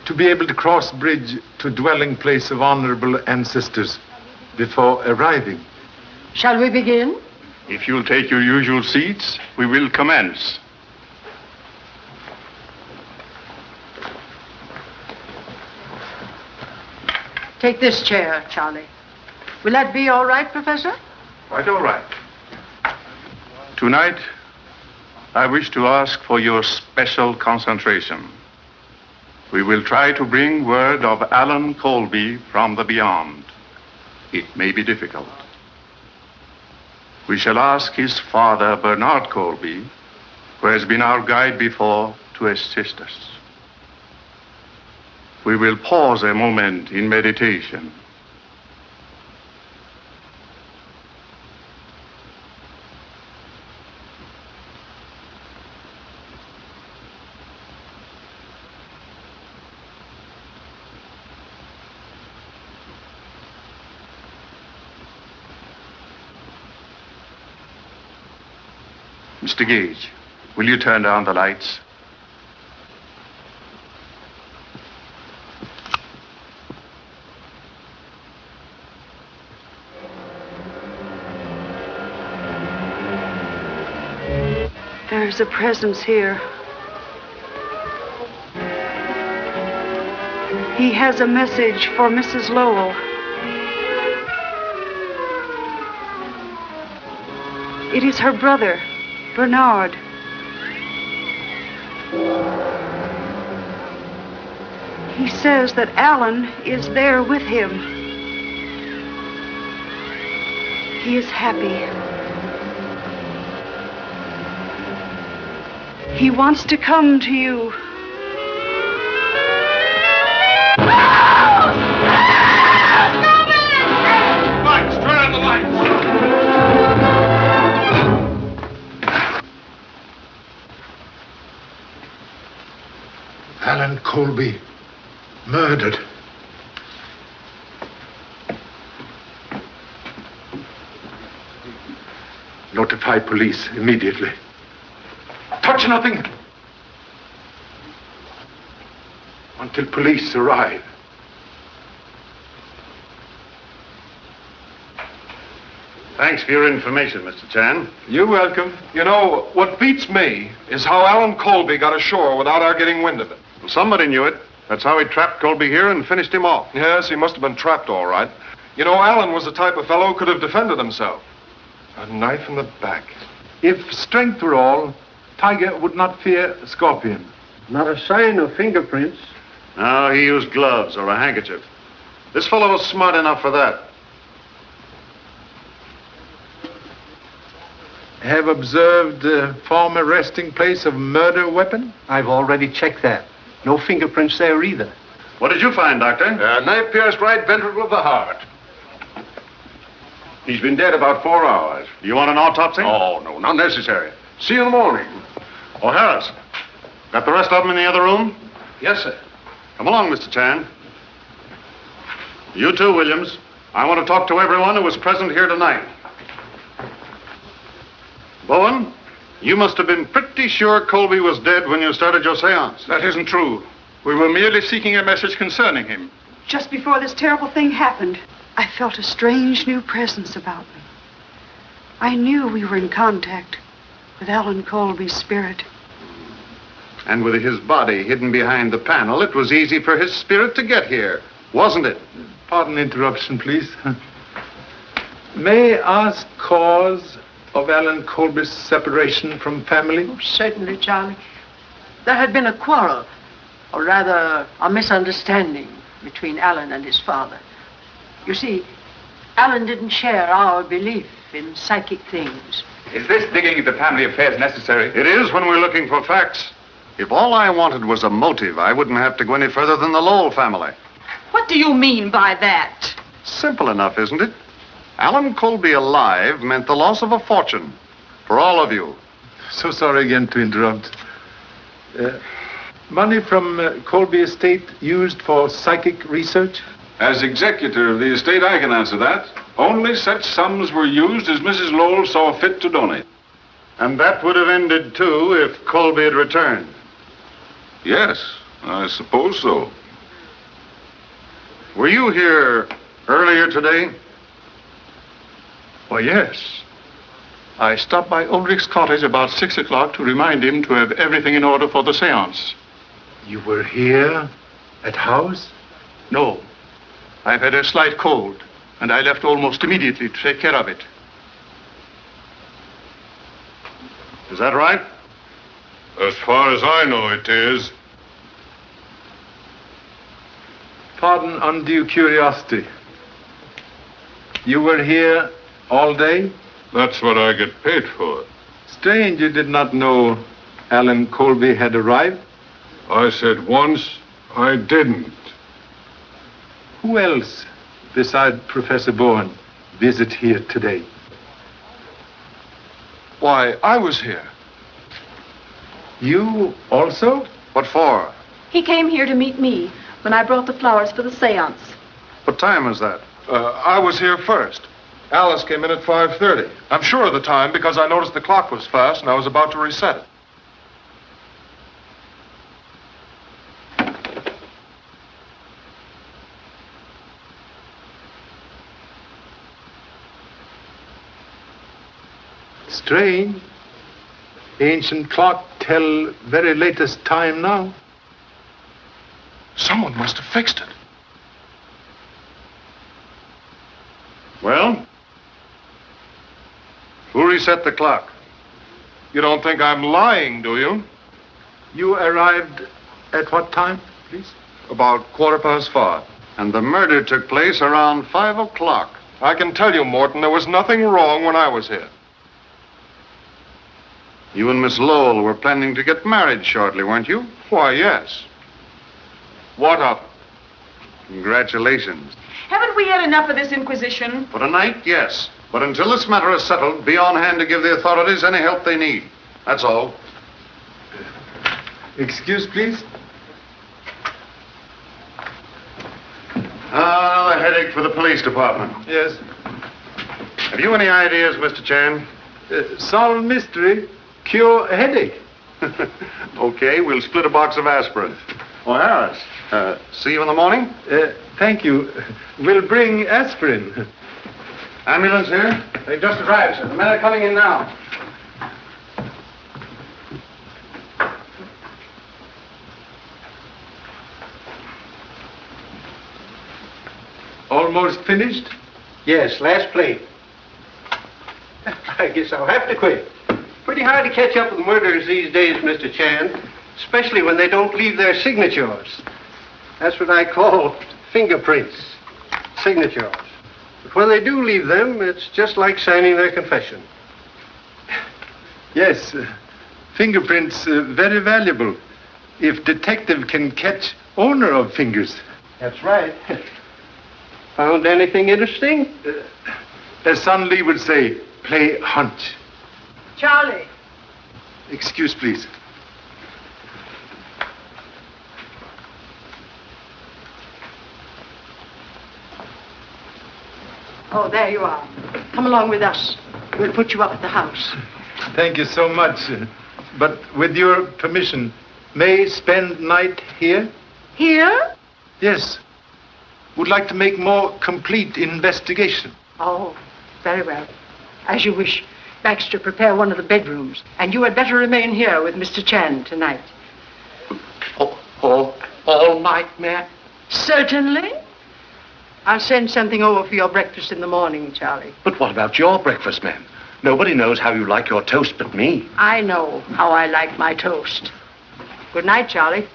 to be able to cross bridge to dwelling place of honorable ancestors before arriving. Shall we begin? If you'll take your usual seats, we will commence. Take this chair, Charlie. Will that be all right, Professor? Quite all right. Tonight, I wish to ask for your special concentration. We will try to bring word of Alan Colby from the beyond. It may be difficult. We shall ask his father, Bernard Colby, who has been our guide before, to assist us. We will pause a moment in meditation. Mr. Gage, will you turn down the lights? There's a presence here. He has a message for Mrs. Lowell. It is her brother, Bernard. He says that Alan is there with him. He is happy. He wants to come to you. No! Colby murdered. Notify police immediately. Touch nothing until police arrive. Thanks for your information, Mr. Chan. You're welcome. You know, what beats me is how Alan Colby got ashore without our getting wind of it. Well, somebody knew it. That's how he trapped Colby here and finished him off. Yes, he must have been trapped all right. You know, Alan was the type of fellow who could have defended himself. A knife in the back. If strength were all, Tiger would not fear Scorpion. Not a sign of fingerprints. No, he used gloves or a handkerchief. This fellow was smart enough for that. Have observed the former resting place of murder weapon? I've already checked that. No fingerprints there either. What did you find, Doctor? Knife pierced right ventricle of the heart. He's been dead about 4 hours. Do you want an autopsy? Oh, no, not necessary. See you in the morning. Oh, Harris, got the rest of them in the other room? Yes, sir. Come along, Mr. Chan. You too, Williams. I want to talk to everyone who was present here tonight. Bowen, you must have been pretty sure Colby was dead when you started your seance. That isn't true. We were merely seeking a message concerning him. Just before this terrible thing happened, I felt a strange new presence about me. I knew we were in contact with Alan Colby's spirit. And with his body hidden behind the panel, it was easy for his spirit to get here, wasn't it? Pardon interruption, please. May I ask cause of Alan Colby's separation from family? Oh, certainly, Charlie. There had been a quarrel, or rather, a misunderstanding between Alan and his father. You see, Alan didn't share our belief in psychic things. Is this digging into family affairs necessary? It is when we're looking for facts. If all I wanted was a motive, I wouldn't have to go any further than the Lowell family. What do you mean by that? Simple enough, isn't it? Alan Colby alive meant the loss of a fortune for all of you. So sorry again to interrupt. Money from Colby estate used for psychic research? As executor of the estate, I can answer that. Only such sums were used as Mrs. Lowell saw fit to donate. And that would have ended, too, if Colby had returned. Yes, I suppose so. Were you here earlier today? Why, yes. I stopped by Ulrich's cottage about 6 o'clock to remind him to have everything in order for the seance. You were here at house? No. I've had a slight cold, and I left almost immediately to take care of it. Is that right? As far as I know, it is. Pardon undue curiosity. You were here all day? That's what I get paid for. Strange you did not know Alan Colby had arrived. I said once, I didn't. Who else, beside Professor Bowen, visit here today? Why, I was here. You also? What for? He came here to meet me when I brought the flowers for the seance. What time was that? I was here first. Alice came in at 5:30. I'm sure of the time because I noticed the clock was fast and I was about to reset it. Strange. Ancient clock tell very latest time now. Someone must have fixed it. Well? Who reset the clock? You don't think I'm lying, do you? You arrived at what time, please? About 5:15. And the murder took place around 5 o'clock. I can tell you, Morton, there was nothing wrong when I was here. You and Miss Lowell were planning to get married shortly, weren't you? Why, yes. What of it? Congratulations. Haven't we had enough of this inquisition? For tonight, yes. But until this matter is settled, be on hand to give the authorities any help they need. That's all. Excuse, please. Another headache for the police department. Yes. Have you any ideas, Mr. Chan? Solve mystery, cure a headache. Okay, we'll split a box of aspirin. Oh, Harris, see you in the morning? Thank you. We'll bring aspirin. Ambulance here? They've just arrived, sir. The men are coming in now. Almost finished? Yes, last plate. I guess I'll have to quit. Pretty hard to catch up with murderers these days, Mr. Chan, especially when they don't leave their signatures. That's what I call fingerprints, signatures. But when they do leave them, it's just like signing their confession. Yes, fingerprints very valuable if detective can catch owner of fingers. That's right. Found anything interesting? As Son Lee would say, play hunch. Charlie. Excuse, please. Oh, there you are. Come along with us. We'll put you up at the house. Thank you so much. But with your permission, may spend night here? Here? Yes. Would like to make more complete investigation. Oh, very well. As you wish. Baxter, prepare one of the bedrooms. And you had better remain here with Mr. Chan tonight. All night, ma'am? Certainly. I'll send something over for your breakfast in the morning, Charlie. But what about your breakfast, ma'am? Nobody knows how you like your toast but me. I know how I like my toast. Good night, Charlie.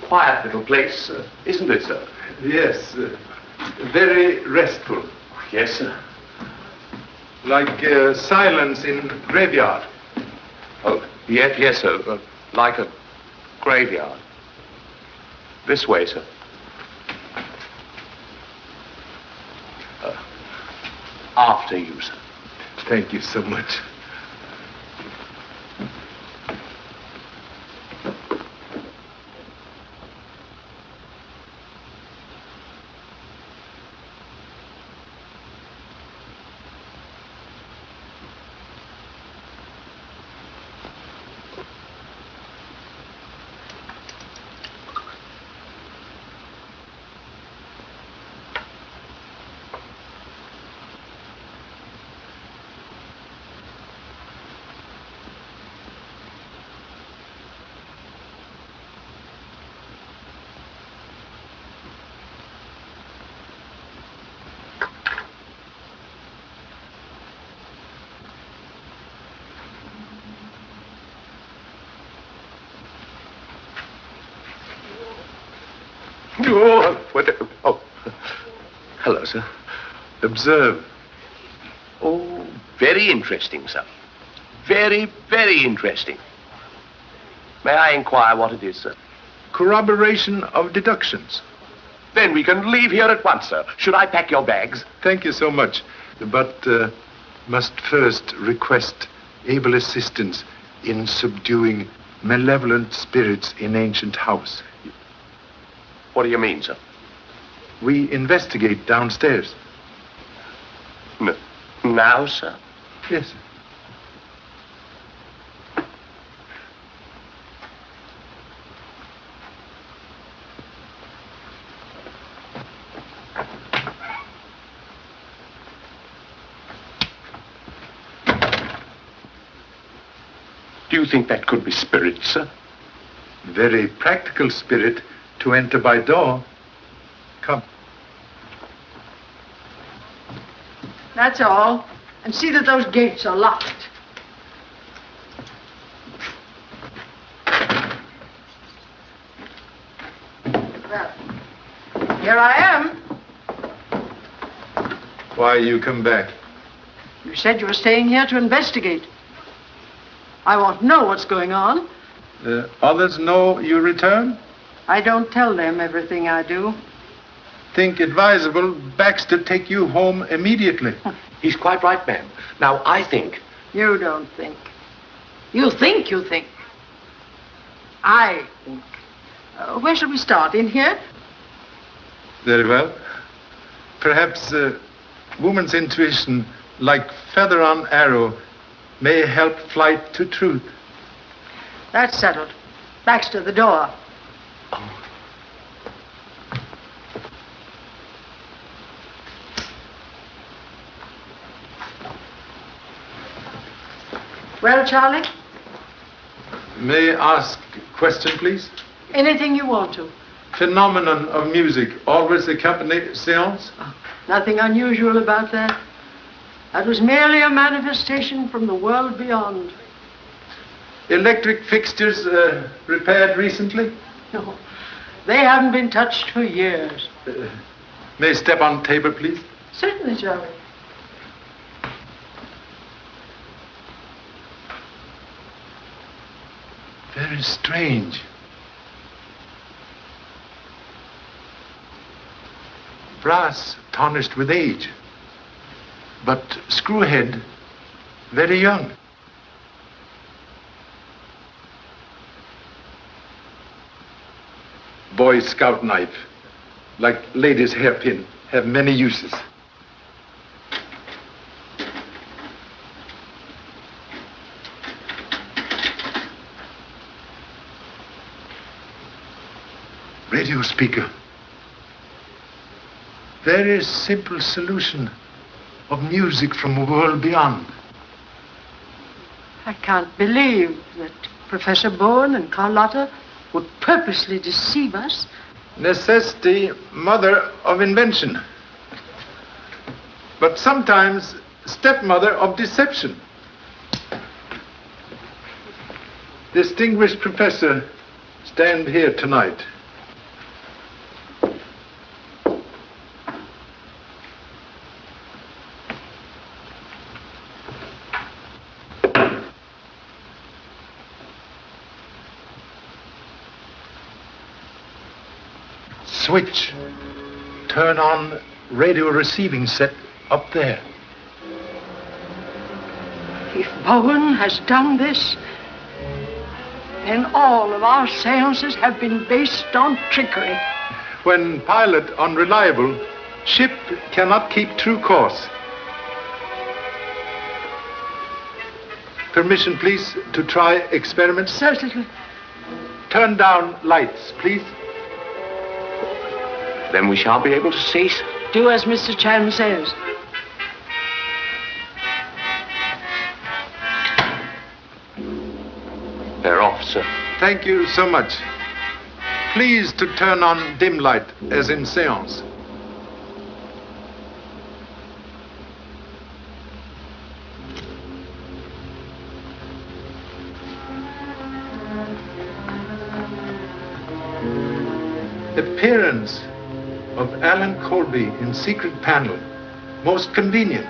Quiet little place, isn't it, sir? Yes, very restful. Yes, sir. Like silence in graveyard. Oh, yes, sir. Like a graveyard. This way, sir. After you, sir. Thank you so much. Oh, hello, sir. Observe. Oh, very interesting, sir. Very, very interesting. May I inquire what it is, sir? Corroboration of deductions. Then we can leave here at once, sir. Should I pack your bags? Thank you so much. But must first request able assistance in subduing malevolent spirits in ancient house. What do you mean, sir? We investigate downstairs. No. Now, sir? Yes, sir. Do you think that could be spirit, sir? Very practical spirit to enter by door. Come. That's all. And see that those gates are locked. Here I am. Why you come back? You said you were staying here to investigate. I want to know what's going on. Others know you return? I don't tell them everything I do. Think advisable Baxter take you home immediately. He's quite right, ma'am. Now, I think... You don't think. You think you think. I think. Where shall we start? In here? Very well. Perhaps woman's intuition, like feather on arrow, may help flight to truth. That's settled. Baxter, the door. Well, Charlie? May I ask a question, please? Anything you want to. Phenomenon of music always accompany seance? Nothing unusual about that. That was merely a manifestation from the world beyond. Electric fixtures repaired recently? No, they haven't been touched for years. May I step on table, please? Certainly, Charlie. Very strange. Brass tarnished with age, but screwhead very young. Boy Scout knife, like ladies' hairpin, have many uses. Radio speaker. Very simple solution of music from a world beyond. I can't believe that Professor Bourne and Carlotta would purposely deceive us. Necessity, mother of invention. But sometimes stepmother of deception. Distinguished professor, stand here tonight. Switch. Turn on radio receiving set up there. If Bowen has done this, then all of our seances have been based on trickery. When pilot unreliable, ship cannot keep true course. Permission, please, to try experiment? Certainly. Turn down lights, please. Then we shan't be able to see. Do as Mr. Chan says. They're off, sir. Thank you so much. Please to turn on dim light, as in seance. Appearance of Alan Colby in secret panel. Most convenient.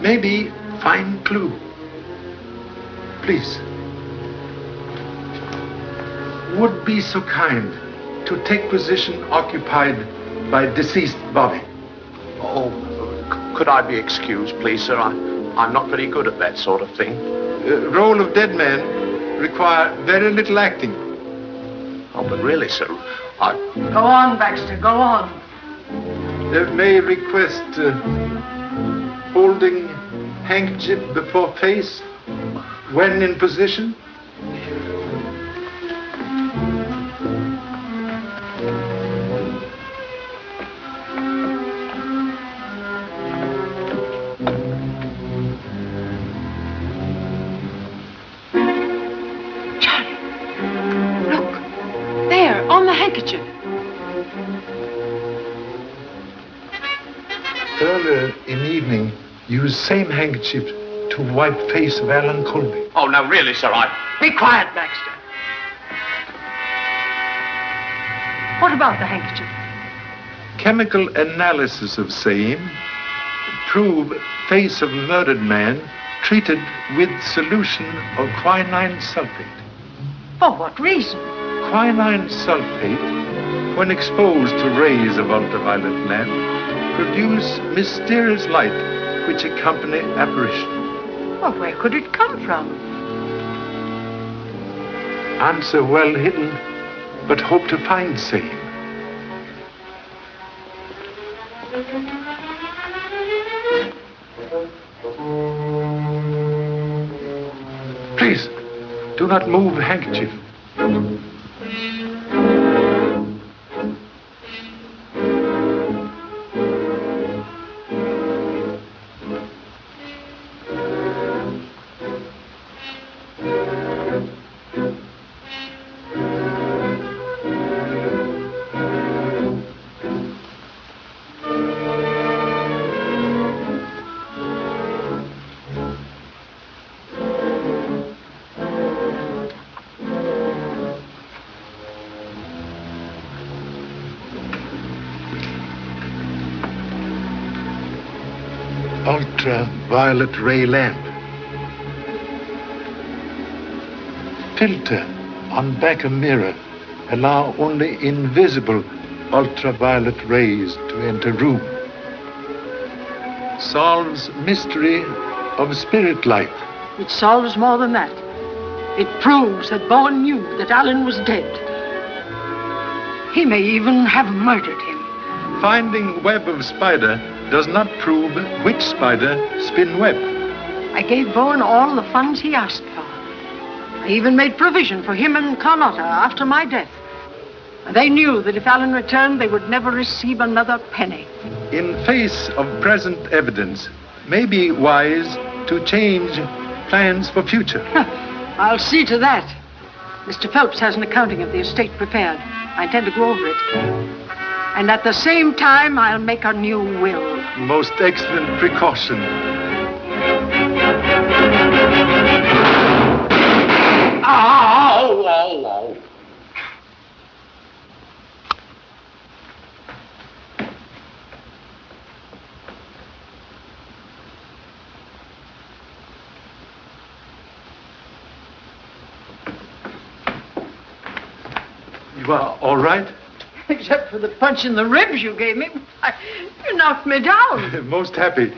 Maybe fine clue. Please. Would be so kind to take position occupied by deceased body. Oh, could I be excused, please, sir? I'm not very good at that sort of thing. Role of dead man require very little acting. Oh, but really, sir, Go on, Baxter, go on. May request holding handkerchief before face when in position. Handkerchief. Earlier in evening, use same handkerchief to wipe face of Alan Colby. Oh, now really, sir, Be quiet, Baxter. What about the handkerchief? chemical analysis of same prove face of murdered man treated with solution of quinine sulfate. For what reason? Quinine sulfate, when exposed to rays of ultraviolet lamp, produce mysterious light which accompany apparition. Well, where could it come from? Answer well hidden, but hope to find same. Please, do not move handkerchief. Ultraviolet ray lamp. Filter on back of mirror allow only invisible ultraviolet rays to enter room. Solves mystery of spirit life. It solves more than that. It proves that Bowen knew that Alan was dead. He may even have murdered him. Finding web of spider does not prove which spider spin web. I gave Bowen all the funds he asked for. I even made provision for him and Carlotta after my death. And they knew that if Alan returned, they would never receive another penny. In face of present evidence, may be wise to change plans for future. I'll see to that. Mr. Phelps has an accounting of the estate prepared. I intend to go over it. And at the same time, I'll make a new will. Most excellent precaution. Ow! Ow! Ow! You are all right? Except for the punch in the ribs you gave me. You knocked me down. Most happy.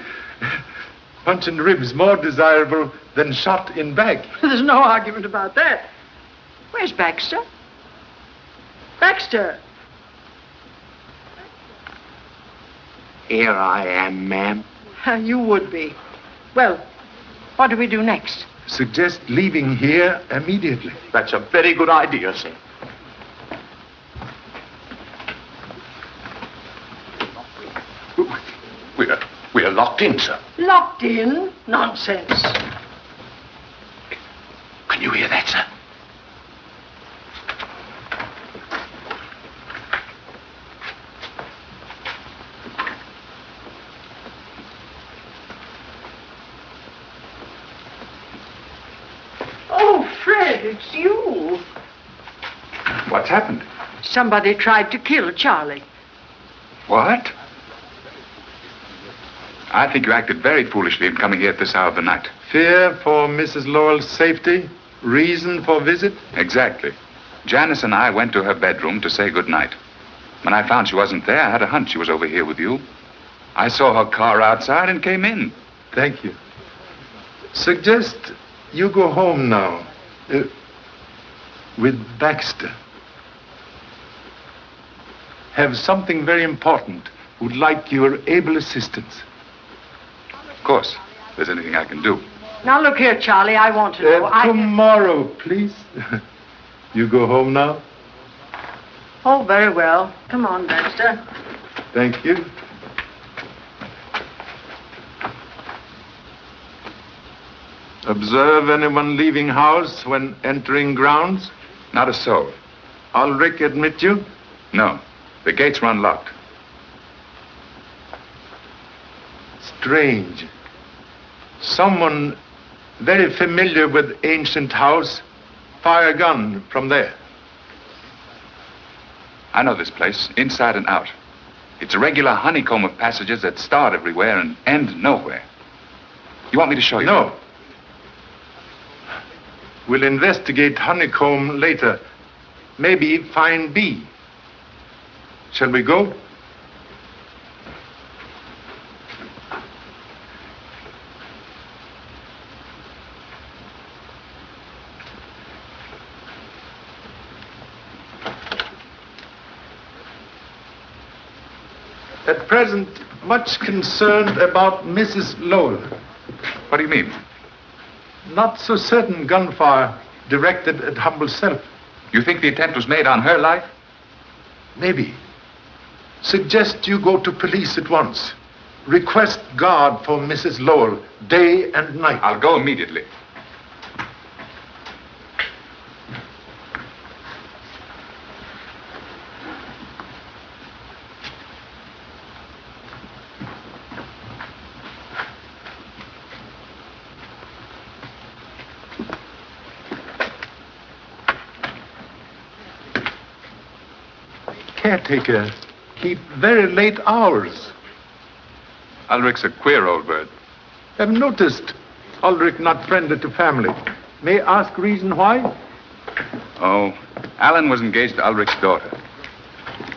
Punch in ribs more desirable than shot in back. There's no argument about that. Where's Baxter? Baxter! Here I am, ma'am. You would be. Well, what do we do next? Suggest leaving here immediately. That's a very good idea, sir. We're locked in, sir. Locked in? Nonsense. Can you hear that, sir? Oh, Fred, it's you. What's happened? Somebody tried to kill Charlie. What? I think you acted very foolishly in coming here at this hour of the night. Fear for Mrs. Laurel's safety? Reason for visit? Exactly. Janice and I went to her bedroom to say goodnight. When I found she wasn't there, I had a hunch she was over here with you. I saw her car outside and came in. Thank you. Suggest you go home now. With Baxter. Have something very important. Would like your able assistance. Of course, if there's anything I can do. Now, look here, Charlie, I want to know. Tomorrow, please. You go home now? Oh, very well. Come on, Baxter. Thank you. Observe anyone leaving house when entering grounds? Not a soul. Ulrich admit you? No. The gates were unlocked. Strange. Someone very familiar with ancient house fire a gun from there. I know this place, inside and out. It's a regular honeycomb of passages that start everywhere and end nowhere. You want me to show you? No. We'll investigate honeycomb later. Maybe find bee. Shall we go? At present, much concerned about Mrs. Lowell. What do you mean? Not so certain gunfire directed at humble self. You think the attempt was made on her life? Maybe. Suggest you go to police at once. Request guard for Mrs. Lowell, day and night. I'll go immediately. Caretaker, keep very late hours. Ulrich's a queer old bird. I've noticed Ulrich not friendly to family. May I ask reason why? Oh, Alan was engaged to Ulrich's daughter.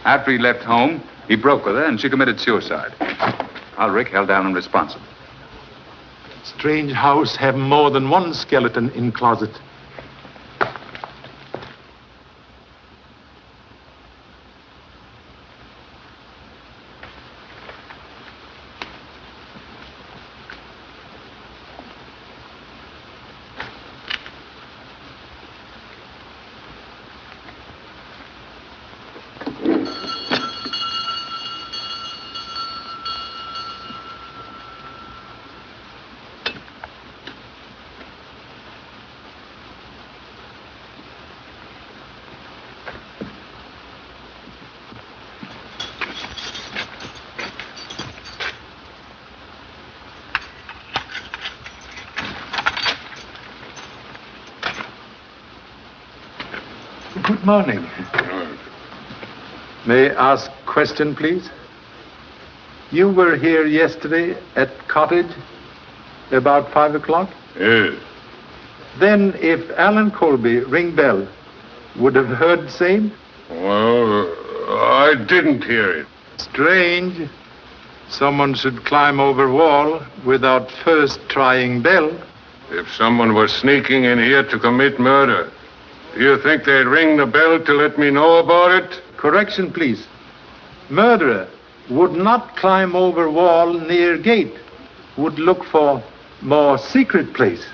After he left home, he broke with her and she committed suicide. Ulrich held Alan responsible. Strange house have more than one skeleton in closet. Good morning. May I ask a question, please? You were here yesterday at cottage about 5 o'clock? Yes. Then if Alan Colby ring bell, would have heard same? Well, I didn't hear it. Strange. Someone should climb over wall without first trying bell. If someone was sneaking in here to commit murder, do you think they'd ring the bell to let me know about it? Correction, please. Murderer would not climb over wall near gate. Would look for more secret place.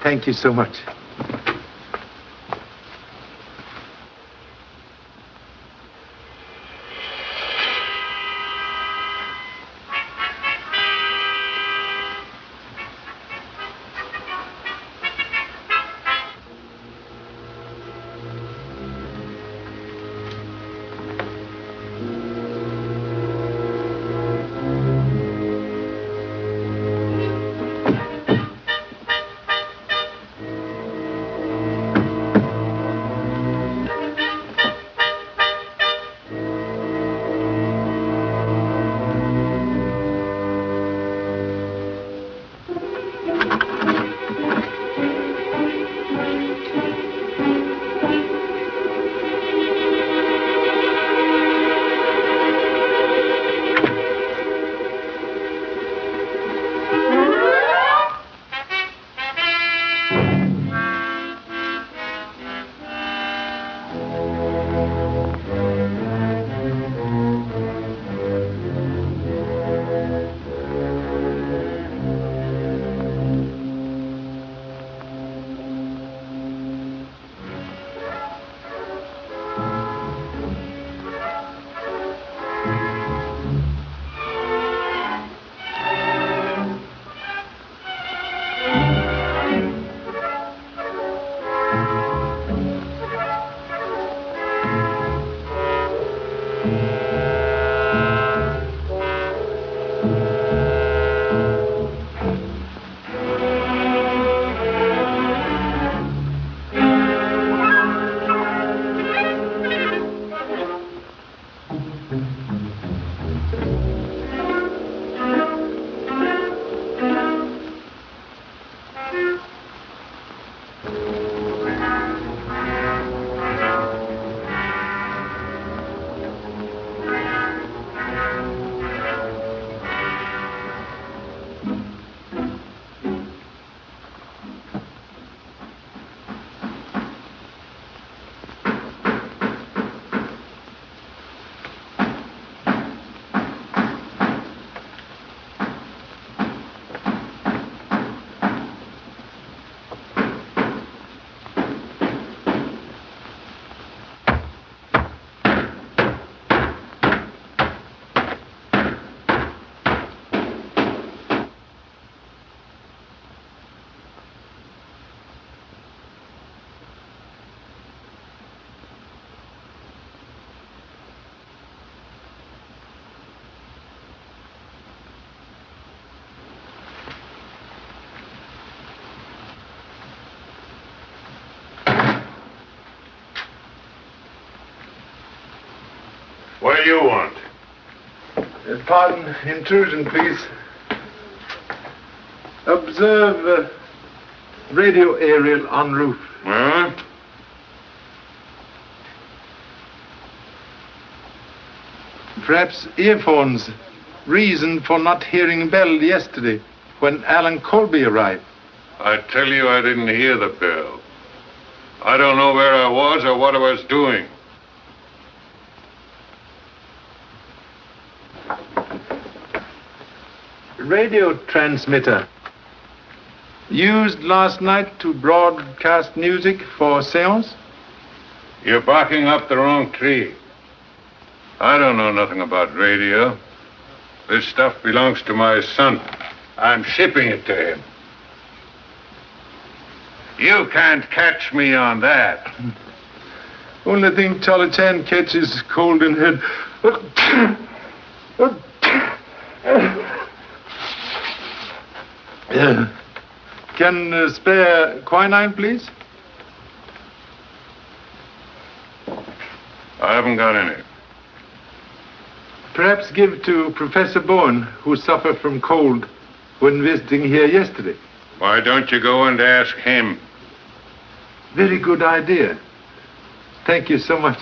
Thank you so much. What do you want? Pardon, intrusion, please. Observe radio aerial en route. Huh? Perhaps earphones. Reason for not hearing bell yesterday when Alan Colby arrived. I tell you, I didn't hear the bell. I don't know where I was or what I was doing. Radio transmitter. Used last night to broadcast music for seance? You're barking up the wrong tree. I don't know nothing about radio. This stuff belongs to my son. I'm shipping it to him. You can't catch me on that. Only thing Charlie Chan catches cold in head. Can spare quinine, please? I haven't got any. Perhaps give to Professor Bourne, who suffered from cold when visiting here yesterday. Why don't you go and ask him? Very good idea. Thank you so much.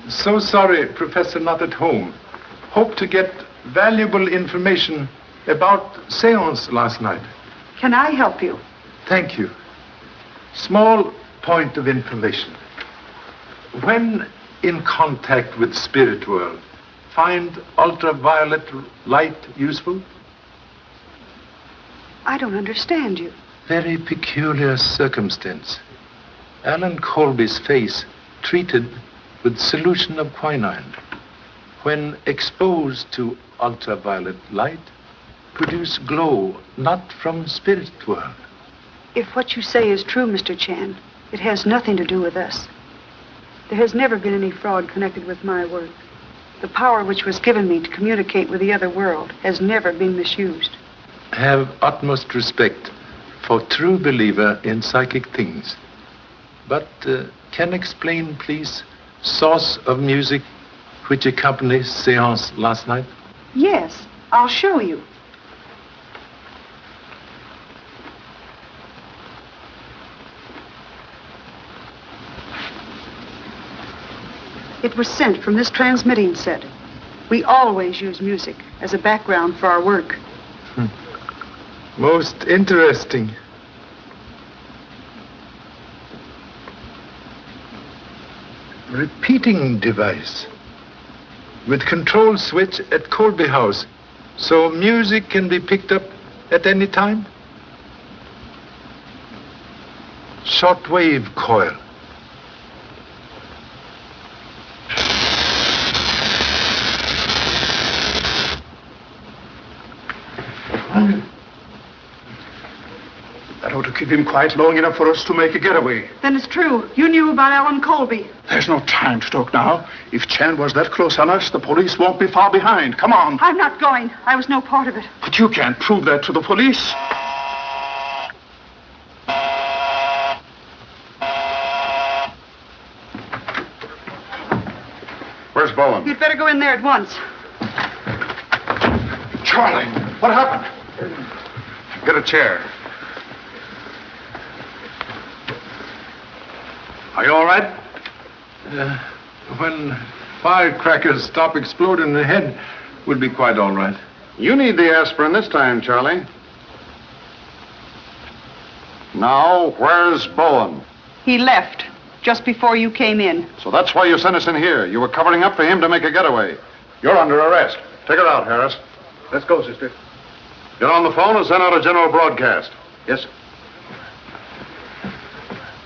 So sorry, Professor not at home. Hope to get valuable information about seance last night. Can I help you? Thank you. Small point of information. When in contact with spirit world, find ultraviolet light useful? I don't understand you. Very peculiar circumstance. Alan Colby's face treated with solution of quinine, when exposed to ultraviolet light, produce glow not from spirit world. If what you say is true, Mr. Chan, it has nothing to do with us. There has never been any fraud connected with my work. The power which was given me to communicate with the other world has never been misused. Have utmost respect for true believer in psychic things. But can explain, please, source of music which accompanies seance last night? Yes, I'll show you. It was sent from this transmitting set. We always use music as a background for our work. Most interesting. Repeating device with control switch at Colby House, so music can be picked up at any time. Shortwave coil. That ought to keep leave him quiet long enough for us to make a getaway. Then it's true. You knew about Alan Colby. There's no time to talk now. If Chan was that close on us, the police won't be far behind. Come on. I'm not going. I was no part of it. But you can't prove that to the police. Where's Bowen? You'd better go in there at once. Charlie, what happened? Get a chair. Are you all right? When firecrackers stop exploding in the head, we'll be quite all right. You need the aspirin this time, Charlie. Now, where's Bowen? He left just before you came in. So that's why you sent us in here. You were covering up for him to make a getaway. You're under arrest. Take her out, Harris. Let's go, sister. Get on the phone and send out a general broadcast. Yes, sir.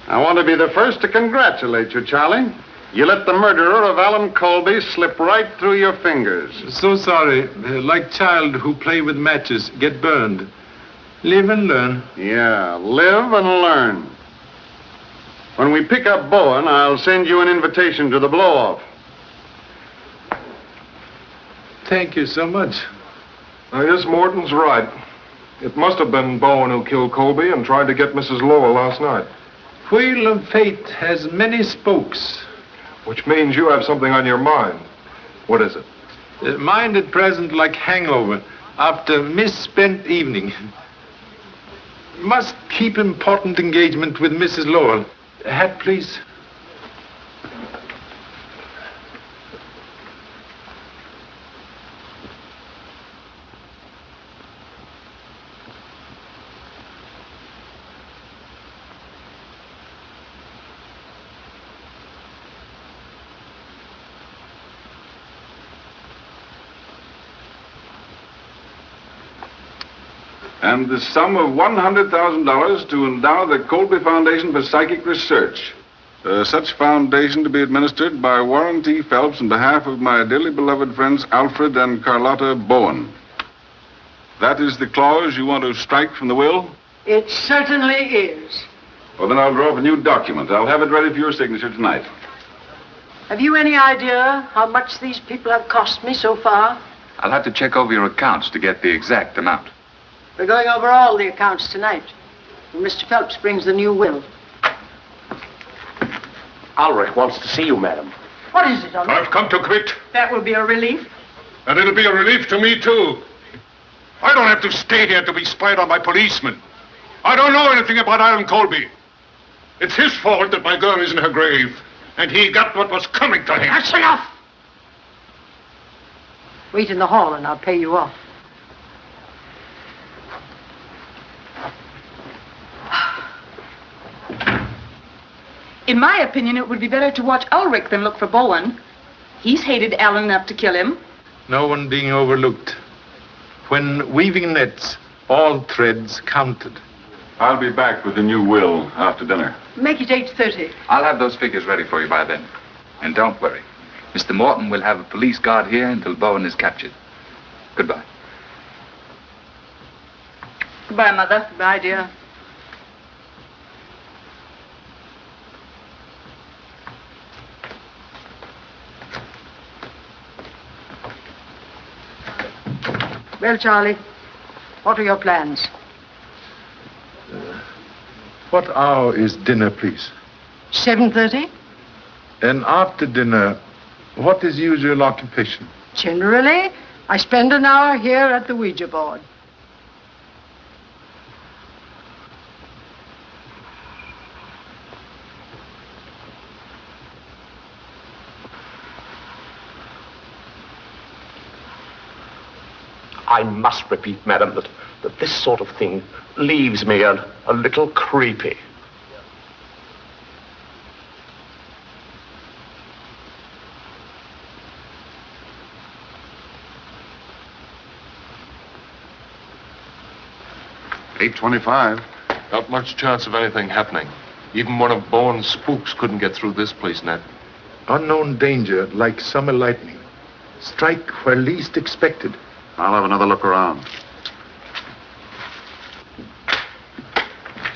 I want to be the first to congratulate you, Charlie. You let the murderer of Alan Colby slip right through your fingers. So sorry. Like child who play with matches, get burned. Live and learn. Yeah, live and learn. When we pick up Bowen, I'll send you an invitation to the blow-off. Thank you so much. I guess Morton's right. It must have been Bowen who killed Colby and tried to get Mrs. Lowell last night. Wheel of Fate has many spokes. Which means you have something on your mind. What is it? Mind at present like hangover after misspent evening. Must keep important engagement with Mrs. Lowell. Hat, please. And the sum of $100,000 to endow the Colby Foundation for Psychic Research. Such foundation to be administered by Warren T. Phelps on behalf of my dearly beloved friends Alfred and Carlotta Bowen. That is the clause you want to strike from the will? It certainly is. Well, then I'll draw up a new document. I'll have it ready for your signature tonight. Have you any idea how much these people have cost me so far? I'll have to check over your accounts to get the exact amount. We're going over all the accounts tonight. And Mr. Phelps brings the new will. Ulrich wants to see you, madam. What is it, Ulrich? I've come to quit, That will be a relief. and it'll be a relief to me, too. I don't have to stay here to be spied on by policemen. I don't know anything about Alan Colby. It's his fault that my girl is in her grave, and he got what was coming to him. That's enough! Wait in the hall and I'll pay you off. In my opinion, it would be better to watch Ulrich than look for Bowen. He's hated Alan enough to kill him. No one being overlooked. When weaving nets, all threads counted. I'll be back with the new will after dinner. Make it 8:30. I'll have those figures ready for you by then. And don't worry. Mr. Morton will have a police guard here until Bowen is captured. Goodbye. Goodbye, Mother. Goodbye, dear. Well, Charlie, what are your plans? What hour is dinner, please? 7:30? And after dinner, what is usual occupation? Generally, I spend an hour here at the Ouija board. I must repeat, madam, that this sort of thing leaves me a little creepy. $8.25. Not much chance of anything happening. Even one of Bowen's spooks couldn't get through this place, Ned. Unknown danger like summer lightning. Strike where least expected. I'll have another look around.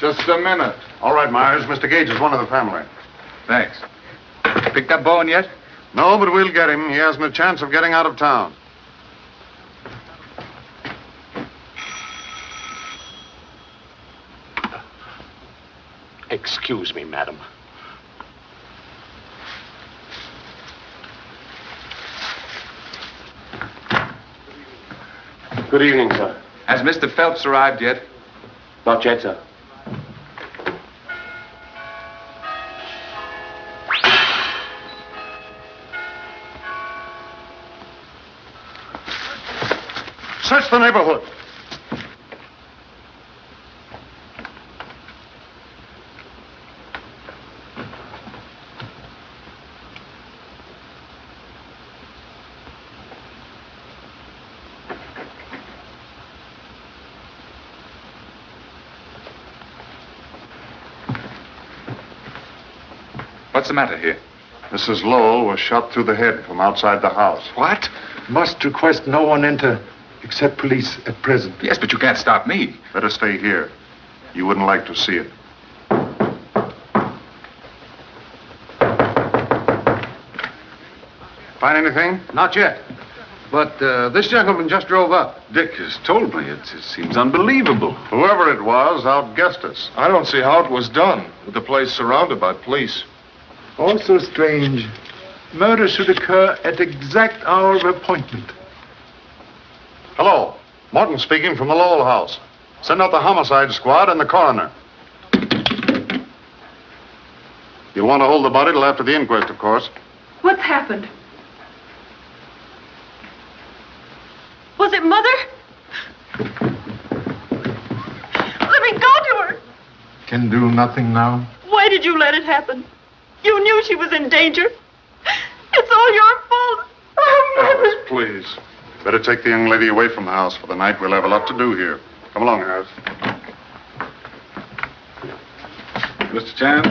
Just a minute. All right, Myers. Mr. Gage is one of the family. Thanks. Picked up Bowen yet? No, but we'll get him. He hasn't a chance of getting out of town. Excuse me, madam. Good evening, sir. Has Mr. Phelps arrived yet? Not yet, sir. Search the neighborhood. What's the matter here? Mrs. Lowell was shot through the head from outside the house. What? Must request no one enter except police at present. Yes, but you can't stop me. Better stay here. You wouldn't like to see it. Find anything? Not yet. But this gentleman just drove up. Dick has told me. It seems unbelievable. Whoever it was outguessed us. I don't see how it was done, with the place surrounded by police. Also strange. Murder should occur at exact hour of appointment. Hello. Morton speaking from the Lowell house. Send out the homicide squad and the coroner. You'll want to hold the body till after the inquest, of course. What's happened? Was it Mother? Let me go to her. Can do nothing now. Why did you let it happen? You knew she was in danger. It's all your fault. Alice, please. Better take the young lady away from the house for the night. We'll have a lot to do here. Come along, Harris. Mr. Chan,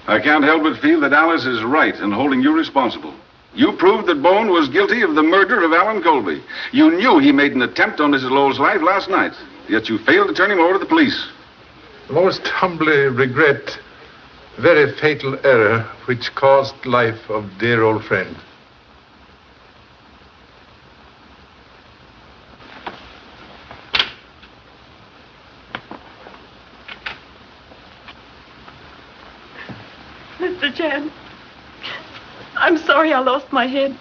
I can't help but feel that Alice is right in holding you responsible. You proved that Bowen was guilty of the murder of Alan Colby. You knew he made an attempt on Mrs. Lowell's life last night, yet you failed to turn him over to the police. Most humbly regret very fatal error which cost life of dear old friend. Mr. Chan, I'm sorry I lost my head.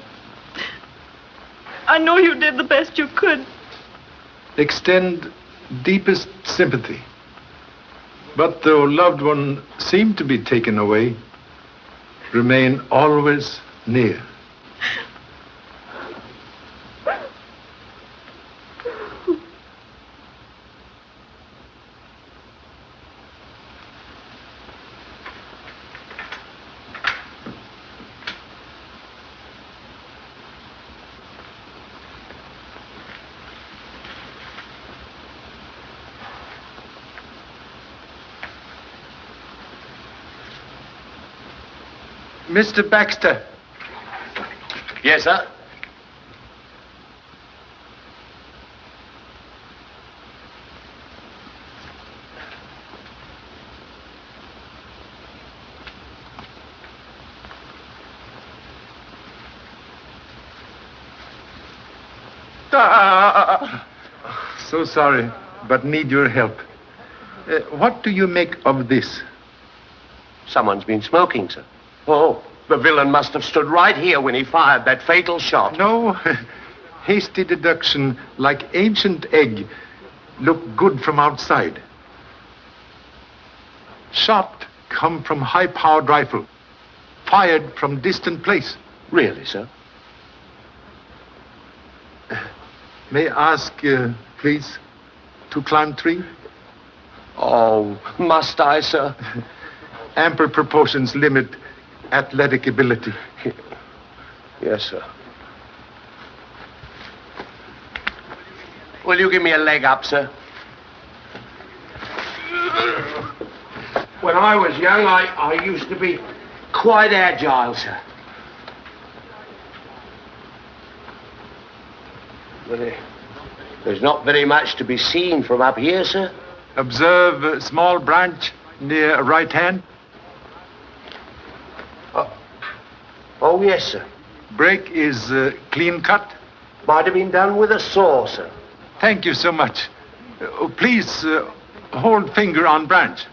I know you did the best you could. Extend deepest sympathy. But though loved one seemed to be taken away, remain always near. Mr. Baxter. Yes, sir? So sorry, but need your help. What do you make of this? Someone's been smoking, sir. Oh, the villain must have stood right here when he fired that fatal shot. No. Hasty deduction, like ancient egg, look good from outside. Shot come from high-powered rifle, fired from distant place. Really, sir? May I ask, please, to climb tree? Oh, must I, sir? Ample proportions limit athletic ability. Yes, sir. Will you give me a leg up, sir? When I was young, I used to be quite agile, sir. But there's not very much to be seen from up here, sir. Observe a small branch near right hand. Oh, yes, sir. Break is clean cut. Might have been done with a saw, sir. Thank you so much. Please hold finger on branch.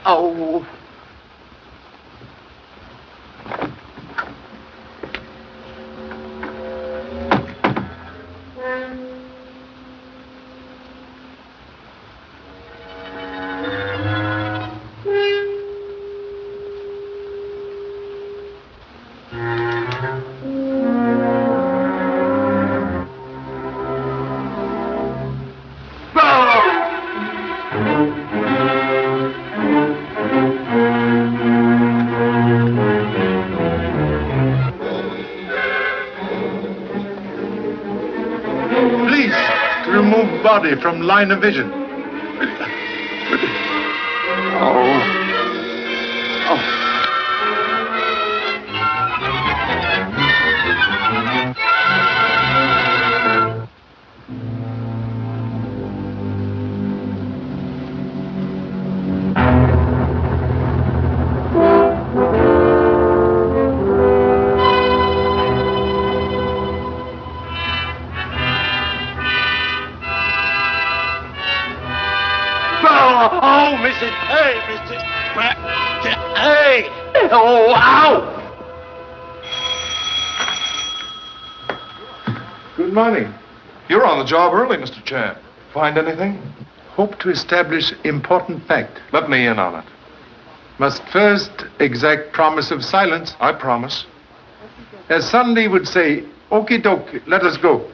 Oh. Body from line of vision. Oh, Mrs. Hey, Mrs. Hey! Oh, ow! Good morning. You're on the job early, Mr. Chan. Find anything? Hope to establish important fact. Let me in on it. Must first exact promise of silence. I promise. As Sunday would say, okie dokie, let us go.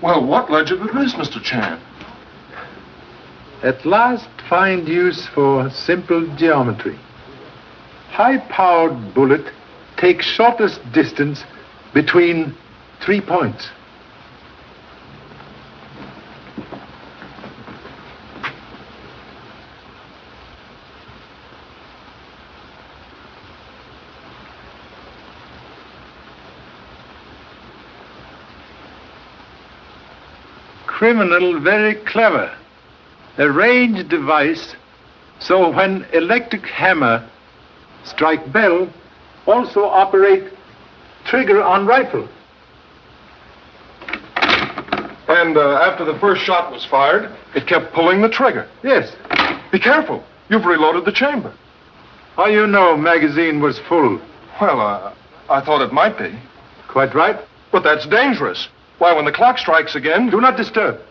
Well, what led you to this, Mr. Chan? At last find use for simple geometry. High-powered bullet takes shortest distance between 3 points. Criminal very clever. A range device, so when electric hammer strike bell, also operate trigger on rifle. And after the first shot was fired, it kept pulling the trigger. Yes. Be careful. You've reloaded the chamber. How you know magazine was full? Well, I thought it might be. Quite right. But that's dangerous. Why, when the clock strikes again... Do not disturb.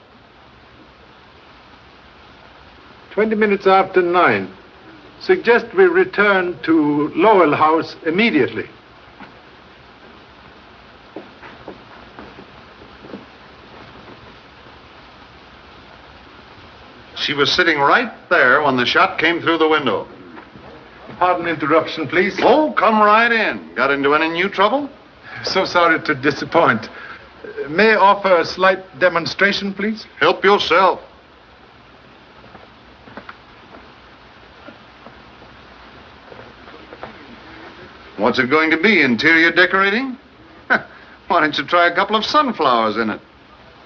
20 minutes after 9. Suggest we return to Lowell House immediately. She was sitting right there when the shot came through the window. Pardon interruption, please. Oh, come right in. Got into any new trouble? So sorry to disappoint. May I offer a slight demonstration, please? Help yourself. What's it going to be, interior decorating? Why don't you try a couple of sunflowers in it?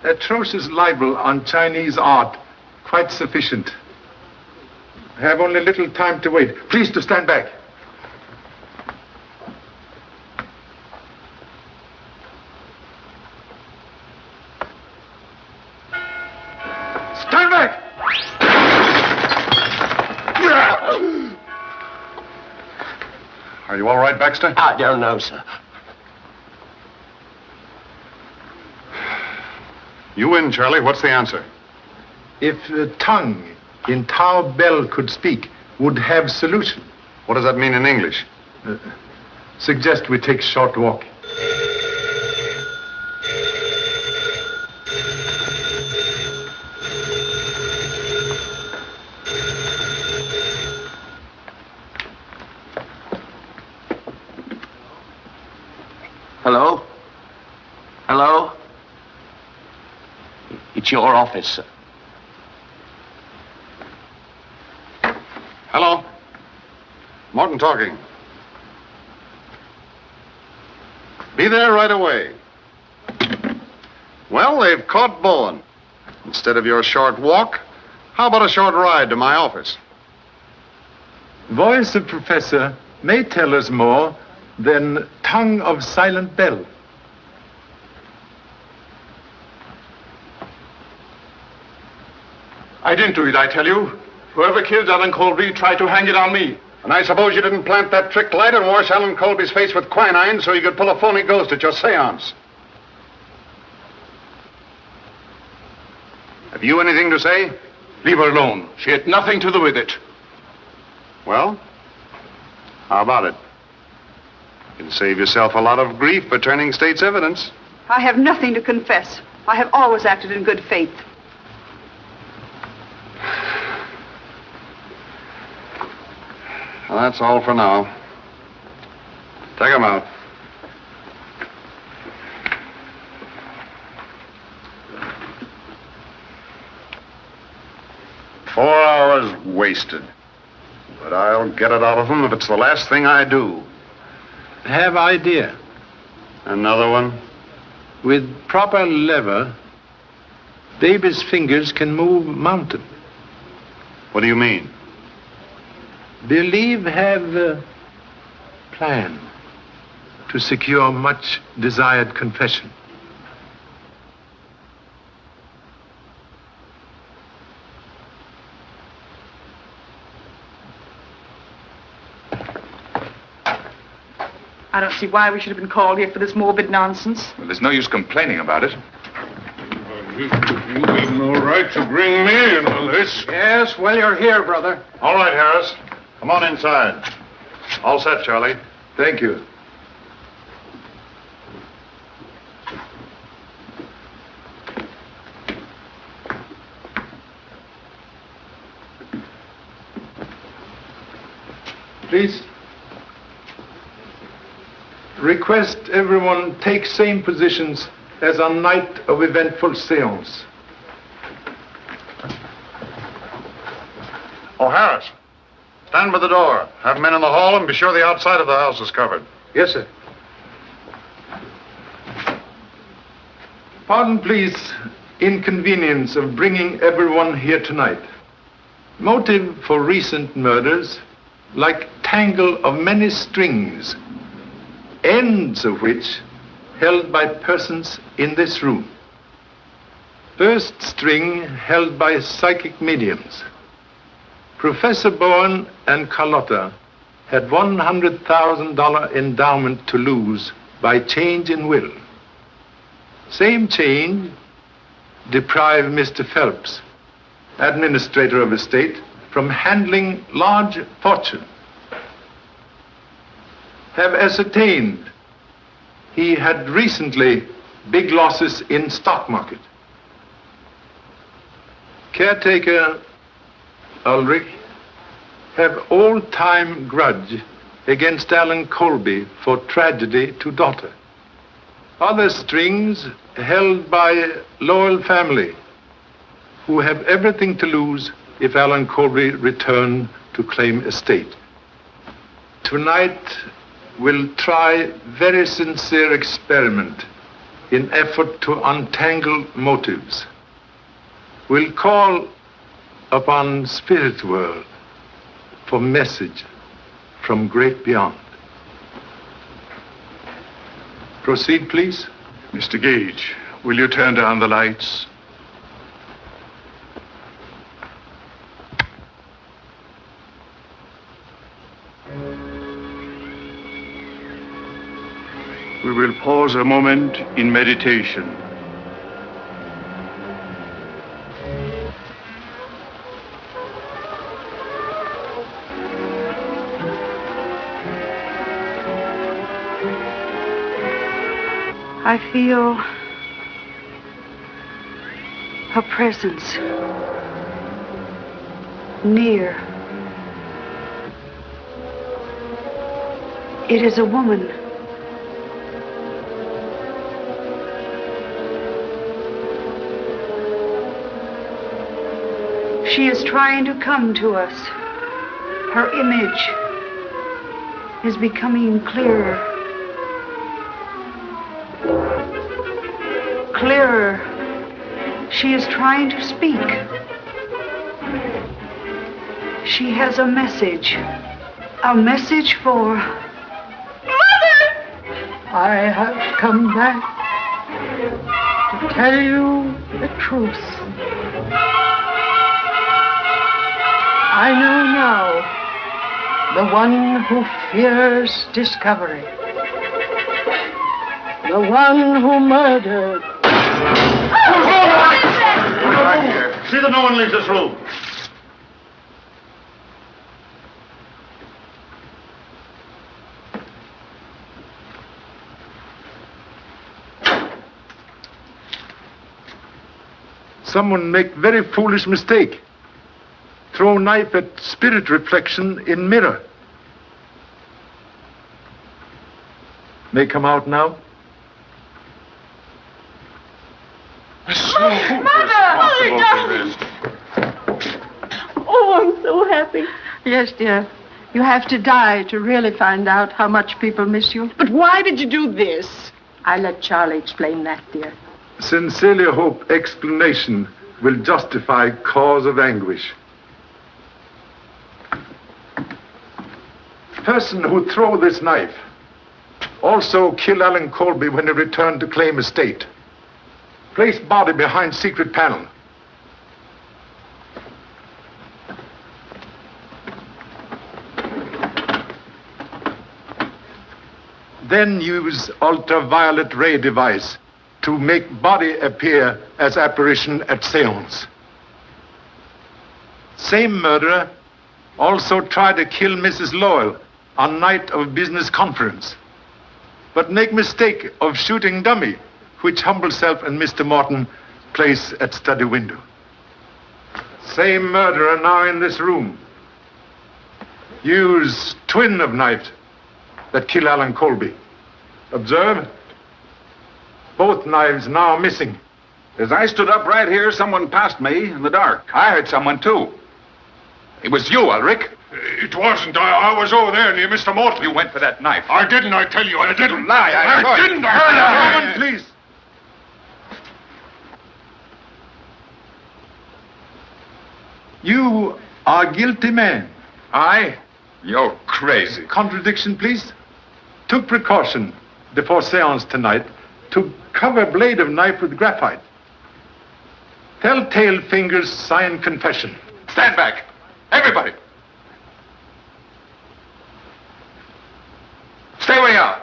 Atrocious libel on Chinese art. Quite sufficient. I have only little time to wait. Please to stand back. Stand back! Are you all right, Baxter? I don't know, sir. You win, Charlie. What's the answer? If tongue in Tao Bell could speak, would have solution. What does that mean in English? Suggest we take short walk. Hello? It's your office, sir. Hello. Morton talking. Be there right away. Well, they've caught Bowen. Instead of your short walk, how about a short ride to my office? Voice of Professor may tell us more than tongue of silent bell. I didn't do it, I tell you. Whoever killed Alan Colby tried to hang it on me. And I suppose you didn't plant that trick light and wash Alan Colby's face with quinine so you could pull a phony ghost at your seance. Have you anything to say? Leave her alone. She had nothing to do with it. Well, how about it? You can save yourself a lot of grief by turning state's evidence. I have nothing to confess. I have always acted in good faith. Well, that's all for now. Take him out. "4 hours wasted. But I'll get it out of him if it's the last thing I do." Have idea. Another one? With proper lever, baby's fingers can move mountain. What do you mean? Believe have a plan to secure much desired confession. I don't see why we should have been called here for this morbid nonsense. Well, there's no use complaining about it. You have no right to bring me into this. Yes, well, you're here, brother. All right, Harris. Come on inside. All set, Charlie. Thank you. Please. Request everyone take same positions as on night of eventful seance. Oh, Harris. Stand by the door. Have men in the hall and be sure the outside of the house is covered. Yes, sir. Pardon, please, inconvenience of bringing everyone here tonight. Motive for recent murders, like tangle of many strings, ends of which held by persons in this room. First string held by psychic mediums. Professor Bowen and Carlotta had $100,000 endowment to lose by change in will. Same change deprived Mr. Phelps, administrator of estate, from handling large fortune. Have ascertained he had recently big losses in stock market. Caretaker Ulrich have all-time grudge against Alan Colby for tragedy to daughter. Other strings held by loyal family who have everything to lose if Alan Colby return to claim estate. Tonight we'll try very sincere experiment in effort to untangle motives. We'll call upon spirit world for message from great beyond. Proceed, please. Mr. Gage, will you turn down the lights? We will pause a moment in meditation. I feel a presence near. It is a woman. She is trying to come to us. Her image is becoming clearer. Clearer. She is trying to speak. She has a message. A message for... Mother! I have come back to tell you the truth. I know now the one who fears discovery. The one who murdered. Right here. See that no one leaves this room. Someone make very foolish mistake. Throw knife at spirit reflection in mirror. May come out now. Mother, darling. Oh, I'm so happy. Yes, dear. You have to die to really find out how much people miss you. But why did you do this? I let Charlie explain that, dear. Sincerely hope explanation will justify cause of anguish. Person who throw this knife also kill Alan Colby when he returned to claim estate. Place body behind secret panel. Then use ultraviolet ray device to make body appear as apparition at seance. Same murderer also tried to kill Mrs. Lowell on night of business conference, but make mistake of shooting dummy, which humble self and Mr. Morton place at study window. Same murderer now in this room. Use twin of knife that kill Alan Colby. Observe. Both knives now missing. As I stood up right here, someone passed me in the dark. I heard someone, too. It was you, Ulrich. It wasn't. I was over there near Mr. Morton. You went for that knife. I didn't, I tell you. I didn't. You lie. I didn't. I Woman, please. You are guilty man. I? You're crazy. Contradiction, please. Took precaution before seance tonight to cover blade of knife with graphite. Telltale fingers sign confession. Stand back. Everybody. Stay where you are.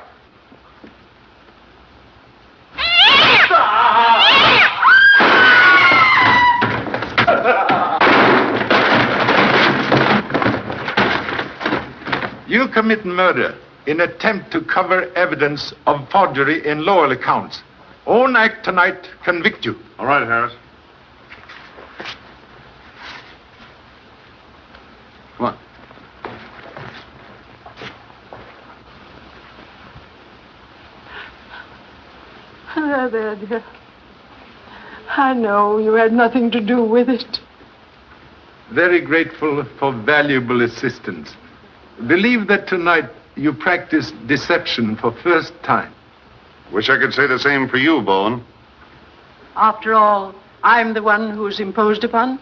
You commit murder in attempt to cover evidence of forgery in Lowell accounts. Own act tonight convict you. All right, Harris. Come on. There, dear. I know you had nothing to do with it. Very grateful for valuable assistance. Believe that tonight you practiced deception for first time. Wish I could say the same for you, Bowen. After all, I'm the one who's imposed upon,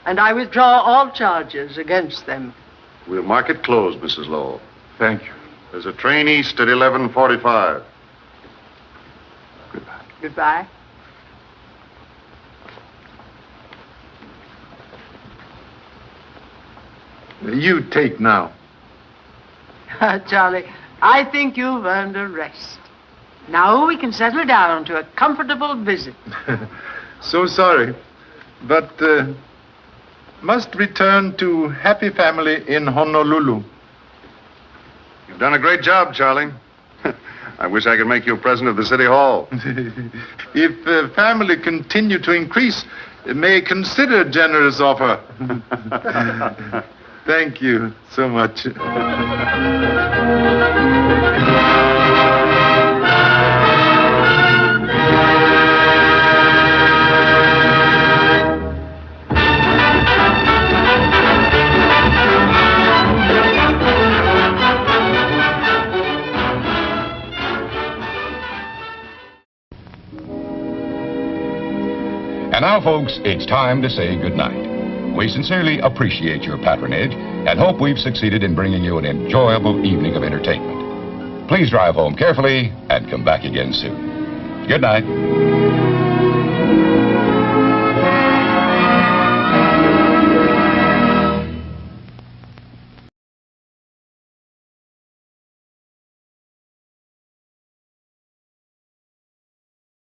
and I withdraw all charges against them. We'll mark it closed, Mrs. Lowell. Thank you. There's a train east at 11:45. Goodbye. You take now. Charlie, I think you've earned a rest. Now we can settle down to a comfortable visit. So sorry, but must return to happy family in Honolulu. You've done a great job, Charlie. I wish I could make you president of the city hall. If family continue to increase, may consider generous offer. Thank you so much. And now, folks, it's time to say goodnight. We sincerely appreciate your patronage and hope we've succeeded in bringing you an enjoyable evening of entertainment. Please drive home carefully and come back again soon. Good night.